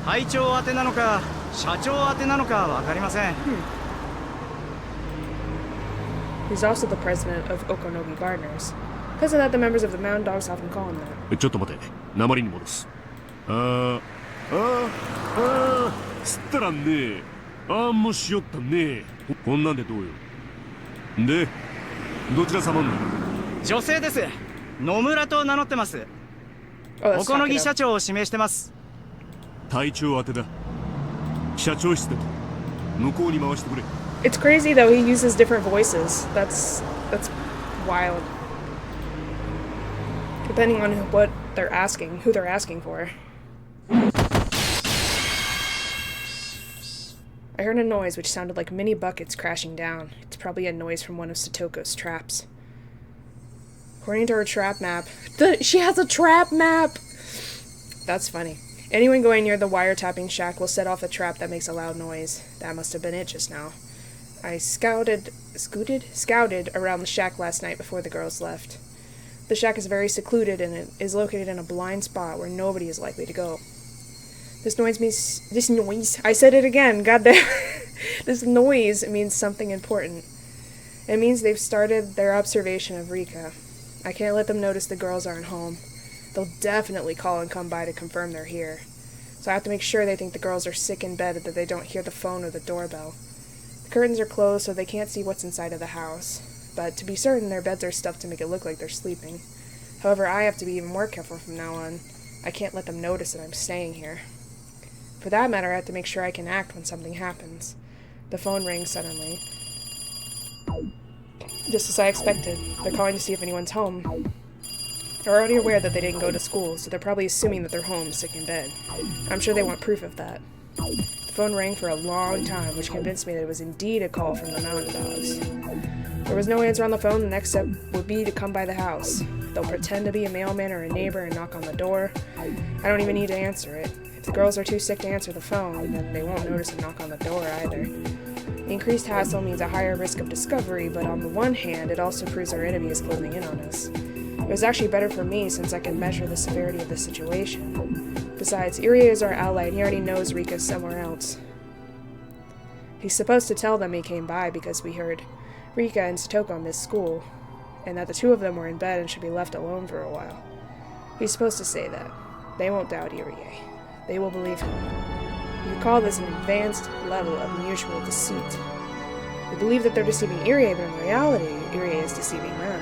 Speaker 16: 隊長宛てなのか、社長宛てなのかわかりません。
Speaker 1: He's also the president of Okonogi Gardeners. Because of that, the members of the Mountain Dogs often call him that.
Speaker 15: ちょっと待て、鉛に戻す。つったらんねえ。もうしよったんねえ。こんなんでどうよ。で、どちら様なの？
Speaker 16: 女性です。野村と名乗ってます。おこのぎ社長を指名してます。
Speaker 15: 隊長宛てだ。社長室で向こうに回してくれ。
Speaker 1: It's crazy though, he uses different voices. That's wild. Depending on what they're asking, who they're asking for. I heard a noise which sounded like many buckets crashing down. It's probably a noise from one of Satoko's traps. According to her trap map... She has a trap map! That's funny. Anyone going near the wiretapping shack will set off a trap that makes a loud noise. That must have been it just now. I scouted around the shack last night before the girls left. The shack is very secluded and it is located in a blind spot where nobody is likely to go. This noise, I said it again, goddamn. This noise means something important. It means they've started their observation of Rika. I can't let them notice the girls aren't home. They'll definitely call and come by to confirm they're here. So I have to make sure they think the girls are sick in bed and that they don't hear the phone or the doorbell. The curtains are closed so they can't see what's inside of the house. But to be certain, their beds are stuffed to make it look like they're sleeping. However, I have to be even more careful from now on. I can't let them notice that I'm staying here. For that matter, I have to make sure I can act when something happens. The phone rings suddenly. Just as I expected. They're calling to see if anyone's home. They're already aware that they didn't go to school, so they're probably assuming that they're home, sick in bed. I'm sure they want proof of that. The phone rang for a long time, which convinced me that it was indeed a call from the Mountain Dogs. There was no answer on the phone. The next step would be to come by the house. They'll pretend to be a mailman or a neighbor and knock on the door. I don't even need to answer it. If the girls are too sick to answer the phone, then they won't notice a knock on the door either. The increased hassle means a higher risk of discovery, but on the one hand, it also proves our enemy is closing in on us. It was actually better for me since I can measure the severity of the situation. Besides, Irie is our ally and he already knows Rika's somewhere else. He's supposed to tell them he came by because we heard Rika and Satoko missed school, and that the two of them were in bed and should be left alone for a while. He's supposed to say that. They won't doubt Irie. They will believe him. You could call this an advanced level of mutual deceit. They believe that they're deceiving Irie, but in reality, Irie is deceiving them.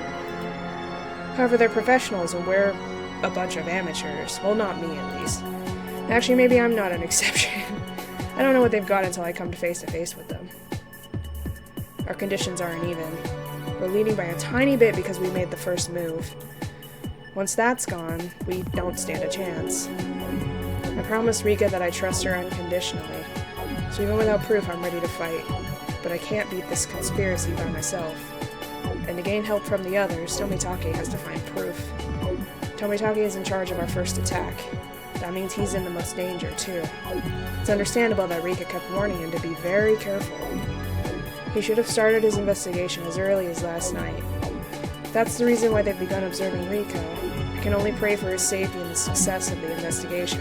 Speaker 1: However, they're professionals and we're a bunch of amateurs. Well, not me, at least. Actually, maybe I'm not an exception. I don't know what they've got until I come face to face with them. Our conditions are uneven. We're leading by a tiny bit because we made the first move. Once that's gone, we don't stand a chance. I promised Rika that I trust her unconditionally, so even without proof, I'm ready to fight. But I can't beat this conspiracy by myself. And to gain help from the others, Tomitake has to find proof. Tomitake is in charge of our first attack. That means he's in the most danger, too. It's understandable that Rika kept warning him to be very careful. He should have started his investigation as early as last night. If that's the reason why they've begun observing Rika, I can only pray for his safety and the success of the investigation.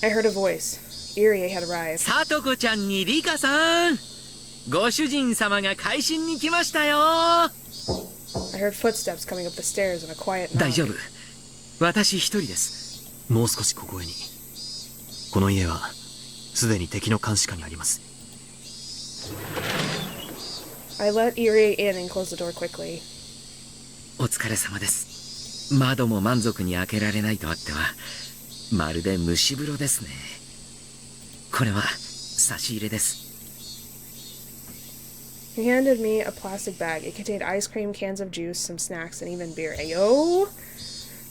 Speaker 1: I heard a voice. Irie had arrived.
Speaker 12: Satoko-chan ni Rika-san! ご主人様が会心に来ましたよ! I
Speaker 1: heard footsteps coming up the stairs and a quiet knock.
Speaker 8: 大丈夫。私一人です。もう少しここへに。この家はすでに敵の監視下にあります。
Speaker 1: I let Irie in and closed the door quickly.
Speaker 12: お疲れ様です。窓も満足に開けられないとあっては、まるで蒸し風呂ですね。これは差し入れです。
Speaker 1: He handed me a plastic bag. It contained ice cream, cans of juice, some snacks, and even beer. Ayo?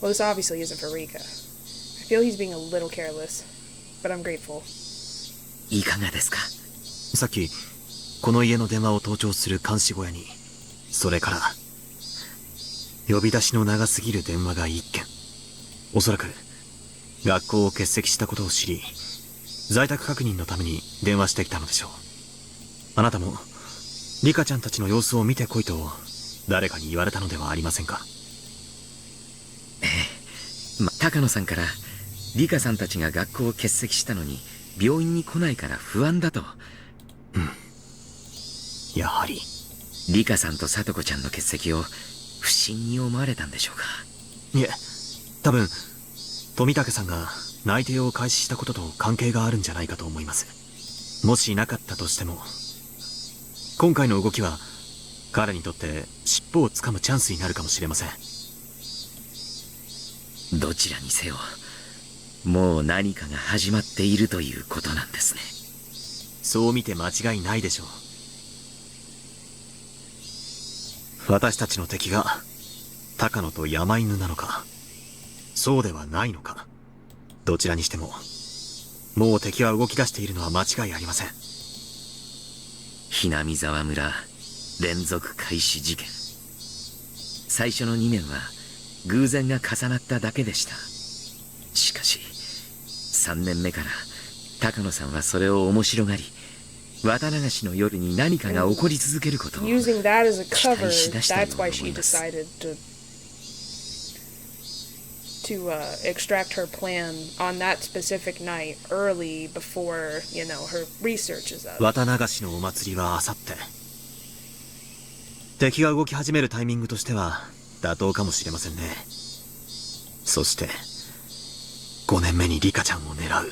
Speaker 1: Well, this obviously isn't for Rika. I feel he's being a little careless, but I'm grateful.
Speaker 8: いかがですか？さっきこの家の電話を盗聴する監視小屋に、それから呼び出しの長すぎる電話が1件。おそらく学校を欠席したことを知り、在宅確認のために電話してきたのでしょう。あなたもリカちゃんたちの様子を見てこいと誰かに言われたのではありませんか？
Speaker 12: 高野さんからリカさんたちが学校を欠席したのに病院に来ないから不安だと。
Speaker 8: やはり
Speaker 12: リカさんとさとこちゃんの欠席を不審に思われたんでしょうか？
Speaker 8: いえ、多分富武さんが内定を開始したことと関係があるんじゃないかと思います。もしなかったとしても、今回の動きは彼にとって尻尾をつかむチャンスになるかもしれません。
Speaker 12: どちらにせよ、もう何かが始まっているということなんですね。
Speaker 8: そう見て間違いないでしょう。私たちの敵が高野と山犬なのか、そうではないのか、どちらにしてももう敵は動き出しているのは間違いありません。
Speaker 12: ひなみ沢村連続開始事件、最初の2年は偶然が重なっただけでした。しかし3年目から高野さんはそれを面白がり、綿流しの夜に何かが起こり続けることを期待しだしたように思います。
Speaker 1: To extract her plan on that specific night early before, you know, her research is up.
Speaker 8: 綿流しのお祭りはあさって。敵が動き始めるタイミングとしては妥当かもしれませんね。そして5年目にリカちゃんを狙う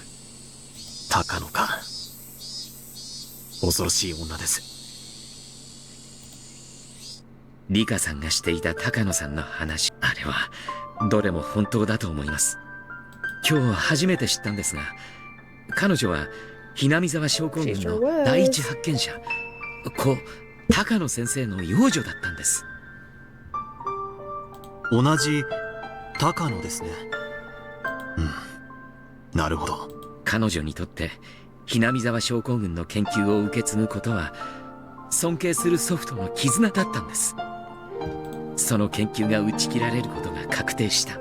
Speaker 8: 高野か。恐ろしい女です。
Speaker 12: リカさんがしていた高野さんの話、あれはどれも本当だと思います。今日初めて知ったんですが、彼女はひなみ沢症候群の第一発見者、高野先生の養女だったんです。
Speaker 8: 同じ高野ですね。なるほど。
Speaker 12: 彼女にとってひなみ沢症候群の研究を受け継ぐことは尊敬する祖父との絆だったんです。その研究が打ち切られることが確定した。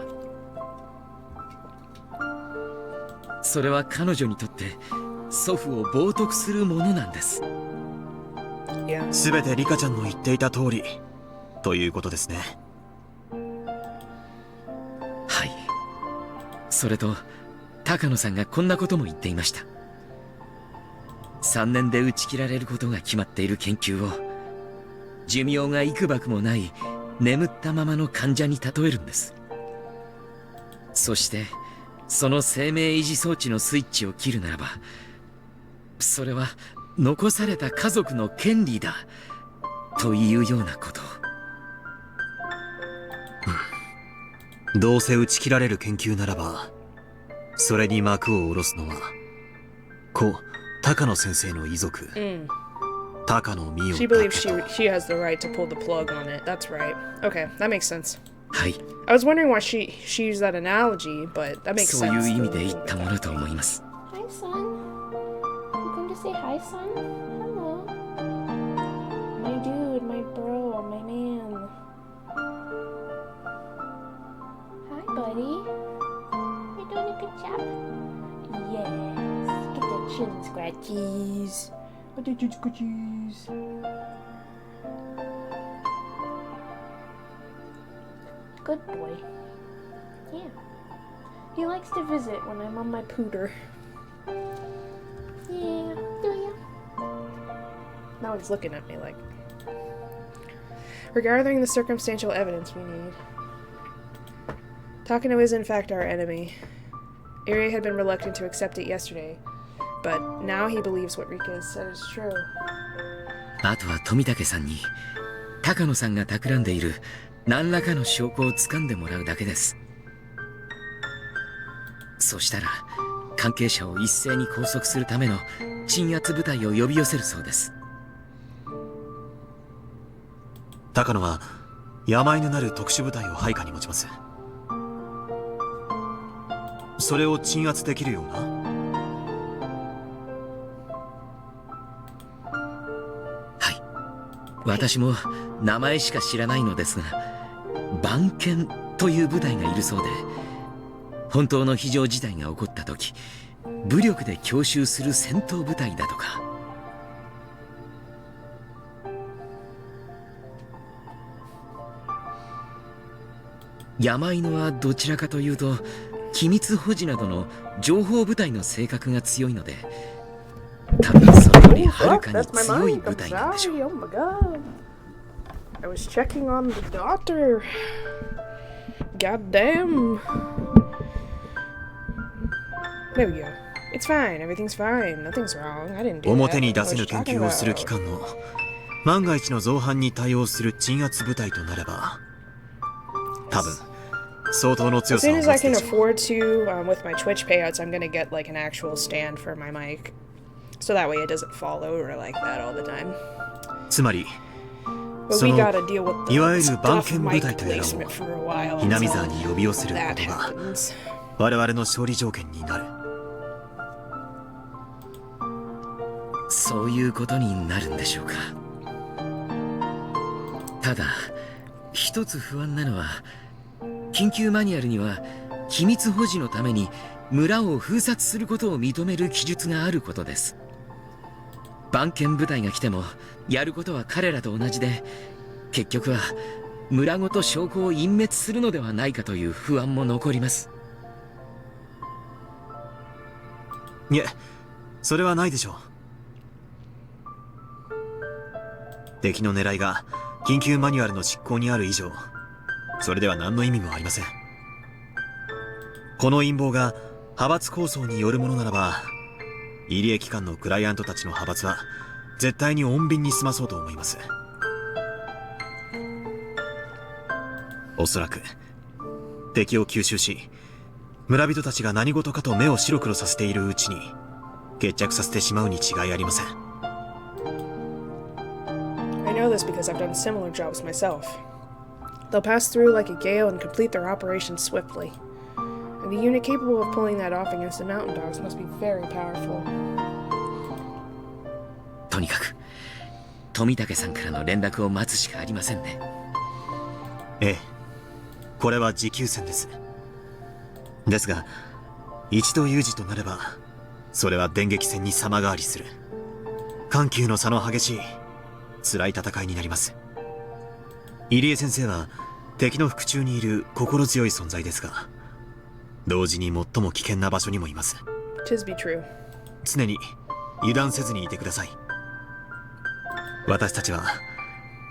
Speaker 12: それは彼女にとって祖父を冒涜するものなんです。
Speaker 8: すべてリカちゃんの言っていた通りということですね。
Speaker 12: はい。それと高野さんがこんなことも言っていました。3年で打ち切られることが決まっている研究を寿命が幾ばくもない眠ったままの患者に例えるんです。そしてその生命維持装置のスイッチを切るならば、それは残された家族の権利だというようなことを。
Speaker 8: どうせ打ち切られる研究ならば、それに幕を下ろすのは高野先生の遺族、高野美代
Speaker 1: She believes she has the right to pull the plug on it. That's right. Okay, that makes sense.
Speaker 12: はい。
Speaker 1: I was wondering why she used that analogy, but that makes sense.
Speaker 12: そういう意味で言ったものと思います。
Speaker 13: Hi, son. You come to say hi, son? Hello. My dude, my bro, my man. Hi, buddy. You doing a good job? Yes. Get the chin scratchies. Get the chin scratchies. Good boy. Yeah. He likes to visit when I'm on my pooter. Yeah, do you?
Speaker 1: Now he's looking at me like... We're gathering the circumstantial evidence we need. Takano is in fact our enemy. Irie had been reluctant to accept it yesterday, but now he believes what Rika has said is true.
Speaker 12: あとは富武さんに高野さんが企んでいる何らかの証拠を掴んでもらうだけです。そしたら関係者を一斉に拘束するための鎮圧部隊を呼び寄せるそうです。
Speaker 8: 高野は山犬なる特殊部隊を配下に持ちます。それを鎮圧できるような。
Speaker 12: はい。私も名前しか知らないのですが、番犬という部隊がいるそうで、本当の非常事態が起こった時、武力で強襲する戦闘部隊だとか。山犬はどちらかというと機密保持などの情報部隊の性格が強いので、多分それよりはるかに強い部隊なんでしょう。
Speaker 1: Oh my god. I was checking on the daughter. God damn. There we go. It's fine. Everything's fine. Nothing's wrong. I didn't do that.
Speaker 8: 表に出せぬ研究をする機関の万が一の造反に対応する鎮圧部隊となれば、多分相当の強
Speaker 1: As
Speaker 8: さを
Speaker 1: soon
Speaker 8: 持
Speaker 1: as I
Speaker 8: つで
Speaker 1: can
Speaker 8: しょう。
Speaker 1: afford to, with my Twitch payouts, I'm gonna get like an actual stand for my mic, so that way it doesn't fall over like that all the time.
Speaker 8: つまり
Speaker 1: But
Speaker 8: そ
Speaker 1: we
Speaker 8: の
Speaker 1: gotta deal with
Speaker 8: いわ
Speaker 1: the
Speaker 8: ゆる番
Speaker 1: stuff
Speaker 8: 犬部
Speaker 1: mic
Speaker 8: 隊とやら
Speaker 1: placement for a
Speaker 8: を
Speaker 1: while
Speaker 8: ひなみ
Speaker 1: until
Speaker 8: 沢に呼び寄せるこ
Speaker 1: that
Speaker 8: とが
Speaker 1: happens.
Speaker 8: 我々の勝利条件になる。
Speaker 12: そういうことになるんでしょうか。ただ一つ不安なのは、緊急マニュアルには機密保持のために村を封殺することを認める記述があることです。番犬部隊が来てもやることは彼らと同じで、結局は村ごと証拠を隠滅するのではないかという不安も残ります。
Speaker 8: いえ、それはないでしょう。敵の狙いが緊急マニュアルの執行にある以上、それでは何の意味もありません。この陰謀が派閥抗争によるものならば、入江機関のクライアントたちの派閥は絶対に穏便に済まそうと思います。おそらく敵を吸収し、村人たちが何事かと目を白黒させているうちに決着させてしまうに違いありません。
Speaker 1: I know this because I've done similar jobs myself. They'll pass through like a gale and complete their operation swiftly. And a unit capable of pulling that off against the mountain dogs must be very powerful.
Speaker 12: とにかく富武さんからの連絡を待つしかありませんね。
Speaker 8: ええ、これは持久戦です。ですが一度有事となればそれは電撃戦に様変わりする。緩急の差の激しい辛い戦いになります。入江先生は敵の腹中にいる心強い存在ですが、同時に最も危険な場所にもいます。
Speaker 1: 'Tis be true.
Speaker 8: 常に油断せずにいてください。私たちは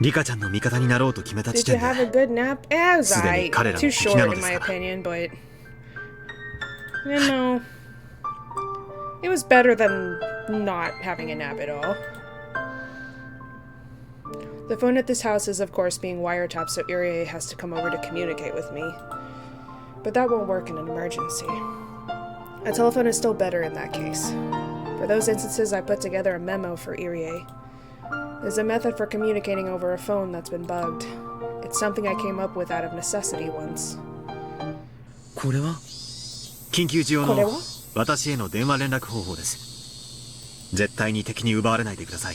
Speaker 8: リカちゃんの味方になろうと決めた地
Speaker 1: Did you
Speaker 8: 点
Speaker 1: have a
Speaker 8: で
Speaker 1: good nap? As
Speaker 8: すで
Speaker 1: I
Speaker 8: に彼らの
Speaker 1: too
Speaker 8: 敵な
Speaker 1: short
Speaker 8: の
Speaker 1: in
Speaker 8: です
Speaker 1: my
Speaker 8: が、
Speaker 1: opinion, but you know, it was better than not having a nap at all. The phone at this house is, of course, being wiretapped, so Irie has to come over to communicate with me. But that won't work in an emergency. A telephone is still better in that case. For those instances, I put together a memo for Irie. There's a method for communicating over a phone that's been bugged. It's something I came up with out of necessity once.
Speaker 8: これは緊急時用の
Speaker 1: これは
Speaker 8: 私への電話連絡方法です。絶対に敵に奪われないでください。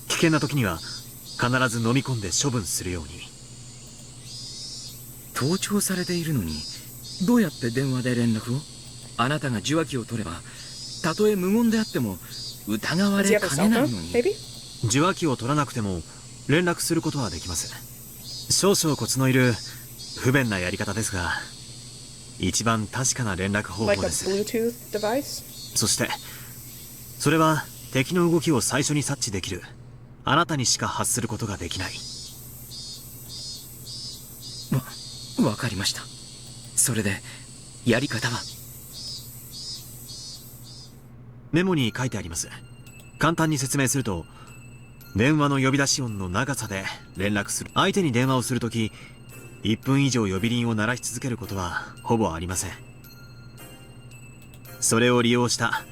Speaker 8: 危険な時には必ず飲み込んで処分するように。
Speaker 12: 盗聴されているのにどうやって電話で連絡を？あなたが受話器を取ればたとえ無言であっても疑われかねないのに。
Speaker 8: 受話器を取らなくても連絡することはできます。少々コツのいる不便なやり方ですが、一番確かな連絡方法です。
Speaker 1: Like a Bluetooth device?
Speaker 8: そしてそれは敵の動きを最初に察知できるあなたにしか発することができない。
Speaker 12: わかりました。それでやり方は？
Speaker 8: メモに書いてあります。簡単に説明すると、電話の呼び出し音の長さで連絡する。相手に電話をするとき、1分以上呼び鈴を鳴らし続けることはほぼありません。それを利用した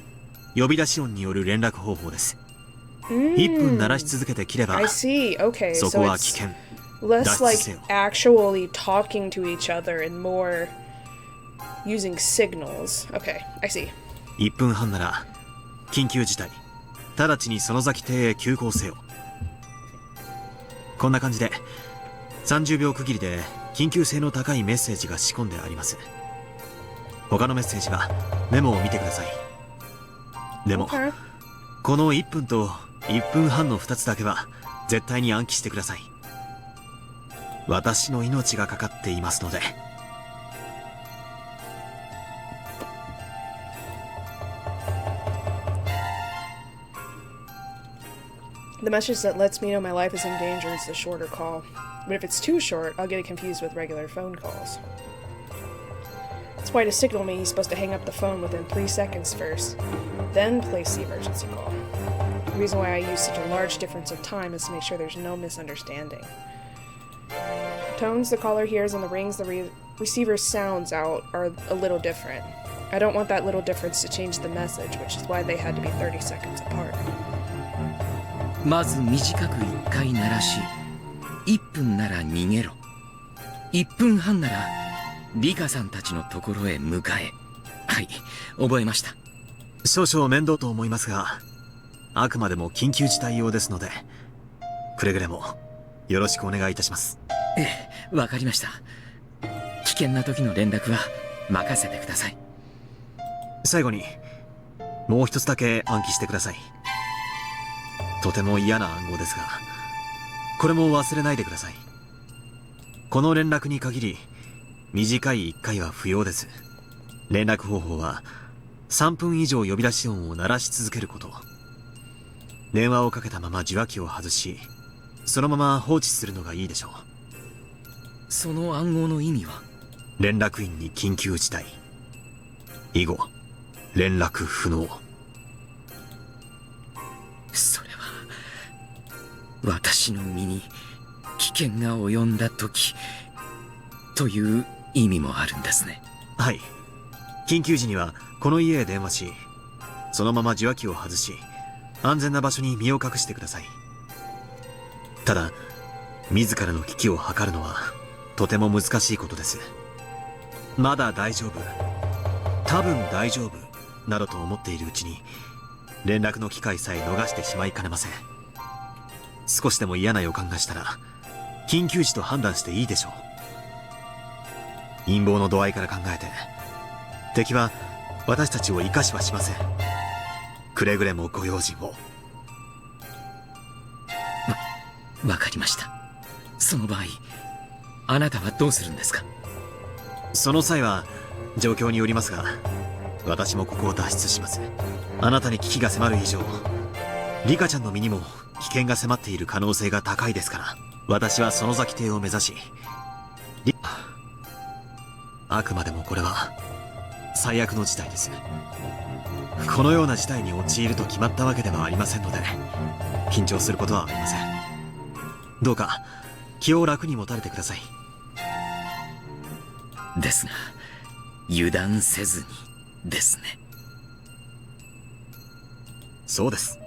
Speaker 8: 呼び出し音による連絡方法です。1分鳴らし続けて切れば、
Speaker 1: I see. Okay,
Speaker 8: そこは危険。
Speaker 1: less like actually talking to each other and more using signals. Okay, I see.
Speaker 8: 1分半なら緊急事態、直ちにその崎邸へ急行せよ。こんな感じで30秒区切りで緊急性の高いメッセージが仕込んであります。他のメッセージはメモを見てください。でも、この1分と1分半の2つだけは絶対に暗記してください。私の命がかかっていますので。
Speaker 1: The message that lets me know my life is in danger is the shorter call. But if it's too short, I'll get it confused with regular phone calls. That's why to signal me, he's supposed to hang up the phone within 3 seconds first, then place the emergency call. The reason why I use such a large difference of time is to make sure there's no misunderstanding. The tones the caller hears and the rings the receiver sounds out are a little different. I don't want that little difference to change the message, which is why they had to be 30 seconds apart.
Speaker 12: まず短く1回鳴らし、1分なら逃げろ、1分半ならリカさんたちのところへ向かえ。はい、覚えました。
Speaker 8: 少々面倒と思いますが、あくまでも緊急事態用ですので、くれぐれもよろしくお願いいたします。
Speaker 12: ええ、わかりました。危険な時の連絡は任せてください。
Speaker 8: 最後にもう一つだけ暗記してください。とても嫌な暗号ですが、これも忘れないでください。この連絡に限り短い1回は不要です。連絡方法は3分以上呼び出し音を鳴らし続けること。電話をかけたまま受話器を外し、そのまま放置するのがいいでしょう。
Speaker 12: その暗号の意味は？
Speaker 8: 連絡員に緊急事態、以後連絡不能。
Speaker 12: それは私の身に危険が及んだ時という意味もあるんですね。
Speaker 8: はい、緊急時にはこの家へ電話し、そのまま受話器を外し、安全な場所に身を隠してください。ただ自らの危機を図るのはとても難しいことです。まだ大丈夫、多分大丈夫などと思っているうちに連絡の機会さえ逃してしまいかねません。少しでも嫌な予感がしたら緊急時と判断していいでしょう。陰謀の度合いから考えて敵は私たちを生かしはしません。くれぐれもご用心を。
Speaker 12: わかりました。その場合あなたはどうするんですか？
Speaker 8: その際は状況によりますが、私もここを脱出します。あなたに危機が迫る以上、リカちゃんの身にも危険が迫っている可能性が高いですから、私はその崎邸を目指し、あくまでもこれは最悪の事態です。このような事態に陥ると決まったわけではありませんので、緊張することはありません。どうか気を楽に持たれてください。
Speaker 12: ですが油断せずにですね。
Speaker 8: そうです。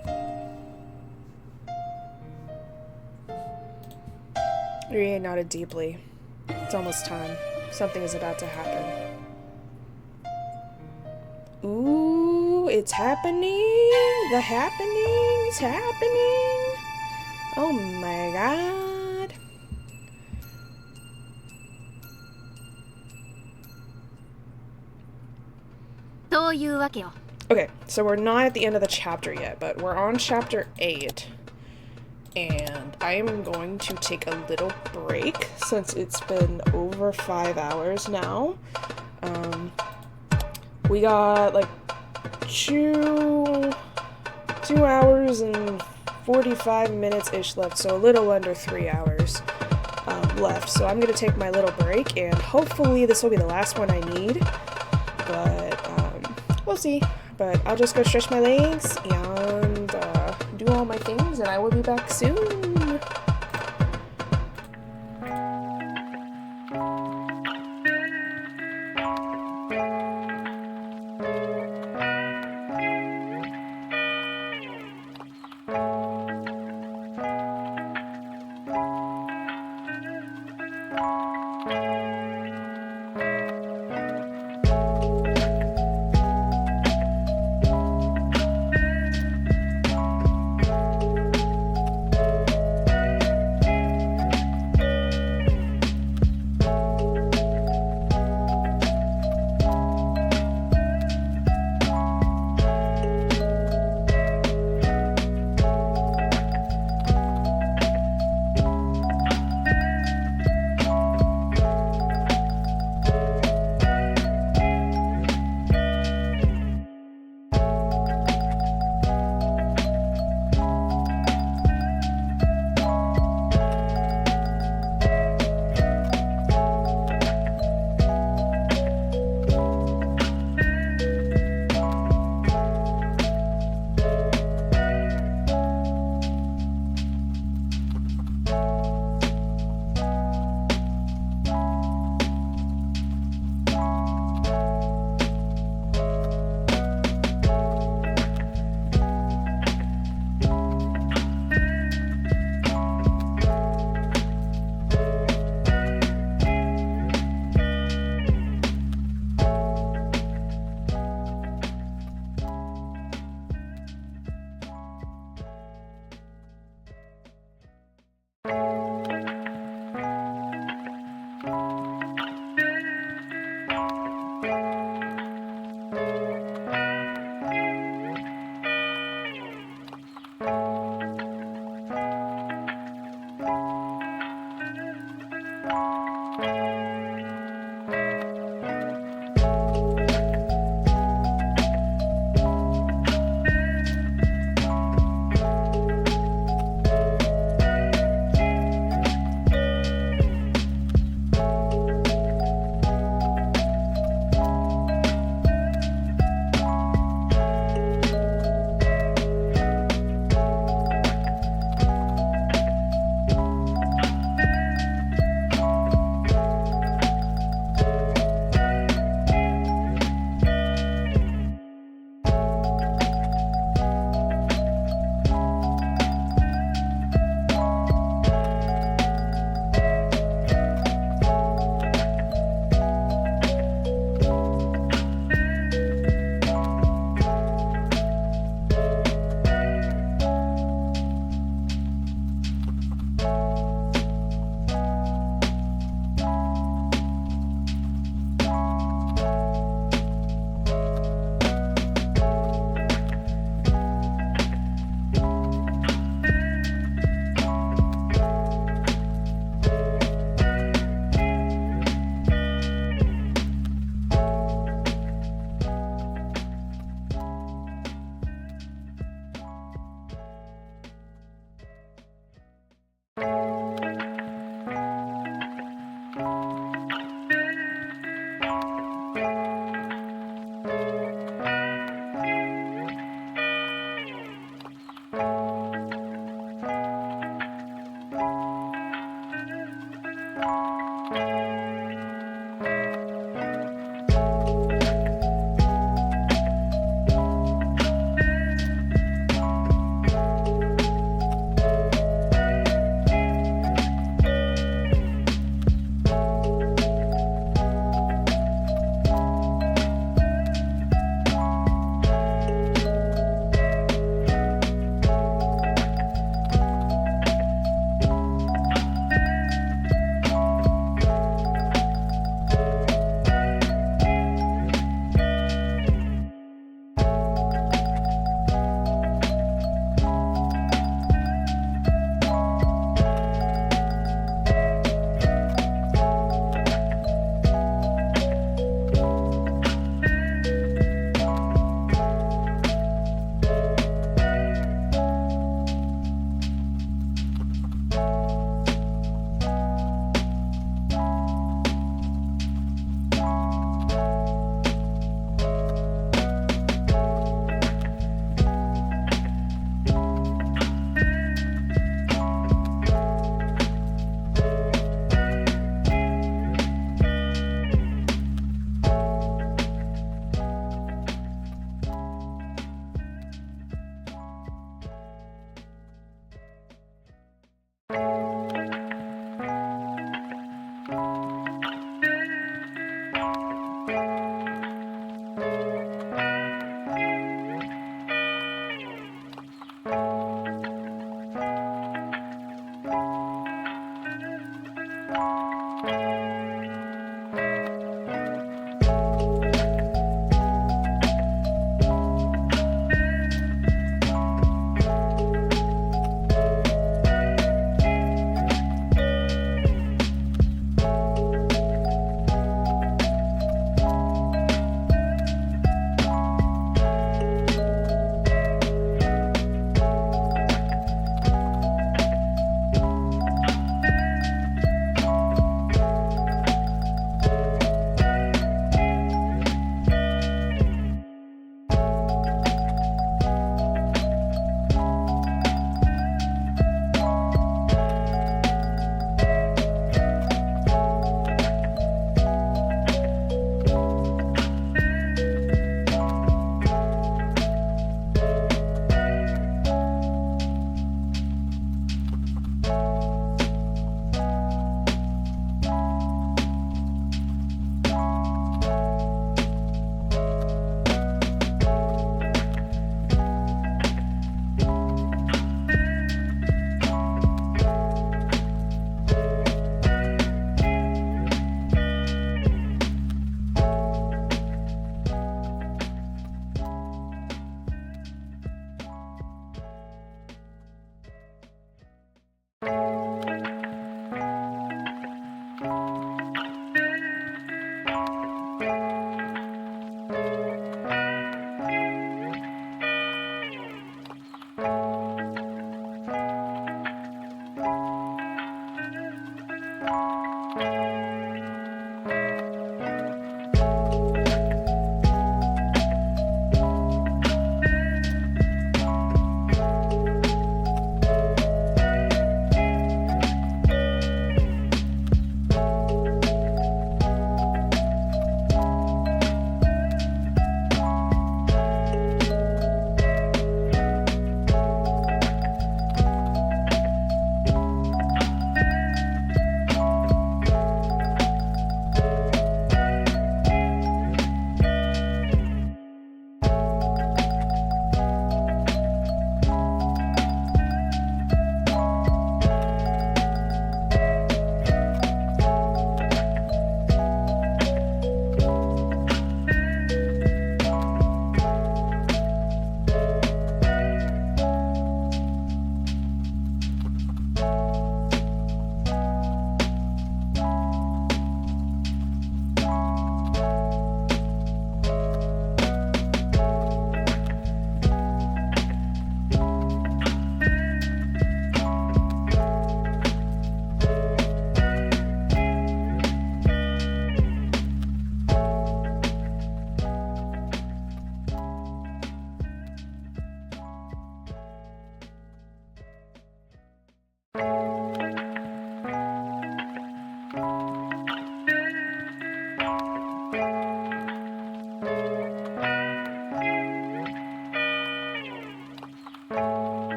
Speaker 1: Rie nodded deeply. It's almost time. Something is about to happen. Ooh, it's happening! The happening is happening! Oh my god. Okay, so we're not at the end of the chapter yet, but we're on chapter 8. And I am going to take a little break since it's been over 5 hours now. We got like 2 hours and 45 minutes-ish left, so a little under 3 hours left. So I'm going to take my little break, and hopefully this will be the last one I need. But we'll see. But I'll just go stretch my legs and do all my things, and I will be back soon.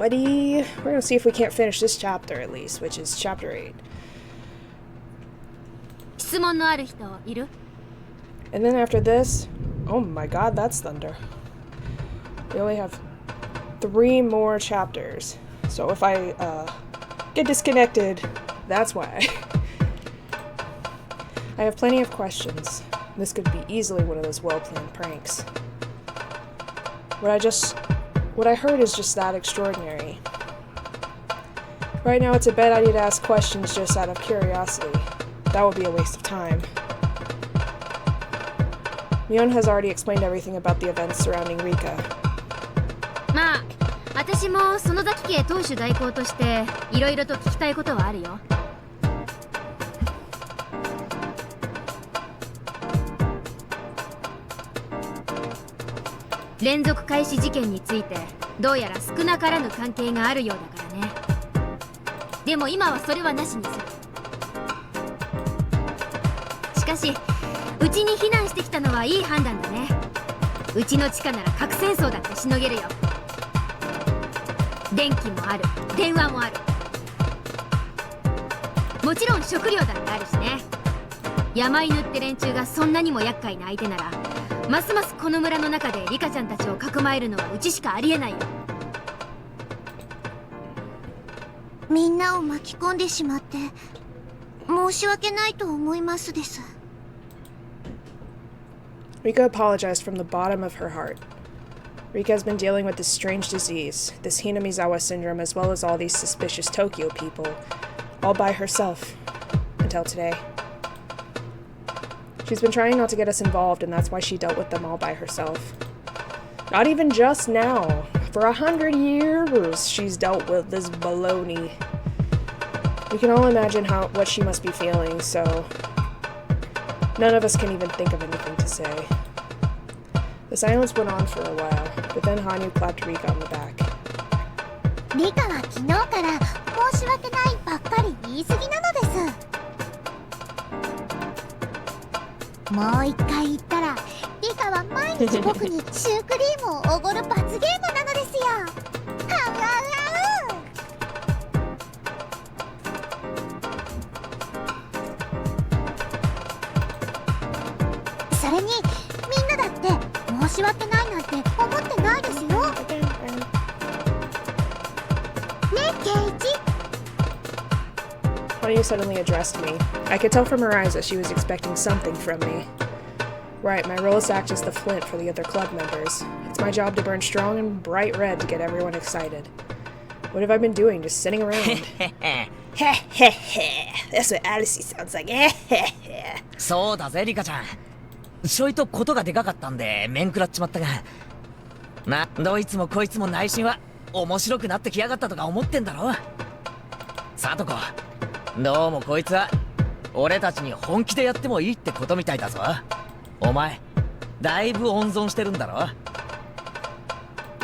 Speaker 1: buddy. We're gonna see if we can't finish this chapter at least, which is chapter 8.
Speaker 2: 質問のある人いる？
Speaker 1: And then after this, oh my god, that's thunder. We only have 3 more chapters. So if I get disconnected, that's why. I have plenty of questions. This could be easily one of those well-planned pranks. What I heard is just that extraordinary. Right now it's a bad idea to ask questions just out of curiosity. That would be a waste of time. Mion has already explained everything about the events surrounding Rika.
Speaker 2: まあ、私も園崎家当主代行としていろいろと聞きたいことはあるよ。連続開始事件についてどうやら少なからぬ関係があるようだからね。でも今はそれはなしにする。しかしうちに避難してきたのはいい判断だね。うちの地下なら核戦争だってしのげるよ。電気もある、電話もある。もちろん食料だってあるしね。山犬って連中がそんなにも厄介な相手なら、ますますこの村の中でリカちゃんたちをかくまえるのはうちしかありえないよ。
Speaker 3: みんなを巻き込んでしまって申し訳ないと思いますです。
Speaker 1: Rika apologized from the bottom of her heart. Rika has been dealing with this strange disease, this Hinamizawa syndrome, as well as all these suspicious Tokyo people, all by herself, until today. She's been trying not to get us involved, and that's why she dealt with them all by herself. Not even just now. For 100 years, she's dealt with this baloney. We can all imagine what she must be feeling, so none of us can even think of anything to say. The silence went on for a while, but then Hanyu clapped Rika on the back.
Speaker 3: リカは昨日から申し訳ないばっかり言い過ぎなのです。もう一回言ったらリカは毎日僕にシュークリームをおごる罰ゲームなのですよ。はうはう。それにみんなだって申し訳ないなんて思ってないですよ。ねえケイチ。
Speaker 1: Hanyu suddenly addressed me. I could tell from her eyes that she was expecting something from me. Right, my role is to act as the flint for the other club members. It's my job to burn strong and bright red to get everyone excited. What have I been doing? Just sitting around? That's what Alice sounds like.
Speaker 4: そうだぜリカちゃん。ちょいとことがでかかったんで面食らっちまったが、な、どいつもこいつも内心は面白くなってきやがったとか思ってんだろ。さとこ、どうもこいつは俺たちに本気でやってもいいってことみたいだぞ。お前だいぶ温存してるんだろ。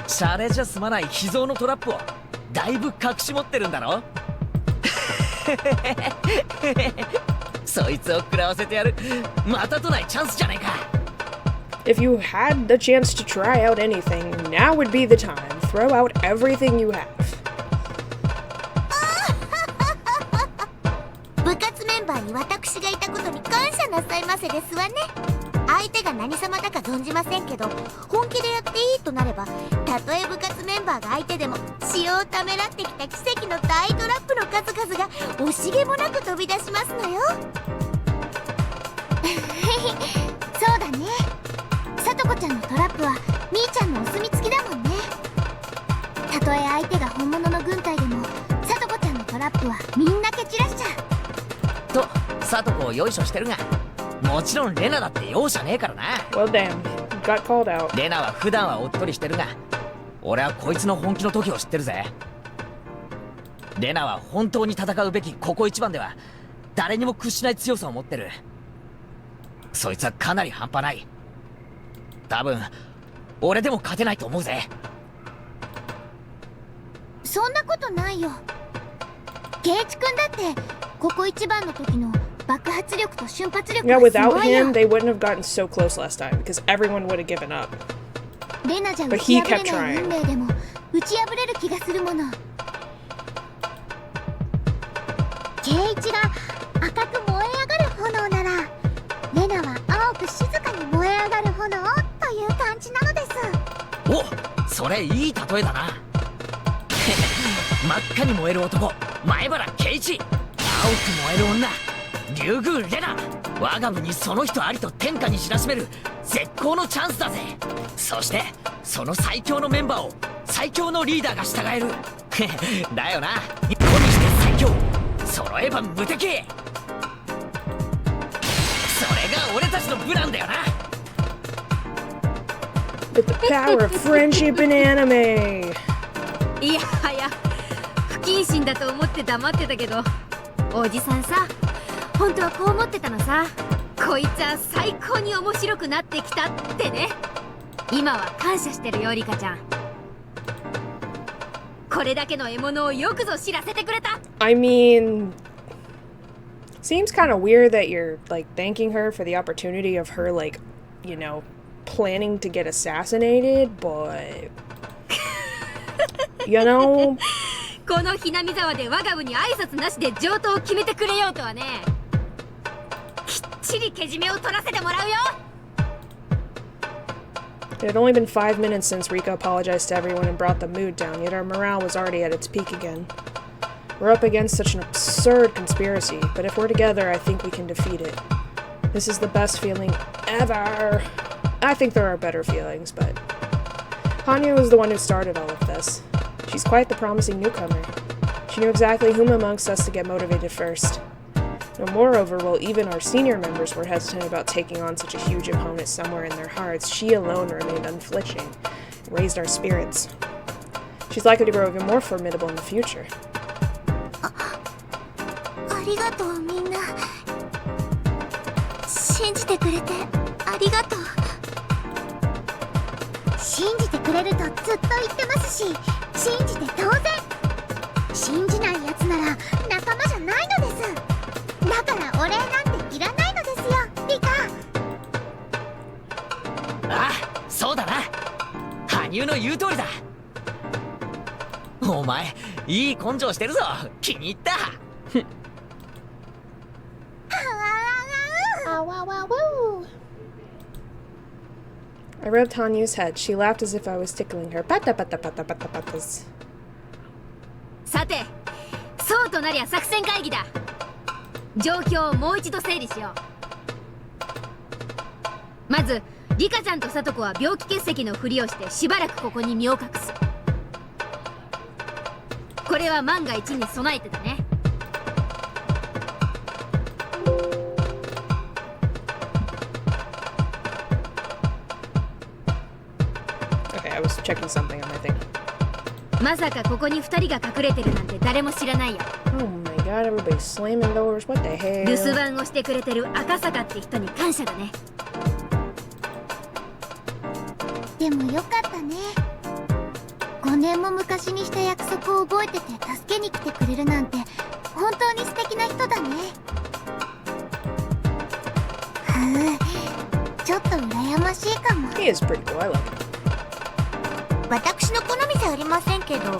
Speaker 4: シャレじゃ済まない秘蔵のトラップをだいぶ隠し持ってるんだろ。そいつを食らわせてやるまたとないチャンスじゃないか。
Speaker 1: If you had the chance to try out anything, now would be the time. Throw out everything you have.
Speaker 3: 部活メンバーに私がいたことに感謝なさいませですわね。相手が何様だか存じませんけど、本気でやっていいとなれば、たとえ部活メンバーが相手でも塩をためらってきた奇跡の大トラップの数々が惜しげもなく飛び出しますのよ。そうだね。さとこちゃんのトラップはみーちゃんのお墨付きだもんね。たとえ相手が本物の軍隊でもさとこちゃんのトラップはみんな蹴散らしちゃう。
Speaker 4: とさとこをよいしょしてるが、もちろんレナだって容赦ねえからな。
Speaker 1: Well, damn. Got called out.
Speaker 4: レナは普段はおっとりしてるが、俺はこいつの本気の時を知ってるぜ。レナは本当に戦うべきここ一番では誰にも屈しない強さを持ってる。そいつはかなり半端ない。多分俺でも勝てないと思うぜ。
Speaker 3: そんなことないよ。ケイチ君だってここ一番の時の爆発力と瞬発力
Speaker 1: Yeah,
Speaker 3: はす
Speaker 1: without
Speaker 3: ごいよ。
Speaker 1: him, they wouldn't have gotten so close last time because everyone would have given up.
Speaker 3: レナじゃ
Speaker 1: But
Speaker 3: 打ち
Speaker 1: he
Speaker 3: 破れ
Speaker 1: kept
Speaker 3: ない
Speaker 1: trying.
Speaker 3: 運命でも打ち破れる気がするもの。圭一が赤く燃え上がる炎なら、レナは青く静かに燃え上がる炎という感じなのです。
Speaker 4: お、それいい例えだな。真っ赤に燃える男、前原圭一。青く燃える女、竜宮レナ。我が部にその人ありと天下に知らしめる絶好のチャンスだぜ。そしてその最強のメンバーを最強のリーダーが従える。だよな、日本にして最強、揃えば無敵。それが俺たちの部なんだよな。
Speaker 1: With the power of friendship in anime.
Speaker 2: いやはや不謹慎だと思って黙ってたけど、おじさんさ、本当はこう思ってたのさ。こいつは最高に面白くなってきたってね。今は感謝してるよ、リカちゃん。これだけの獲物をよくぞ知らせてくれた。
Speaker 1: I mean, seems kind of weird that you're like thanking her for the opportunity of her, like, you know, planning to get assassinated, but you know.
Speaker 2: このひなみ沢で我が部に挨拶なしで上等を決めてくれようとはね。きっちりけじめを取らせてもらうよ。
Speaker 1: It had only been 5 minutes since Rika apologized to everyone and brought the mood down, yet our morale was already at its peak again. We're up against such an absurd conspiracy, but if we're together, I think we can defeat it. This is the best feeling ever. I think there are better feelings, but Hanya was the one who started all of this. She's quite the promising newcomer. She knew exactly whom amongst us to get motivated first. And moreover, while even our senior members were hesitant about taking on such a huge opponent somewhere in their hearts, she alone remained unflinching and raised our spirits. She's likely to grow even more formidable in the future.
Speaker 3: ありがとうみんな。信じてくれてありがとう。信じてくれるとずっと言ってますし、信じて当然。信じないやつなら仲間じゃないのです。だからお礼なんていらないのですよ、リカ。
Speaker 4: ああ、そうだな。羽生の言う通りだ。お前いい根性してるぞ。気に入った。
Speaker 1: I rubbed Hanyu's head. She laughed as if I was tickling her. Pata pata pata pata patas.
Speaker 2: さて、そうとなりゃ作戦会議だ。状況をもう一度整理しよう。まずリカちゃんとサトコは病気結石のふりをしてしばらくここに身を隠す。これは万が一に備えてだね。
Speaker 1: Okay, I was checking something on my thing.
Speaker 2: まさかここに2人が隠れてるなんて誰も知らないよ。
Speaker 1: Oh my god, everybody's slamming doors. What the hell?
Speaker 2: 留守番をしてくれてる赤坂って人に感謝だね。
Speaker 3: でもよかったね。5年も昔にした約束を覚えてて助けに来てくれるなんて本当に素敵な人だね。ちょっと羨ましいかも。
Speaker 1: He is pretty cool. I like him.
Speaker 3: 私の好みじゃありませんけど、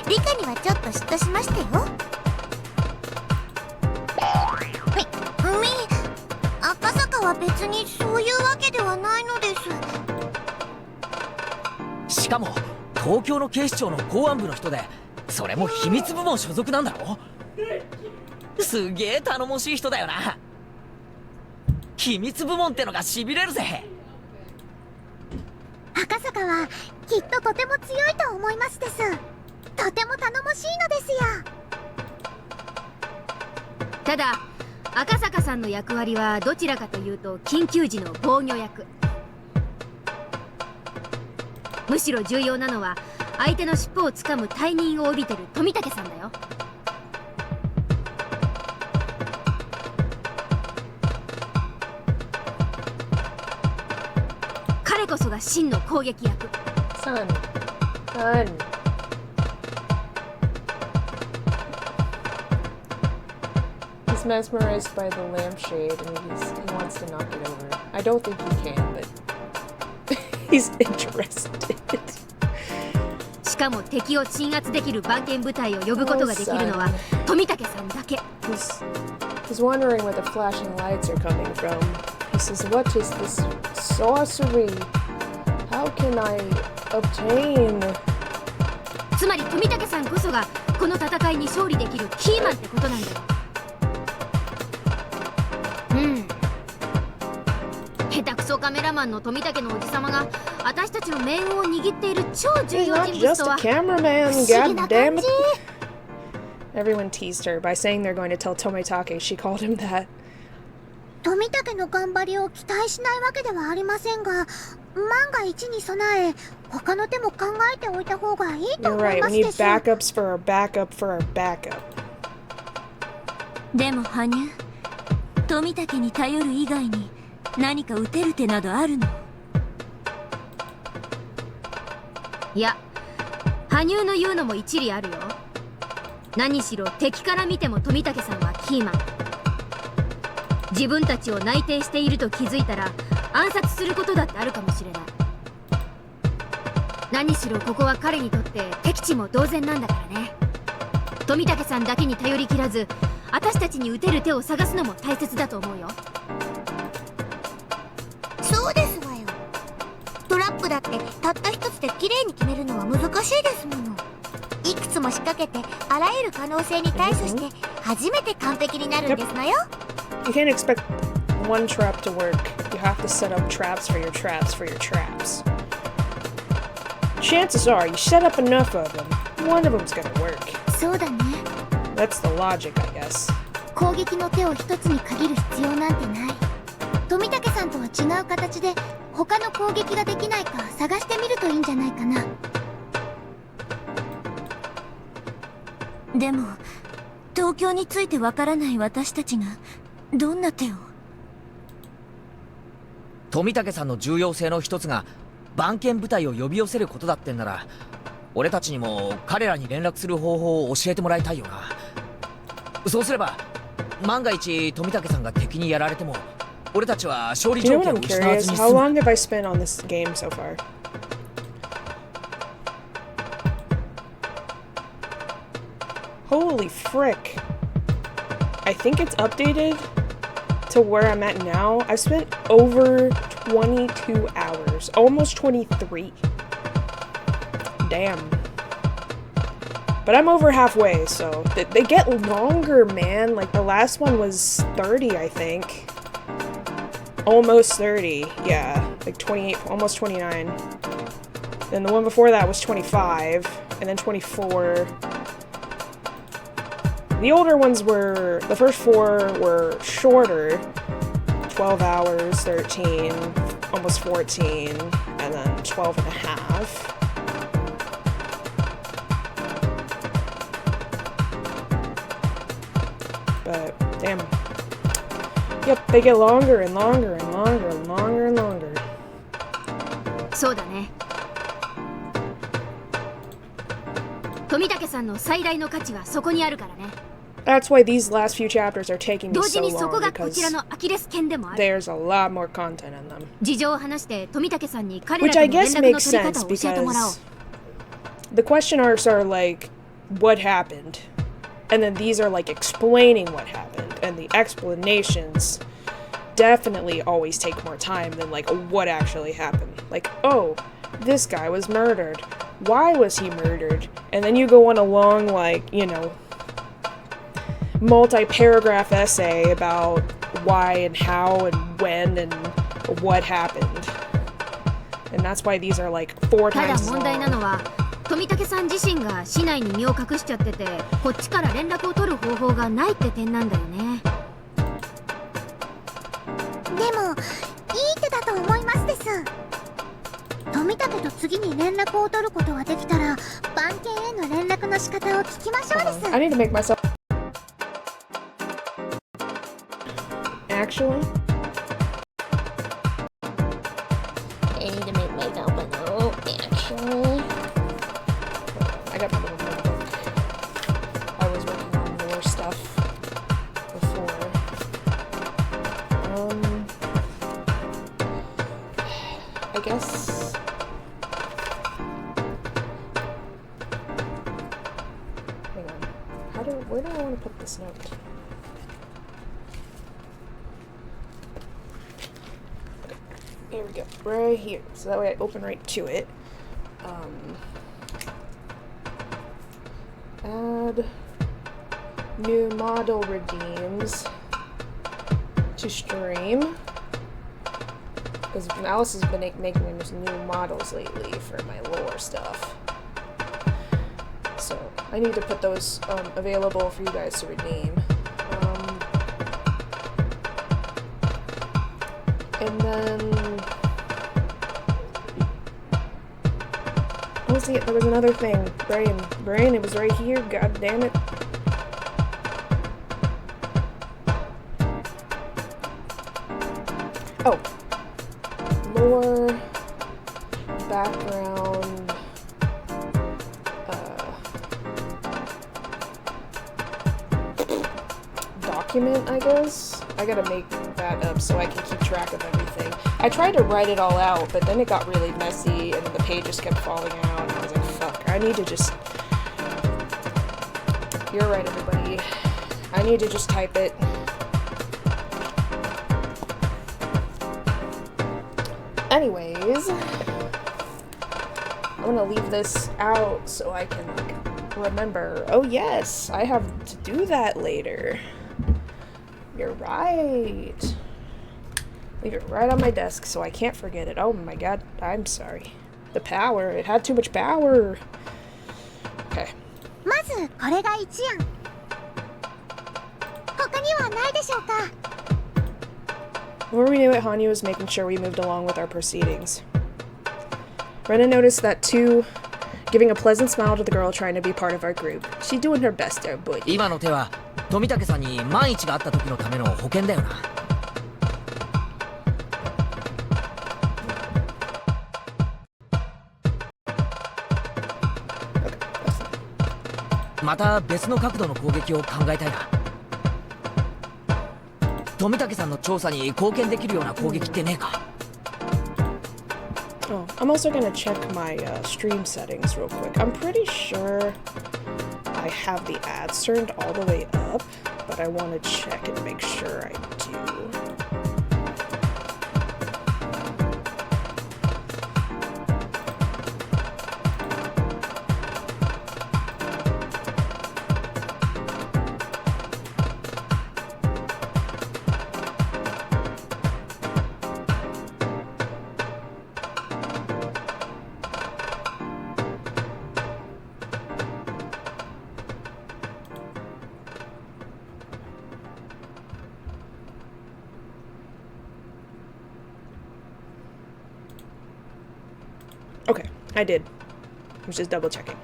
Speaker 3: リカにはちょっと嫉妬しましたよ。赤坂は別にそういうわけではないのです。
Speaker 4: しかも東京の警視庁の公安部の人で、それも秘密部門所属なんだろ。すげえ頼もしい人だよな。秘密部門ってのがしびれるぜ。
Speaker 3: 赤坂はきっととても強いと思いますです。とても頼もしいのですよ。
Speaker 2: ただ赤坂さんの役割はどちらかというと緊急時の防御役。むしろ重要なのは相手の尻尾をつかむ大任を帯びてる富武さんだよ。彼こそが真の攻撃役。
Speaker 1: Son. He's mesmerized by the lampshade and he wants to knock it over. I don't think he can, but he's interested.
Speaker 2: しかも敵を鎮圧できる番犬部隊を呼ぶことができるのは富武さんだけ。
Speaker 13: He's wondering where the flashing lights are coming from. He says, "What is this sorcery? How can I obtain?"
Speaker 2: つまり富武さんこそがこの戦いに勝利できるキーマンってことなんだよ。下手くそカメラマンの富武のおじさまが私たちの命運を握っている超重
Speaker 13: He's
Speaker 2: 要
Speaker 13: not
Speaker 2: 人物
Speaker 13: just
Speaker 2: と
Speaker 13: a
Speaker 2: は
Speaker 13: cameraman,
Speaker 2: 不思議
Speaker 13: god
Speaker 2: な
Speaker 13: damn
Speaker 2: 感
Speaker 13: it.
Speaker 2: じ。
Speaker 13: Everyone teased her by saying they're going to tell Tomitake she called him that.
Speaker 3: 富武の頑張りを期待しないわけではありませんが、万が一に備え他の手も考えておいた方がいいと
Speaker 13: You're
Speaker 3: 思い
Speaker 13: right.
Speaker 3: ま
Speaker 13: We
Speaker 3: すで
Speaker 13: need
Speaker 3: す。
Speaker 13: backups for our backup for our backup.
Speaker 5: でも羽生、富武に頼る以外に何か打てる手などあるの？
Speaker 2: いや、羽生の言うのも一理あるよ。何しろ敵から見ても富武さんはキーマン。自分たちを内定していると気づいたら暗殺することだってあるかもしれない。何しろここは彼にとって敵地も同然なんだからね。富武さんだけに頼りきらず私たちに打てる手を探すのも大切だと思うよ。
Speaker 3: そうですわよ。トラップだってたった一つで綺麗に決めるのは難しいですもの。いくつも仕掛けてあらゆる可能性に対処して初めて完璧になるんですのよ。
Speaker 13: You can't expect one trap to work. You have to set up traps for your traps for your traps. Chances are, you set up enough of them, one of them's gonna work.
Speaker 3: そうだね。
Speaker 13: That's the logic, I guess.
Speaker 3: 攻撃の手を一つに限る必要なんてない。富武さんとは違う形で他の攻撃ができないか探してみるといいんじゃないかな。
Speaker 5: でも東京についてわからない私たちがどんな手を？
Speaker 4: 富武さんの重要性の一つが番犬部隊を呼び寄せることだってんなら、俺たちにも彼らに連絡する方法を教えてもらいたいよな。そうすれば万が一富武さんが敵にやられても俺たちは勝利
Speaker 13: You know
Speaker 4: 条
Speaker 13: what
Speaker 4: 件
Speaker 13: I'm
Speaker 4: を失わず
Speaker 13: curious?
Speaker 4: に
Speaker 13: How
Speaker 4: 済む。
Speaker 13: long have I spent on this game so far? Holy frick. I think it's updated to where I'm at now. I've spent over 22 hours. Almost 23. Damn. But I'm over halfway, so they get longer, man. Like the last one was 30, I think. Almost 30, yeah. Like 28, almost 29. Then the one before that was 25, and then 24. The older ones were, the first 4 were shorter. 12 hours, 13, almost 14, and then 12 and a half. But, damn. Yep, they get longer and longer and longer and longer and longer.
Speaker 2: そうだね。富武さんの最大の価値はそこにあるからね。
Speaker 13: That's why these last few chapters are taking me
Speaker 2: 同時
Speaker 13: so
Speaker 2: にそこ
Speaker 13: long
Speaker 2: がこちら
Speaker 13: because
Speaker 2: のアキレス腱でもある。
Speaker 13: there's a lot more content in them.
Speaker 2: 事情を話して富武さんに彼ら
Speaker 13: Which
Speaker 2: と
Speaker 13: I
Speaker 2: の連
Speaker 13: guess
Speaker 2: 絡の
Speaker 13: makes
Speaker 2: 取り
Speaker 13: sense
Speaker 2: 方を教えてもらおう。
Speaker 13: because the question arcs are like, what happened? And then these are like explaining what happened. And the explanations definitely always take more time than like what actually happened. Like, oh, this guy was murdered. Why was he murdered? And then you go on a long, like, you know, multi-paragraph essay about why and how and when and what happened. And that's why these are like 4
Speaker 2: ただ
Speaker 13: times
Speaker 2: 問題な
Speaker 13: long.
Speaker 2: のは富武さん自身が市内に身を隠しちゃっててこっちから連絡を取る方法がないって点なんだよね。
Speaker 3: でもいい手だと思いますです。富武と次に連絡を取ることができたら番犬への連絡の仕方を聞きましょうです。
Speaker 13: I need to make myself... Actually... I need to make myself a note, actually... I got my little notebook. I was working on more stuff before. I guess... this note. Okay, here we go. Right here. So that way I open right to it. Add new model redeems to stream. Because Alice has been making these new models lately for my lore stuff. So I need to put those available for you guys to redeem. And then what was it? There was another thing. Brain, it was right here. God damn it. Oh. Lore, background, document, I guess. I gotta make that up so I can keep track of everything. I tried to write it all out, but then it got really messy and the pages kept falling out, and I was like, fuck, I need to just... You're right, everybody. I need to just type it. Anyways, I'm gonna leave this out so I can remember. Oh yes, I have to do that later. You're right. Leave it right on my desk so I can't forget it. Oh my god, I'm sorry. The power, it had too much power. Okay.
Speaker 3: まずこれが一案。他にはないでしょうか。
Speaker 13: Before we knew it, Hanyu was making sure we moved along with our proceedings. Rena noticed that too, giving a pleasant smile to the girl trying to be part of our group. She's doing her best there, boy.
Speaker 4: 今の手は富武さんに万一があった時のための保険だよな。また別の角度の攻撃を考えたいな。富武さんの調査に貢献できるような攻撃ってねえか。
Speaker 13: Oh, I'm also gonna check my stream settings real quick. I'm pretty sure I have the ads turned all the way up, but I want to check and make sure I do. Okay, I did. I was just double checking.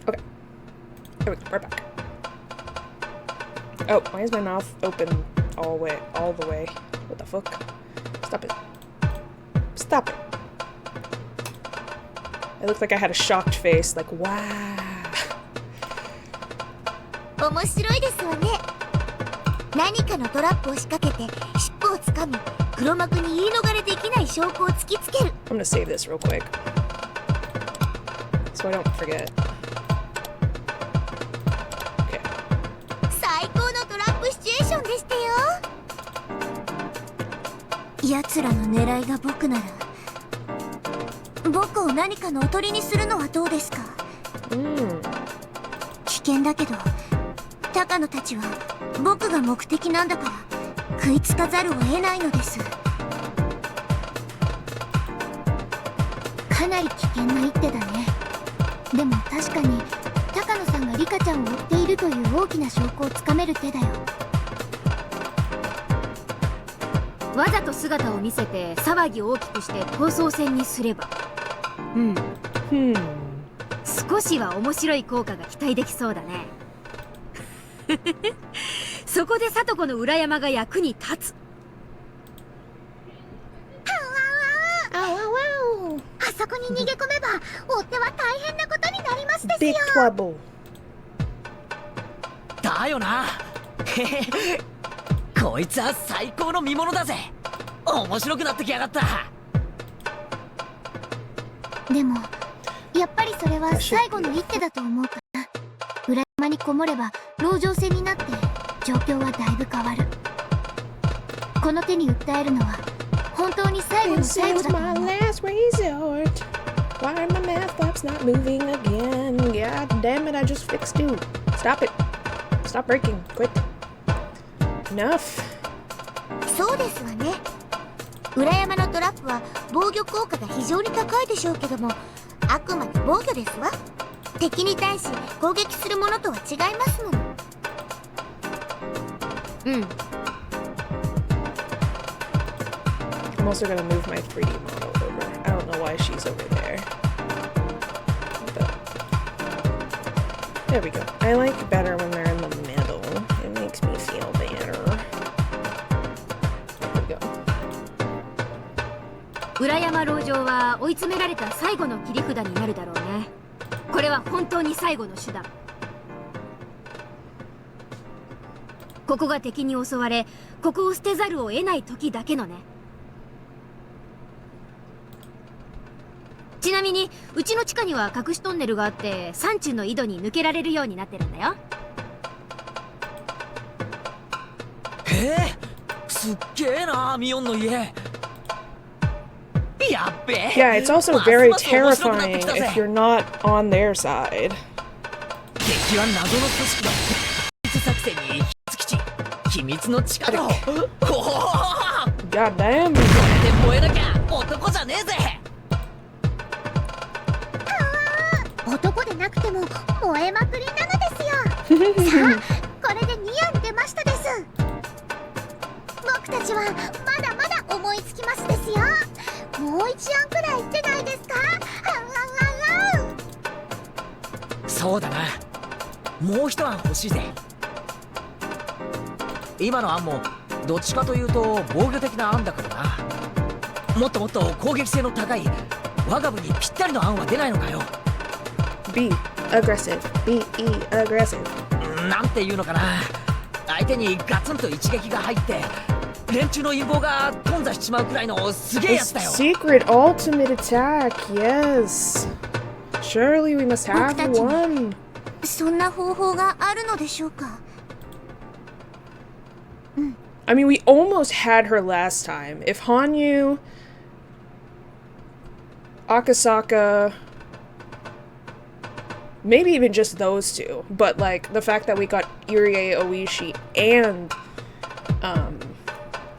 Speaker 13: Okay. Here we go, we're back. Oh, why is my mouth open all the way? What the fuck? Stop it. Stop it. It looked like I had a shocked face, like, wow.
Speaker 3: 面白いですわね。何かのトラップを仕掛けて尻尾をつかみ、黒幕に言い逃れできない証拠を突きつける。
Speaker 13: I'm gonna save this real quick, so I don't forget. Okay.
Speaker 3: 最高のトラップシチュエーションでしたよ。奴らの狙いが僕なら、僕を何かのおとりにするのはどうですか。危険だけど、高野たちは僕が目的なんだから食いつかざるを得ないのです。かなり危険な一手だね。でも確かに高野さんがリカちゃんを追っているという大きな証拠をつかめる手だよ。
Speaker 2: わざと姿を見せて騒ぎを大きくして逃走戦にすれば、少しは面白い効果が期待できそうだね。そこで聡子の裏山が役に立つ。
Speaker 3: あそこに逃げ込めば追っ手は大変なことになりますですよ。
Speaker 13: Big trouble.
Speaker 4: だよな。へへ。こいつは最高の見物だぜ。面白くなってきやがった。
Speaker 3: でもやっぱりそれは最後の一手だと思うから、裏間にこもれば籠城戦になって状況はだいぶ変わる。この手に訴えるのは本当に最後の
Speaker 1: This
Speaker 3: 最後
Speaker 1: is
Speaker 3: だと
Speaker 1: my
Speaker 3: 思う。
Speaker 1: last resort. Why are my math flaps not moving again? God damn it, I just fixed you. Stop it. Stop breaking. Quit. Enough.
Speaker 3: そうですわね。裏山のトラップは防御効果が非常に高いでしょうけども、あくまで防御ですわ。敵に対し攻撃するものとは違いますもの。うん。
Speaker 1: I'm also gonna move my 3D model over. I don't know why she's over there. But there we go. I like better when they're in the middle. It makes me feel better. There we go.
Speaker 2: 裏山籠城は追い詰められた最後の切り札になるだろうね。これは本当に最後の手段。ここが敵に襲われ、ここを捨てざるを得ない時だけのね。ちなみにうちの地下には隠しトンネルがあって、山中の井戸に抜けられるようになってるんだよ。
Speaker 4: へえ、すっげえな、ミオンの家。やっべえ。
Speaker 1: Yeah, it's also
Speaker 4: ます
Speaker 1: very
Speaker 4: ます面白くなって
Speaker 1: terrifying
Speaker 4: きたぜ。
Speaker 1: if you're not on their side.
Speaker 4: 敵は謎の組織の秘密作戦に秘密基地、秘密の地下だ。ほほほほ。
Speaker 1: God damn.
Speaker 4: これで燃えなきゃ男じゃねえぜ。
Speaker 3: 男でなくても燃えまくりなのですよ。さあ、これで2案出ましたです。僕たちはまだまだ思いつきますですよ。もう1案くらい出ないですか？
Speaker 4: そうだな、もう一案欲しいぜ。今の案もどっちかというと防御的な案だからな。もっともっと攻撃性の高い我が部にぴったりの案は出ないのかよ。
Speaker 1: Be aggressive. Be aggressive.
Speaker 4: なんていうのかな、相手にガツンと一撃が入って連中の陰謀が頓挫しちまうくらいのすげえ
Speaker 1: A
Speaker 4: やつだよ。
Speaker 1: secret ultimate attack. Yes. Surely we must have
Speaker 3: 僕たちに
Speaker 1: one.
Speaker 3: そんな方法があるのでしょうか？
Speaker 1: I mean, we almost had her last time. If Hanyu, Akasaka, maybe even just those two, but like the fact that we got Irie Oishi and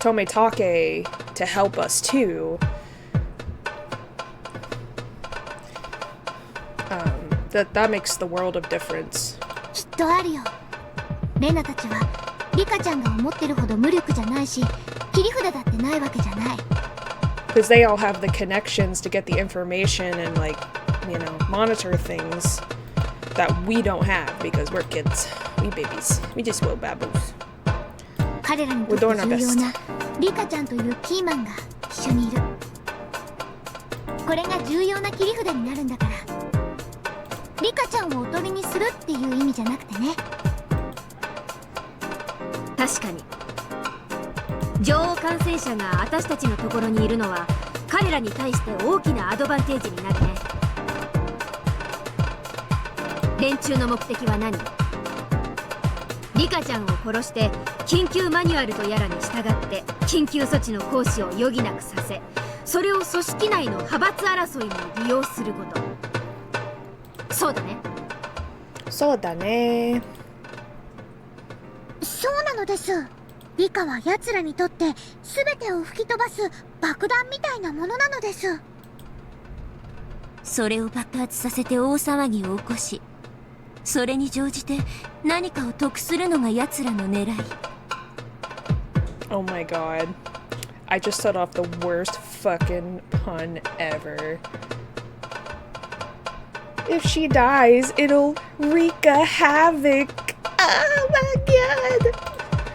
Speaker 1: Tometake to help us too, that makes the world of difference.
Speaker 3: きっとあるよ。レナたちはリカちゃんが思ってるほど無力じゃないし、切り札だってないわけじゃない。
Speaker 1: Because they all have the connections to get the information and like, you know, monitor things that we don't have because we're kids. We babies. We just little baboos.
Speaker 3: 彼らにとって
Speaker 1: We're doing our
Speaker 3: 重要
Speaker 1: best.
Speaker 3: なリカちゃんというキーマンが一緒にいる。これが重要な切り札になるんだから、リカちゃんをおとりにするっていう意味じゃなくてね。
Speaker 2: 確かに女王感染者が私たちのところにいるのは彼らに対して大きなアドバンテージになるね。連中の目的は何？リカちゃんを殺して緊急マニュアルとやらに従って緊急措置の行使を余儀なくさせ、それを組織内の派閥争いに利用すること。そうだね。
Speaker 1: そうだね。
Speaker 3: そうなのです。リカは奴らにとって全てを吹き飛ばす爆弾みたいなものなのです。
Speaker 5: それを爆発させて大騒ぎを起こし、それに乗じて何かを得するのが奴らの狙い。
Speaker 1: Oh my god. I just set off the worst fucking pun ever. If she dies, it'll wreak a havoc. Oh my god.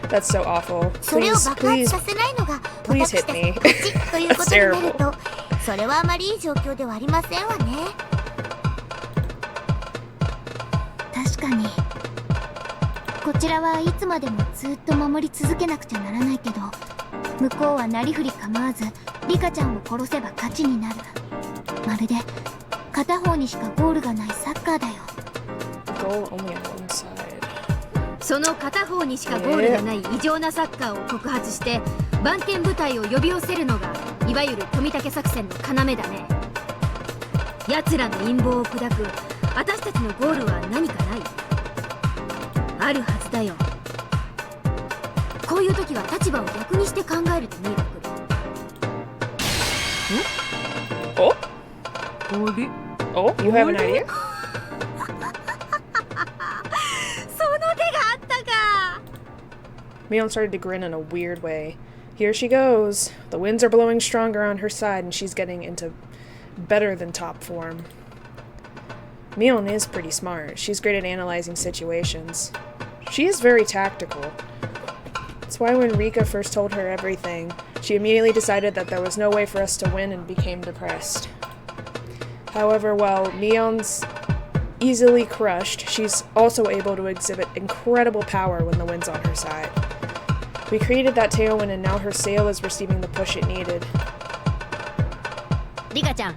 Speaker 1: That's so awful.
Speaker 3: それを
Speaker 1: Please,
Speaker 3: 爆発
Speaker 1: please,
Speaker 3: させないのが
Speaker 1: please
Speaker 3: 私
Speaker 1: hit
Speaker 3: たち
Speaker 1: me.
Speaker 3: の勝ちということになる
Speaker 1: That's
Speaker 3: と、それはあまりいい状況ではありませんわね。確かにこちらはいつまでもずっと守り続けなくちゃならないけど、向こうはなりふり構わずリカちゃんを殺せば勝ちになる。まるで片方にしかゴールがないサッカーだよ。
Speaker 1: Goal only on one side.
Speaker 2: その片方にしかゴールがない異常なサッカーを告発して番犬部隊を呼び寄せるのがいわゆる富武作戦の要だね。奴らの陰謀を砕く私たちのゴールは何かない？あるはずだよ。こういう時は立場を逆にして考えると見えてくる。
Speaker 13: Oh?
Speaker 7: あれ
Speaker 13: Oh, you have an idea?
Speaker 2: その手があったか。
Speaker 13: Mion started to grin in a weird way. Here she goes. The winds are blowing stronger on her side, and she's getting into better than top form. Mion is pretty smart. She's great at analyzing situations. She is very tactical. That's why when Rika first told her everything, she immediately decided that there was no way for us to win and became depressed. However, while Mion's easily crushed, she's also able to exhibit incredible power when the wind's on her side. We created that tailwind and now her sail is receiving the push it needed.
Speaker 2: リカちゃん、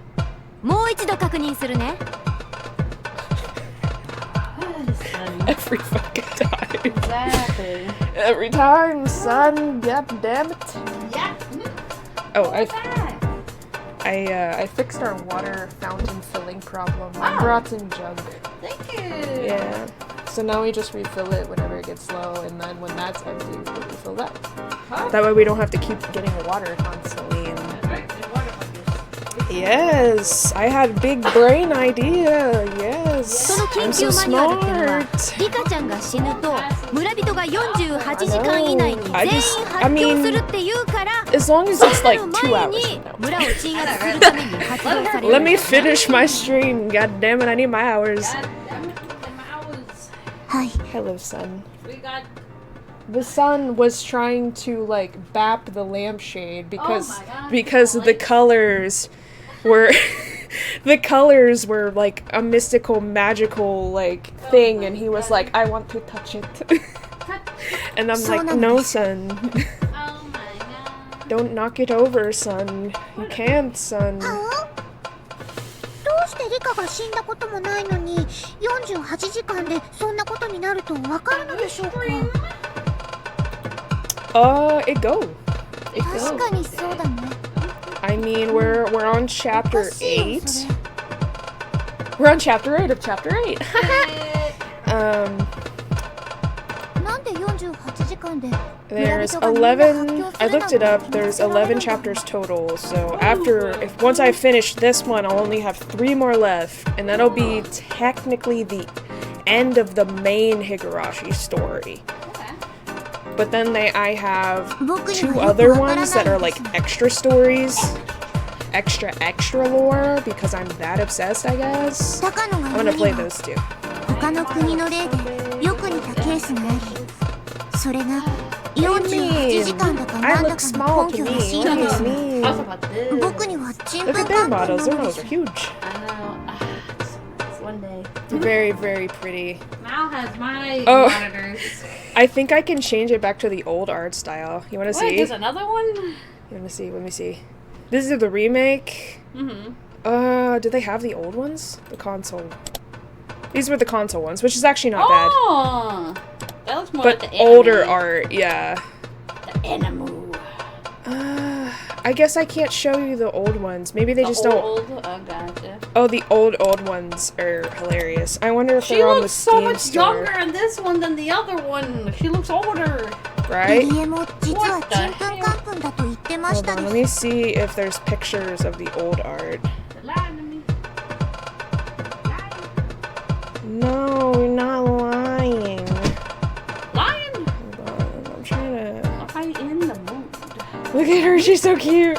Speaker 2: もう一度確認するね。
Speaker 13: Every fucking time.
Speaker 17: Exactly.
Speaker 13: Every time, son. Yep, damn it. Oh, I fixed our water fountain filling problem. I brought in jug.
Speaker 17: Thank you.
Speaker 13: Yeah. So now we just refill it whenever it gets low, and then when that's empty, we refill that. That way we don't have to keep getting water constantly. And... Yes, I had big brain idea. Yes, I'm so smart.
Speaker 2: リカちゃんが死ぬと村人が48時間以内に全員発狂するって言うから、
Speaker 13: as long as it's like 2 hours.
Speaker 2: 村を鎮圧するために発動される。
Speaker 13: Let me finish my stream. God damn it, I need my hours. Hello, sun. The sun was trying to like bap the lampshade because the colors were like a mystical, magical like thing, and he was like, I want to touch it. And I'm like, no, son. Don't knock it over, son. You can't, son.
Speaker 3: どうしてリカが死んだこともないのに48時間でそんなことになるとわかるのでしょうか？
Speaker 13: It go.
Speaker 3: 確かにそうだね。
Speaker 13: I mean, we're on chapter 8. We're on chapter 8 of chapter 8.
Speaker 3: なんで48時間で
Speaker 13: There's 11. I looked it up. There's 11 chapters total. So once I finish this one, I'll only have 3 more left, and that'll be technically the end of the main Higurashi story. But then I have 2 other ones that are like extra stories, extra lore, because I'm that obsessed, I guess. I'm gonna play those too.
Speaker 3: 他の国の例でよく似たケースがあり、それが48時間だかなんだかの根拠らしいのですが、僕にはちんぷん
Speaker 13: Look at
Speaker 3: か
Speaker 13: their
Speaker 3: んぷん
Speaker 13: models.
Speaker 3: な
Speaker 13: Their
Speaker 3: ので
Speaker 13: models
Speaker 3: す。
Speaker 13: are huge.
Speaker 17: I know. It's one day.
Speaker 13: Very, very pretty.
Speaker 17: Mal has my
Speaker 13: Oh.
Speaker 17: monitors.
Speaker 13: I think I can change it back to the old art style. You want to
Speaker 17: Wait,
Speaker 13: see?
Speaker 17: there's another one?
Speaker 13: You want to see? Let me see. This is the remake.
Speaker 17: Mm-hmm.
Speaker 13: Do they have the old ones? The console. These were the console ones, which is actually not bad.
Speaker 17: Oh! That looks more
Speaker 13: But
Speaker 17: like the
Speaker 13: older
Speaker 17: anime.
Speaker 13: art, yeah.
Speaker 17: The anime.
Speaker 13: I guess I can't show you the old ones. Maybe they just don't.
Speaker 17: Old, gotcha.
Speaker 13: Oh, the old ones are hilarious. I wonder if
Speaker 17: She
Speaker 13: they're on the
Speaker 17: looks so
Speaker 13: Steam
Speaker 17: much
Speaker 13: store.
Speaker 17: younger in this one than the other one. She looks older.
Speaker 13: Right?
Speaker 3: 入江も実はちんぷんかんぷんだと言ってまし
Speaker 13: Hold
Speaker 3: た
Speaker 13: on,
Speaker 3: で
Speaker 13: let
Speaker 3: す。
Speaker 13: me see if there's pictures of the old art.
Speaker 17: Lying to me.
Speaker 13: No, you're not lying.
Speaker 17: Lying?
Speaker 13: Hold on, I'm trying to...
Speaker 17: I'm in the mood.
Speaker 13: Look at her, she's so cute.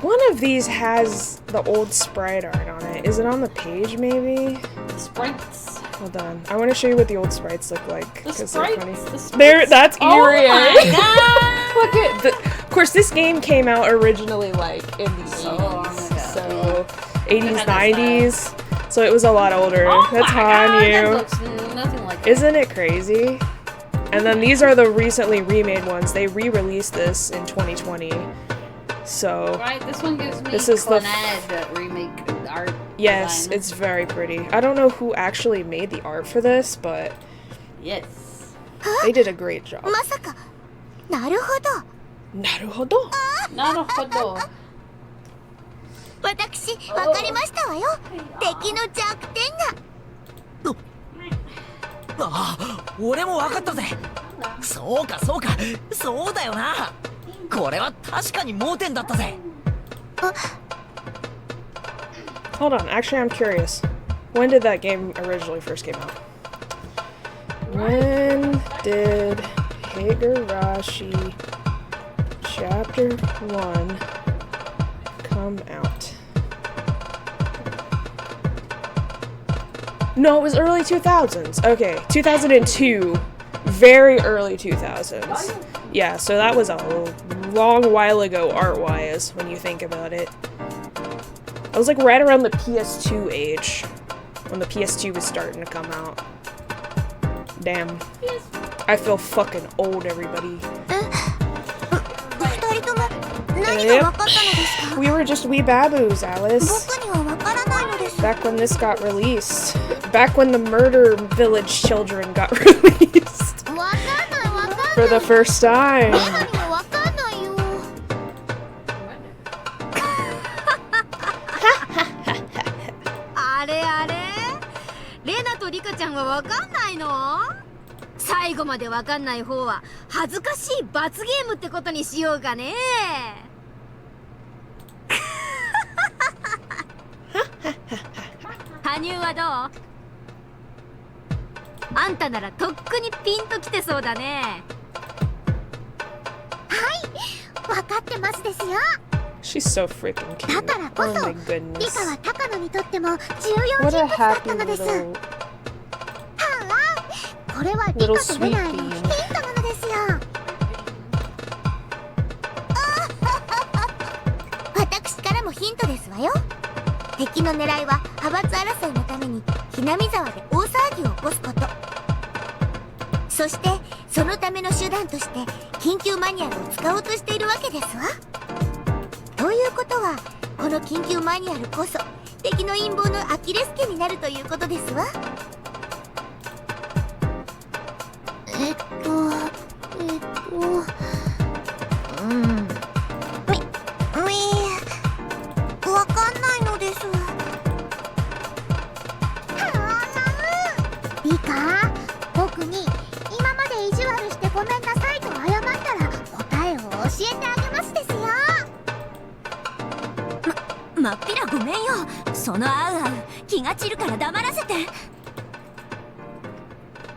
Speaker 13: One of these has the old sprite art on it. Is it on the page, maybe?
Speaker 17: The sprites.
Speaker 13: Hold on. I want to show you what the old sprites look like.
Speaker 17: The
Speaker 13: 'cause they're
Speaker 17: sprites.
Speaker 13: funny.
Speaker 17: The sprites.
Speaker 13: There, that's
Speaker 17: Oh
Speaker 13: Eerie.
Speaker 17: my god!
Speaker 13: Look at of course, this game came out originally like in the 80s.
Speaker 17: So long ago.
Speaker 13: So 80s, 90s. So it was a lot older.
Speaker 17: Oh
Speaker 13: That's
Speaker 17: my
Speaker 13: how
Speaker 17: god,
Speaker 13: I
Speaker 17: that
Speaker 13: knew.
Speaker 17: looks nothing like that.
Speaker 13: Isn't it crazy? And then these are the recently remade ones. They re-released this in 2020. So
Speaker 17: Right, this one gives me
Speaker 13: this is the
Speaker 17: Clannad remake art.
Speaker 13: yes,
Speaker 17: design.
Speaker 13: it's very pretty. I don't know who actually made the art for this, but
Speaker 17: Yes.
Speaker 13: They did a great job.
Speaker 3: まさか。なるほど。
Speaker 13: なるほど。
Speaker 17: なるほど。
Speaker 3: 私、わかりましたわよ。敵の弱点が。
Speaker 4: ああ、俺も分かったぜ。そうかそうか、そうだよな。これは確かに盲点だったぜ。
Speaker 13: Hold on, actually I'm curious. When did that game originally first came out? When did Higurashi Chapter 1 come out? No, it was early 2000s. Okay, 2002. Very early 2000s. Yeah, so that was a long while ago art-wise, when you think about it. I was like right around the PS2 age, when the PS2 was starting to come out. Damn. I feel fucking old, everybody. Yep. We were just wee baboos, Alice. Back when this got released. Back when the Murder Village children got released. For the first time.
Speaker 2: あれあれ、レナとリカちゃんはわかんないの？最後までわかんない方は恥ずかしい罰ゲームってことにしようかね。羽生はどう？あんたならとっくにピンときてそうだね。
Speaker 3: はい、わかってますですよ。
Speaker 13: She's so freaking cute.
Speaker 3: だからこ
Speaker 13: Oh
Speaker 3: そ、
Speaker 13: my
Speaker 3: リ
Speaker 13: goodness.
Speaker 3: カは高野にとっても重要
Speaker 13: What
Speaker 3: 人
Speaker 13: a
Speaker 3: 物だっ
Speaker 13: happy
Speaker 3: たのです。
Speaker 13: little
Speaker 3: これはリカ
Speaker 13: little
Speaker 3: とレ
Speaker 13: sweet
Speaker 3: ナへのヒン
Speaker 13: bean.
Speaker 3: トなのですよ。私からもヒントですわよ。敵の狙いは派閥争いのためにひなみ沢で大騒ぎを起こすこと。そしてそのための手段として緊急マニュアルを使おうとしているわけですわ。ということはこの緊急マニュアルこそ敵の陰謀のアキレス腱になるということですわ。わかんないのです。いいか、僕に今まで意地悪してごめんなさいと謝ったら答えを教えてあげますですよ。
Speaker 5: まっぴらごめんよ。そのあうあう気が散るから黙らせて。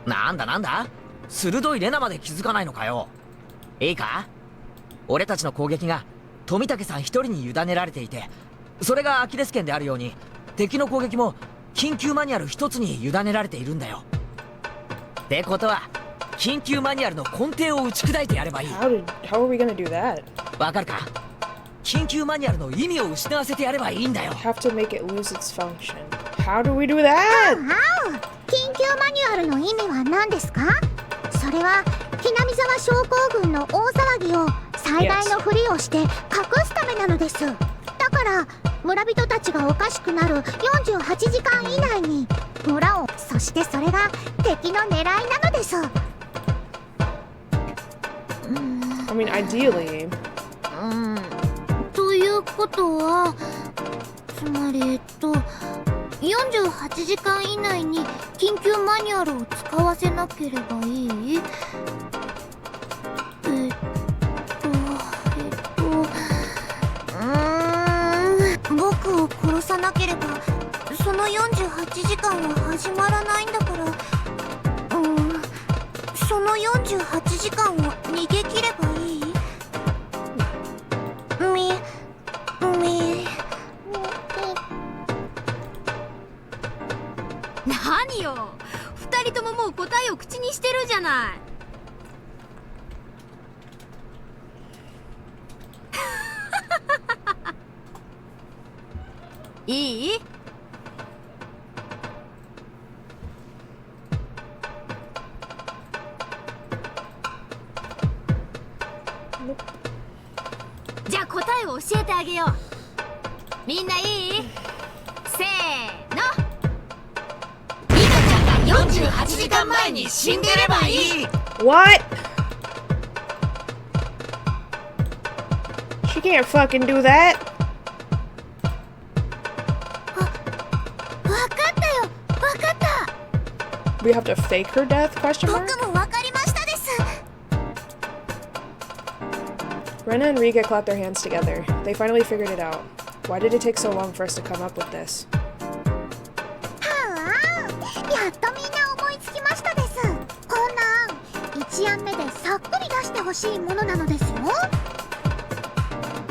Speaker 4: なんだなんだ、鋭いレナまで気づかないのかよ。いいか、俺たちの攻撃が富武さん一人に委ねられていて、それがアキレス腱であるように敵の攻撃も緊急マニュアル一つに委ねられているんだよ。ってことは緊急マニュアルの根底を打ち砕いてやればいい。
Speaker 13: How are we gonna do that?
Speaker 4: わかるか？緊急マニュアルの意味を失わせてやればいいんだよ。
Speaker 13: Have to make it lose its function. How do we do that?
Speaker 3: 緊急マニュアルの意味は何ですか？それはひなみ沢症候群の大騒ぎを最大のふりをして隠すためなのです。だから村人たちがおかしくなる48時間以内に村を、そしてそれが敵の狙いなのです。
Speaker 13: I mean, ideally.
Speaker 3: ということは、つまり48時間以内に緊急マニュアルを使わせなければいい？僕を殺さなければその48時間は始まらないんだから、その48時間を逃げ切ればいい？
Speaker 2: 何よ、二人とももう答えを口にしてるじゃない。いい？じゃあ答えを教えてあげよう。みんないい？せーの。リカちゃんが
Speaker 18: 48時間前に死んでればいい。
Speaker 13: What? She can't fucking do that.
Speaker 3: わかったよ。わかった。
Speaker 13: We have to fake her death? Question mark?
Speaker 3: 僕もわかりましたです。
Speaker 13: Rena and Riga clapped their hands together. They finally figured it out. Why did it take so long for us to come up with this?
Speaker 3: やっとみんな思いつきましたです。こんなん1案目でさっくり出してほしいものなのですよ。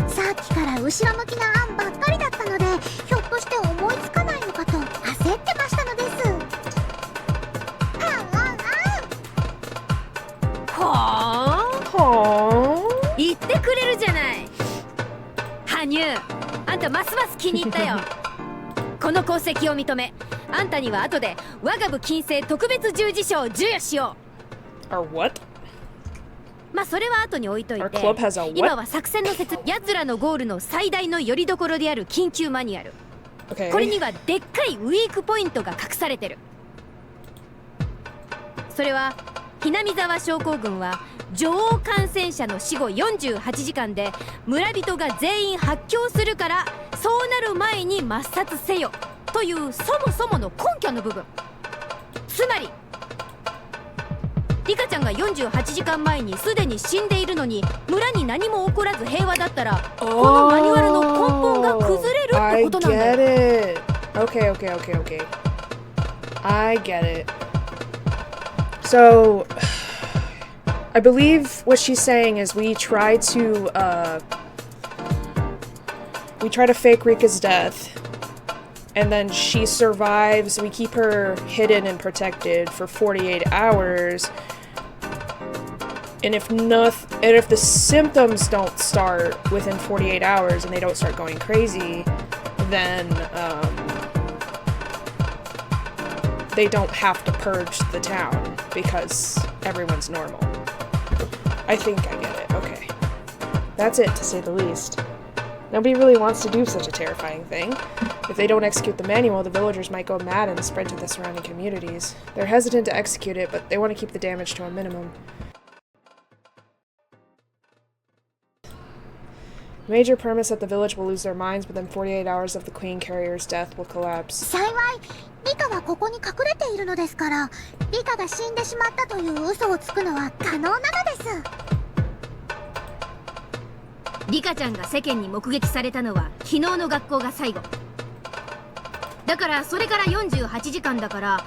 Speaker 3: さっきから後ろ向きな案ばっかりだったので、ひょっとして思いつかないのかと焦ってましたのです。
Speaker 2: はあ言ってくれるじゃない。羽生、あんたますます気に入ったよ。この功績を認め、あんたには後で我が部近世特別十字章を授与しよ
Speaker 13: う。Or what?
Speaker 2: まあそれは後に置いといて、今は作戦の奴らのゴールの最大の拠り所である緊急マニュアル。これにはでっかいウィークポイントが隠されてる。それはひなみ沢症候群は女王感染者の死後48時間で村人が全員発狂するから、そうなる前に抹殺せよというそもそもの根拠の部分。つまりリカちゃんが48時間前にすでに死んでいるのに村に何も起こらず平和だったら、このマニュアルの根本が崩れるってことなんだよ。
Speaker 13: I get it. Okay. I get it. So, I believe what she's saying is we try to fake Rika's death, and then she survives. We keep her hidden and protected for 48 hours. And if the symptoms don't start within 48 hours and they don't start going crazy, then they don't have to purge the town because everyone's normal. I think I get it. Okay. That's it, to say the least. Nobody really wants to do such a terrifying thing. If they don't execute the manual, the villagers might go mad and spread to the surrounding communities. They're hesitant to execute it, but they want to keep the damage to a minimum. Major permits that the village will lose their minds within 48 hours of the Queen Carrier's death will collapse.
Speaker 3: 幸い、リカはここに隠れているのですから、リカが死んでしまったという嘘をつくのは可能なのです。
Speaker 2: リカちゃんが世間に目撃されたのは昨日の学校が最後だから、それから48時間だから、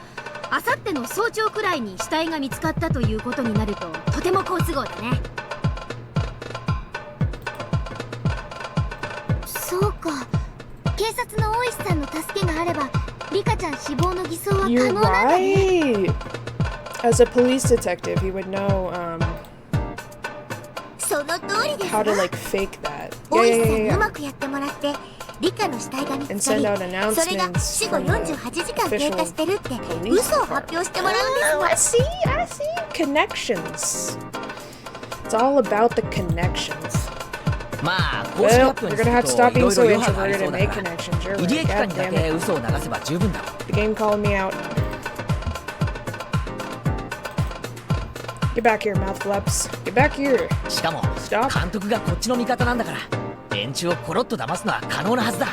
Speaker 2: あさっての早朝くらいに死体が見つかったということになるととても好都合だね。
Speaker 3: そうか、警察の大石さんの助けがあれば、リカちゃん死亡の偽装は可能
Speaker 13: You're
Speaker 3: なんだね。
Speaker 13: right. As a police detective, he would know
Speaker 3: その通りです
Speaker 13: how
Speaker 3: わ。
Speaker 13: to like fake that.
Speaker 3: 大石さんに
Speaker 13: Yeah.
Speaker 3: うまくやってもらって、リカの死体が見
Speaker 13: And
Speaker 3: つか
Speaker 13: send
Speaker 3: り、
Speaker 13: out
Speaker 3: それが
Speaker 13: announcements
Speaker 3: 死後
Speaker 13: from the
Speaker 3: 48時間経過してるって
Speaker 13: police
Speaker 3: 嘘を発表してもらうんですわ。
Speaker 13: I see. Connections. It's all about the connections.
Speaker 4: まあ公式
Speaker 13: Well,
Speaker 4: 発表
Speaker 13: you're
Speaker 4: にす
Speaker 13: gonna
Speaker 4: る
Speaker 13: have to
Speaker 4: と
Speaker 13: stop
Speaker 4: いろ
Speaker 13: being
Speaker 4: い
Speaker 13: so
Speaker 4: ろ余波があり
Speaker 13: introverted
Speaker 4: そう
Speaker 13: and
Speaker 4: だ
Speaker 13: make
Speaker 4: から
Speaker 13: connections. You're
Speaker 4: 入り駅
Speaker 13: right.
Speaker 4: 間
Speaker 13: God
Speaker 4: にだ
Speaker 13: damn
Speaker 4: け
Speaker 13: it.
Speaker 4: 嘘を流せば十分だろ
Speaker 13: The game called me out. Get back here, mouth flaps. Get back here.
Speaker 4: しかも監督がこっちの味方なんだから、連中をコロッと騙すのは可能なはずだ。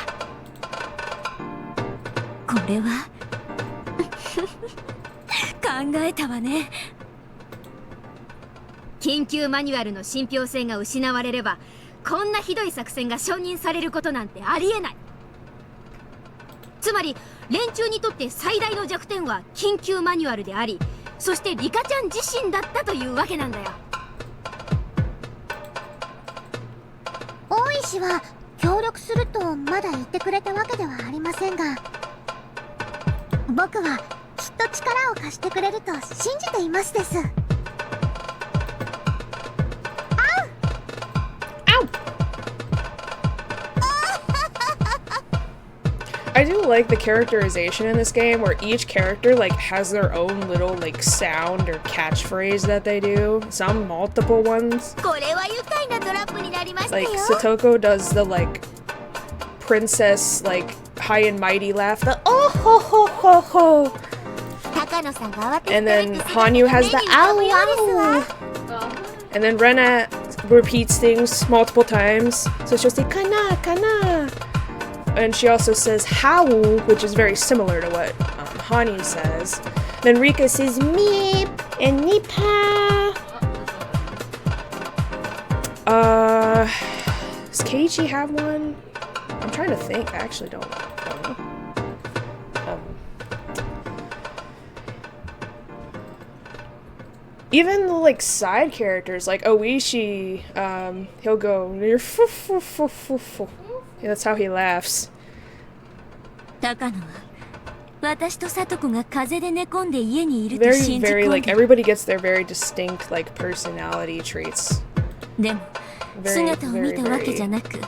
Speaker 5: これは考えたわね。
Speaker 2: 緊急マニュアルの信憑性が失われれば、こんなひどい作戦が承認されることなんてありえない。つまり連中にとって最大の弱点は緊急マニュアルであり、そしてリカちゃん自身だったというわけなんだよ。
Speaker 3: 大石は協力するとまだ言ってくれたわけではありませんが、僕はきっと力を貸してくれると信じていますです。
Speaker 13: I do like the characterization in this game where each character like has their own little like sound or catchphrase that they do. Some multiple ones.
Speaker 3: これは愉快なトラップになりましたよ。
Speaker 13: Like Satoko does the like princess like high and mighty laugh. The oh ho ho ho ho.
Speaker 1: And then Hanyu has the ow ow. And then Rena repeats things multiple times. So she'll say kana, kana. And she also says how, which is very similar to what Hanyu says. Then Rika says meep and nipa. Does Keiichi have one? I'm trying to think. I actually don't know. Even the like side characters, like Oishi, he'll go, you're fu fu fu fu fu. Yeah, that's how he laughs.
Speaker 5: Takanoは私と聡子が風邪で寝込んで家にいると
Speaker 1: Very,
Speaker 5: 信じ
Speaker 1: very,
Speaker 5: 込ん
Speaker 1: like,
Speaker 5: で
Speaker 1: everybody gets their very distinct, like, personality traits.
Speaker 5: でも
Speaker 1: Very,
Speaker 5: 姿を見たわけじゃなく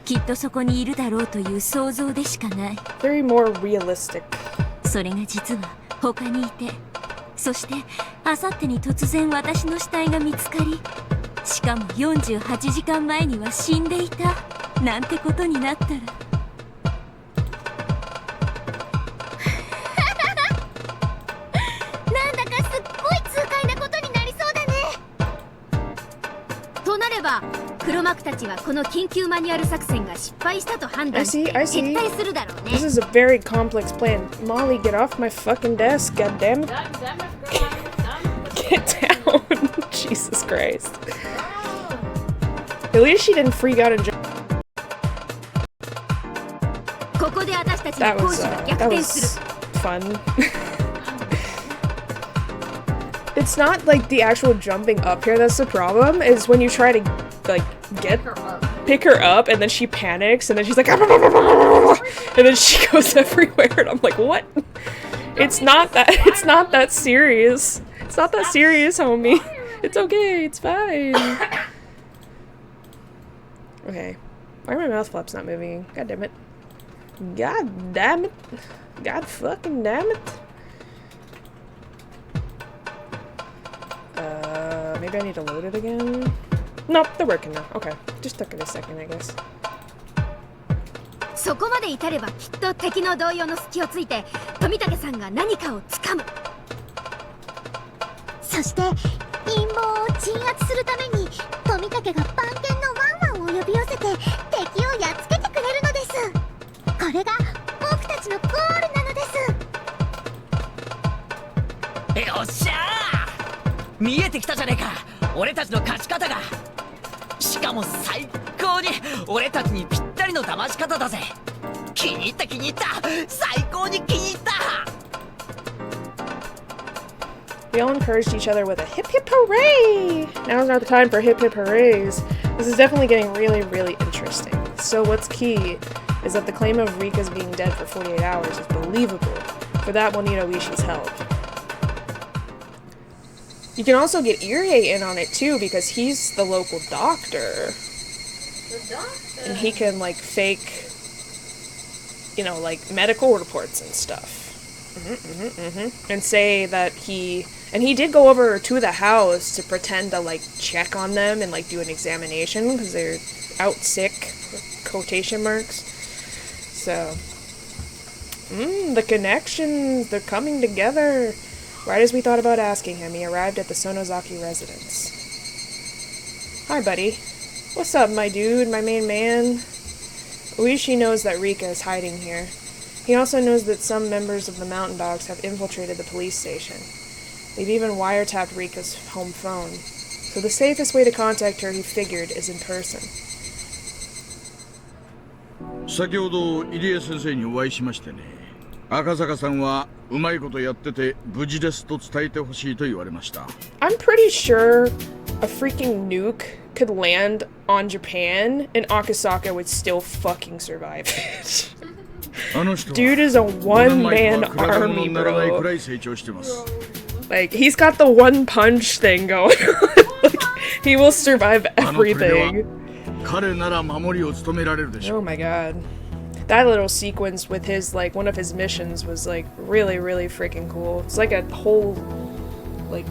Speaker 5: きっとそこにいるだろうという想像でしかない
Speaker 1: Very more realistic.
Speaker 5: それが実は他にいてそしてあさってに突然私の死体が見つかりしかも48時間前には死んでいたなんてことになったら
Speaker 2: なんだかすっごい痛快なことになりそうだねとなれば黒幕たちはこの緊急マニュアル作戦が失敗したと判断して撤退するだろうね
Speaker 1: This is a very complex plan. Molly, get off my fucking desk, goddammit. Get down. Jesus Christ. At least she didn't freak out and jump.
Speaker 2: ここで私たちの攻守が逆転する
Speaker 1: fun. It's not like the actual jumping up here that's the problem, is when you try to like pick her up and then she panics and then she's like and then she goes everywhere and I'm like, what? It's not that serious. It's not that serious, homie. It's okay, it's fine. Okay. Why are my mouth flaps not moving? God damn it. God damn it. God fucking damn it. Maybe I need to load it again? Nope, they're working now. Okay. Just took it a second, I guess.
Speaker 2: そこまで至ればきっと敵の動揺の隙をついて富武さんが何かをつかむ
Speaker 3: そして陰謀を鎮圧するために富武が番犬のワンワンを呼び寄せて敵をやっつけてくれるのですこれが僕たちのゴールなのです
Speaker 4: よっしゃー見えてきたじゃねえか俺たちの勝ち方がしかも最高に俺たちにぴったりの騙し方だぜ気に入った気に入った最高に気に入った
Speaker 1: We all encouraged each other with a hip hip hooray! Now's not the time for hip hip hoorays. This is definitely getting really, really interesting. So what's key is that the claim of Rika's being dead for 48 hours is believable. For that, we'll need Oishi's help. You can also get Irie in on it too, because he's the local doctor. And he can, like, fake, you know, like, medical reports and stuff. And say that he did go over to the house to pretend to, like, check on them and, like, do an examination, because they're out sick, quotation marks. So, the connections, they're coming together. Right as we thought about asking him, he arrived at the Sonozaki residence. Hi, buddy. What's up, my dude, my main man? Oishi knows that Rika is hiding here. He also knows that some members of the Mountain Dogs have infiltrated the police station. They've even wiretapped Rika's home phone. So the safest way to contact her, he figured, is in person.
Speaker 9: 先ほど入江先生にお会いしましてね赤坂さんはうまいことやってて無事ですと伝えてほしいと言われました
Speaker 1: I'm pretty sure a freaking nuke could land on Japan and Akasaka would still fucking survive it. Dude is a one-man army, bro. Like, he's got the one punch thing going on. Like, he will survive everything. Oh my god. That little sequence with his, like, one of his missions was, like, really, really freaking cool. It's like a whole, like,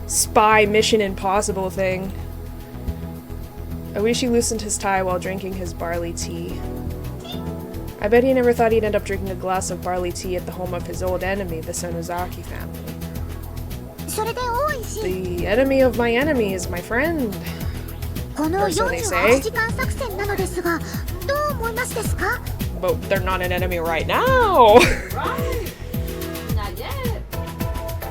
Speaker 1: spy Mission Impossible thing. I wish he loosened his tie while drinking his barley tea. I bet he never thought he'd end up drinking a glass of barley tea at the home of his old enemy, the Sonozaki family.
Speaker 3: それで大石
Speaker 13: The enemy of my enemy is my friend.
Speaker 3: この
Speaker 13: Or so they
Speaker 3: 48
Speaker 13: say.
Speaker 3: 時間作戦なのですがどう思いますですか？
Speaker 13: But they're not an enemy right now.
Speaker 17: Right. Not yet.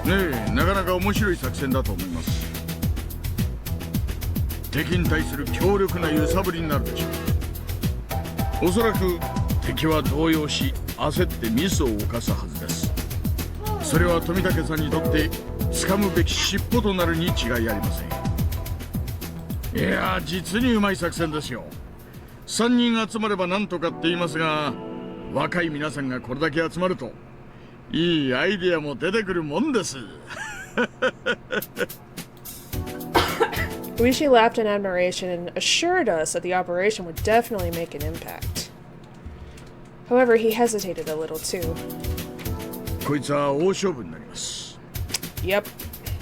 Speaker 9: ねえ、なかなか面白い作戦だと思います。敵に対する強力な揺さぶりになるでしょう。おそらく敵は動揺し焦ってミスを犯すはずです。それは富武さんにとって掴むべき尻尾となるに違いありません。いやー、実にうまい作戦ですよ。3人集まればなんとかって言いますが、若い皆さんがこれだけ集まるといいアイデアも出てくるもんです。
Speaker 13: Uishi laughed in admiration and assured us that the operation would definitely make an impact. However, he hesitated a little too.
Speaker 9: こいつは大勝負になります。
Speaker 13: Yep.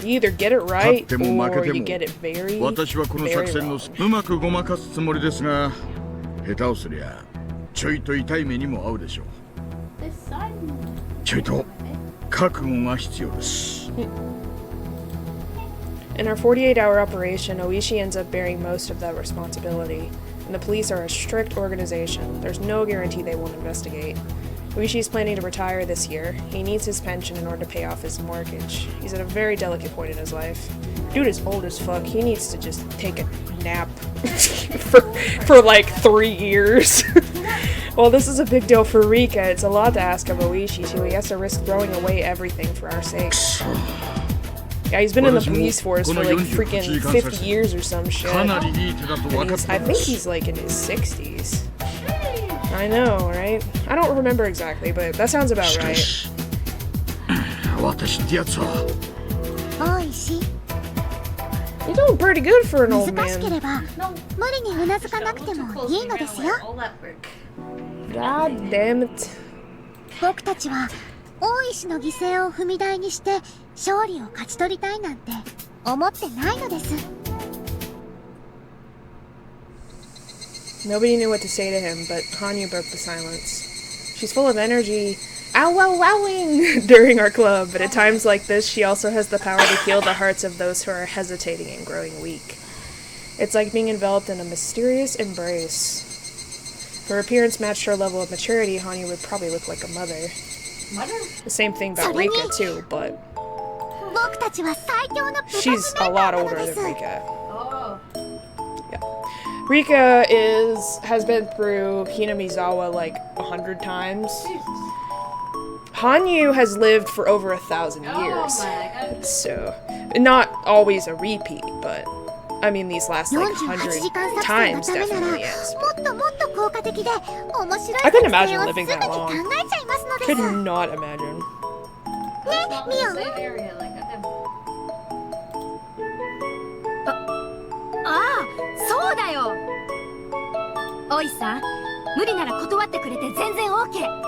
Speaker 13: You either get it right
Speaker 9: 勝っても負け
Speaker 13: or
Speaker 9: て
Speaker 13: you
Speaker 9: も
Speaker 13: get it very,
Speaker 9: 私はこの作
Speaker 13: very
Speaker 9: 戦の
Speaker 13: wrong.
Speaker 9: うまくごまかすつもりですが、下手をすりゃちょいと痛い目にも合うでしょう。
Speaker 17: This side.
Speaker 9: ちょいと覚悟が必要です。
Speaker 13: In our 48-hour operation, Oishi ends up bearing most of that responsibility. And the police are a strict organization. There's no guarantee they won't investigate. Oishi's planning to retire this year. He needs his pension in order to pay off his mortgage. He's at a very delicate point in his life. Dude is old as fuck. He needs to just take a nap for like 3 years. Well, this is a big deal for Rika. It's a lot to ask of Oishi, so he has to risk throwing away everything for our sake. Yeah, he's been in the police force for like freaking 50 years or some shit. And I think he's like in his 60s. I know, right? I don't remember exactly, but that sounds about right.
Speaker 9: 私ってやつは
Speaker 3: 大石
Speaker 13: You're doing pretty good for an old
Speaker 3: 難しけ
Speaker 13: man.
Speaker 3: れば無理にうなずかなくてもいいのですよ。
Speaker 13: God damn it.
Speaker 3: 僕たちは大石の犠牲を踏み台にして勝利を勝ち取りたいなんて思ってないのです。
Speaker 13: Nobody knew what to say to him, but Hanyu broke the silence. She's full of energy, ow-wow-wowing during our club, but at times like this, she also has the power to heal the hearts of those who are hesitating and growing weak. It's like being enveloped in a mysterious embrace. If her appearance matched her level of maturity, Hanyu would probably look like a mother. The same thing about Rika, too, but
Speaker 3: 僕たちは最強の部活
Speaker 13: she's
Speaker 3: メ
Speaker 13: a
Speaker 3: ンバー
Speaker 13: lot
Speaker 3: なの
Speaker 13: older
Speaker 3: で
Speaker 13: than
Speaker 3: す。
Speaker 13: Rika. Rika has been through Hinamizawa like 100 times. Hanyu has lived for over 1,000 years. So, not always a repeat, but I mean these last like
Speaker 3: 48 時
Speaker 13: 100
Speaker 3: 間作戦の
Speaker 13: times
Speaker 3: ためなら
Speaker 13: definitely is.
Speaker 3: もっともっと効果的で面白い
Speaker 13: I
Speaker 3: 作
Speaker 13: couldn't
Speaker 3: 戦
Speaker 13: imagine
Speaker 3: をす
Speaker 13: living
Speaker 3: ぐに
Speaker 13: that
Speaker 3: 考
Speaker 13: long.
Speaker 3: えちゃいますのです。
Speaker 13: Could not imagine.
Speaker 3: ね、ミオン。
Speaker 2: ああ、そうだよ。おいさん、無理なら断ってくれて全然 OK。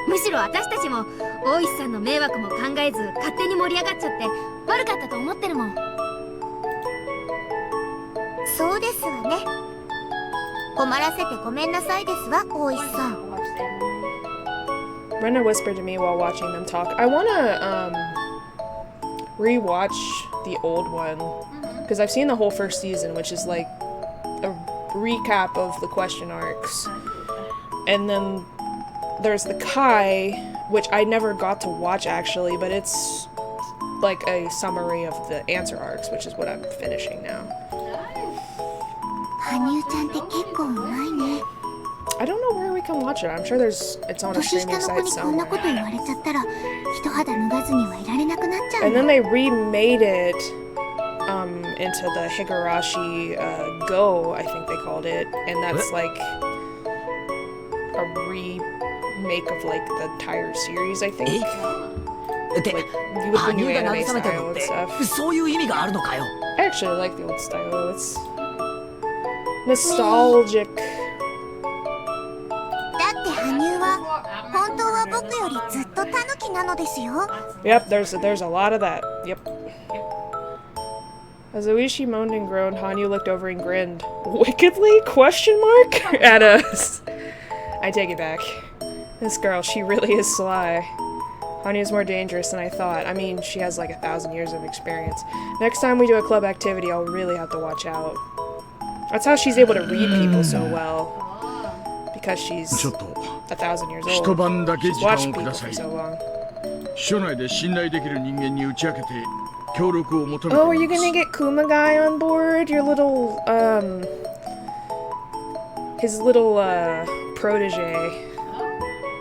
Speaker 2: むしろ私たちも大石さんの迷惑も考えず勝手に盛り上がっちゃって悪かったと思ってるもん。
Speaker 3: そうですわね。困らせてごめんなさいですわ、大石さん。
Speaker 13: Brenda whispered to me while watching them talk. I wanna rewatch the old one because I've seen the whole first season, which is like a recap of the question arcs, and then there's the Kai, which I never got to watch actually, but it's like a summary of the answer arcs, which is what I'm finishing now.
Speaker 3: 羽生ちゃんって結構うまいね。
Speaker 13: I don't know where we can watch it. I'm sure it's on a
Speaker 3: 年
Speaker 13: streaming
Speaker 3: 下の子
Speaker 13: site
Speaker 3: にこんな
Speaker 13: somewhere.
Speaker 3: こと言われちゃったら一肌脱がずにはいられなくなっちゃう
Speaker 13: And
Speaker 3: の。
Speaker 13: then they remade it into the Higurashi Go, I think they called it, and that's like a remake of like the entire series, I think.
Speaker 4: で、
Speaker 13: Like with the
Speaker 4: 羽
Speaker 13: new
Speaker 4: 生が
Speaker 13: anime
Speaker 4: 慰めてる
Speaker 13: style
Speaker 4: のっ
Speaker 13: and
Speaker 4: て
Speaker 13: stuff.
Speaker 4: そういう意味があるのかよ。
Speaker 13: I actually like the old style though. It's nostalgic.
Speaker 3: だって羽生は本当は僕よりずっとタヌキなのですよ。
Speaker 13: Yep, there's a lot of that. Yep. As Oishi moaned and groaned, Hanyu looked over and grinned. Wickedly? Question mark? At us. I take it back. This girl, she really is sly. Hanya's more dangerous than I thought. I mean, she has like 1,000 years of experience. Next time we do a club activity, I'll really have to watch out. That's how she's able to read people so well. Because she's 1,000 years old. She's watched people for so long. Oh, are you gonna get Kumagai on board? Your little, his little, protege.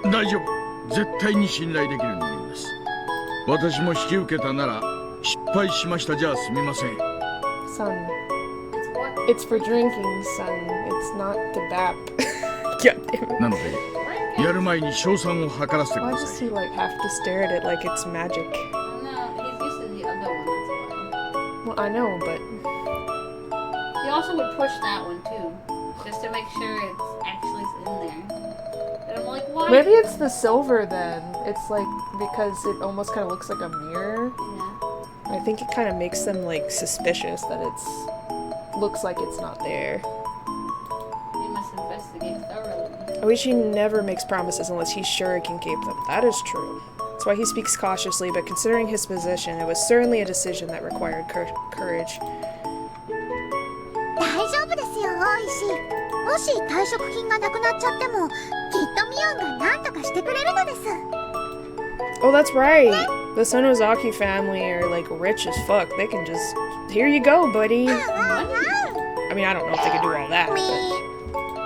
Speaker 9: 大丈夫。絶対に信頼できる人間です。私も引き受けたなら失敗しましたじゃすみません。
Speaker 13: Son. It's for drinking, son. It's not to bap. God damn it.
Speaker 9: なので、やる前に賞賛を図らせてく
Speaker 13: Why
Speaker 9: ださ
Speaker 13: does
Speaker 9: い。
Speaker 13: he like have to stare at it like it's magic? Well, I know, but
Speaker 17: He also would push that one too, just to make sure it's actually in there. And I'm like, why?
Speaker 13: maybe it's the silver then. It's like because it almost kind of looks like a mirror.
Speaker 17: Yeah.
Speaker 13: I think it kind of makes them like suspicious that it's looks like it's not there.
Speaker 17: He must investigate thoroughly.
Speaker 13: Oishi never makes promises unless he's sure he can keep them. That is true. That's why he speaks cautiously, but considering his position, it was certainly a decision that required courage.
Speaker 3: 大丈夫ですよ、大石。もし退職金がなくなっちゃっても、きっとミオンが何とかしてくれるのです。
Speaker 13: Oh, that's right. The Sonozaki family are like rich as fuck. They can just, here you go, buddy. I mean, I don't know if they could do all that.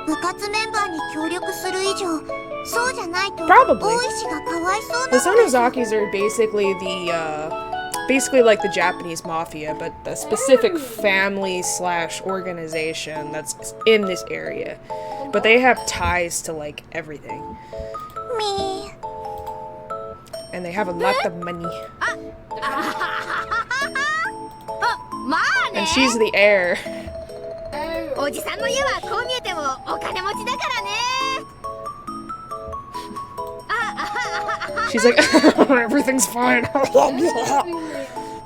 Speaker 3: 部活メンバーに協力する以上、そうじゃないと
Speaker 13: Probably.
Speaker 3: 大石がかわいそう
Speaker 13: The
Speaker 3: なのです。
Speaker 13: Sonozakis are basically like the Japanese mafia, but the specific family / organization that's in this area. But they have ties to like everything.
Speaker 3: Me.
Speaker 13: And they have a lot of money. And she's the heir.
Speaker 2: おじさんの家はこう見えてもお金持ちだからね。
Speaker 13: She's like, everything's fine.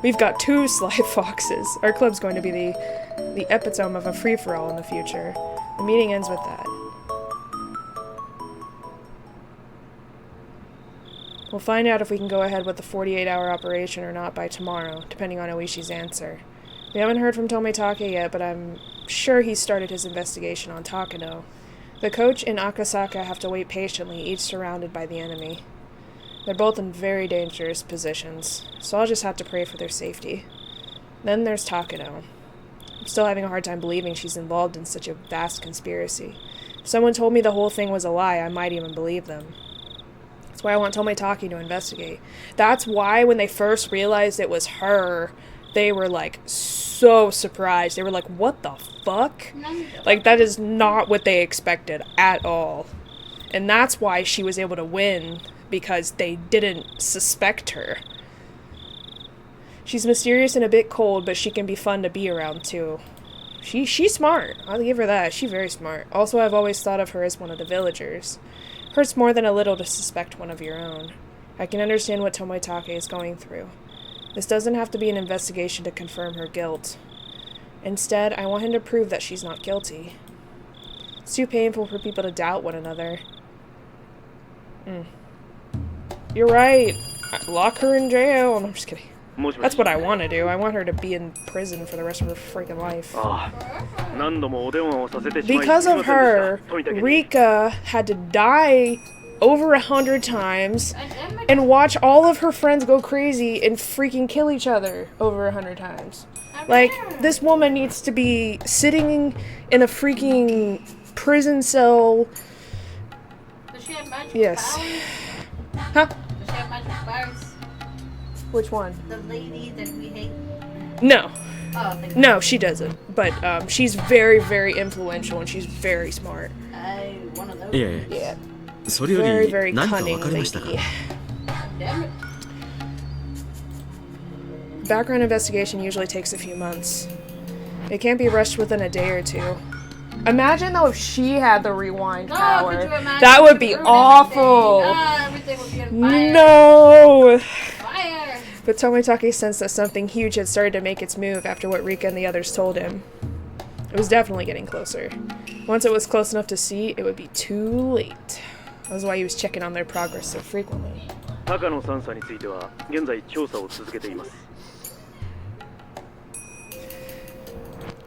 Speaker 13: We've got 2 sly foxes. Our club's going to be the epitome of a free-for-all in the future. The meeting ends with that. We'll find out if we can go ahead with the 48-hour operation or not by tomorrow, depending on Oishi's answer. We haven't heard from Tomitake yet, but I'm sure he's started his investigation on Takano. The coach and Akasaka have to wait patiently, each surrounded by the enemy. They're both in very dangerous positions, so I'll just have to pray for their safety. Then there's Takano. I'm still having a hard time believing she's involved in such a vast conspiracy. If someone told me the whole thing was a lie, I might even believe them. That's why I want Tomitake to investigate. That's why when they first realized it was her, they were like so surprised. They were like, what the fuck? Like, that is not what they expected at all. And that's why she was able to win, because they didn't suspect her. She's mysterious and a bit cold, but she can be fun to be around too. She's smart. I'll give her that. She's very smart. Also, I've always thought of her as one of the villagers. Hurts more than a little to suspect one of your own. I can understand what Tomitake is going through. This doesn't have to be an investigation to confirm her guilt. Instead, I want him to prove that she's not guilty. It's too painful for people to doubt one another. You're right. Lock her in jail. No, I'm just kidding. That's what I want to do. I want her to be in prison for the rest of her freaking life. Because of her, Rika had to die over 100 times and watch all of her friends go crazy and freaking kill each other over 100 times. Like, this woman needs to be sitting in a freaking prison cell.
Speaker 17: Does she have magic
Speaker 13: Yes.
Speaker 17: powers?
Speaker 13: Huh?
Speaker 17: Does she have magic powers?
Speaker 13: Which one?
Speaker 17: The lady that we hate?
Speaker 13: No.
Speaker 17: Oh, thank you.
Speaker 13: No, she doesn't. But she's very, very influential and she's very smart.
Speaker 17: One of those.
Speaker 6: いえ
Speaker 13: Yeah.
Speaker 6: それよ
Speaker 13: Very,
Speaker 6: り
Speaker 13: very
Speaker 6: 何か
Speaker 13: cunning
Speaker 6: 分かりましたか
Speaker 13: lady.
Speaker 17: Damn it.
Speaker 13: Background investigation usually takes a few months. It can't be rushed within a day or two. Imagine though if she had the rewind power.
Speaker 17: Could you imagine?
Speaker 13: That would
Speaker 17: She'd
Speaker 13: be
Speaker 17: ruin
Speaker 13: awful.
Speaker 17: Everything would be on fire.
Speaker 13: No.
Speaker 17: Fire.
Speaker 13: But Tomitake sensed that something huge had started to make its move after what Rika and the others told him. It was definitely getting closer. Once it was close enough to see, it would be too late. That was why he was checking on their progress so frequently.
Speaker 19: 高野3佐については現在調査を続けています。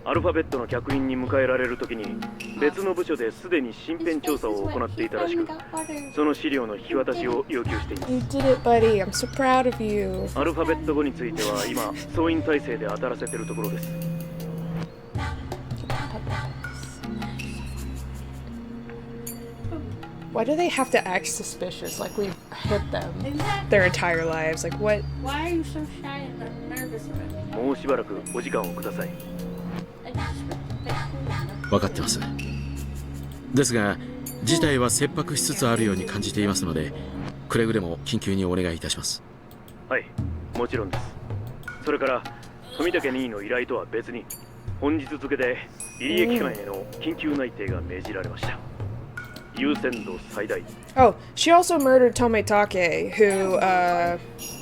Speaker 19: アルファベットの客員に迎えられるときに別の部署ですでに身辺調査を行っていたらしく、その資料の引き渡しを要求しています。
Speaker 13: You did it, buddy. I'm so proud of you.
Speaker 19: アルファベット語については今総員体制で当たらせているところです。
Speaker 13: Why do they have to act suspicious like we've hit them their entire lives? Like, what?
Speaker 17: Why are you so shy and nervous about me?
Speaker 19: もうしばらくお時間をください。
Speaker 6: 分かってます。ですが事態は切迫しつつあるように感じていますので、くれぐれも緊急にお願いいたします。
Speaker 19: はい、もちろんです。それから富武任意の依頼とは別に本日付で入江機関への緊急内定が命じられました。優先度最大。
Speaker 13: Oh, she also murdered Tometake, who,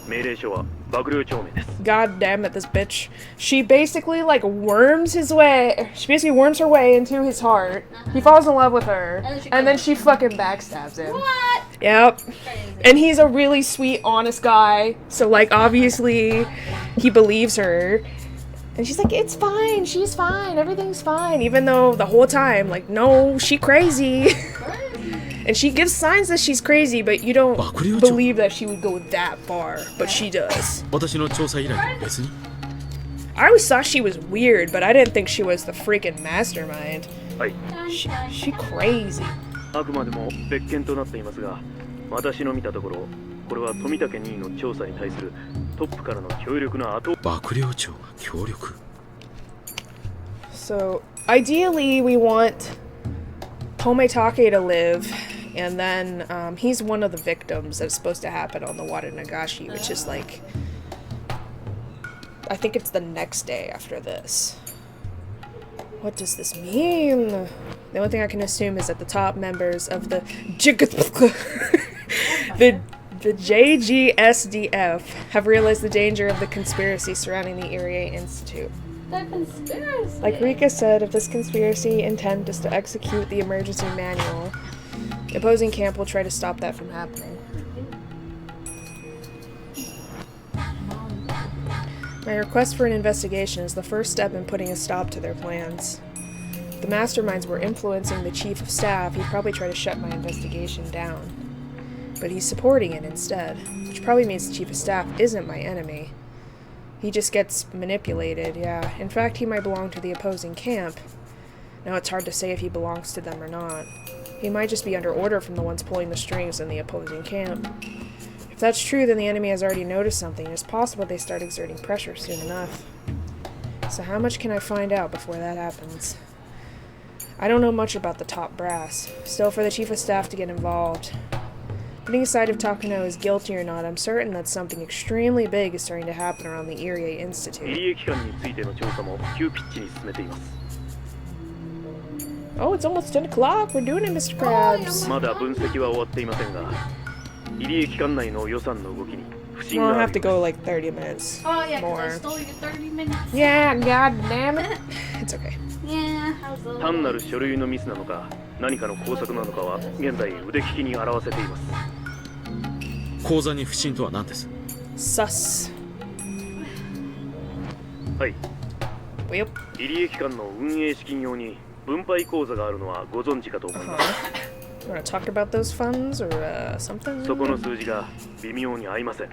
Speaker 19: 命令書は幕僚長命です。
Speaker 13: God damn it, this bitch. She basically, like, worms his way. She basically worms her way into his heart. He falls in love with her. And then she fucking backstabs him.
Speaker 17: What?
Speaker 13: Yep. And he's a really sweet, honest guy. So, like, obviously, he believes her. And she's like, it's fine, she's fine, everything's fine. Even though the whole time, like, no, she crazy. And she gives signs that she's crazy, but you don't believe that she would go that far. But she does.
Speaker 6: 私の調査依頼と別に
Speaker 13: I always thought she was weird, but I didn't think she was the freaking mastermind.
Speaker 19: はい。
Speaker 13: She crazy.
Speaker 19: あくまでも別件となっていますが、私の見たところ、これは富武任意の調査に対するトップからの強力な後。
Speaker 6: 幕僚長が協力。
Speaker 13: So, ideally, we want Tometake to live, and then he's one of the victims that's supposed to happen on the Wada Nagashi, which is like, I think it's the next day after this. What does this mean? The only thing I can assume is that the top members of the the JGSDF have realized the danger of the conspiracy surrounding the Irie Institute.
Speaker 17: The conspiracy.
Speaker 13: Like Rika said, if this conspiracy intent is to execute the emergency manual, the opposing camp will try to stop that from happening. My request for an investigation is the first step in putting a stop to their plans. If the masterminds were influencing the chief of staff, he'd probably try to shut my investigation down. But he's supporting it instead, which probably means the chief of staff isn't my enemy. He just gets manipulated, yeah. In fact, he might belong to the opposing camp. Now it's hard to say if he belongs to them or not. He might just be under order from the ones pulling the strings in the opposing camp. If that's true, then the enemy has already noticed something. It's possible they start exerting pressure soon enough. So how much can I find out before that happens? I don't know much about the top brass. Still, for the chief of staff to get involved. Putting aside if Takano is guilty or not, I'm certain that something extremely big is starting to happen around the Irie Institute. Oh, it's almost 10 o'clock. We're doing it, Mr. Krabs.
Speaker 19: まだ分析は終わっていませんが、入江機関内の予算の動きに不審
Speaker 13: We'll
Speaker 19: があ
Speaker 13: have
Speaker 19: る。
Speaker 13: to go like 30 minutes
Speaker 17: Oh yeah, 'cause I
Speaker 13: more.
Speaker 17: stole your 30 minutes.
Speaker 13: Yeah, god damn it. It's okay.
Speaker 17: Yeah, how's the
Speaker 19: 単なる書類のミスなのか、何かの工作なのかは現在腕利きに表せています。
Speaker 6: 口座に不審とは何です？
Speaker 13: Sus.
Speaker 19: はい。
Speaker 13: Yep.
Speaker 19: 入江機関の運営資金用に分配口座があるのはご存知かと思います。
Speaker 13: You wanna talk about those funds or something?
Speaker 19: そこの数字が微妙に合いません。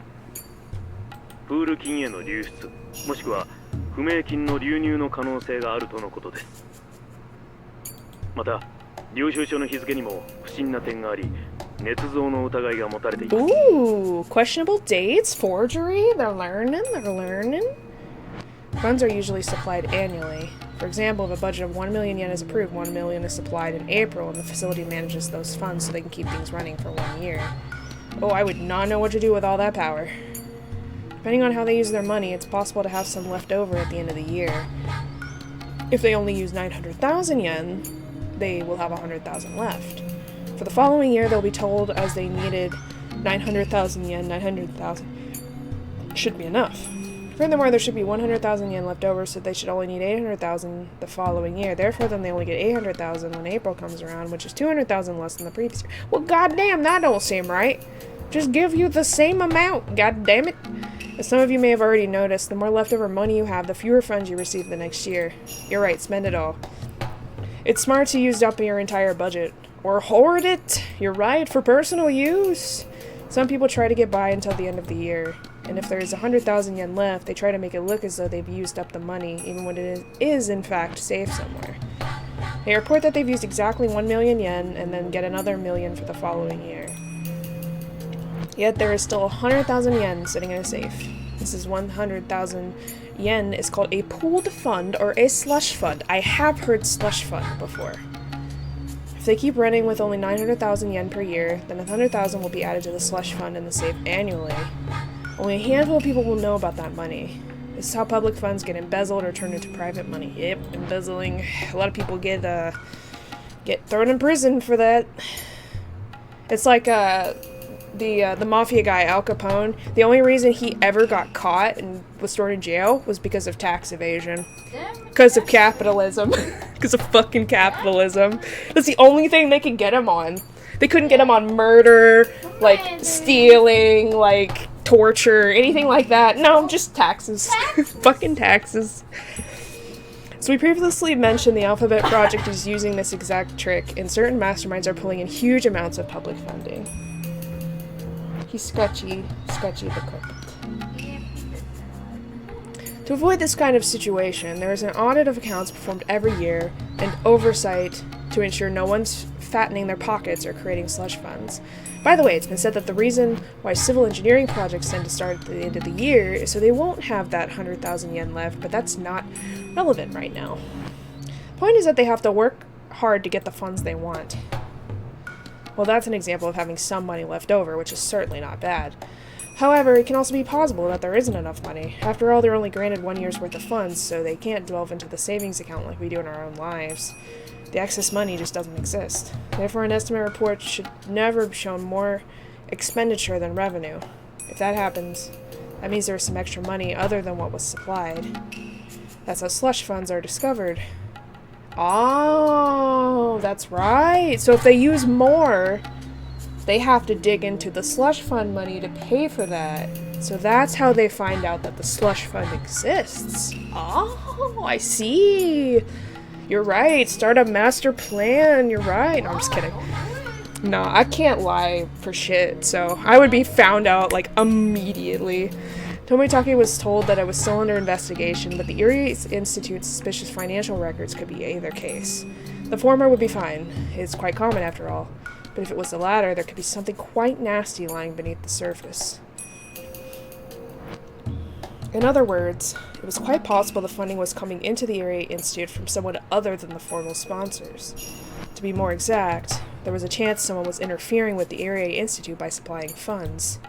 Speaker 19: プール金への流出、もしくは不明金の流入の可能性があるとのことです。また、領収書の日付にも不審な点があり、捏造の疑いが持たれています。
Speaker 13: Ooh, questionable dates, forgery. They're learning. Funds are usually supplied annually. For example, if a budget of 1 million yen is approved, 1 million is supplied in April, and the facility manages those funds so they can keep things running for 1 year. Oh, I would not know what to do with all that power. Depending on how they use their money, it's possible to have some left over at the end of the year. If they only use 900,000 yen, they will have 100,000 left. For the following year, they'll be told as they needed 900,000 yen, 900,000 should be enough. Furthermore, there should be 100,000 yen left over, so they should only need 800,000 the following year. Therefore, then they only get 800,000 when April comes around, which is 200,000 less than the previous year. Well, goddamn, that don't seem right. just give you the same amount, god damn it. As some of you may have already noticed, the more leftover money you have, the fewer funds you receive the next year. You're right, spend it all. It's smart to use up your entire budget. Or hoard it! You're right, for personal use! Some people try to get by until the end of the year. And if there's 100,000 yen left, they try to make it look as though they've used up the money, even when it is in fact safe somewhere. They report that they've used exactly 1 million yen, and then get another million for the following year. Yet there is still 100,000 yen sitting in a safe. This is 100,000 yen is called a pooled fund or a slush fund. I have heard slush fund before. If they keep running with only 900,000 yen per year, then 100,000 will be added to the slush fund in the safe annually. Only a handful of people will know about that money. This is how public funds get embezzled or turned into private money. Yep, embezzling. A lot of people get thrown in prison for that. It's like the mafia guy, Al Capone. The only reason he ever got caught and was thrown in jail was because of tax evasion. Because of capitalism. Because of fucking capitalism. That's the only thing they could get him on. They couldn't get him on murder, like stealing, like torture, anything like that. No, just taxes. Fucking taxes. So we previously mentioned the Alphabet Project is using this exact trick, and certain masterminds are pulling in huge amounts of public funding. He's sketchy the carpet. To avoid this kind of situation, there is an audit of accounts performed every year and oversight to ensure no one's fattening their pockets or creating slush funds. By the way, it's been said that the reason why civil engineering projects tend to start at the end of the year is so they won't have that 100,000 yen left, but that's not relevant right now. The point is that they have to work hard to get the funds they want. Well, that's an example of having some money left over, which is certainly not bad. However, it can also be possible that there isn't enough money. After all, they're only granted 1 year's worth of funds, so they can't delve into the savings account like we do in our own lives. The excess money just doesn't exist. Therefore, an estimate report should never have shown more expenditure than revenue. If that happens, that means there is some extra money other than what was supplied. That's how slush funds are discovered. Oh, that's right. So if they use more, they have to dig into the slush fund money to pay for that. So that's how they find out that the slush fund exists. Oh, I see. You're right. Start a master plan. You're right. No, I'm just kidding. No, I can't lie for shit. So I would be found out like immediately. Tomitake was told that it was still under investigation, but the Erie Institute's suspicious financial records could be either case. The former would be fine. It's quite common after all. But if it was the latter, there could be something quite nasty lying beneath the surface. In other words, it was quite possible the funding was coming into the Erie Institute from someone other than the formal sponsors. To be more exact, there was a chance someone was interfering with the Erie Institute by supplying funds.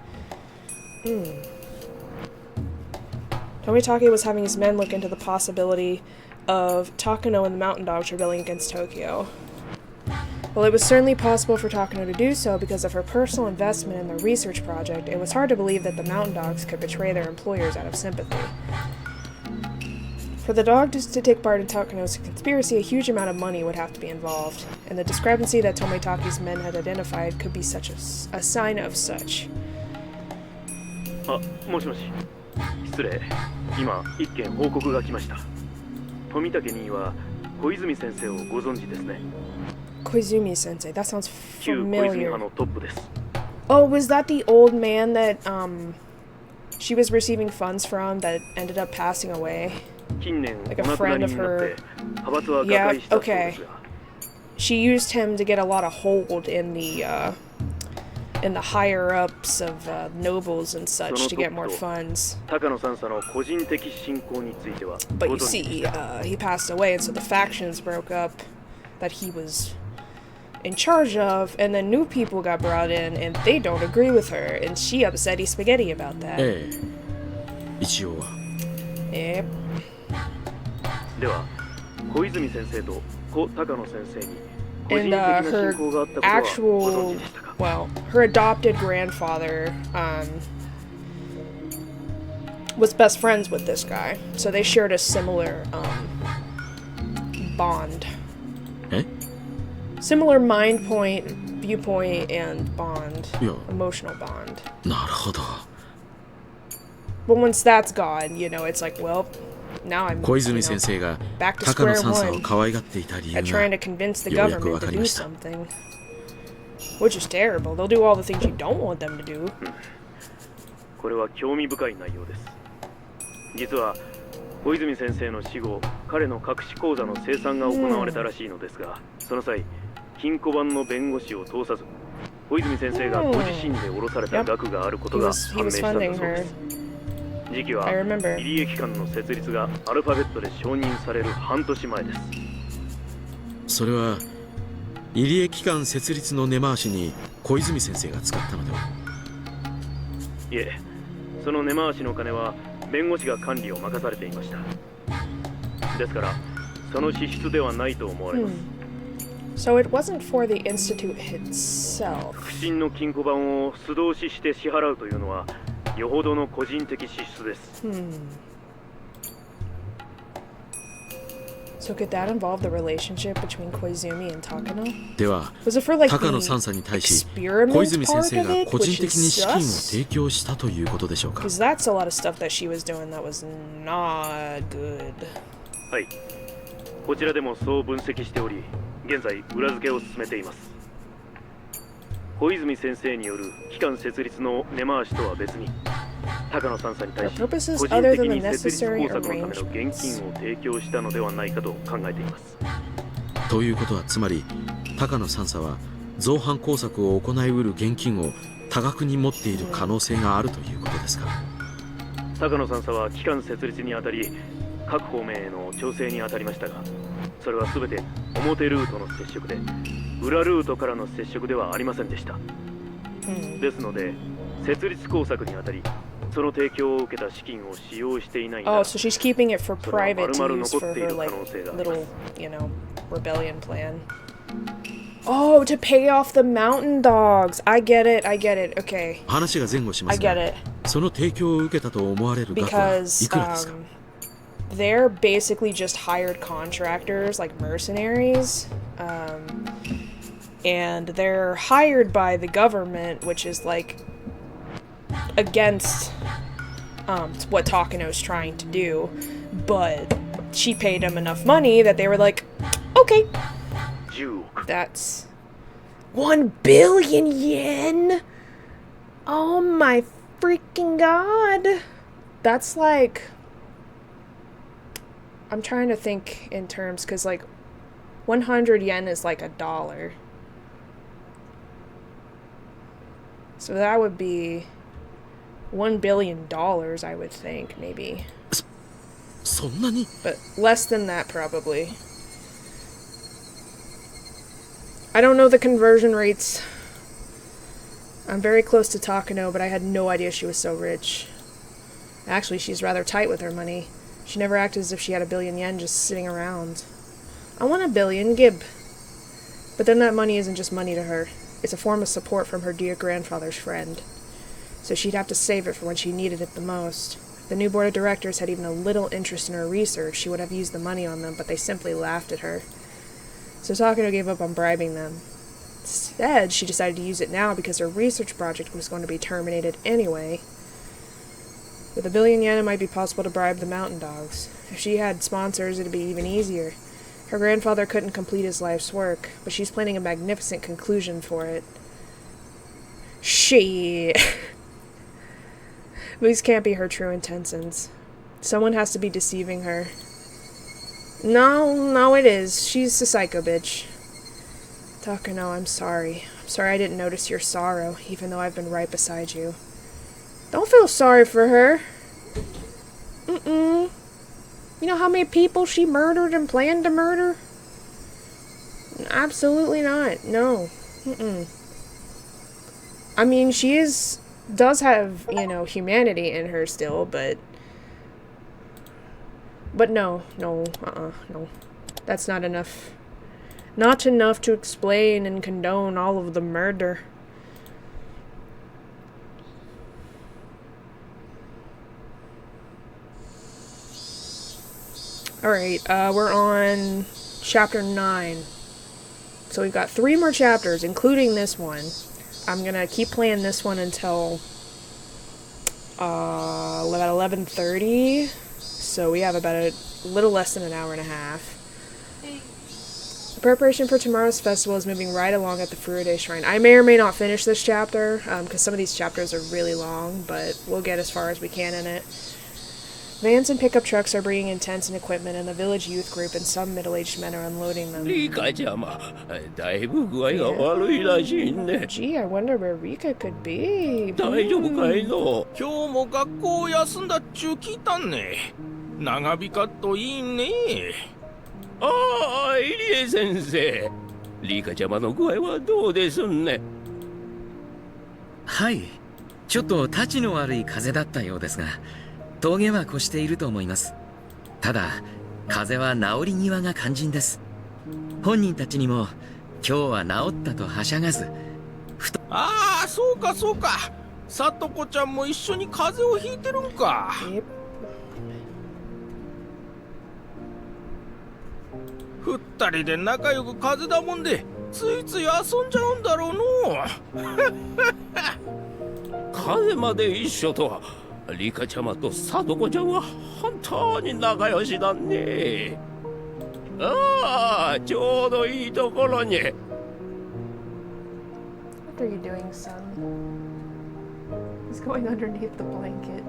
Speaker 13: Tomitake was having his men look into the possibility of Takano and the Mountain Dogs rebelling against Tokyo. While it was certainly possible for Takano to do so because of her personal investment in the research project, it was hard to believe that the Mountain Dogs could betray their employers out of sympathy. For the dogs to take part in Takano's conspiracy, a huge amount of money would have to be involved, and the discrepancy that Tomitake's men had identified could be such a sign of such.
Speaker 19: もしもし。失礼。今、一件報告が来ました。富武には小泉先生をご存知ですね。
Speaker 13: Koizumi sensei, that sounds familiar. Oh, was that the old man that she was receiving funds from that ended up passing away? Like a friend of her. Yeah, okay. She used him to get a lot of hold in the higher ups of nobles and such to get more funds. But you see, he passed away, and so the factions broke up that he was in charge of, and then new people got brought in, and they don't agree with her, and she upsetty spaghetti about that. Yep. And her actual, well, her adopted grandfather was best friends with this guy, so they shared a similar bond. Similar mind point viewpoint and bond, emotional bond.
Speaker 6: なるほど。
Speaker 13: But once that's gone, you know, it's like, well, now I'm,
Speaker 6: 小泉先生が
Speaker 13: back to
Speaker 6: 高野
Speaker 13: square
Speaker 6: 三佐を
Speaker 13: one
Speaker 6: 可愛がっていた理由
Speaker 13: at
Speaker 6: が
Speaker 13: trying to convince the
Speaker 6: ようやく
Speaker 13: government
Speaker 6: わか
Speaker 13: to
Speaker 6: りま
Speaker 13: do
Speaker 6: した。
Speaker 13: something. Which is terrible. They'll do all the things you don't want them to do.
Speaker 19: これは興味深い内容です。実は小泉先生の死後、彼の隠し口座の清算が行われたらしいのですが、その際、金庫番の弁護士を通さず、小泉先生がご自身で下ろされた額があることが判明したんだそうです。時期は入江機関の設立がアルファベットで承認される半年前です。
Speaker 6: それは入江機関設立の根回しに小泉先生が使ったのでは。
Speaker 19: いえ、その根回しの金は弁護士が管理を任されていました。ですからその支出ではないと思われます。
Speaker 13: So it wasn't for the institute itself.
Speaker 19: 腹心の金庫番を素通しして支払うというのはよほどの個人的支出です。
Speaker 13: So could that involve the relationship between Koizumi and Takano?
Speaker 6: では、
Speaker 13: Was it for like
Speaker 6: 高野
Speaker 13: the
Speaker 6: 三佐に対し
Speaker 13: experiment
Speaker 6: 小泉先
Speaker 13: part
Speaker 6: 生
Speaker 13: of
Speaker 6: が
Speaker 13: it,
Speaker 6: 個人
Speaker 13: which
Speaker 6: 的に
Speaker 13: is
Speaker 6: 資金を
Speaker 13: sus?
Speaker 6: 提供したということでしょうか。
Speaker 13: Because that's a lot of stuff that she was doing that was not good.
Speaker 19: はい、こちらでもそう分析しており、現在裏付けを進めています。小泉先生による機関設立の根回しとは別に、高野三佐に対し個人的に設立工作のための現金を提供したのではないかと考えています。
Speaker 6: ということはつまり高野三佐は造反工作を行いうる現金を多額に持っている可能性があるということですか。
Speaker 19: 高野三佐は機関設立にあたり各方面への調整にあたりましたが、それは全て表ルートの接触で裏ルートからの接触ではありませんでした。ですので設立工作にあたりその提供を受けた資金を使用していないなら、
Speaker 13: Oh, so she's keeping it for
Speaker 19: それは
Speaker 13: private
Speaker 19: 丸
Speaker 13: to
Speaker 19: 々
Speaker 13: use
Speaker 19: 残
Speaker 13: for
Speaker 19: ってい
Speaker 13: her
Speaker 19: る可
Speaker 13: like
Speaker 19: 能性がありま
Speaker 13: little,
Speaker 19: す。
Speaker 13: you know, rebellion plan. Oh, to pay off the mountain dogs. I get it. I get it. Okay.
Speaker 6: 話が前後しま
Speaker 13: I
Speaker 6: すが
Speaker 13: get it.
Speaker 6: その提供を受けたと思われる額は
Speaker 13: Because
Speaker 6: いくらですか。
Speaker 13: they're basically just hired contractors, like mercenaries. And they're hired by the government, which is like against what Takano's trying to do. But she paid him enough money that they were like, okay. That's 1 billion yen. Oh my freaking god. That's like, I'm trying to think in terms, because like 100 yen is like $1. So that would be $1 billion, I would think, maybe.
Speaker 6: そんなに?
Speaker 13: But less than that, probably. I don't know the conversion rates. I'm very close to Takano, but I had no idea she was so rich. Actually, she's rather tight with her money. She never acted as if she had 1 billion yen just sitting around. I want 1 billion, gib. But then that money isn't just money to her. It's a form of support from her dear grandfather's friend. So she'd have to save it for when she needed it the most. If the new board of directors had even a little interest in her research, she would have used the money on them, but they simply laughed at her. So Takano gave up on bribing them. Instead, she decided to use it now because her research project was going to be terminated anyway. With 1 billion yen, it might be possible to bribe the mountain dogs. If she had sponsors, it'd be even easier. Her grandfather couldn't complete his life's work, but she's planning a magnificent conclusion for it. Shit. These can't be her true intentions. Someone has to be deceiving her. No, it is. She's a psycho bitch. Takano, I'm sorry. I'm sorry I didn't notice your sorrow, even though I've been right beside you. Don't feel sorry for her. You know how many people she murdered and planned to murder? Absolutely not. No. I mean, she does have, you know, humanity in her still, but no. No. That's not enough. Not enough to explain and condone all of the murder. Alright, we're on chapter 9. So we've got 3 more chapters, including this one. I'm gonna keep playing this one until about 11:30. So we have about a little less than an hour and a half. The preparation for tomorrow's festival is moving right along at the Furude Shrine. I may or may not finish this chapter, because some of these chapters are really long, but we'll get as far as we can in it. Vans and pickup trucks are bringing in tents and equipment, and the village youth group and some middle-aged men are unloading them. Gee, I wonder where Rika could be.
Speaker 20: 大丈夫かいの？今日も学校休んだっちゅう聞いたんね。長引かっといいね。ああ、入江先生。リカちゃまの具合はどうですんね。
Speaker 12: はい。ちょっとたちの悪い風邪だったようですが、峠は越していると思います。ただ、風邪は治り際が肝心です。本人たちにも今日は治ったとはしゃがず、
Speaker 20: ああ、そうかそうか。さとこちゃんも一緒に風邪をひいてるんか。二人で仲良く風邪だもんで、ついつい遊んじゃうんだろうの。風まで一緒とは、リカちゃまとさとこちゃんは本当に仲良しだね。ああ、ちょうどいいところに。
Speaker 13: What are you doing, son? He's going underneath the blanket.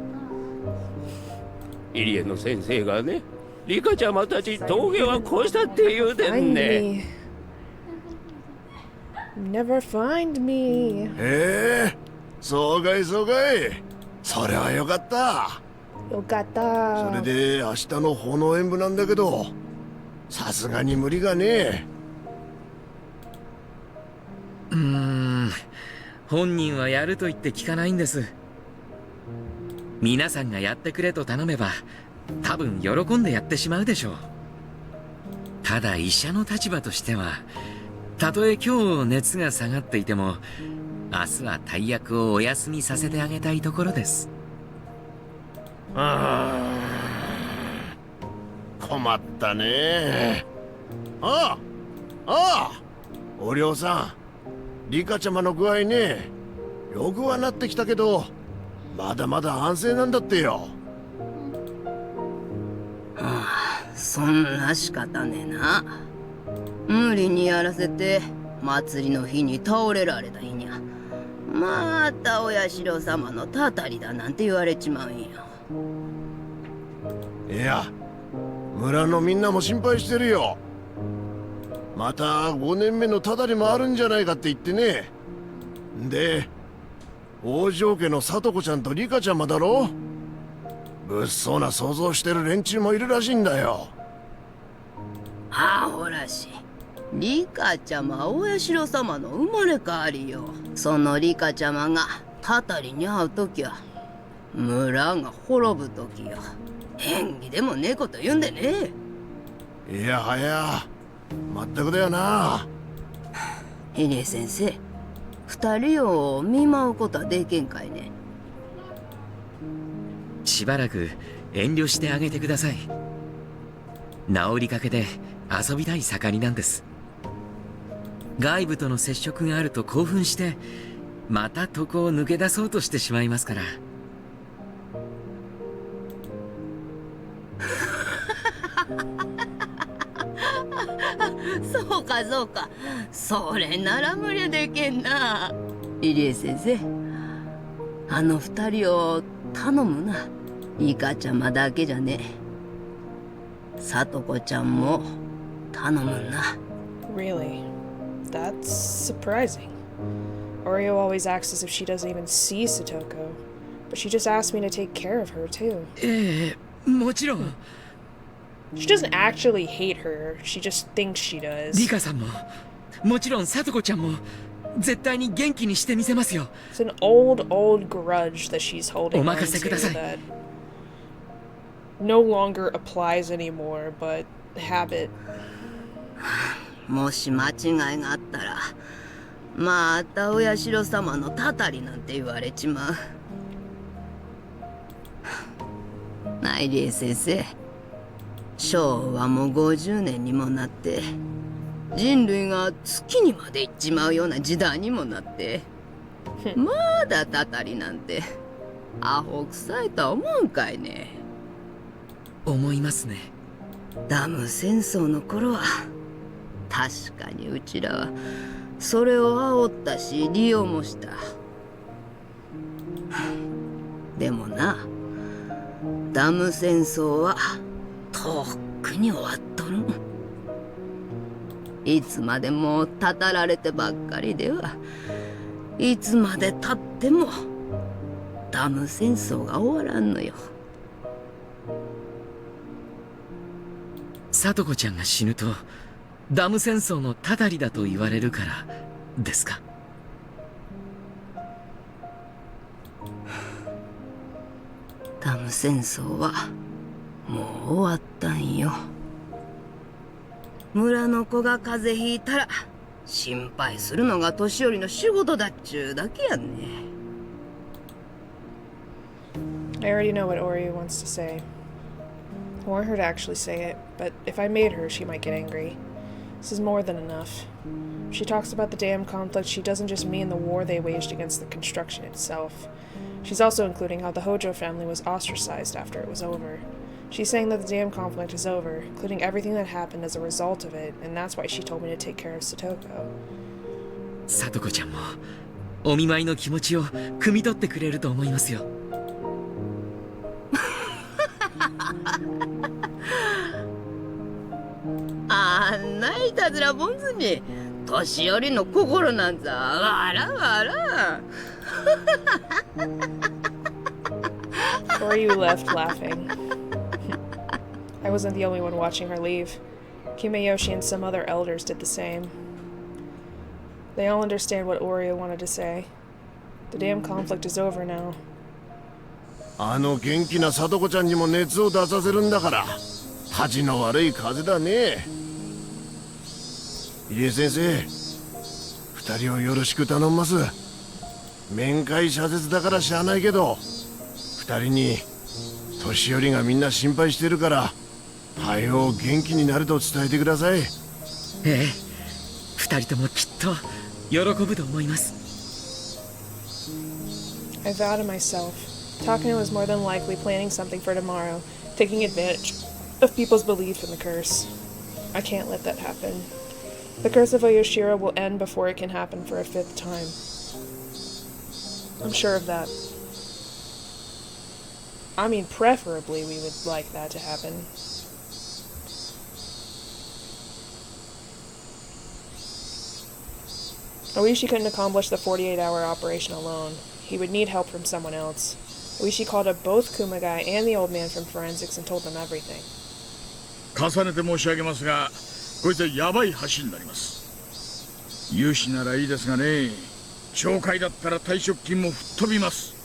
Speaker 20: 入江の先生がね、リカちゃまたち峠は越したって言うてんね。
Speaker 13: Never find me.
Speaker 9: そうかいそうかい。それはよかった。
Speaker 13: よかった。
Speaker 9: それで明日の炎演舞なんだけど、さすがに無理がねえ。
Speaker 12: 本人はやると言って聞かないんです。皆さんがやってくれと頼めば多分喜んでやってしまうでしょう。ただ医者の立場としては、たとえ今日熱が下がっていても明日は大役をお休みさせてあげたいところです。
Speaker 9: 困ったね。ああ、お涼さん、リカちゃまの具合ね、よくはなってきたけど、まだまだ安静なんだってよ。
Speaker 21: そんな仕方ねえな。無理にやらせて祭りの日に倒れられた日にゃ、またお社様のたたりだなんて言われちまうんよ。
Speaker 9: いや、村のみんなも心配してるよ。また5年目のたたりもあるんじゃないかって言ってね。で、王城家の里子ちゃんとリカちゃんまだろ。物騒な想像してる連中もいるらしいんだよ。
Speaker 21: アホらしい。リカちゃまはお社様の生まれ変わりよ。そのリカちゃまがたたりに会うときは村が滅ぶときよ。縁起でもねえこと言うんでね。
Speaker 9: いやはや、まったくだよな。
Speaker 21: 入江先生、二人を見舞うことはできんかいね。
Speaker 12: しばらく遠慮してあげてください。治りかけで遊びたい盛りなんです。外部との接触があると興奮してまた床を抜け出そうとしてしまいますから。
Speaker 21: そうかそうか、それなら無理でけんな。入江先生、あの二人を頼むな。リカちゃまだけじゃねえ、さとこちゃんも頼むな。
Speaker 13: Really? That's surprising. Oreo always acts as if she doesn't even see Satoko, but she just asked me to take care of her too.
Speaker 12: もちろん。
Speaker 13: She doesn't actually hate her, she just thinks she does.
Speaker 12: リカさんももちろんさとこちゃんも絶対に元気にしてみせますよ。
Speaker 13: It's an old grudge that she's holding on to that no longer applies anymore, but habit.
Speaker 21: もし間違いがあったら、またお社様のたたりなんて言われちまう。ないりえ先生、昭和も50年にもなって人類が月にまで行っちまうような時代にもなってまだたたりなんてアホ臭いとは思うんかいね。
Speaker 12: 思いますね。
Speaker 21: ダム戦争の頃は確かにうちらはそれを煽ったし利用もした。でもな、ダム戦争はとっくに終わっとるん。いつまでもたたられてばっかりではいつまでたってもダム戦争が終わらんのよ。
Speaker 12: 聡子ちゃんが死ぬとダム戦争のたたりだと言われるからですか？
Speaker 21: ダム戦争はもう終わったんよ。村の子が風邪ひいたら心配するのが年寄りの仕事だっちゅうだけやんね。
Speaker 13: I already know what Ori wants to say. I want her to actually say it, but if I made her, she might get angry. This is more than enough. She talks about the dam conflict. She doesn't just mean the war they waged against the construction itself. She's also including how the Hojo family was ostracized after it was over. She's saying that the dam conflict is over, including everything that happened as a result of it, and that's why she told me to take care of Satoko.
Speaker 12: 聡子ちゃんもお見舞いの気持ちを汲み取ってくれると思いますよ。
Speaker 21: あんないたずらぼんずに年寄りの心なんざわらわら。
Speaker 13: Or you left laughing. I wasn't the only one watching her leave. Kimayoshi and some other elders did the same. They all understand what Oreo wanted to say. The damn conflict is over now.
Speaker 9: あの元気な聡子ちゃんにも熱を出させるんだから恥の悪い風だね。入江先生、二人をよろしく頼んます。面会謝絶だからしゃあないけど、二人に年寄りがみんな心配してるから早う元気になると伝えてください。
Speaker 12: ええ、二人ともきっと喜ぶと思います。
Speaker 13: I vow to myself. Takano is more than likely planning something for tomorrow, taking advantage of people's belief in the curse. I can't let that happen. The curse of Oyoshiro will end before it can happen for a fifth time. I'm sure of that. I mean, preferably we would like that to happen. Oishi couldn't accomplish the 48-hour operation alone. He would need help from someone else. Oishi called up both Kumagai and the old man from forensics and told them everything.
Speaker 9: 重ねて申し上げますが、こいつはヤバい橋になります。融資ならいいですがね、懲戒だったら退職金も吹っ飛びます。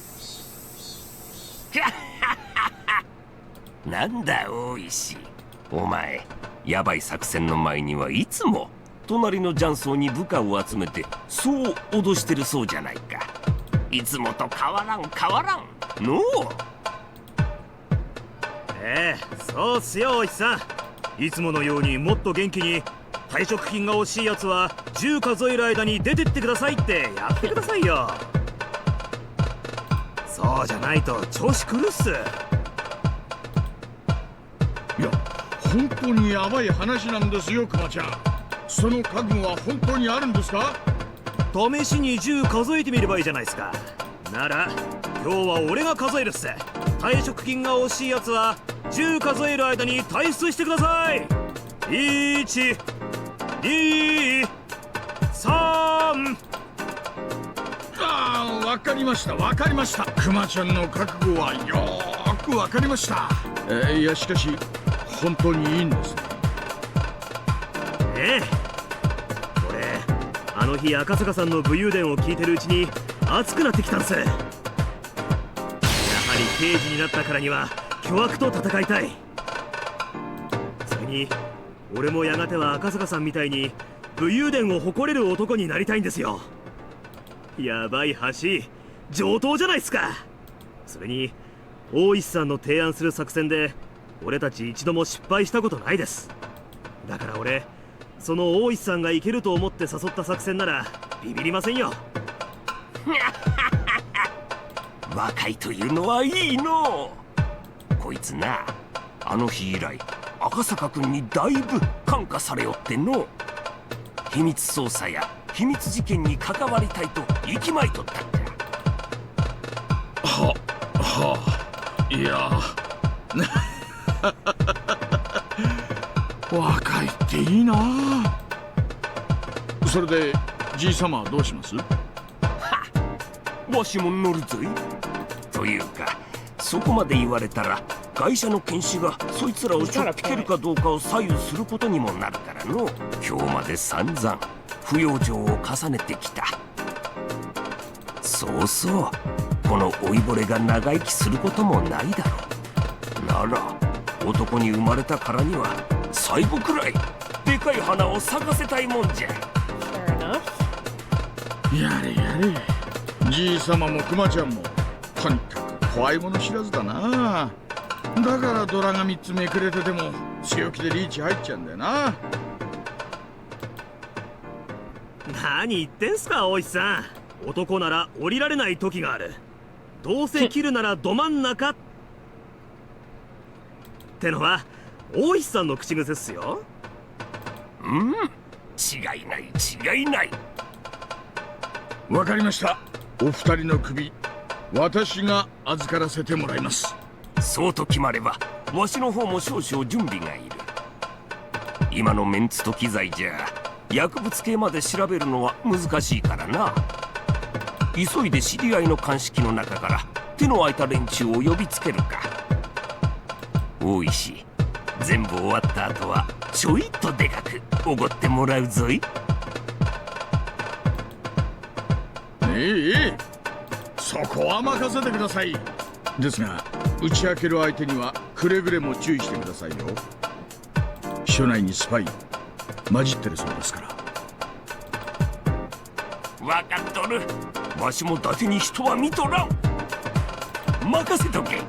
Speaker 10: なんだ大石、お前ヤバい作戦の前にはいつも隣の雀荘に部下を集めてそう脅してるそうじゃないか。いつもと変わらんのう。
Speaker 8: そうっすよ大石さん。いつものようにもっと元気に退職金が欲しいやつは10数える間に出てってくださいってやってくださいよ。そうじゃないと調子狂うっす。
Speaker 9: いや、本当にヤバい話なんですよ、クマちゃん。その覚悟は本当にあるんですか？
Speaker 8: 試しに10数えてみればいいじゃないですか。なら今日は俺が数えるっす。退職金が欲しいやつは10数える間に退出してください。1、2、3。
Speaker 9: わかりました。クマちゃんの覚悟はよーくわかりました。いやしかし本当にいいんですね。
Speaker 8: これあの日赤坂さんの武勇伝を聞いてるうちに熱くなってきたんす。やはり刑事になったからには巨悪と戦いたい。それに俺もやがては赤坂さんみたいに武勇伝を誇れる男になりたいんですよ。やばい橋上等じゃないっすか。それに大石さんの提案する作戦で俺たち一度も失敗したことないです。だから俺その大石さんがいけると思って誘った作戦ならビビりませんよ。
Speaker 10: 若いというのはいいの。こいつな、あの日以来赤坂君にだいぶ感化されよっての。秘密捜査や秘密事件に関わりたいと息巻いとったんじゃ。
Speaker 9: いや若いっていいな。それでじいさまはどうします？
Speaker 10: わしも乗るぞい。というか、そこまで言われたら会社の検視がそいつらをちょっぴけるかどうかを左右することにもなるからの。今日まで散々不養生を重ねてきた。そうそう、この老いぼれが長生きすることもないだろう。なら男に生まれたからには最後くらいでかい花を咲かせたいもんじゃ。
Speaker 9: やれやれ、じいさまもクマちゃんもとにかく怖いもの知らずだな。だからドラが3つめくれてても強気でリーチ入っちゃうんだよな。
Speaker 8: 何言ってんすか大石さん。男なら降りられない時がある。どうせ切るならど真ん中ってのは大石さんの口癖っすよ。
Speaker 10: 違いない違いない。
Speaker 9: わかりました。お二人の首、私が預からせてもらいます。
Speaker 10: そうと決まればわしの方も少々準備がいる。今のメンツと機材じゃ薬物系まで調べるのは難しいからな。急いで知り合いの鑑識の中から手の空いた連中を呼びつけるか。大石、全部終わった後はちょいとでかくおごってもらうぞい。
Speaker 9: ええ、そこは任せてください。ですが打ち明ける相手にはくれぐれも注意してくださいよ。署内にスパイ混じってるそうですから。
Speaker 10: 分かっとる。わしも伊達に人は見とらん。任せとけ。
Speaker 8: よ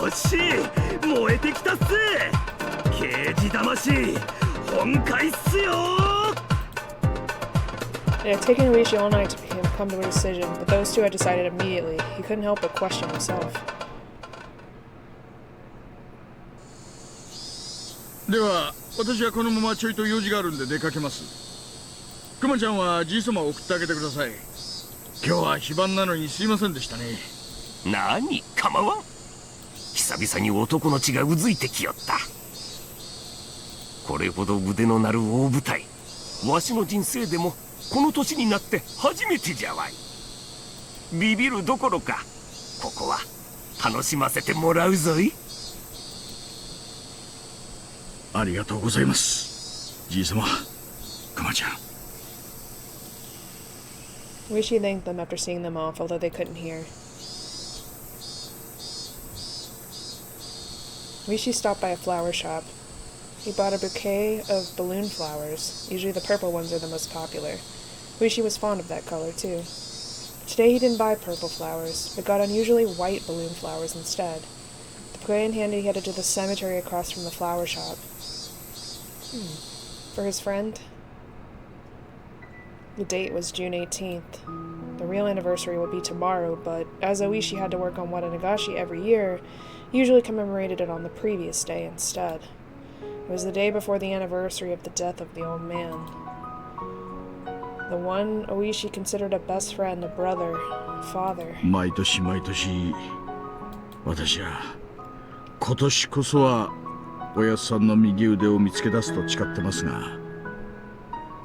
Speaker 8: ーし、燃えてきたっす。刑事魂本開っすよ。
Speaker 13: It had taken Higurashi all night to come to a decision, but those two had decided immediately. He couldn't help but question himself.
Speaker 9: では私はこのままちょいと用事があるんで出かけます。クマちゃんはじいさまを送ってあげてください。今日は非番なのにすいませんでしたね。
Speaker 10: 何、構わん。久々に男の血がうずいてきよった。これほど腕の鳴る大舞台、わしの人生でもこの年になって初めてじゃわい。ビビるどころかここは楽しませてもらうぞい。
Speaker 9: ありがとうございます、じいさま。クマちゃん。
Speaker 13: Higurashi thanked them after seeing them off, although they couldn't hear. Higurashi stopped by a flower shop. He bought a bouquet of balloon flowers. Usually the purple ones are the most popular. Higurashi was fond of that color, too. Today he didn't buy purple flowers, but got unusually white balloon flowers instead. The bouquet in hand, he headed to the cemetery across from the flower shop. For his friend? The date was June 18th. The real anniversary would be tomorrow, but as Oishi had to work on Nagashi every year, he usually commemorated it on the previous day instead. It was the day before the anniversary of the death of the old man. The one Oishi considered a best friend, a brother, a father.
Speaker 9: 毎年毎年私は今年こそはおやっさんの右腕を見つけ出すと誓ってますが、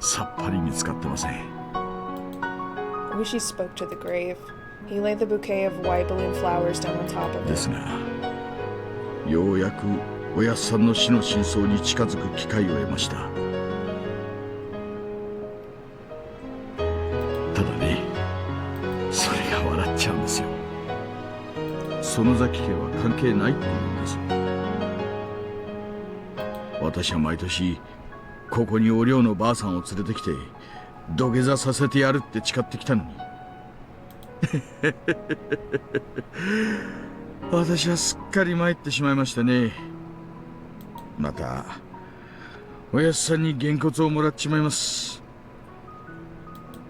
Speaker 9: さっぱり見つかってません。
Speaker 13: Oishi spoke to the grave. He laid the bouquet of white balloon flowers down on top of it.
Speaker 9: ですが、ようやくおやっさんの死の真相に近づく機会を得ました。ただね、それが笑っちゃうんですよ。園崎家は関係ないって言うんです。私は毎年ここにお寮のばあさんを連れてきて土下座させてやるって誓ってきたのに私はすっかり参ってしまいましたね。またおやっさんにげんこつをもらっちまいます。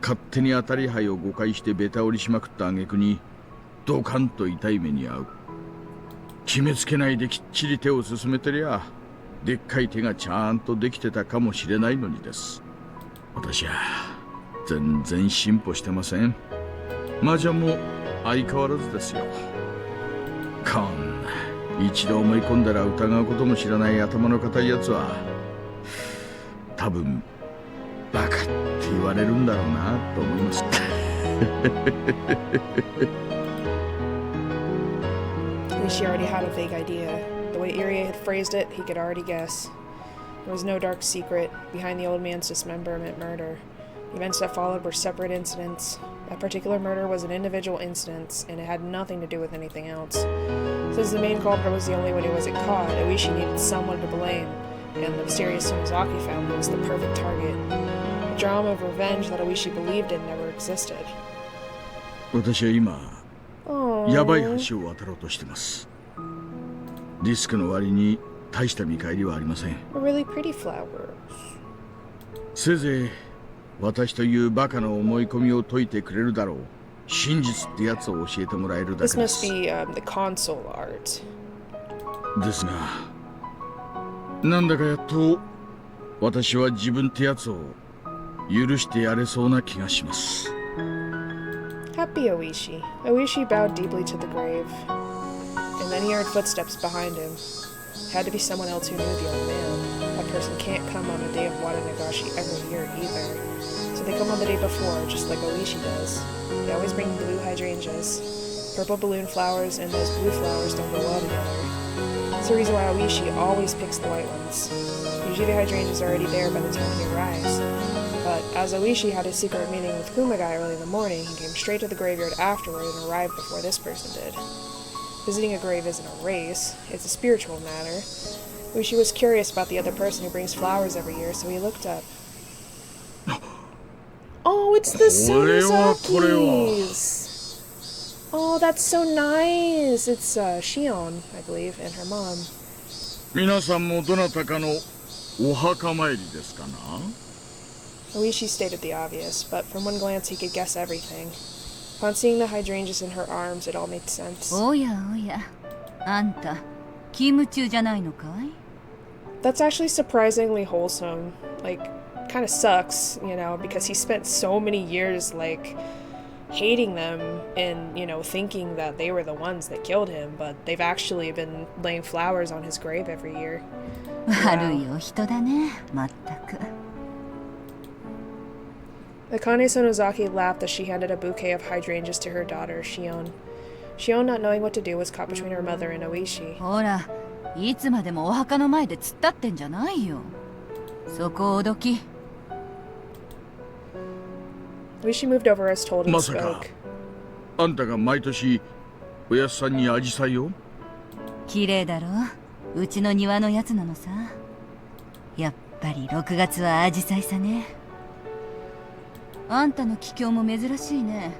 Speaker 9: 勝手に当たり牌を誤解してベタ折りしまくった挙句にドカンと痛い目に遭う。決めつけないできっちり手を進めてりゃでっかい手がちゃんとできてたかもしれないのにです。私は全然進歩してません。麻雀も相変わらずですよ。こんな一度思い込んだら疑うことも知らない頭の固いやつは多分バカって言われるんだろうなと思います。
Speaker 13: She already had a vague idea. The way Irie had phrased it, he could already guess. There was no dark secret behind the old man's dismemberment murder. The events that followed were separate incidents. That particular murder was an individual incident, and it had nothing to do with anything else. Since the main culprit was the only one who wasn't caught, Oishi needed someone to blame, and the mysterious Sonozaki family was the perfect target. The drama of revenge that Oishi believed in never existed.
Speaker 9: 私は今やばい橋を渡ろうとしてます。リスクの割に大した見返りはありません。
Speaker 13: Really pretty flowers.
Speaker 9: せいぜい私というバカの思い込みを解いてくれるだろう真実ってやつを教えてもらえるだけです。
Speaker 13: This must be the console art.
Speaker 9: ですが、なんだかやっと私は自分ってやつを許してやれそうな気がします。
Speaker 13: Happy Oishi. Oishi bowed deeply to the grave, and then he heard footsteps behind him. It had to be someone else who knew the old man. That person can't come on the day of Watanagashi every year either. So they come on the day before, just like Oishi does. They always bring blue hydrangeas. Purple balloon flowers and those blue flowers don't go well together. That's the reason why Oishi always picks the white ones. Usually the hydrangeas are already there by the time he arrives. But as Oishi had a secret meeting with Kumagai early in the morning, he came straight to the graveyard afterward and arrived before this person did. Visiting a grave isn't a race, it's a spiritual matter. Oishi was curious about the other person who brings flowers every year, so he looked up. Oh, it's the Sonozakis! Oh, that's so nice! It's Shion, I believe, and her mom.
Speaker 9: 皆さんもどなたかのお墓参りですかな?
Speaker 13: Oishi stated the obvious, but from one glance he could guess everything. Upon seeing the hydrangeas in her arms, it all made sense.
Speaker 7: おやおや、あんた勤務中じゃないのかい?
Speaker 13: That's actually surprisingly wholesome. Like, kind of sucks, you know, because he spent so many years, like, hating them and, you know, thinking that they were the ones that killed him, but they've actually been laying flowers on his grave every year.
Speaker 7: 悪いお人だね、まったく。
Speaker 13: Akane Sonozaki laughed as she handed a bouquet of hydrangeas to her daughter, Shion. Shion, not knowing what to do, was caught between her mother and Oishi.
Speaker 7: ほら、いつまでもお墓の前で突っ立ってんじゃないよ。そこをどき。
Speaker 13: Oishi moved over as told and
Speaker 9: まさか
Speaker 13: spoke.
Speaker 9: あんたが毎年おやっさんにアジサイを?
Speaker 7: 綺麗だろうちの庭のやつなのさ。やっぱり6月はアジサイさね。あんたの気境も珍しいね。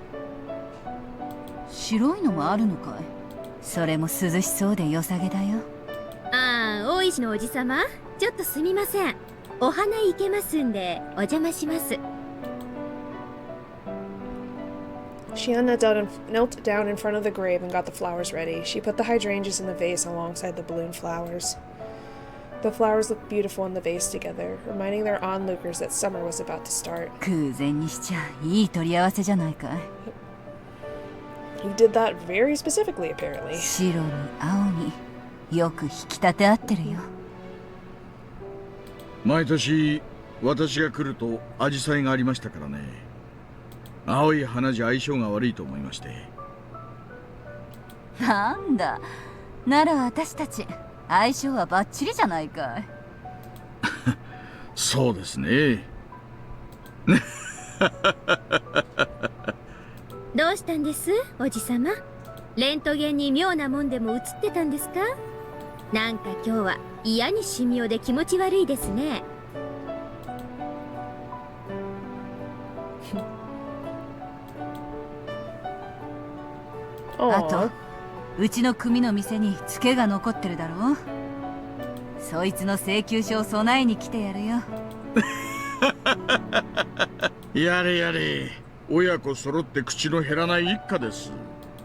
Speaker 7: 白いのもあるのかい？それも涼しそうで良さげだよ。
Speaker 2: ああ、大石のおじさま、ちょっとすみません。お花いけますんでお邪魔します。
Speaker 13: Shion knelt down in front of the grave and got the flowers ready. She put the hydrangeas in the vase alongside the balloon flowers. The flowers looked beautiful in the vase together, reminding their onlookers that summer was about to start.
Speaker 7: 空前にしちゃいい取り合わせじゃないかい。
Speaker 13: He did that very specifically, apparently.
Speaker 7: 白に青によく引き立て合ってるよ。
Speaker 9: 毎年私が来るとアジサイがありましたからね。青い花じゃ相性が悪いと思いまして。
Speaker 7: なんだ、なら私たち相性はバッチリじゃないかい。
Speaker 9: そうですね。
Speaker 2: どうしたんです、おじさま？レントゲンに妙なもんでも映ってたんですか？なんか今日は嫌にしみおで気持ち悪いですね。
Speaker 7: あと、うちの組の店にツケが残ってるだろう。
Speaker 11: そいつの請求書を備えに来てやるよ。
Speaker 9: やれやれ、親子揃って口の減らない一家です。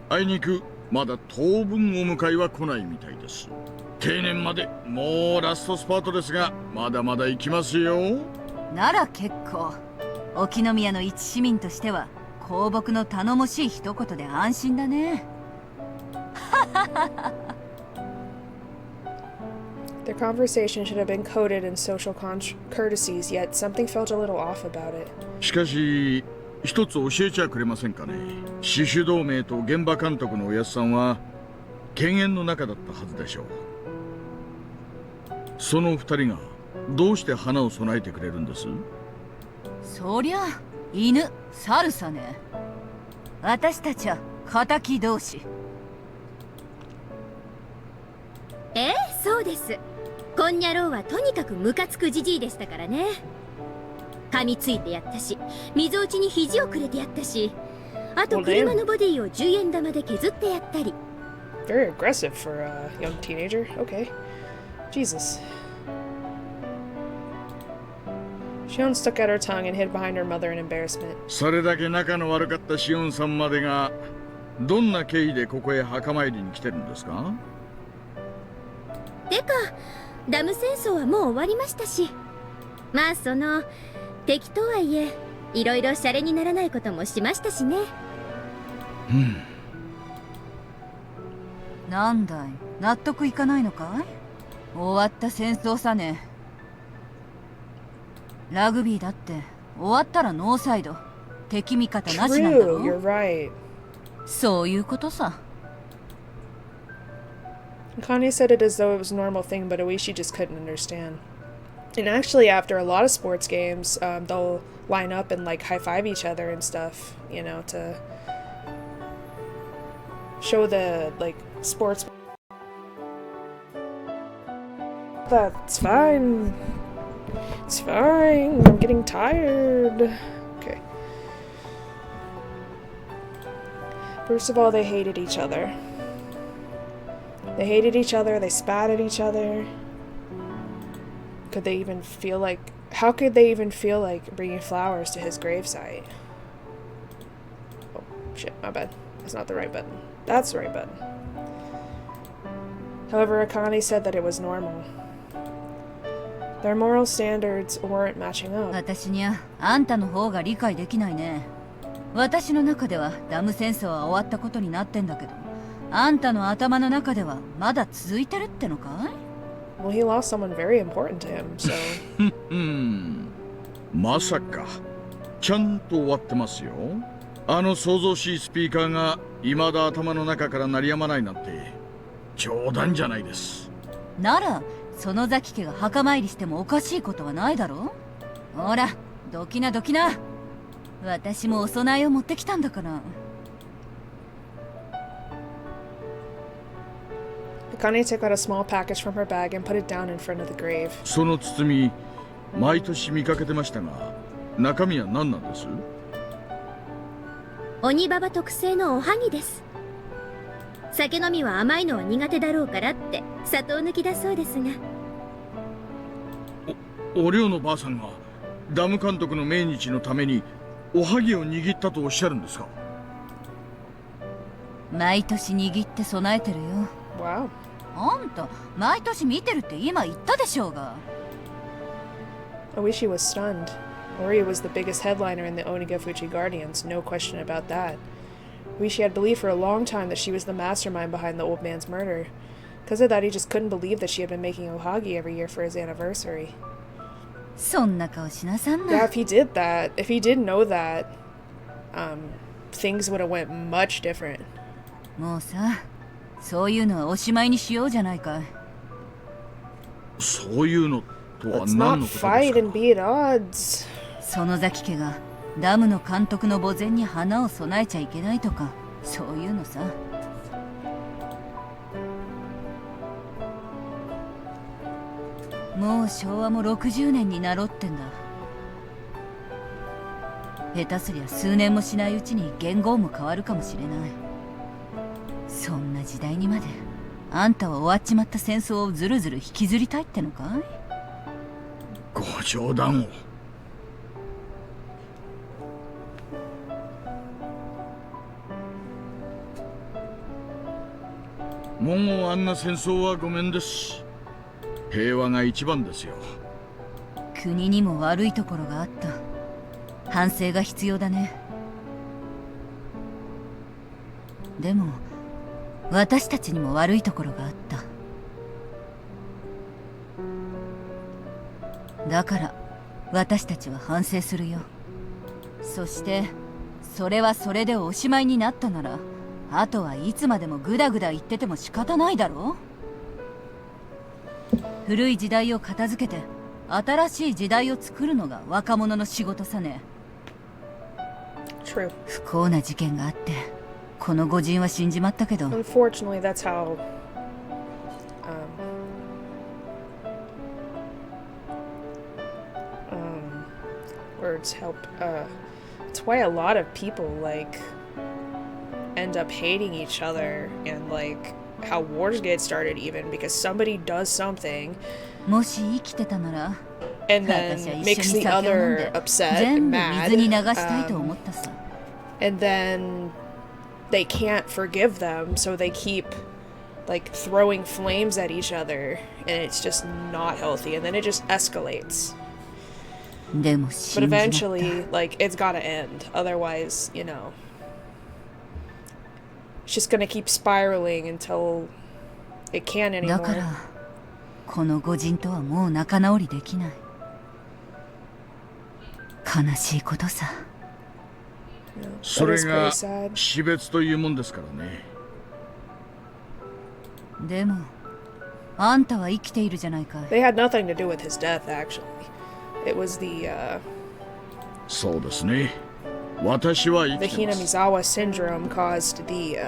Speaker 9: あいにくまだ当分お迎えは来ないみたいです。定年までもうラストスパートですが、まだまだ行きますよ。
Speaker 11: なら結構。沖宮の一市民としては公僕の頼もしい一言で安心だね。
Speaker 13: Their conversation should have been coded in social courtesies, yet something felt a little off about it.
Speaker 9: しかし一つ教えちゃくれませんかね。死守同盟と現場監督のおやすさんは犬猿の仲だったはずでしょう。その二人がどうして花を備えてくれるんです？
Speaker 11: そりゃ犬猿さね。私たちは敵同士。
Speaker 2: そうです。こんにゃろうはとにかくムカつくじじいでしたからね。噛みついてやったし、溝落ちに肘をくれてやったし、あと車のボディを10円玉で削ってやったり。
Speaker 13: Very aggressive for a young teenager. Okay. Jesus. Shion stuck out her tongue and hid behind her mother in embarrassment.
Speaker 9: それだけ仲の悪かったシオンさんまでがどんな経緯でここへ墓参りに来てるんですか？
Speaker 2: てか、ダム戦争はもう終わりましたし、まあ敵とはいえいろいろシャレにならないこともしましたしね。
Speaker 11: なんだい、納得いかないのかい？終わった戦争さね。ラグビーだって終わったらノーサイド、敵味方なしなんだろ。
Speaker 13: You're right.
Speaker 11: そういうことさ。
Speaker 13: Kanye said it as though it was a normal thing, but Oishi just couldn't understand. And actually, after a lot of sports games, they'll line up and like high-five each other and stuff, you know, to show the like sports. That's fine. It's fine. I'm getting tired. Okay. First of all, they hated each other. They hated each other, they spat at each other. Could they even feel like... How could they even feel like bringing flowers to his gravesite? Oh, shit, my bad. That's not the right button. That's the right button. However, Akane said that it was normal. Their moral standards weren't matching up.
Speaker 11: 私にはあんたの方が理解できないね。私の中ではダム戦争は終わったことになってんだけど、あんたの頭の中ではまだ続いてるってのかい？
Speaker 13: Well, he lost someone very important to him, so...
Speaker 9: まさかちゃんと終わってますよ。あの騒々しいスピーカーが未だ頭の中から鳴りやまないなんて冗談じゃないです。
Speaker 11: なら園崎家が墓参りしてもおかしいことはないだろう。ほら、どきなどきな。私もお供えを持ってきたんだから。
Speaker 13: Akane took out a small package from her bag and put it down in front of the grave.
Speaker 9: その包み、毎年見かけてましたが、中身は何なんです？
Speaker 2: 鬼ババ特製のおはぎです。酒飲みは甘いのは苦手だろうからって砂糖抜きだそうですが。
Speaker 9: お寮のばあさんがダム監督の命日のためにおはぎを握ったとおっしゃるんですか？
Speaker 11: 毎年握って備えてるよ。
Speaker 13: Wow.
Speaker 11: あんた毎年見てるって今言ったでしょうが。
Speaker 13: Oishi was stunned. Ori was the biggest headliner in the Onigafuchi Guardians, no question about that. Oishi had believed for a long time that she was the mastermind behind the old man's murder. Because of that, he just couldn't believe that she had been making ohagi every year for his anniversary.
Speaker 11: そんな顔しなさんな。
Speaker 13: Yeah, if he did that, if he did know that, things would have went much different.
Speaker 11: もうさ、そういうのはおしまいにしようじゃないかい。
Speaker 9: そういうのとは
Speaker 13: Let's
Speaker 9: 何
Speaker 13: not
Speaker 9: のことですか？
Speaker 13: fight and be at odds.
Speaker 11: 園崎家がダムの監督の墓前に花を供えちゃいけないとか、そういうのさ。もう昭和も60年になろってんだ。下手すりゃ数年もしないうちに元号も変わるかもしれない。そんな時代にまであんたは終わっちまった戦争をずるずる引きずりたいってのかい？
Speaker 9: ご冗談を。もうあんな戦争はごめんです。平和が一番ですよ。
Speaker 11: 国にも悪いところがあった。反省が必要だね。でも私たちにも悪いところがあった。だから私たちは反省するよ。そしてそれはそれでおしまいになったなら、あとはいつまでもグダグダ言ってても仕方ないだろう。古い時代を片付けて新しい時代を作るのが若者の仕事さね。
Speaker 13: True.
Speaker 11: 不幸な事件があってこの御人は死んじまったけど。
Speaker 13: Unfortunately, that's how words help. It's why a lot of people like end up hating each other, and like how wars get started even because somebody does something
Speaker 11: もし生きてたなら
Speaker 13: and then makes the other upset and mad,
Speaker 11: 水に流したいと思ったさ。
Speaker 13: and then they can't forgive them, so they keep like throwing flames at each other, and it's just not healthy, and then it just escalates.
Speaker 11: でも
Speaker 13: But eventually, like, it's gotta end. Otherwise, you know, it's just gonna keep spiraling until it can't
Speaker 11: だか
Speaker 13: anymore.
Speaker 11: らこの御人とはもう仲直りできない。悲しいことさ。
Speaker 9: それが死別というもんですからね。
Speaker 11: でもあんたは生きているじゃないかい。
Speaker 13: They had nothing to do with his death, actually. It was the
Speaker 9: そうですね。私は生
Speaker 13: the
Speaker 9: きてます。
Speaker 13: Hinamizawa syndrome caused the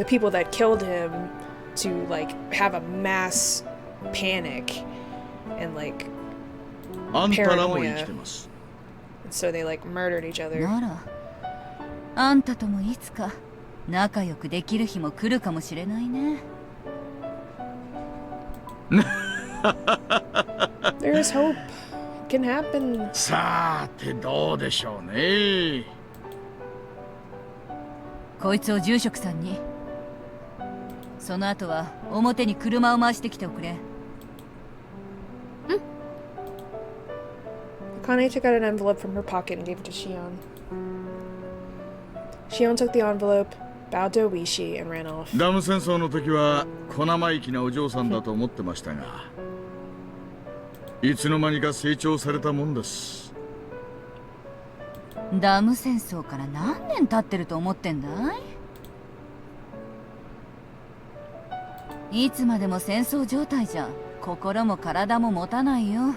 Speaker 13: people that killed him to like have a mass panic and like
Speaker 9: あんたらも生
Speaker 13: paranoia.
Speaker 9: きてます。
Speaker 13: And so they like murdered each other.
Speaker 11: ならあんたともいつか仲良くできる日も来るかもしれないね。
Speaker 13: There's hope. It can happen.
Speaker 9: さてどうでしょうね。
Speaker 11: こいつを住職さんに。その後は表に車を回してきておくれ。
Speaker 13: Akane took out an envelope from her pocket and gave it to Shion. Shion took the envelope, bowed to Oishi, and ran off.
Speaker 9: ダム戦争の時は小生意気なお嬢さんだと思ってましたが、いつの間にか成長されたもんです。
Speaker 11: ダム戦争から何年経ってると思ってんだい？いつまでも戦争状態じゃ心も体も持たないよ。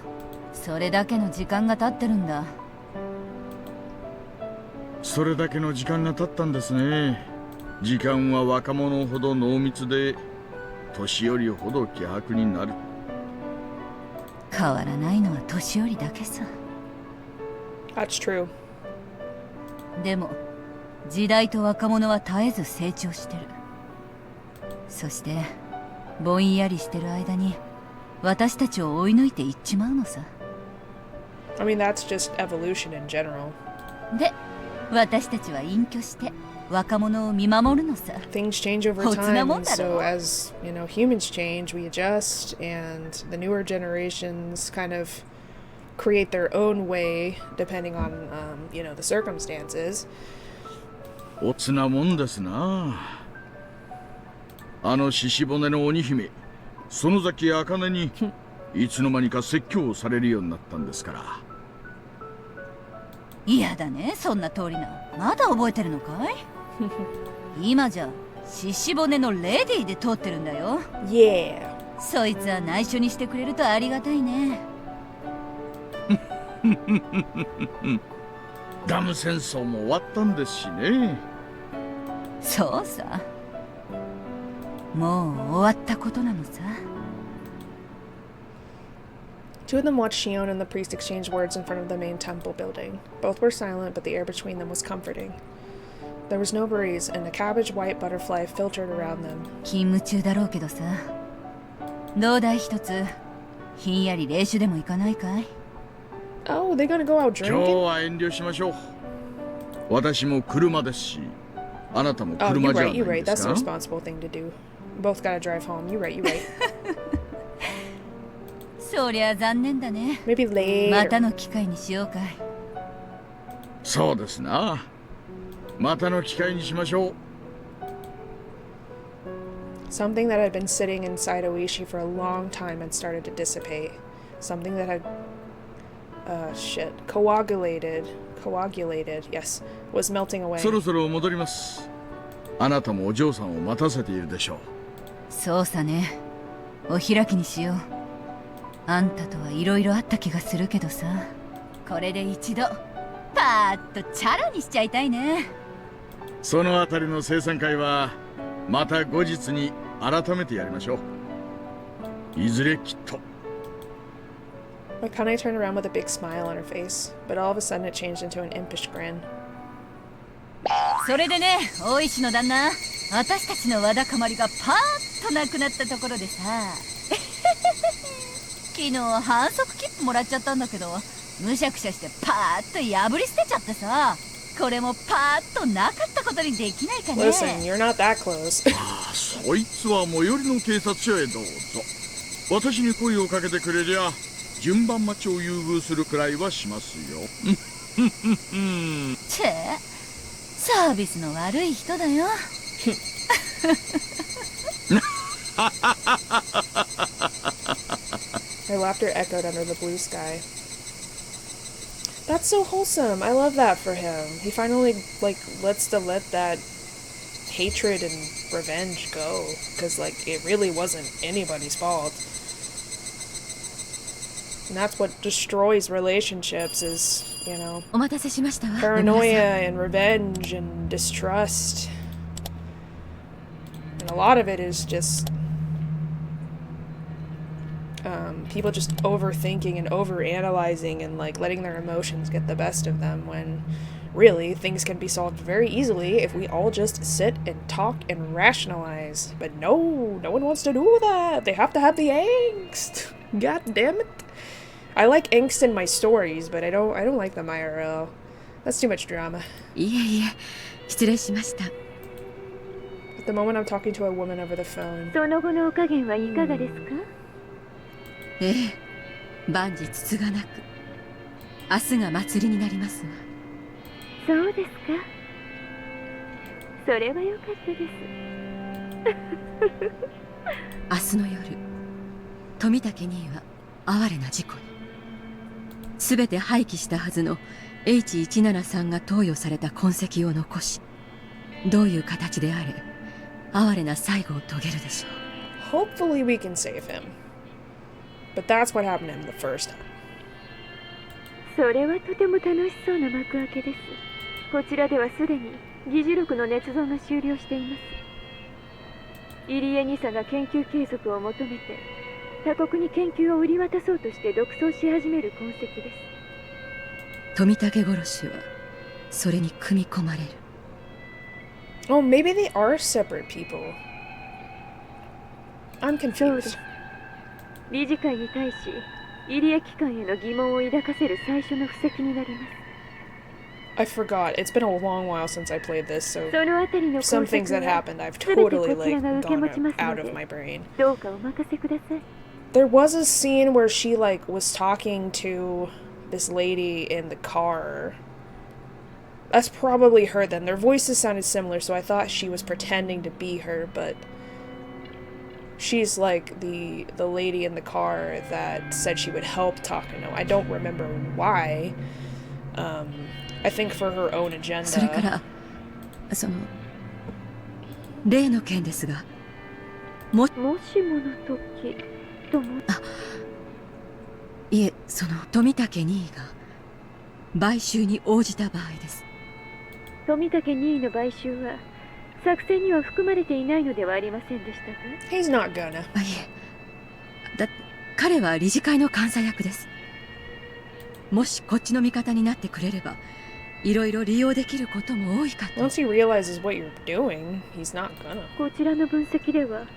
Speaker 11: それだけの時間が経ってるんだ。
Speaker 9: それだけの時間が経ったんですね。時間は若者ほど濃密で、年寄りほど希薄になる。
Speaker 11: 変わらないのは年寄りだけさ。
Speaker 13: That's true.
Speaker 11: でも時代と若者は絶えず成長してる。そしてぼんやりしてる間に私たちを追い抜いていっちまうのさ。
Speaker 13: I mean, that's just evolution in general.
Speaker 11: で私たちは隠居して若者を見守るのさ。
Speaker 13: Things change over
Speaker 11: こつな
Speaker 13: time,
Speaker 11: もん
Speaker 13: and
Speaker 11: だろ
Speaker 13: so as you know, humans change, we adjust, and the newer generations kind of create their own way depending on, you know, the circumstances.
Speaker 9: おつなもんですな。あの獅子骨の鬼姫、園崎茜にいつの間にか説教をされるようになったんですから。
Speaker 11: 嫌だね、そんな通りな。まだ覚えてるのかい？今じゃ獅子骨のレディーで通ってるんだよ。
Speaker 13: Yeah.
Speaker 11: そいつは内緒にしてくれるとありがたいね。
Speaker 9: ダム戦争も終わったんですしね。
Speaker 11: そうさ。もう終わったことなのさ。
Speaker 13: Two of them watched Shion and the priest exchange words in front of the main temple building. Both were silent, but the air between them was comforting. There was no breeze, and a cabbage white butterfly filtered around them.
Speaker 11: 勤務中だろうけどさ。どうだい一つ。ひんやり冷酒でも行かないかい？
Speaker 13: Oh, they're gonna go out
Speaker 9: 今日
Speaker 13: drinking?
Speaker 9: は遠慮しましょう。私も車ですし、あなたも
Speaker 13: Oh,
Speaker 9: 車
Speaker 13: you're
Speaker 9: じゃ
Speaker 13: right,
Speaker 9: ない
Speaker 13: you're
Speaker 9: で
Speaker 13: right.
Speaker 9: す
Speaker 13: That's the
Speaker 9: か？
Speaker 13: responsible thing to do. Both gotta drive home. You're right, you're right.
Speaker 11: そりゃ残念だね。
Speaker 13: Maybe later.
Speaker 11: またの機会にしようかい。
Speaker 9: そうですな。またの機会にしましょう。
Speaker 13: Something that had been sitting inside Oishi for a long time had started to dissipate. Something that had coagulated, yes, was melting away.
Speaker 9: そろそろ戻ります。あなたもお嬢さんを待たせているでしょう。
Speaker 11: そうさね。お開きにしよう。あんたとはいろいろあった気がするけどさ。これで一度パーッとチャラにしちゃいたいね。
Speaker 9: そのあたりの生産会はまた後日に改めてやりましょう。いずれきっと。
Speaker 13: Akane turned around with a big smile on her face, but all of a sudden it changed into an impish grin.
Speaker 11: それでね、大石の旦那、私たちのわだかまりがパーッとなくなったところでさ。昨日反則切符もらっちゃったんだけど、むしゃくしゃしてパーッと破り捨てちゃってさ。これもパーッとなかったことにできないかね。
Speaker 13: Listen, you're not that close.
Speaker 9: そいつは最寄りの警察署へどうぞ。私に声をかけてくれりゃ順番待ちを優遇するくらいはしますよ。
Speaker 11: チェ、サービスの悪い人だよ。
Speaker 13: Her laughter echoed under the blue sky. That's so wholesome. I love that for him. He finally lets that hatred and revenge go, because it really wasn't anybody's fault. And that's what destroys relationships is, paranoia and revenge and distrust. And a lot of it is just people just overthinking and overanalyzing and letting their emotions get the best of them, when really things can be solved very easily if we all just sit and talk and rationalize. But no one wants to do that. They have to have the angst. God damn it. I like angst in my stories, but I don't like them IRL. That's too much drama.
Speaker 7: いえいえ、失礼しました。
Speaker 13: At the moment I'm talking to a woman over the phone.
Speaker 14: その後のお加減はいかがですか？
Speaker 7: ええ、万事つつがなく、明日が祭りになりますわ。
Speaker 14: そうですか。それは良かったです。
Speaker 7: 明日の夜、富武兄は哀れな事故に。すべて廃棄したはずの H173 が投与された痕跡を残し、どういう形であれ、哀れな最後を遂げるでしょ
Speaker 13: う。Hopefully we can save him. But that's what happened to him the first time.
Speaker 14: それはとても楽しそうな幕開けです。こちらではすでに議事録の捏造が終了しています。入江二佐が研究継続を求めて他国に研究を売り渡そうとして独走し始める痕跡です。
Speaker 7: 富武殺しはそれに組み込まれる。
Speaker 13: Oh, maybe they are separate people. I'm confused.
Speaker 14: 理事会に対し入江機関への疑問を抱かせる最初の布石になります。
Speaker 13: I forgot. It's been a long while since I played this, so some things that happened I've totally gone out of my brain.
Speaker 14: どうかお任せください。
Speaker 13: There was a scene where she was talking to this lady in the car. That's probably her then. Their voices sounded similar, so I thought she was pretending to be her, but she's the lady in the car that said she would help Takano. I don't remember why. I think for her own agenda.
Speaker 7: それから例の件ですが、
Speaker 14: もしもの時とも。
Speaker 7: いえ、富武兄が買収に応じた場合です。
Speaker 14: 富武兄の買収は作戦には含まれていないのではありませんでしたか？
Speaker 13: He's not gonna.
Speaker 7: いえ、彼は理事会の監査役です。もしこっちの味方になってくれれば、いろいろ利用できることも多いかと。
Speaker 13: Once he realizes what you're doing, he's not gonna.
Speaker 14: こちらの分析では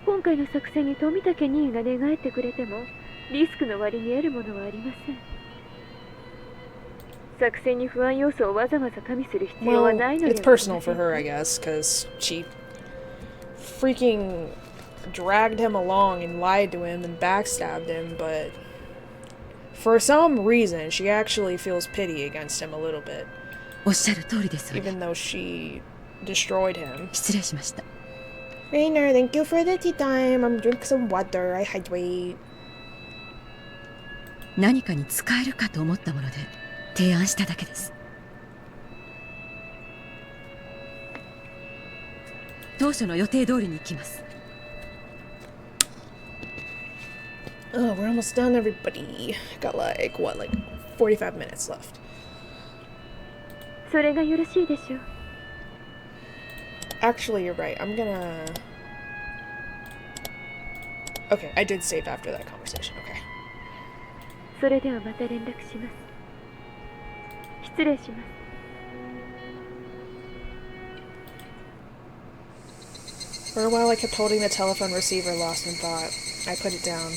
Speaker 14: 今回の作戦に富武任意が寝返ってくれてもリスクの割に得るものはありません。作戦に不安要素をわざわざ加味する必要は
Speaker 13: Well,
Speaker 14: ないので
Speaker 13: it's personal for her, I guess, because she freaking dragged him along and lied to him and backstabbed him, but for some reason, she actually feels pity against him a little bit.
Speaker 7: おっしゃる通りです。
Speaker 13: Even though she destroyed him.
Speaker 7: 失礼しました。
Speaker 13: Rainer, thank you for the tea time. I'm drinking some water. I hydrate.
Speaker 7: 何かに使えるかと思ったもので提案しただけです。当初の予定通りに行きます。
Speaker 13: Oh, we're almost done, everybody. Got like 45 minutes left.
Speaker 14: それがよろしいでしょう。
Speaker 13: Actually, you're right. I'm gonna... Okay, I did save after that conversation. Okay.
Speaker 14: それではまた連絡します。失礼します。
Speaker 13: For a while, I kept holding the telephone receiver lost in thought. I put it down.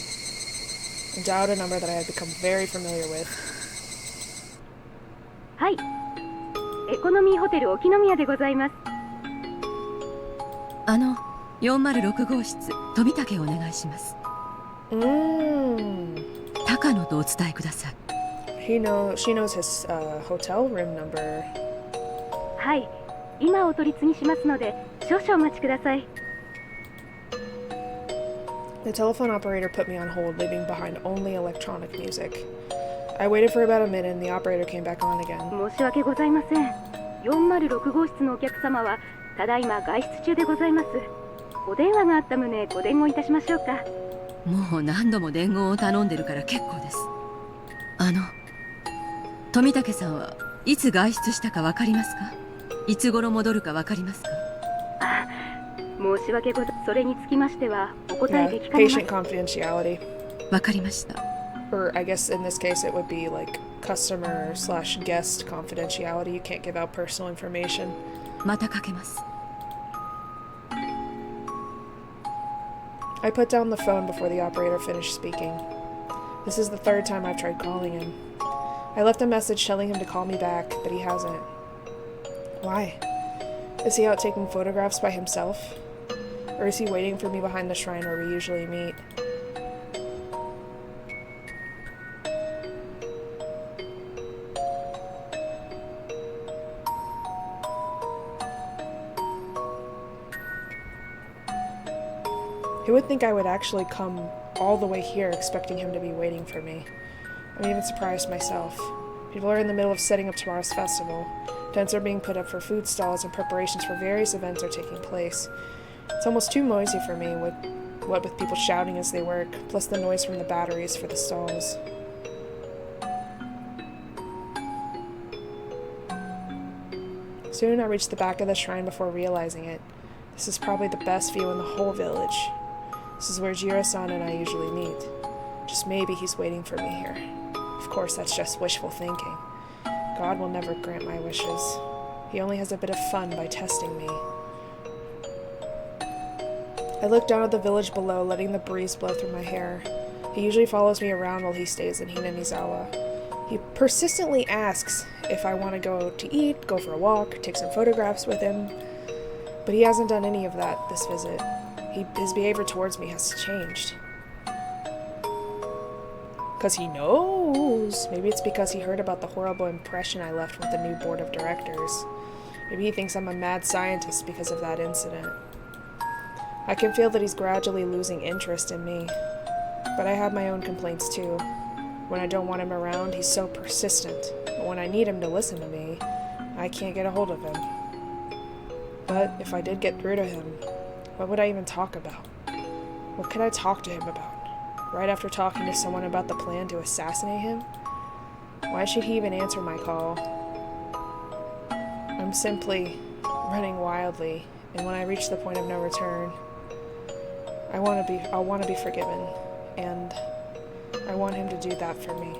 Speaker 13: And dialed a number that I had become very familiar with.
Speaker 14: はい。エコノミーホテル沖宮でございます。
Speaker 7: 406号室富武をお願いします。高野とお伝えください。
Speaker 13: She knows his hotel room number.
Speaker 14: はい。今お取り次ぎしますので少々お待ちください。
Speaker 13: The telephone operator put me on hold, leaving behind only electronic music. I waited for about a minute and the operator came back on again.
Speaker 14: 申し訳ございません。406号室のお客様はただいま外出中でございます。お電話があった旨ご伝言いたしましょうか。
Speaker 7: もう何度も伝言を頼んでるから結構です。富武さんはいつ外出したかわかりますか？いつ頃戻るかわかりますか？
Speaker 14: あ、申し訳ございません。それにつきましてはお答えできかねます。
Speaker 13: Patient confidentiality.
Speaker 7: わかりました。
Speaker 13: Or I guess in this case it would be like customer/guest confidentiality. You can't give out personal information.
Speaker 7: またかけます。
Speaker 13: I put down the phone before the operator finished speaking. This is the third time I've tried calling him. I left a message telling him to call me back, but he hasn't. Why? Is he out taking photographs by himself? Or is he waiting for me behind the shrine where we usually meet? Who would think I would actually come all the way here expecting him to be waiting for me? I'm even surprised myself. People are in the middle of setting up tomorrow's festival. Tents are being put up for food stalls and preparations for various events are taking place. It's almost too noisy for me, what with people shouting as they work, plus the noise from the batteries for the stalls. Soon I reached the back of the shrine before realizing it. This is probably the best view in the whole village. This is where Jiro-san and I usually meet. Just maybe he's waiting for me here. Of course, that's just wishful thinking. God will never grant my wishes. He only has a bit of fun by testing me. I look down at the village below, letting the breeze blow through my hair. He usually follows me around while he stays in Hinamizawa. He persistently asks if I want to go to eat, go for a walk, take some photographs with him. But he hasn't done any of that this visit. His behavior towards me has changed. Because he knows. Maybe it's because he heard about the horrible impression I left with the new board of directors. Maybe he thinks I'm a mad scientist because of that incident. I can feel that he's gradually losing interest in me. But I have my own complaints too. When I don't want him around, he's so persistent. But when I need him to listen to me, I can't get a hold of him. But if I did get through to him, what would I even talk about? What could I talk to him about? Right after talking to someone about the plan to assassinate him? Why should he even answer my call? I'm simply running wildly, and when I reach the point of no return, I want to be forgiven, and I want him to do that for me.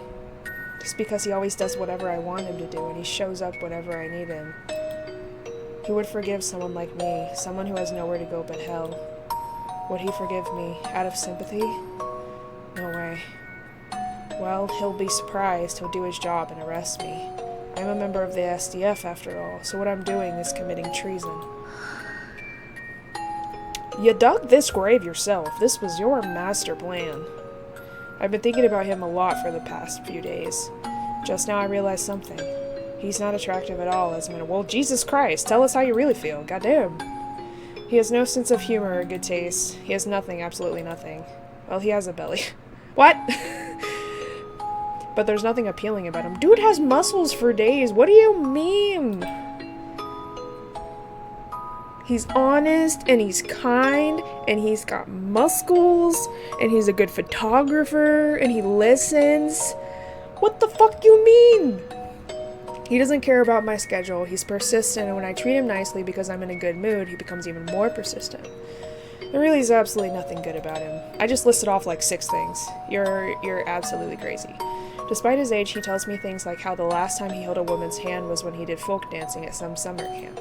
Speaker 13: Just because he always does whatever I want him to do and he shows up whenever I need him. He would forgive someone like me, someone who has nowhere to go but hell. Would he forgive me out of sympathy? No way. Well, he'll be surprised, he'll do his job and arrest me. I'm a member of the SDF after all, so what I'm doing is committing treason. You dug this grave yourself. This was your master plan. I've been thinking about him a lot for the past few days. Just now I realized something. He's not attractive at all as well, Jesus Christ, tell us how you really feel, goddamn. He has no sense of humor or good taste. He has nothing, absolutely nothing. Well, he has a belly. What? But there's nothing appealing about him. Dude has muscles for days. What do you mean? He's honest, and he's kind, and he's got muscles, and he's a good photographer, and he listens. What the fuck you mean? He doesn't care about my schedule. He's persistent, and when I treat him nicely because I'm in a good mood, he becomes even more persistent. There really is absolutely nothing good about him. I just listed off like 6 things. You're absolutely crazy. Despite his age, he tells me things like how the last time he held a woman's hand was when he did folk dancing at some summer camp.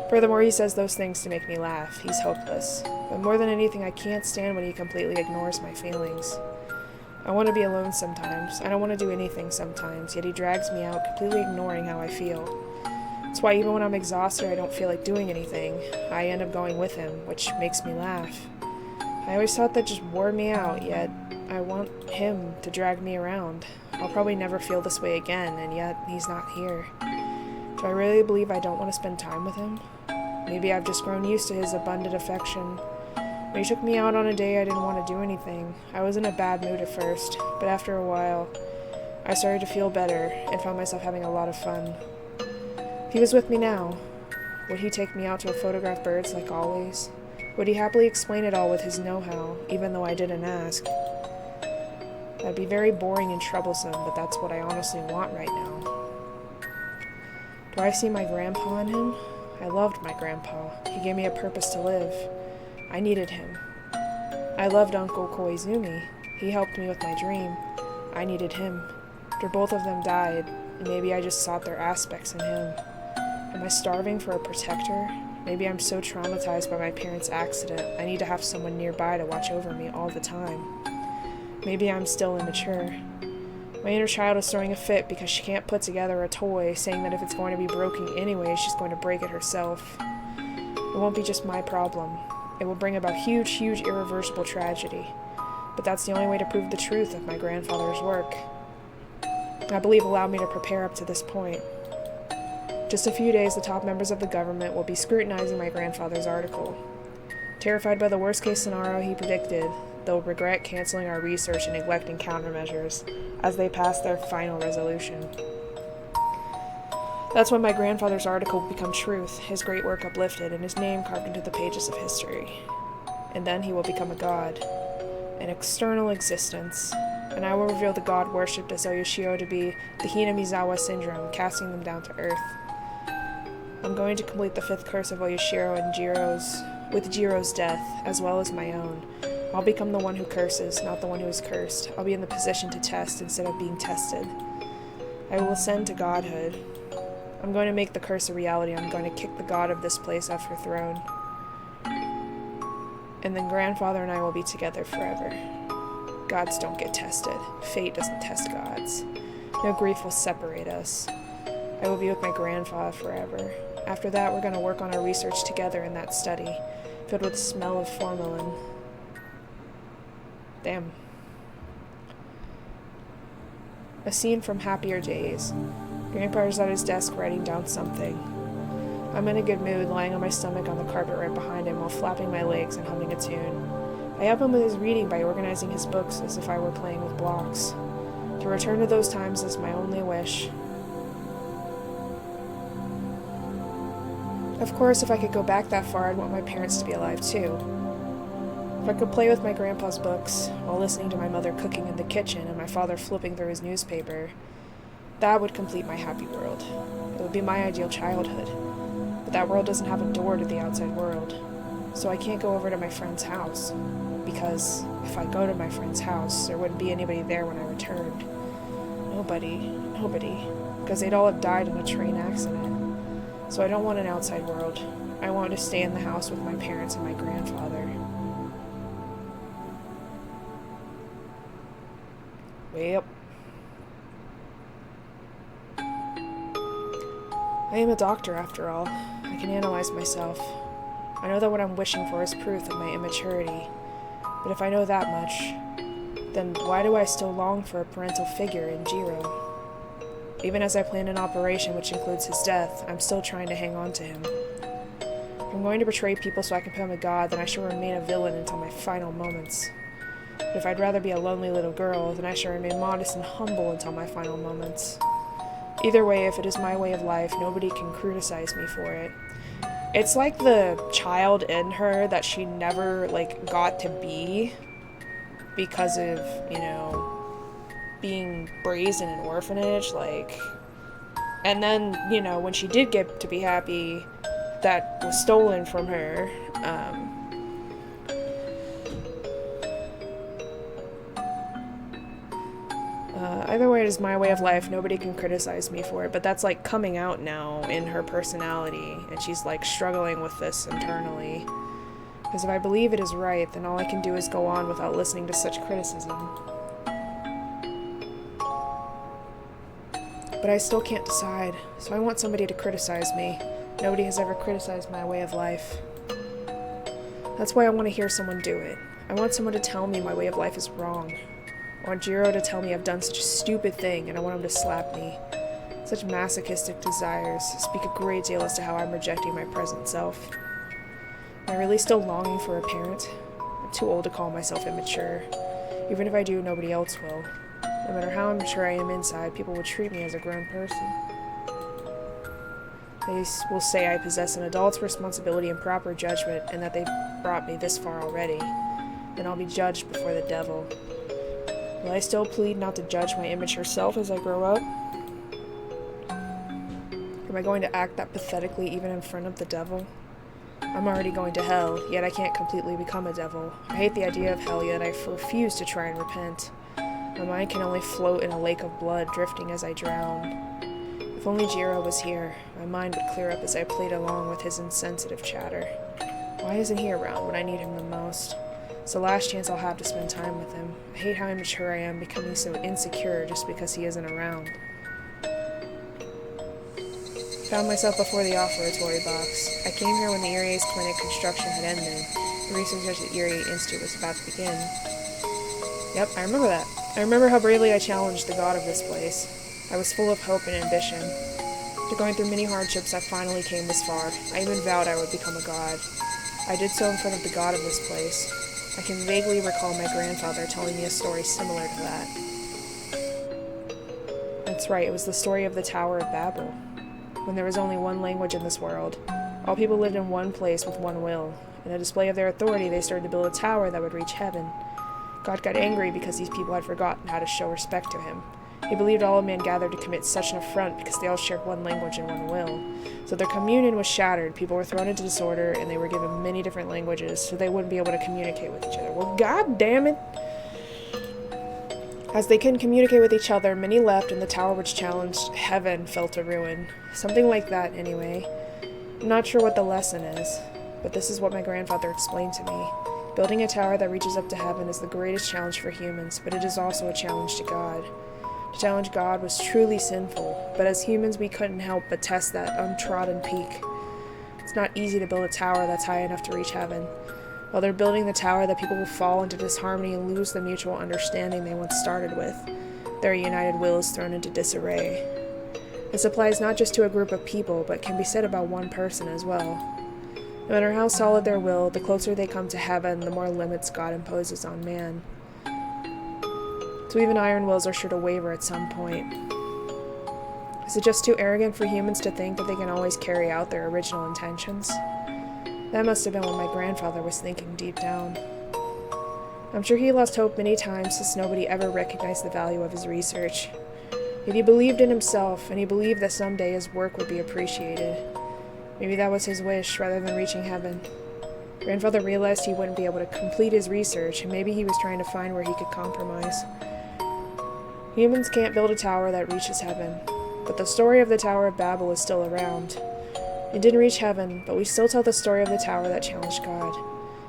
Speaker 13: Furthermore, he says those things to make me laugh. He's hopeless. But more than anything, I can't stand when he completely ignores my feelings. I want to be alone sometimes. I don't want to do anything sometimes, yet he drags me out, completely ignoring how I feel. That's why even when I'm exhausted, I don't feel like doing anything. I end up going with him, which makes me laugh. I always thought that just wore me out, yet I want him to drag me around. I'll probably never feel this way again, and yet he's not here. Do I really believe I don't want to spend time with him? Maybe I've just grown used to his abundant affection. When he took me out on a day, I didn't want to do anything. I was in a bad mood at first, but after a while, I started to feel better and found myself having a lot of fun. If he was with me now, would he take me out to photograph birds like always? Would he happily explain it all with his know-how, even though I didn't ask? That'd be very boring and troublesome, but that's what I honestly want right now. Do I see my grandpa in him? I loved my grandpa. He gave me a purpose to live. I needed him. I loved Uncle Koizumi. He helped me with my dream. I needed him. After both of them died, maybe I just sought their aspects in him. Am I starving for a protector? Maybe I'm so traumatized by my parents' accident, I need to have someone nearby to watch over me all the time. Maybe I'm still immature. My inner child is throwing a fit because she can't put together a toy, saying that if it's going to be broken anyway, she's going to break it herself. It won't be just my problem. It will bring about huge, irreversible tragedy. But that's the only way to prove the truth of my grandfather's work. I believe allowed me to prepare up to this point. Just a few days, the top members of the government will be scrutinizing my grandfather's article. Terrified by the worst-case scenario he predicted, they'll regret canceling our research and neglecting countermeasures as they pass their final resolution. That's when my grandfather's article will become truth, his great work uplifted, and his name carved into the pages of history. And then he will become a god, an external existence, and I will reveal the god worshipped as Oyashiro to be the Hinamizawa syndrome, casting them down to earth. I'm going to complete the 5th curse of Oyashiro and with Jiro's death, as well as my own. I'll become the one who curses, not the one who is cursed. I'll be in the position to test instead of being tested. I will ascend to godhood. I'm going to make the curse a reality. I'm going to kick the god of this place off her throne. And then grandfather and I will be together forever. Gods don't get tested. Fate doesn't test gods. No grief will separate us. I will be with my grandfather forever. After that, we're going to work on our research together in that study, filled with the smell of formalin. Damn. A scene from happier days. Grandpa's at his desk writing down something. I'm in a good mood, lying on my stomach on the carpet right behind him while flapping my legs and humming a tune. I help him with his reading by organizing his books as if I were playing with blocks. To return to those times is my only wish. Of course, if I could go back that far, I'd want my parents to be alive too. If I could play with my grandpa's books while listening to my mother cooking in the kitchen and my father flipping through his newspaper, that would complete my happy world. It would be my ideal childhood. But that world doesn't have a door to the outside world. So I can't go over to my friend's house. Because if I go to my friend's house, there wouldn't be anybody there when I returned. Nobody. Because they'd all have died in a train accident. So I don't want an outside world. I want to stay in the house with my parents and my grandfather. Well. I am a doctor, after all. I can analyze myself. I know that what I'm wishing for is proof of my immaturity. But if I know that much, then why do I still long for a parental figure in Jiro? Even as I plan an operation which includes his death, I'm still trying to hang on to him. If I'm going to betray people so I can become a god, then I shall remain a villain until my final moments. But if I'd rather be a lonely little girl, then I shall remain modest and humble until my final moments. Either way, if it is my way of life, nobody can criticize me for it. It's like the child in her that she never, got to be because of, being raised in an orphanage, and then, when she did get to be happy, that was stolen from her. Either way, it is my way of life. Nobody can criticize me for it, but that's coming out now in her personality, and she's struggling with this internally. Because if I believe it is right, then all I can do is go on without listening to such criticism. But I still can't decide, so I want somebody to criticize me. Nobody has ever criticized my way of life. That's why I want to hear someone do it. I want someone to tell me my way of life is wrong. I want Jiro to tell me I've done such a stupid thing, and I want him to slap me. Such masochistic desires speak a great deal as to how I'm rejecting my present self. Am I really still longing for a parent? I'm too old to call myself immature. Even if I do, nobody else will. No matter how immature I am inside, people will treat me as a grown person. They will say I possess an adult's responsibility and proper judgment, and that they've brought me this far already. Then I'll be judged before the devil. Will I still plead not to judge my immature self as I grow up? Am I going to act that pathetically even in front of the devil? I'm already going to hell, yet I can't completely become a devil. I hate the idea of hell, yet I refuse to try and repent. My mind can only float in a lake of blood, drifting as I drown. If only Jiro was here, my mind would clear up as I played along with his insensitive chatter. Why isn't he around when I need him the most? It's the last chance I'll have to spend time with him. I hate how immature I am, becoming so insecure just because he isn't around. Found myself before the offertory box. I came here when the Erie's clinic construction had ended. The research at the Erie Institute was about to begin. Yep, I remember that. I remember how bravely I challenged the god of this place. I was full of hope and ambition. After going through many hardships, I finally came this far. I even vowed I would become a god. I did so in front of the god of this place. I can vaguely recall my grandfather telling me a story similar to that. That's right, it was the story of the Tower of Babel. When there was only one language in this world, all people lived in one place with one will. In a display of their authority, they started to build a tower that would reach heaven. God got angry because these people had forgotten how to show respect to him. He believed all men gathered to commit such an affront because they all shared one language and one will. So their communion was shattered, people were thrown into disorder, and they were given many different languages, so they wouldn't be able to communicate with each other. Well, god damn it! As they couldn't communicate with each other, many left, and the tower which challenged heaven fell to ruin. Something like that, anyway. I'm not sure what the lesson is, but this is what my grandfather explained to me. Building a tower that reaches up to heaven is the greatest challenge for humans, but it is also a challenge to God. To challenge God was truly sinful, but as humans we couldn't help but test that untrodden peak. It's not easy to build a tower that's high enough to reach heaven. While they're building the tower, the people will fall into disharmony and lose the mutual understanding they once started with. Their united will is thrown into disarray. This applies not just to a group of people, but can be said about one person as well. No matter how solid their will, the closer they come to heaven, the more limits God imposes on man. So even iron wills are sure to waver at some point. Is it just too arrogant for humans to think that they can always carry out their original intentions? That must have been what my grandfather was thinking deep down. I'm sure he lost hope many times since nobody ever recognized the value of his research. Yet he believed in himself, and he believed that someday his work would be appreciated. Maybe that was his wish, rather than reaching heaven. Grandfather realized he wouldn't be able to complete his research, and maybe he was trying to find where he could compromise. Humans can't build a tower that reaches heaven, but the story of the Tower of Babel is still around. It didn't reach heaven, but we still tell the story of the tower that challenged God.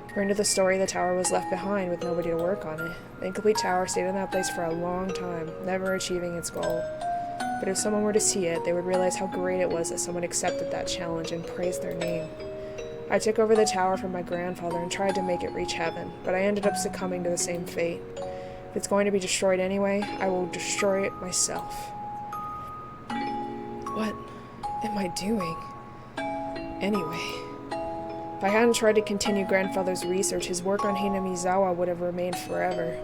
Speaker 13: According to the story, the tower was left behind with nobody to work on it. The incomplete tower stayed in that place for a long time, never achieving its goal. But if someone were to see it, they would realize how great it was that someone accepted that challenge and praised their name. I took over the tower from my grandfather and tried to make it reach heaven, but I ended up succumbing to the same fate. If it's going to be destroyed anyway, I will destroy it myself. What am I doing? Anyway, if I hadn't tried to continue grandfather's research, his work on Hinamizawa would have remained forever.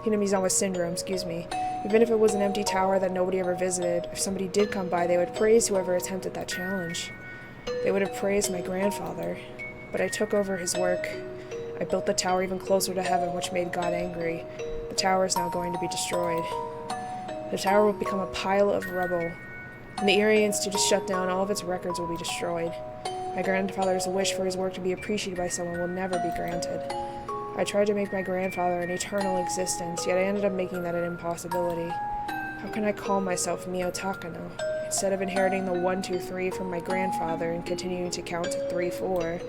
Speaker 13: Hinamizawa syndrome, excuse me. Even if it was an empty tower that nobody ever visited, if somebody did come by, they would praise whoever attempted that challenge. They would have praised my grandfather, but I took over his work. I built the tower even closer to heaven, which made God angry. The tower is now going to be destroyed. The tower will become a pile of rubble. When the Eerie Institute is shut down, all of its records will be destroyed. My grandfather's wish for his work to be appreciated by someone will never be granted. I tried to make my grandfather an eternal existence, yet I ended up making that an impossibility. How can I call myself Mio Takano? Instead of inheriting the 1, 2, 3 from my grandfather and continuing to count to 3, 4,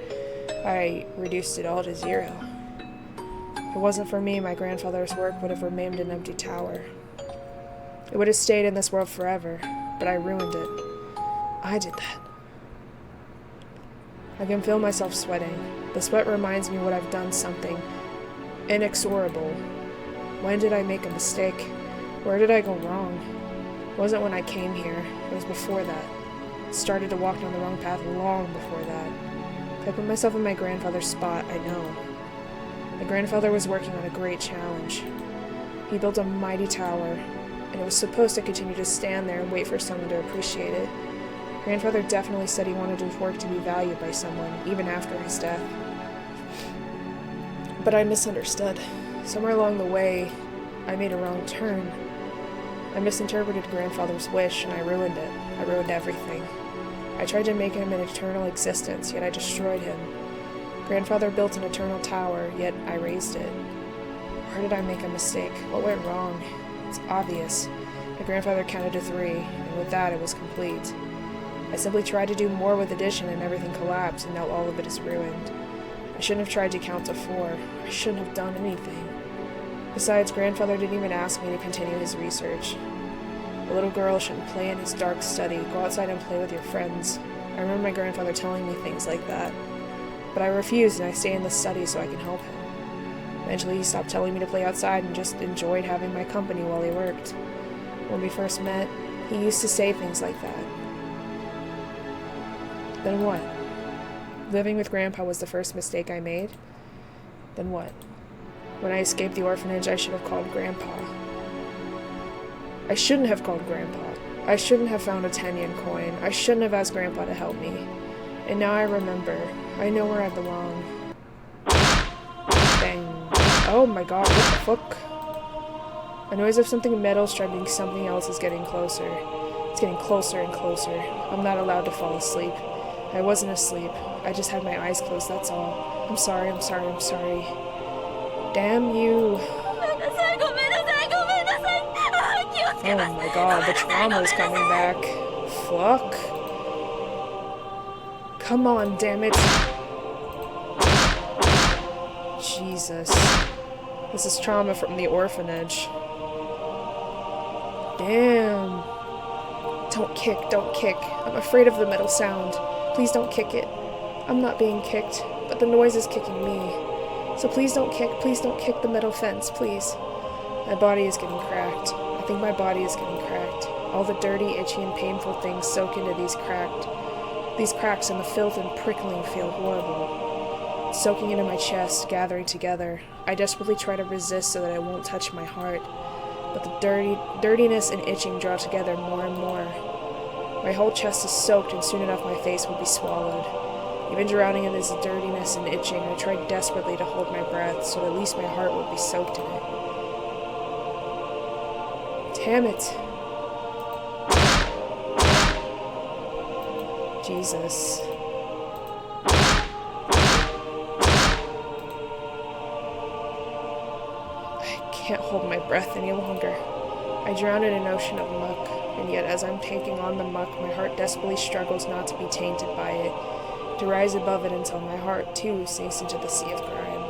Speaker 13: I reduced it all to 0. If it wasn't for me, my grandfather's work would have remained an empty tower. It would have stayed in this world forever, but I ruined it. I did that. I can feel myself sweating. The sweat reminds me what I've done something inexorable. When did I make a mistake? Where did I go wrong? It wasn't when I came here. It was before that. I started to walk down the wrong path long before that. If I put myself in my grandfather's spot, I know. My grandfather was working on a great challenge. He built a mighty tower, and it was supposed to continue to stand there and wait for someone to appreciate it. Grandfather definitely said he wanted his work to be valued by someone, even after his death. But I misunderstood. Somewhere along the way, I made a wrong turn. I misinterpreted grandfather's wish, and I ruined it. I ruined everything. I tried to make him an eternal existence, yet I destroyed him. Grandfather built an eternal tower, yet I raised it. Where did I make a mistake? What went wrong? It's obvious. My grandfather counted to 3, and with that it was complete. I simply tried to do more with addition and everything collapsed, and now all of it is ruined. I shouldn't have tried to count to 4. I shouldn't have done anything. Besides, grandfather didn't even ask me to continue his research. A little girl shouldn't play in his dark study. Go outside and play with your friends. I remember my grandfather telling me things like that. But I refused, and I stayed in the study so I can help him. Eventually, he stopped telling me to play outside and just enjoyed having my company while he worked. When we first met, he used to say things like that. Then what? Living with Grandpa was the first mistake I made? Then what? When I escaped the orphanage, I should have called Grandpa. I shouldn't have called Grandpa. I shouldn't have found a 10-yen coin. I shouldn't have asked Grandpa to help me. And now I remember. I know where I belong. Bang. Oh my god, what the fuck? A noise of something metal striking something else is getting closer. It's getting closer and closer. I'm not allowed to fall asleep. I wasn't asleep. I just had my eyes closed, that's all. I'm sorry, I'm sorry, I'm sorry. Damn you. Oh my god, the trauma is coming back. Fuck. Come on, damn it. Jesus. This is trauma from the orphanage. Damn. Don't kick, don't kick. I'm afraid of the metal sound. Please don't kick it. I'm not being kicked, but the noise is kicking me. So please don't kick the metal fence, please. My body is getting cracked. I think my body is getting cracked. All the dirty, itchy, and painful things soak into these cracks, and the filth and prickling feel horrible. It's soaking into my chest, gathering together. I desperately try to resist so that it won't touch my heart. But the dirtiness and itching draw together more and more. My whole chest is soaked, and soon enough my face will be swallowed. Even drowning in this dirtiness and itching, I tried desperately to hold my breath, so at least my heart would be soaked in it. Damn it. Jesus. I can't hold my breath any longer. I drown in an ocean of muck, and yet as I'm taking on the muck, my heart desperately struggles not to be tainted by it, to rise above it until my heart, too, sinks into the sea of grime.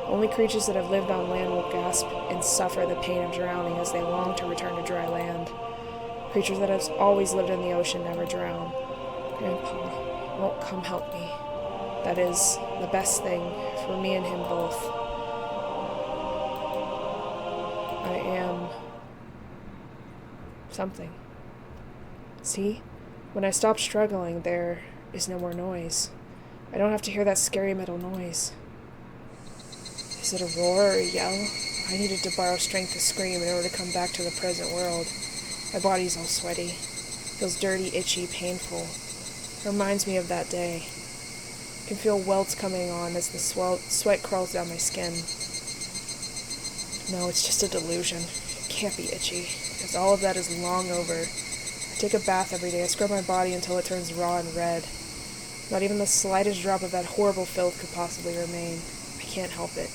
Speaker 13: Only creatures that have lived on land will gasp and suffer the pain of drowning as they long to return to dry land. Creatures that have always lived in the ocean never drown. Grandpa won't come help me. That is the best thing for me and him both. I am something. See? When I stop struggling, there is no more noise. I don't have to hear that scary metal noise. Is it a roar or a yell? I needed to borrow strength to scream in order to come back to the present world. My body's all sweaty. Feels dirty, itchy, painful. Reminds me of that day. I can feel welts coming on as the sweat crawls down my skin. No, it's just a delusion. It can't be itchy, because all of that is long over. I take a bath every day. I scrub my body until it turns raw and red. Not even the slightest drop of that horrible filth could possibly remain. I can't help it.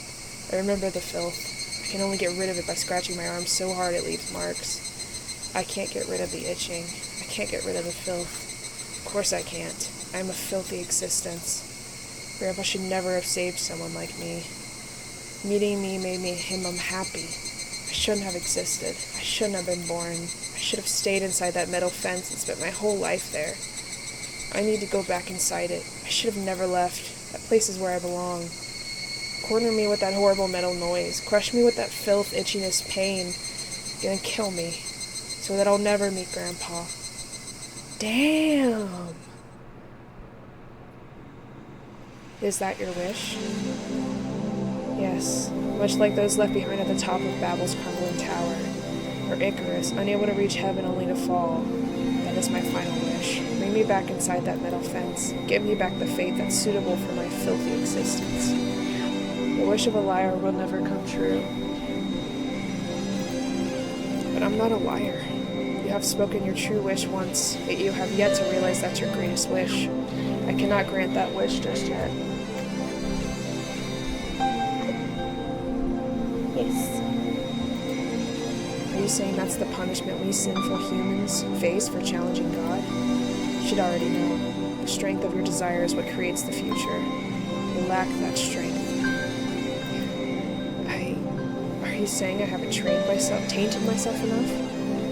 Speaker 13: I remember the filth. I can only get rid of it by scratching my arm so hard it leaves marks. I can't get rid of the itching. I can't get rid of the filth. Of course I can't. I am a filthy existence. Grandpa should never have saved someone like me. Meeting me made him unhappy. I shouldn't have existed. I shouldn't have been born. I should have stayed inside that metal fence and spent my whole life there. I need to go back inside it. I should have never left. That place is where I belong. Corner me with that horrible metal noise. Crush me with that filth, itchiness, pain. Gonna kill me. So that I'll never meet Grandpa. Damn! Is that your wish? Yes, much like those left behind at the top of Babel's crumbling tower, or Icarus, unable to reach heaven only to fall. That is my final wish. Bring me back inside that metal fence. Give me back the fate that's suitable for my filthy existence. The wish of a liar will never come true. But I'm not a liar. You have spoken your true wish once, yet you have yet to realize that's your greatest wish. I cannot grant that wish just yet. Yes. Are you saying that's the punishment we sinful humans face for challenging God? You should already know. The strength of your desire is what creates the future. You lack that strength. Are you saying I haven't tainted myself enough?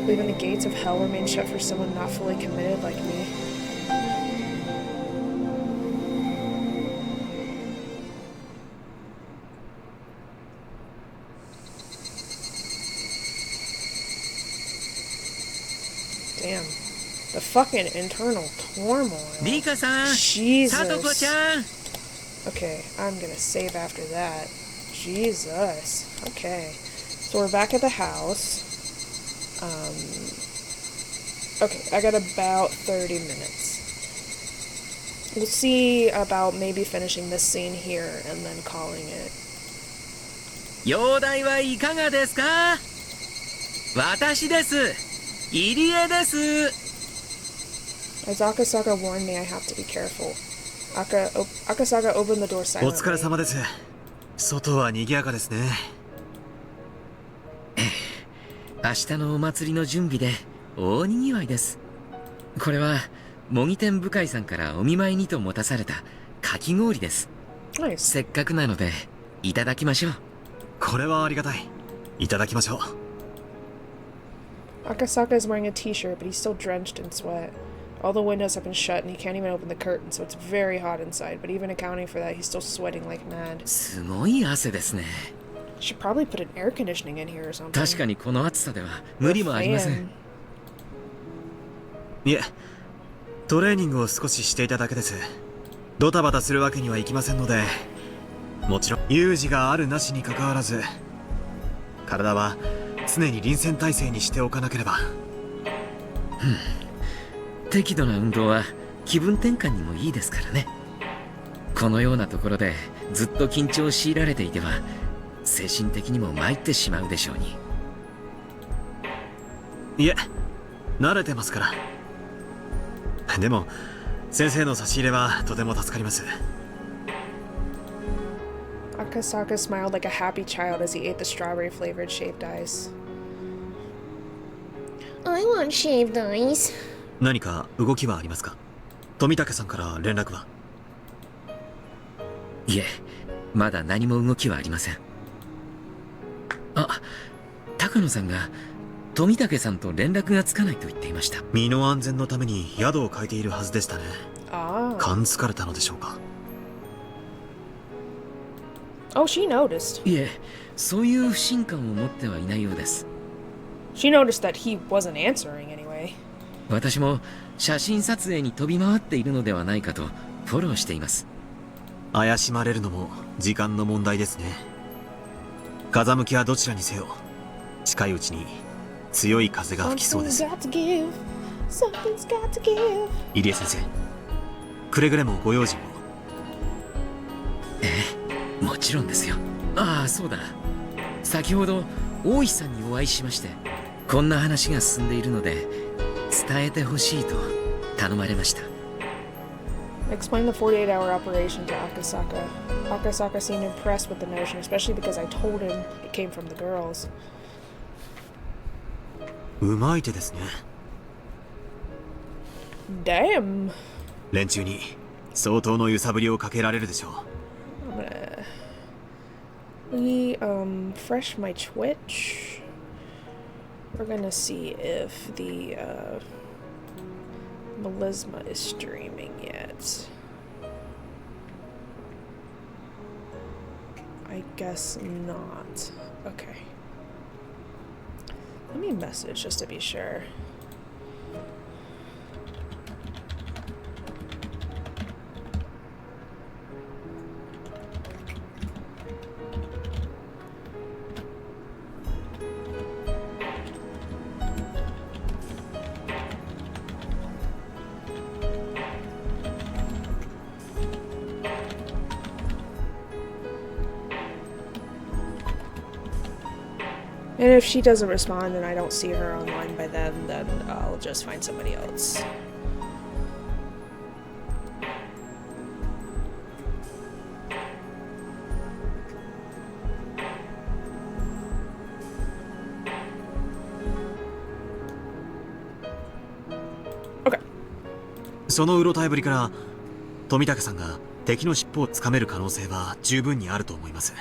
Speaker 13: Leaving the gates of hell remain shut for someone not fully committed like me? Damn. The fucking internal turmoil. Jesus. Okay, I'm gonna save after that. Jesus. Okay. So we're back at the house. Okay, I got about 30 minutes. We'll see about maybe finishing this scene here and then calling it.
Speaker 12: 容体はいかがですか？私です。入江です。
Speaker 13: As Akasaka warned me, I have to be careful. Akasaka opened the door
Speaker 8: お
Speaker 13: silently.
Speaker 8: 疲れ様です。外は賑やかですね。
Speaker 12: 明日のお祭りの準備で大にぎわいです。これは模擬店部会さんからお見舞いにと持たされたかき氷です。
Speaker 13: Nice.
Speaker 12: せっかくなのでいただきましょう。
Speaker 8: これはありがたい。いただきましょう。
Speaker 13: Akasaka is wearing a t-shirt, but he's still drenched in sweat. All the windows have been shut, and he can't even open the curtain, so it's very hot inside. But even accounting for that, he's still sweating like mad.
Speaker 12: すごい汗ですね。
Speaker 13: Should probably put an air conditioning in here or something.
Speaker 12: 確かにこの暑さでは無理もありません。
Speaker 8: いえ、トレーニングを少ししていただけです。ドタバタするわけにはいきませんので、もちろん有事があるなしにかかわらず、体は常に臨戦態勢にしておかなければ。
Speaker 12: 適度な運動は気分転換にもいいですからね。このようなところでずっと緊張を強いられていては精神的にも参ってしまうでしょうに。
Speaker 8: いえ、慣れてますから。でも先生の差し入れはとても助かります。
Speaker 13: Akasaka smiled like a happy child as he ate the strawberry-flavored shaved ice.
Speaker 1: I want shaved eyes.
Speaker 8: 何か動きはありますか？富武さんから連絡は？
Speaker 12: いえ、まだ何も動きはありません。あ、高野さんが富武さんと連絡がつかないと言っていました。
Speaker 8: 身の安全のために宿を変えているはずでしたね。
Speaker 13: Ah.
Speaker 8: 勘づかれたのでしょうか。
Speaker 13: Oh, she noticed.
Speaker 12: いえ、そういう不信感を持ってはいないようです。
Speaker 13: She noticed that he wasn't answering anyway.
Speaker 12: 私も写真撮影に飛び回っているのではないかとフォローしています。
Speaker 8: 怪しまれるのも時間の問題ですね。風向きはどちらにせよ、近いうちに強い風が吹きそうです。入江先生、くれぐれもご用心を。
Speaker 12: ええ、もちろんですよ。ああ、そうだ。先ほど大石さんにお会いしまして、こんな話が進んでいるので伝えてほしいと頼まれました。
Speaker 13: Explain the 48-hour operation to Akasaka. Akasaka seemed impressed with the notion, especially because I told him it came from the girls.
Speaker 8: うまい手ですね。
Speaker 13: Damn.
Speaker 8: 連中に相当の揺さぶりをかけられるでしょう。
Speaker 13: Fresh my Twitch. We're gonna see if the Melisma is streaming yet. I guess not. Okay. Let me message just to be sure. And if she doesn't respond and I don't see her online by then I'll just find somebody else. Okay.
Speaker 8: そのうろたえぶりから富武さんが敵の尻尾をつかめる可能性は十分にあると思います。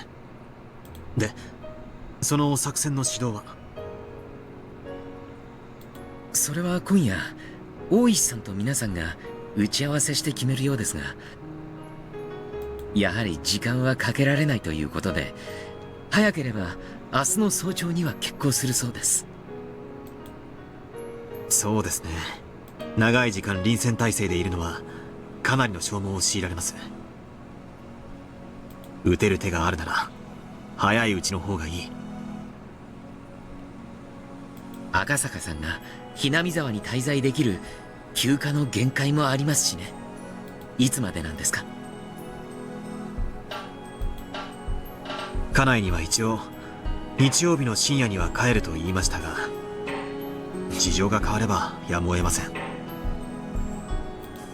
Speaker 8: で、その作戦の指導は？
Speaker 12: それは今夜大石さんと皆さんが打ち合わせして決めるようですが、やはり時間はかけられないということで、早ければ明日の早朝には決行するそうです。
Speaker 8: そうですね。長い時間臨戦態勢でいるのはかなりの消耗を強いられます。打てる手があるなら早いうちの方がいい。
Speaker 12: 赤坂さんがひなみ沢に滞在できる休暇の限界もありますしね。いつまでなんですか？
Speaker 8: 家内には一応日曜日の深夜には帰ると言いましたが、事情が変わればやむを得ません。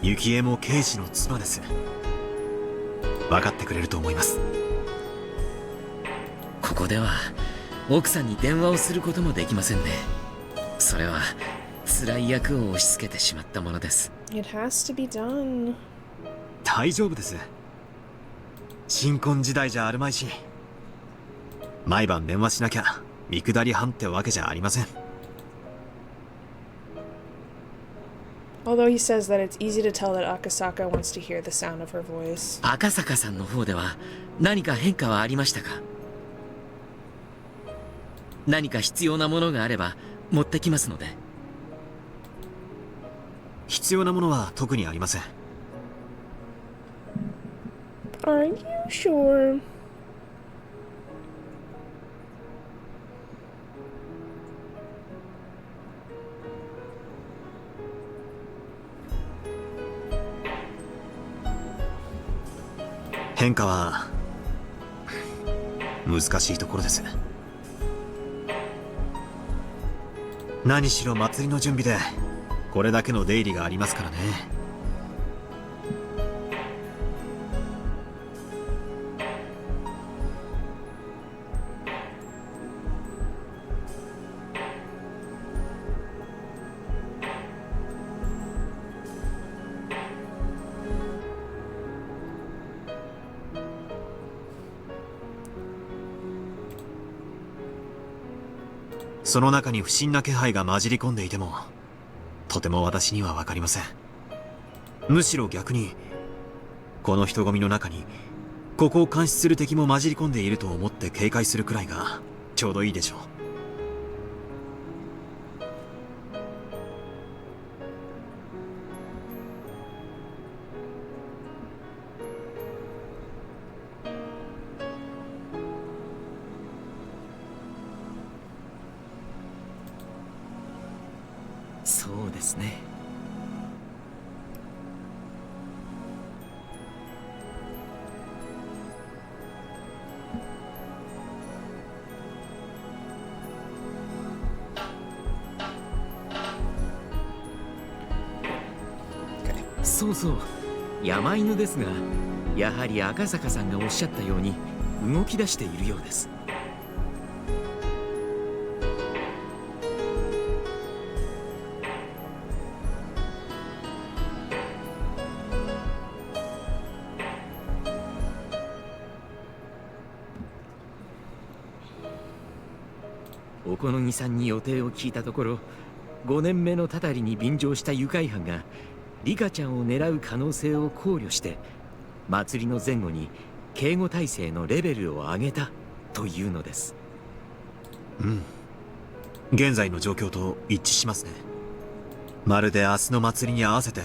Speaker 8: 幸恵も刑事の妻です。分かってくれると思います。
Speaker 12: ここでは奥さんに電話をすることもできませんね。それは辛い役を押し付けてしまったものです。
Speaker 13: It has to be done.
Speaker 8: 大丈夫です。新婚時代じゃあるまいし、毎晩電話しなきゃ見下り班ってわけじゃありません。
Speaker 13: Although he says that it's easy to tell that Akasaka wants to hear the sound of her voice.
Speaker 12: 赤坂さんの方では何か変化はありましたか？何か必要なものがあれば持ってきますので。
Speaker 8: 必要なものは特にありません。
Speaker 13: Are you sure?
Speaker 8: 変化は難しいところです。何しろ祭りの準備でこれだけの出入りがありますからね。その中に不審な気配が混じり込んでいても、とても私には分かりません。むしろ逆に、この人混みの中にここを監視する敵も混じり込んでいると思って警戒するくらいがちょうどいいでしょう。
Speaker 12: そうですね。そうそう、山犬ですが、やはり赤坂さんがおっしゃったように動き出しているようです。お好みさんに予定を聞いたところ、5年目のたたりに便乗した愉快犯がリカちゃんを狙う可能性を考慮して祭りの前後に警護態勢のレベルを上げたというのです。
Speaker 8: うん、現在の状況と一致しますね。まるで明日の祭りに合わせて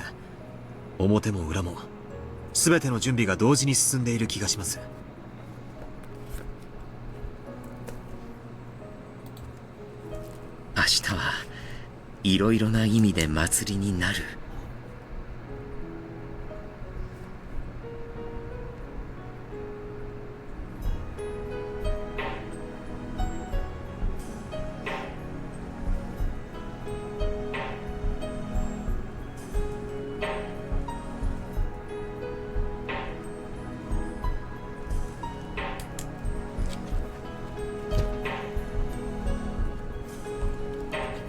Speaker 8: 表も裏も全ての準備が同時に進んでいる気がします。
Speaker 12: 明日はいろいろな意味で祭りになる。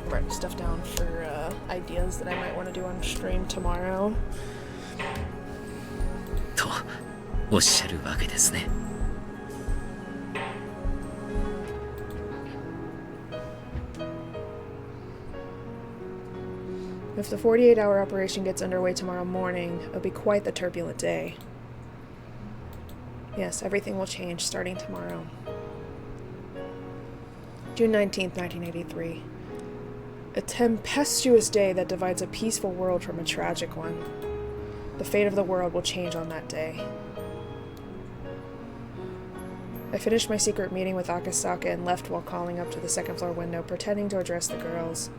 Speaker 13: Write stuff down for ideas that I might want to do on stream tomorrow.
Speaker 12: とおっしゃるわけですね。
Speaker 13: If the 48-hour operation gets underway tomorrow morning, it'll be quite the turbulent day. Yes, everything will change starting tomorrow. June 19th, 1983. A tempestuous day that divides a peaceful world from a tragic one. The fate of the world will change on that day. I finished my secret meeting with Akasaka and left while calling up to the second floor window, pretending to address the girls.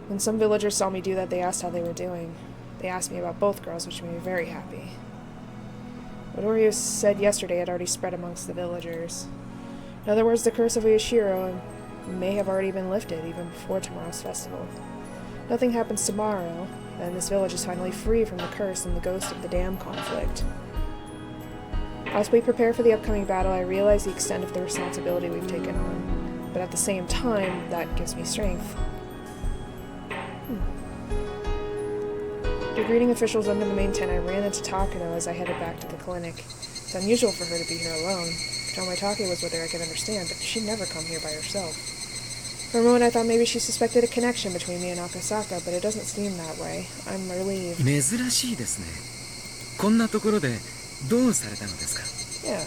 Speaker 13: When some villagers saw me do that, they asked how they were doing. They asked me about both girls, which made me very happy. What Oreo said yesterday had already spread amongst the villagers. In other words, the curse of Uyashiro may have already been lifted even before tomorrow's festival. Nothing happens tomorrow, and this village is finally free from the curse and the ghost of the dam conflict. As we prepare for the upcoming battle, I realize the extent of the responsibility we've taken on, but at the same time, that gives me strength. After greeting officials under the main tent, I ran into Takano as I headed back to the clinic. It's unusual for her to be here alone. Tomoitake was with her, I could understand, but she'd never come here by herself. For a moment I thought maybe she suspected a connection between me and Akasaka, but it doesn't seem that way. I'm relieved.
Speaker 12: 珍しいですね。こんなところでどうされたのですか？
Speaker 13: Yeah.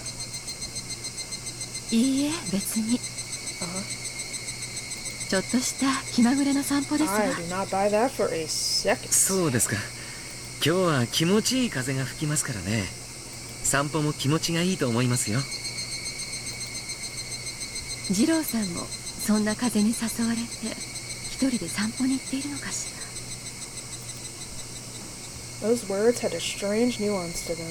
Speaker 7: いいえ、別に。ちょっとした気まぐれの散歩ですわ。
Speaker 13: I do not buy that for a second.
Speaker 12: そうですか。今日は気持ちいい風が吹きますからね。散歩も気持ちがいいと思いますよ。
Speaker 7: 二郎さんもそんな風に誘われて一人で散歩に行っているのかしら。
Speaker 13: Those words had a strange nuance to them.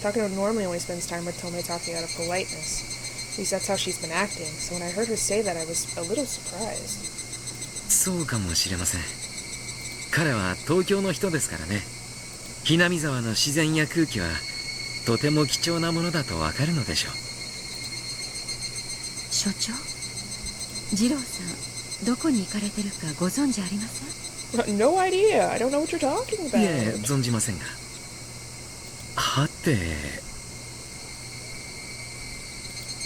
Speaker 13: Takano normally only spends time with Tomoitake out of politeness. At least that's how she's been acting, so when I heard her say that, I was a little surprised.
Speaker 12: そうかもしれません。彼は東京の人ですからね。ひなみ沢の自然や空気はとても貴重なものだとわかるのでしょう。
Speaker 7: 所長、二郎さんどこに行かれてるかご存知ありません？
Speaker 13: No idea. I don't know what you're talking about.
Speaker 12: いえ、存じませんが。はて、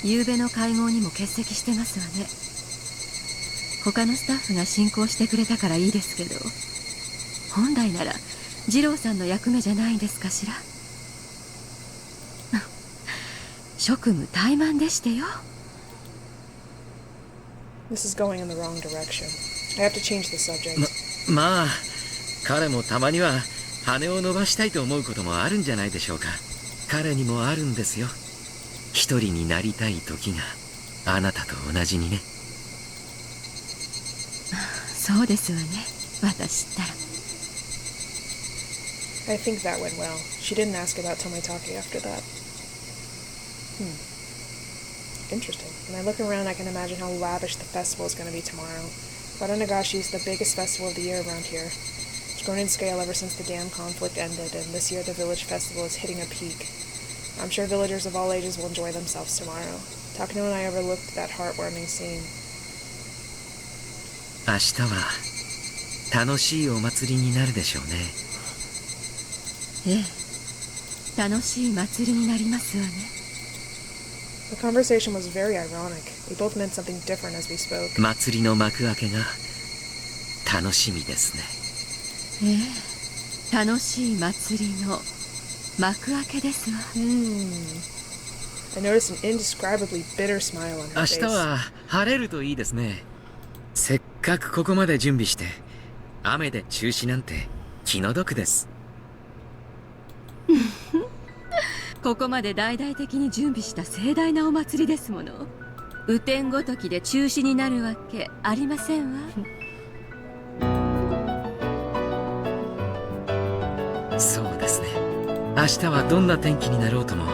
Speaker 7: 昨べの会合にも欠席してますわね。他のスタッフが進行してくれたからいいですけど、本来なら二郎さんの役目じゃないんですかしら。職務怠慢でしてよ。
Speaker 13: This is going in the wrong direction. I have to change the subject.
Speaker 12: まあ彼もたまには羽を伸ばしたいと思うこともあるんじゃないでしょうか。彼にもあるんですよ、一人になりたい時が。あなたと同じにね。
Speaker 7: そうですわね、私ったら。
Speaker 13: I think that went well. She didn't ask about Tomoitake after that. Interesting. When I look around, I can imagine how lavish the festival is going to be tomorrow. Waranagashi is the biggest festival of the year around here. It's grown in scale ever since the dam conflict ended, and this year the village festival is hitting a peak. I'm sure villagers of all ages will enjoy themselves tomorrow. Takano and I overlooked that heartwarming scene.
Speaker 12: 明日は楽しいお祭りになるでしょうね。
Speaker 7: ええ、楽しい祭りになりますわね。
Speaker 13: The conversation was very ironic. We both meant something different as we spoke.
Speaker 12: 祭りの幕開けが楽しみですね。
Speaker 7: ええ、楽しい祭りの幕開けですわ。
Speaker 13: I noticed an indescribably bitter smile on her
Speaker 12: 明
Speaker 13: face.
Speaker 12: 日は晴れるといいですね。せっかくここまで準備して雨で中止なんて気の毒です。
Speaker 7: ここまで大々的に準備した盛大なお祭りですもの。雨天ごときで中止になるわけありませんわ。
Speaker 12: そうですね。明日はどんな天気になろうとも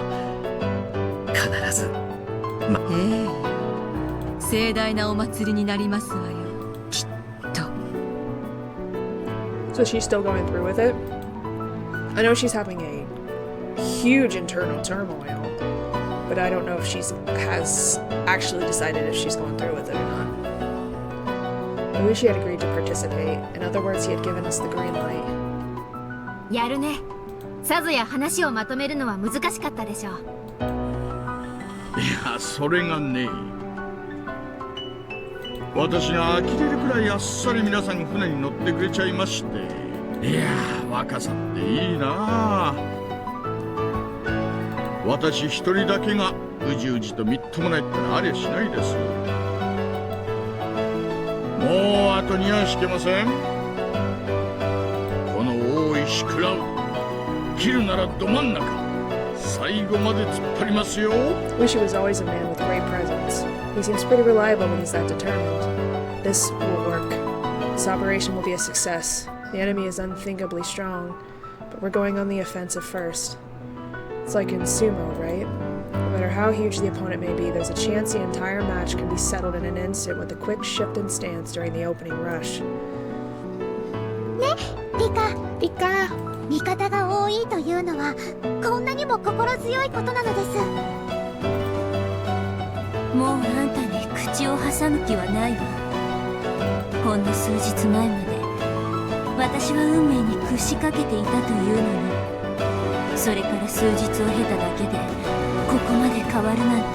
Speaker 12: 必ず
Speaker 7: ええ、盛大なお祭りになりますわよ、きっと。
Speaker 13: So she's still going through with it? I know she's having a huge internal turmoil, but I don't know if she's has actually decided if she's going through with it or not. I wish he had agreed to participate. In other words, he had given us the green light.
Speaker 2: やるね。さぞや話をまとめるのは難しかったでしょう。
Speaker 9: いや、それがね、私が呆れるくらいあっさり皆さん船に乗ってくれちゃいまして。いやー、若さっていいなあ。私一人だけがうじうじとみっともないったらありゃしないです。もう後には引けません。この大石クラウド、切るならど真ん中、最後まで突っ張りますよ。
Speaker 13: Wish he was always a man with great presence. He seems pretty reliable when he's that determined. This will work. This operation will be a success. The enemy is unthinkably strong, but we're going on the offensive first. It's like in sumo, right? No matter how huge the opponent may be, there's a chance the entire match can be settled in an instant with a quick shift in stance during the opening rush.
Speaker 3: ね、リカ。味方が多いというのはこんなにも心強いことなのです。
Speaker 5: もうあんたに口を挟む気はないわ。ほんの数日前まで私は運命に屈しかけていたというのに、それから数日を経ただけでここまで変わるなんて。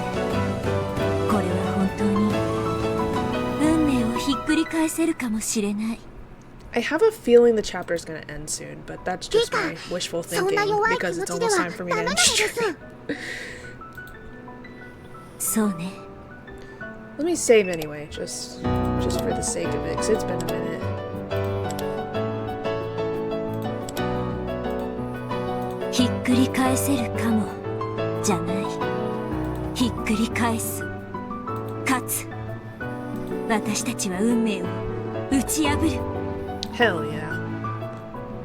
Speaker 5: これは本当に運命をひっくり返せるかもしれない。
Speaker 13: I have a feeling the chapter is going to end soon, but that's just my wishful thinking because it's almost time for me to end stream.
Speaker 5: そうね。
Speaker 13: Let me save anyway, just for the sake of it, because it's been a minute.
Speaker 5: ひっくり返せるかもじゃない。ひっくり返す。勝つ。私たちは運命を打ち破る。
Speaker 13: Hell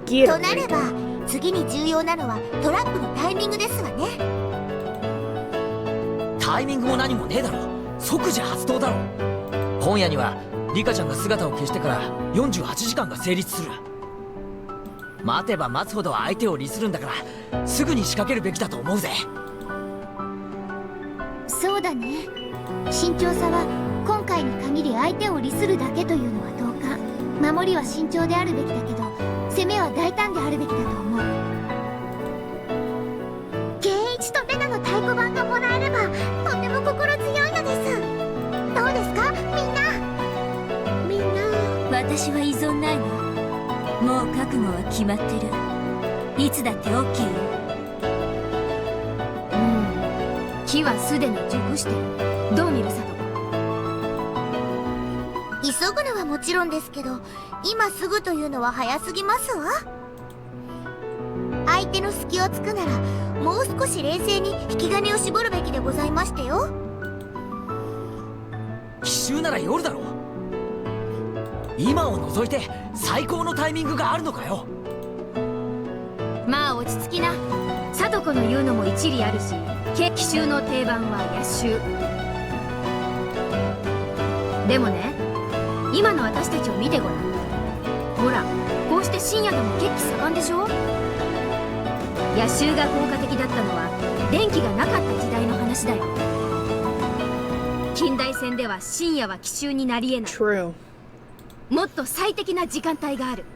Speaker 13: yeah.
Speaker 3: となれば次に重要なのはトラップのタイミングですわね。
Speaker 4: タイミングも何もねえだろ。即時発動だろ。今夜にはリカちゃんが姿を消してから48時間が成立する。待てば待つほど相手を利するんだから、すぐに仕掛けるべきだと思うぜ。
Speaker 3: そうだね。慎重さは今回に限り相手を利するだけというのはどうか。守りは慎重であるべきだけど、攻めは大胆であるべきだと思う。圭一とレナの太鼓判がもらえればとても心強いのです。どうですかみんな。
Speaker 5: 私は依存ないの。もう覚悟は決まってる。いつだって OK よ。
Speaker 2: 木はすでに熟してる。どう見るさとこ。
Speaker 3: 急ぐのはもちろんですけど、今すぐというのは早すぎますわ。相手の隙を突くならもう少し冷静に引き金を絞るべきでございましたよ。
Speaker 4: 奇襲なら夜だろう。今を除いて最高のタイミングがあるのかよ。
Speaker 2: まあ落ち着きな。さとこの言うのも一理あるし、奇襲の定番は野襲。でもね、今の私たちを見てごらん。ほら、こうして深夜でも血気盛んでしょ。野襲が効果的だったのは電気がなかった時代の話だよ。近代戦では深夜は奇襲になり得ない。
Speaker 13: True.
Speaker 2: もっと最適な時間帯がある。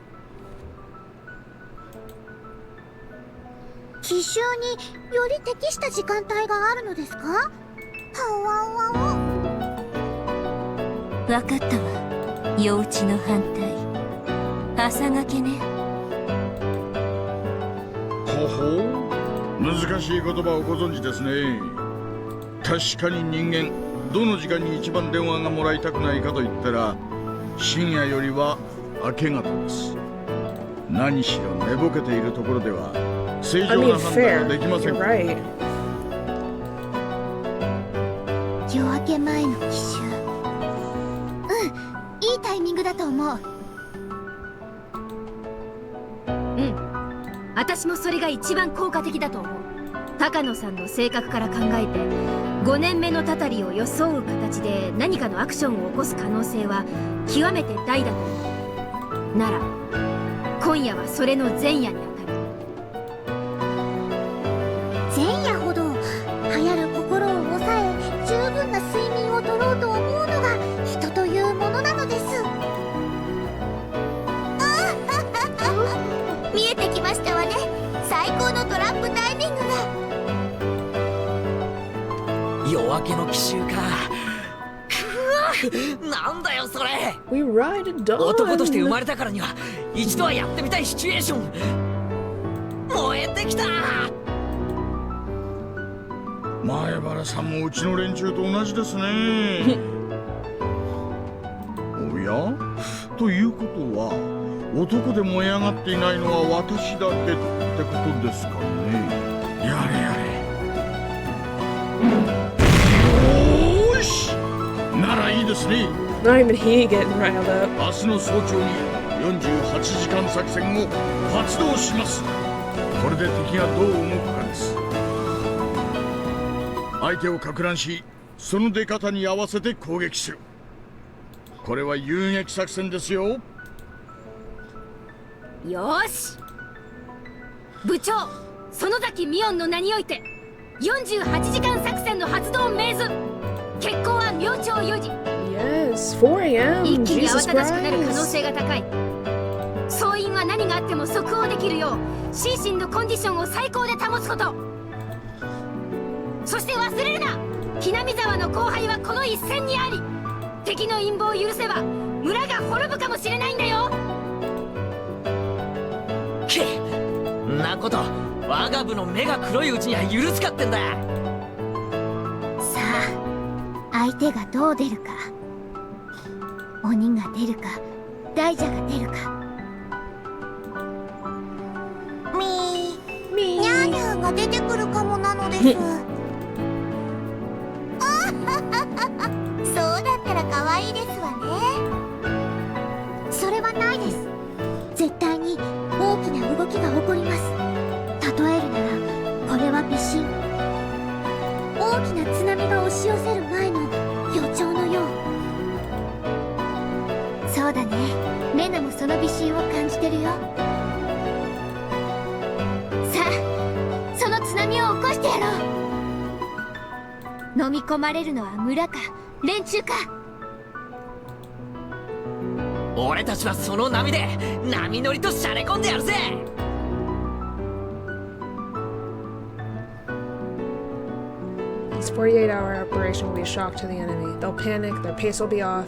Speaker 3: 奇襲により適した時間帯があるのですか？はわわわ。
Speaker 5: わかったわ。夜討ちの反対、朝がけね。
Speaker 9: ほほう、難しい言葉をご存知ですね。確かに人間、どの時間に一番電話がもらいたくないかと言ったら深夜よりは明け方です。何しろ寝ぼけているところでは正常な判断ができません。
Speaker 13: Right.
Speaker 3: 夜明け前の奇襲、いいタイミングだと思う。
Speaker 2: 私もそれが一番効果的だと思う。高野さんの性格から考えて5年目のたたりを装う形で何かのアクションを起こす可能性は極めて大だと思う。なら今夜はそれの前夜に当たる。
Speaker 3: 前夜ほど流行る心を抑え十分な睡眠をとろうと思うのが人というものなのです。見えてきましたわね、最高のトラップタイミングが。
Speaker 4: 夜明けの奇襲か。なんだよそれ。
Speaker 13: We ride at dawn.
Speaker 4: 男として生まれたからには一度はやってみたいシチュエーション。燃えてきた。
Speaker 9: 前原さんもうちの連中と同じですね。おや、ということは男で燃え上がっていないのは私だけってことですかね。やれやれ。よーし、ならいいですね。
Speaker 13: Not even he getting riled up.
Speaker 9: 明日の早朝に48時間作戦を発動します。これで敵がどう動くかです。相手を撹乱し、その出方に合わせて攻撃する。これは遊撃作戦ですよ。
Speaker 2: よし、部長園崎美音の名において48時間作戦の発動を命ず。決行は明朝4時。
Speaker 13: Yes, 4 a.m.
Speaker 2: 一気に慌
Speaker 13: Jesus
Speaker 2: ただしくなる可能
Speaker 13: Christ.
Speaker 2: 性が高い。総員は何があっても即応できるよう心身のコンディションを最高で保つこと。そして忘れるな、ひなみ沢の後輩はこの一戦にあり。敵の陰謀を許せば村が滅ぶかもしれないんだよ。
Speaker 4: けっ、なこと我が部の目が黒いうちには許すかってんだ。
Speaker 3: さあ、相手がどう出るか。鬼が出るか、大蛇が出るか。ニャーニャーが出てくるかもなのです。そうだったら可愛いですわね。それはないです。絶対に大きな動きが起こります。例えるならこれは微震。大きな津波が押し寄せる前の予兆のよう。そうだね、レナもその微震を感じてるよ。さあ、その津波を起こしてやろう。飲み込まれるのは村か連中か。
Speaker 4: 俺たちはその波で波乗りとしゃれ込んでやるぜ。
Speaker 13: This 48-hour operation will be a shock to the enemy. They'll panic, their pace will be off,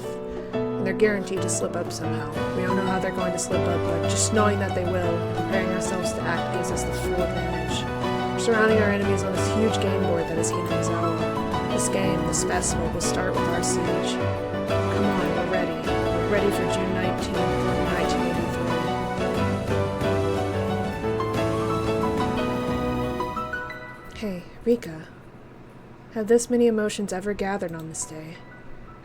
Speaker 13: and they're guaranteed to slip up somehow. We don't know how they're going to slip up, but just knowing that they will, and preparing ourselves to act gives us the full advantage. We're surrounding our enemies on this huge game board that is Higurashi. This game, this festival, will start with our siege. Come on, we're ready. We're ready for June 19th, 1983. Hey, Rika. Have this many emotions ever gathered on this day?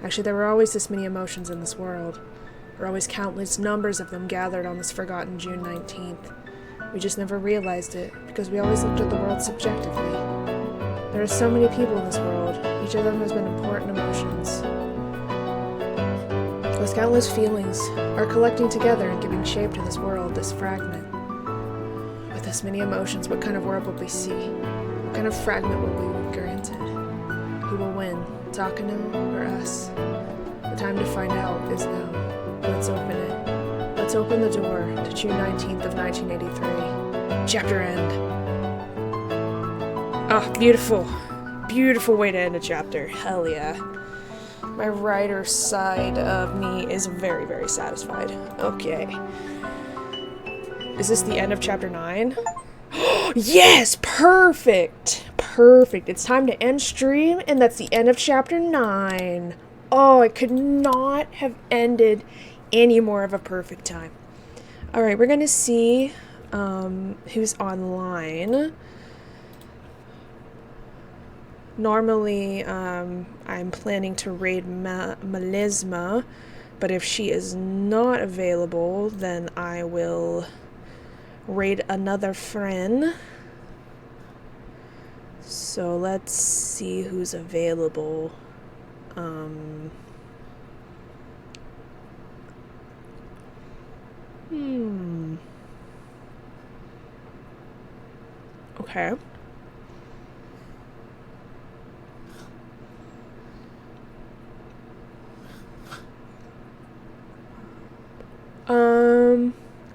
Speaker 13: Actually, there were always this many emotions in this world. There were always countless numbers of them gathered on this forgotten June 19th. We just never realized it, because we always looked at the world subjectively. There are so many people in this world. Each of them has been important emotions. Those countless feelings are collecting together and giving shape to this world, this fragment. With this many emotions, what kind of world will we see? What kind of fragment will we be granted? Who will win, Takano or us? The time to find out is now. Let's open it. Let's open the door to June 19th of 1983. Chapter end. Ah, beautiful. Beautiful way to end a chapter. Hell yeah. My writer side of me is very, very satisfied. Okay. Is this the end of chapter 9? Yes! Perfect! Perfect. It's time to end stream, and that's the end of chapter 9. Oh, it could not have ended any more of a perfect time. Alright, we're gonna see who's online. Normally, I'm planning to raid Melisma, but if she is not available, then I will raid another friend. So let's see who's available. Okay.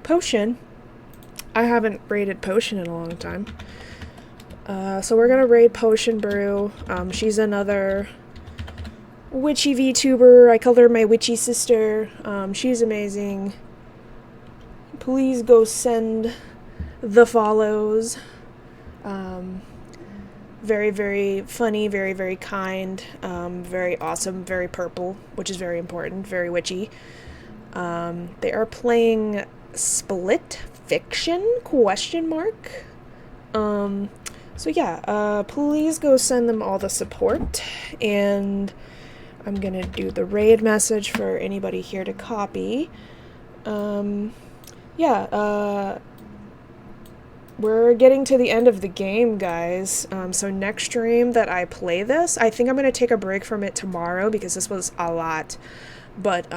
Speaker 13: Potion. I haven't raided Potion in a long time. So we're gonna raid Potion Brew. She's another witchy VTuber. I call her my witchy sister. She's amazing. Please go send the follows. Very, very funny, very, very kind, very awesome, very purple, which is very important, very witchy. They are playing Split Fiction, ? So yeah, please go send them all the support, and I'm gonna do the raid message for anybody here to copy. We're getting to the end of the game, guys. So next stream that I play this, I think I'm gonna take a break from it tomorrow because this was a lot. But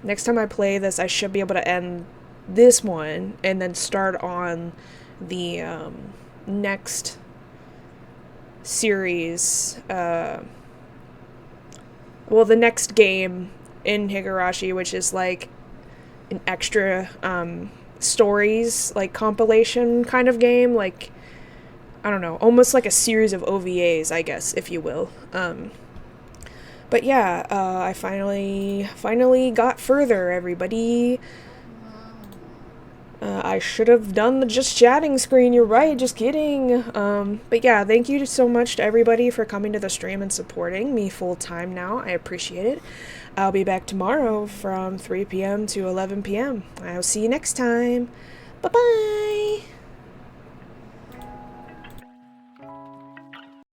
Speaker 13: next time I play this, I should be able to end this one and then start on the next series. The next game in Higurashi, which is like an extra stories, like compilation kind of game, like, I don't know, almost like a series of OVAs, I guess, if you will. But yeah, I finally got further, everybody. I should have done the just chatting screen, you're right, just kidding. But yeah, thank you so much to everybody for coming to the stream and supporting me full time now. I appreciate it. I'll be back tomorrow from 3 p.m. to 11 p.m. I'll see you next time. Bye-bye!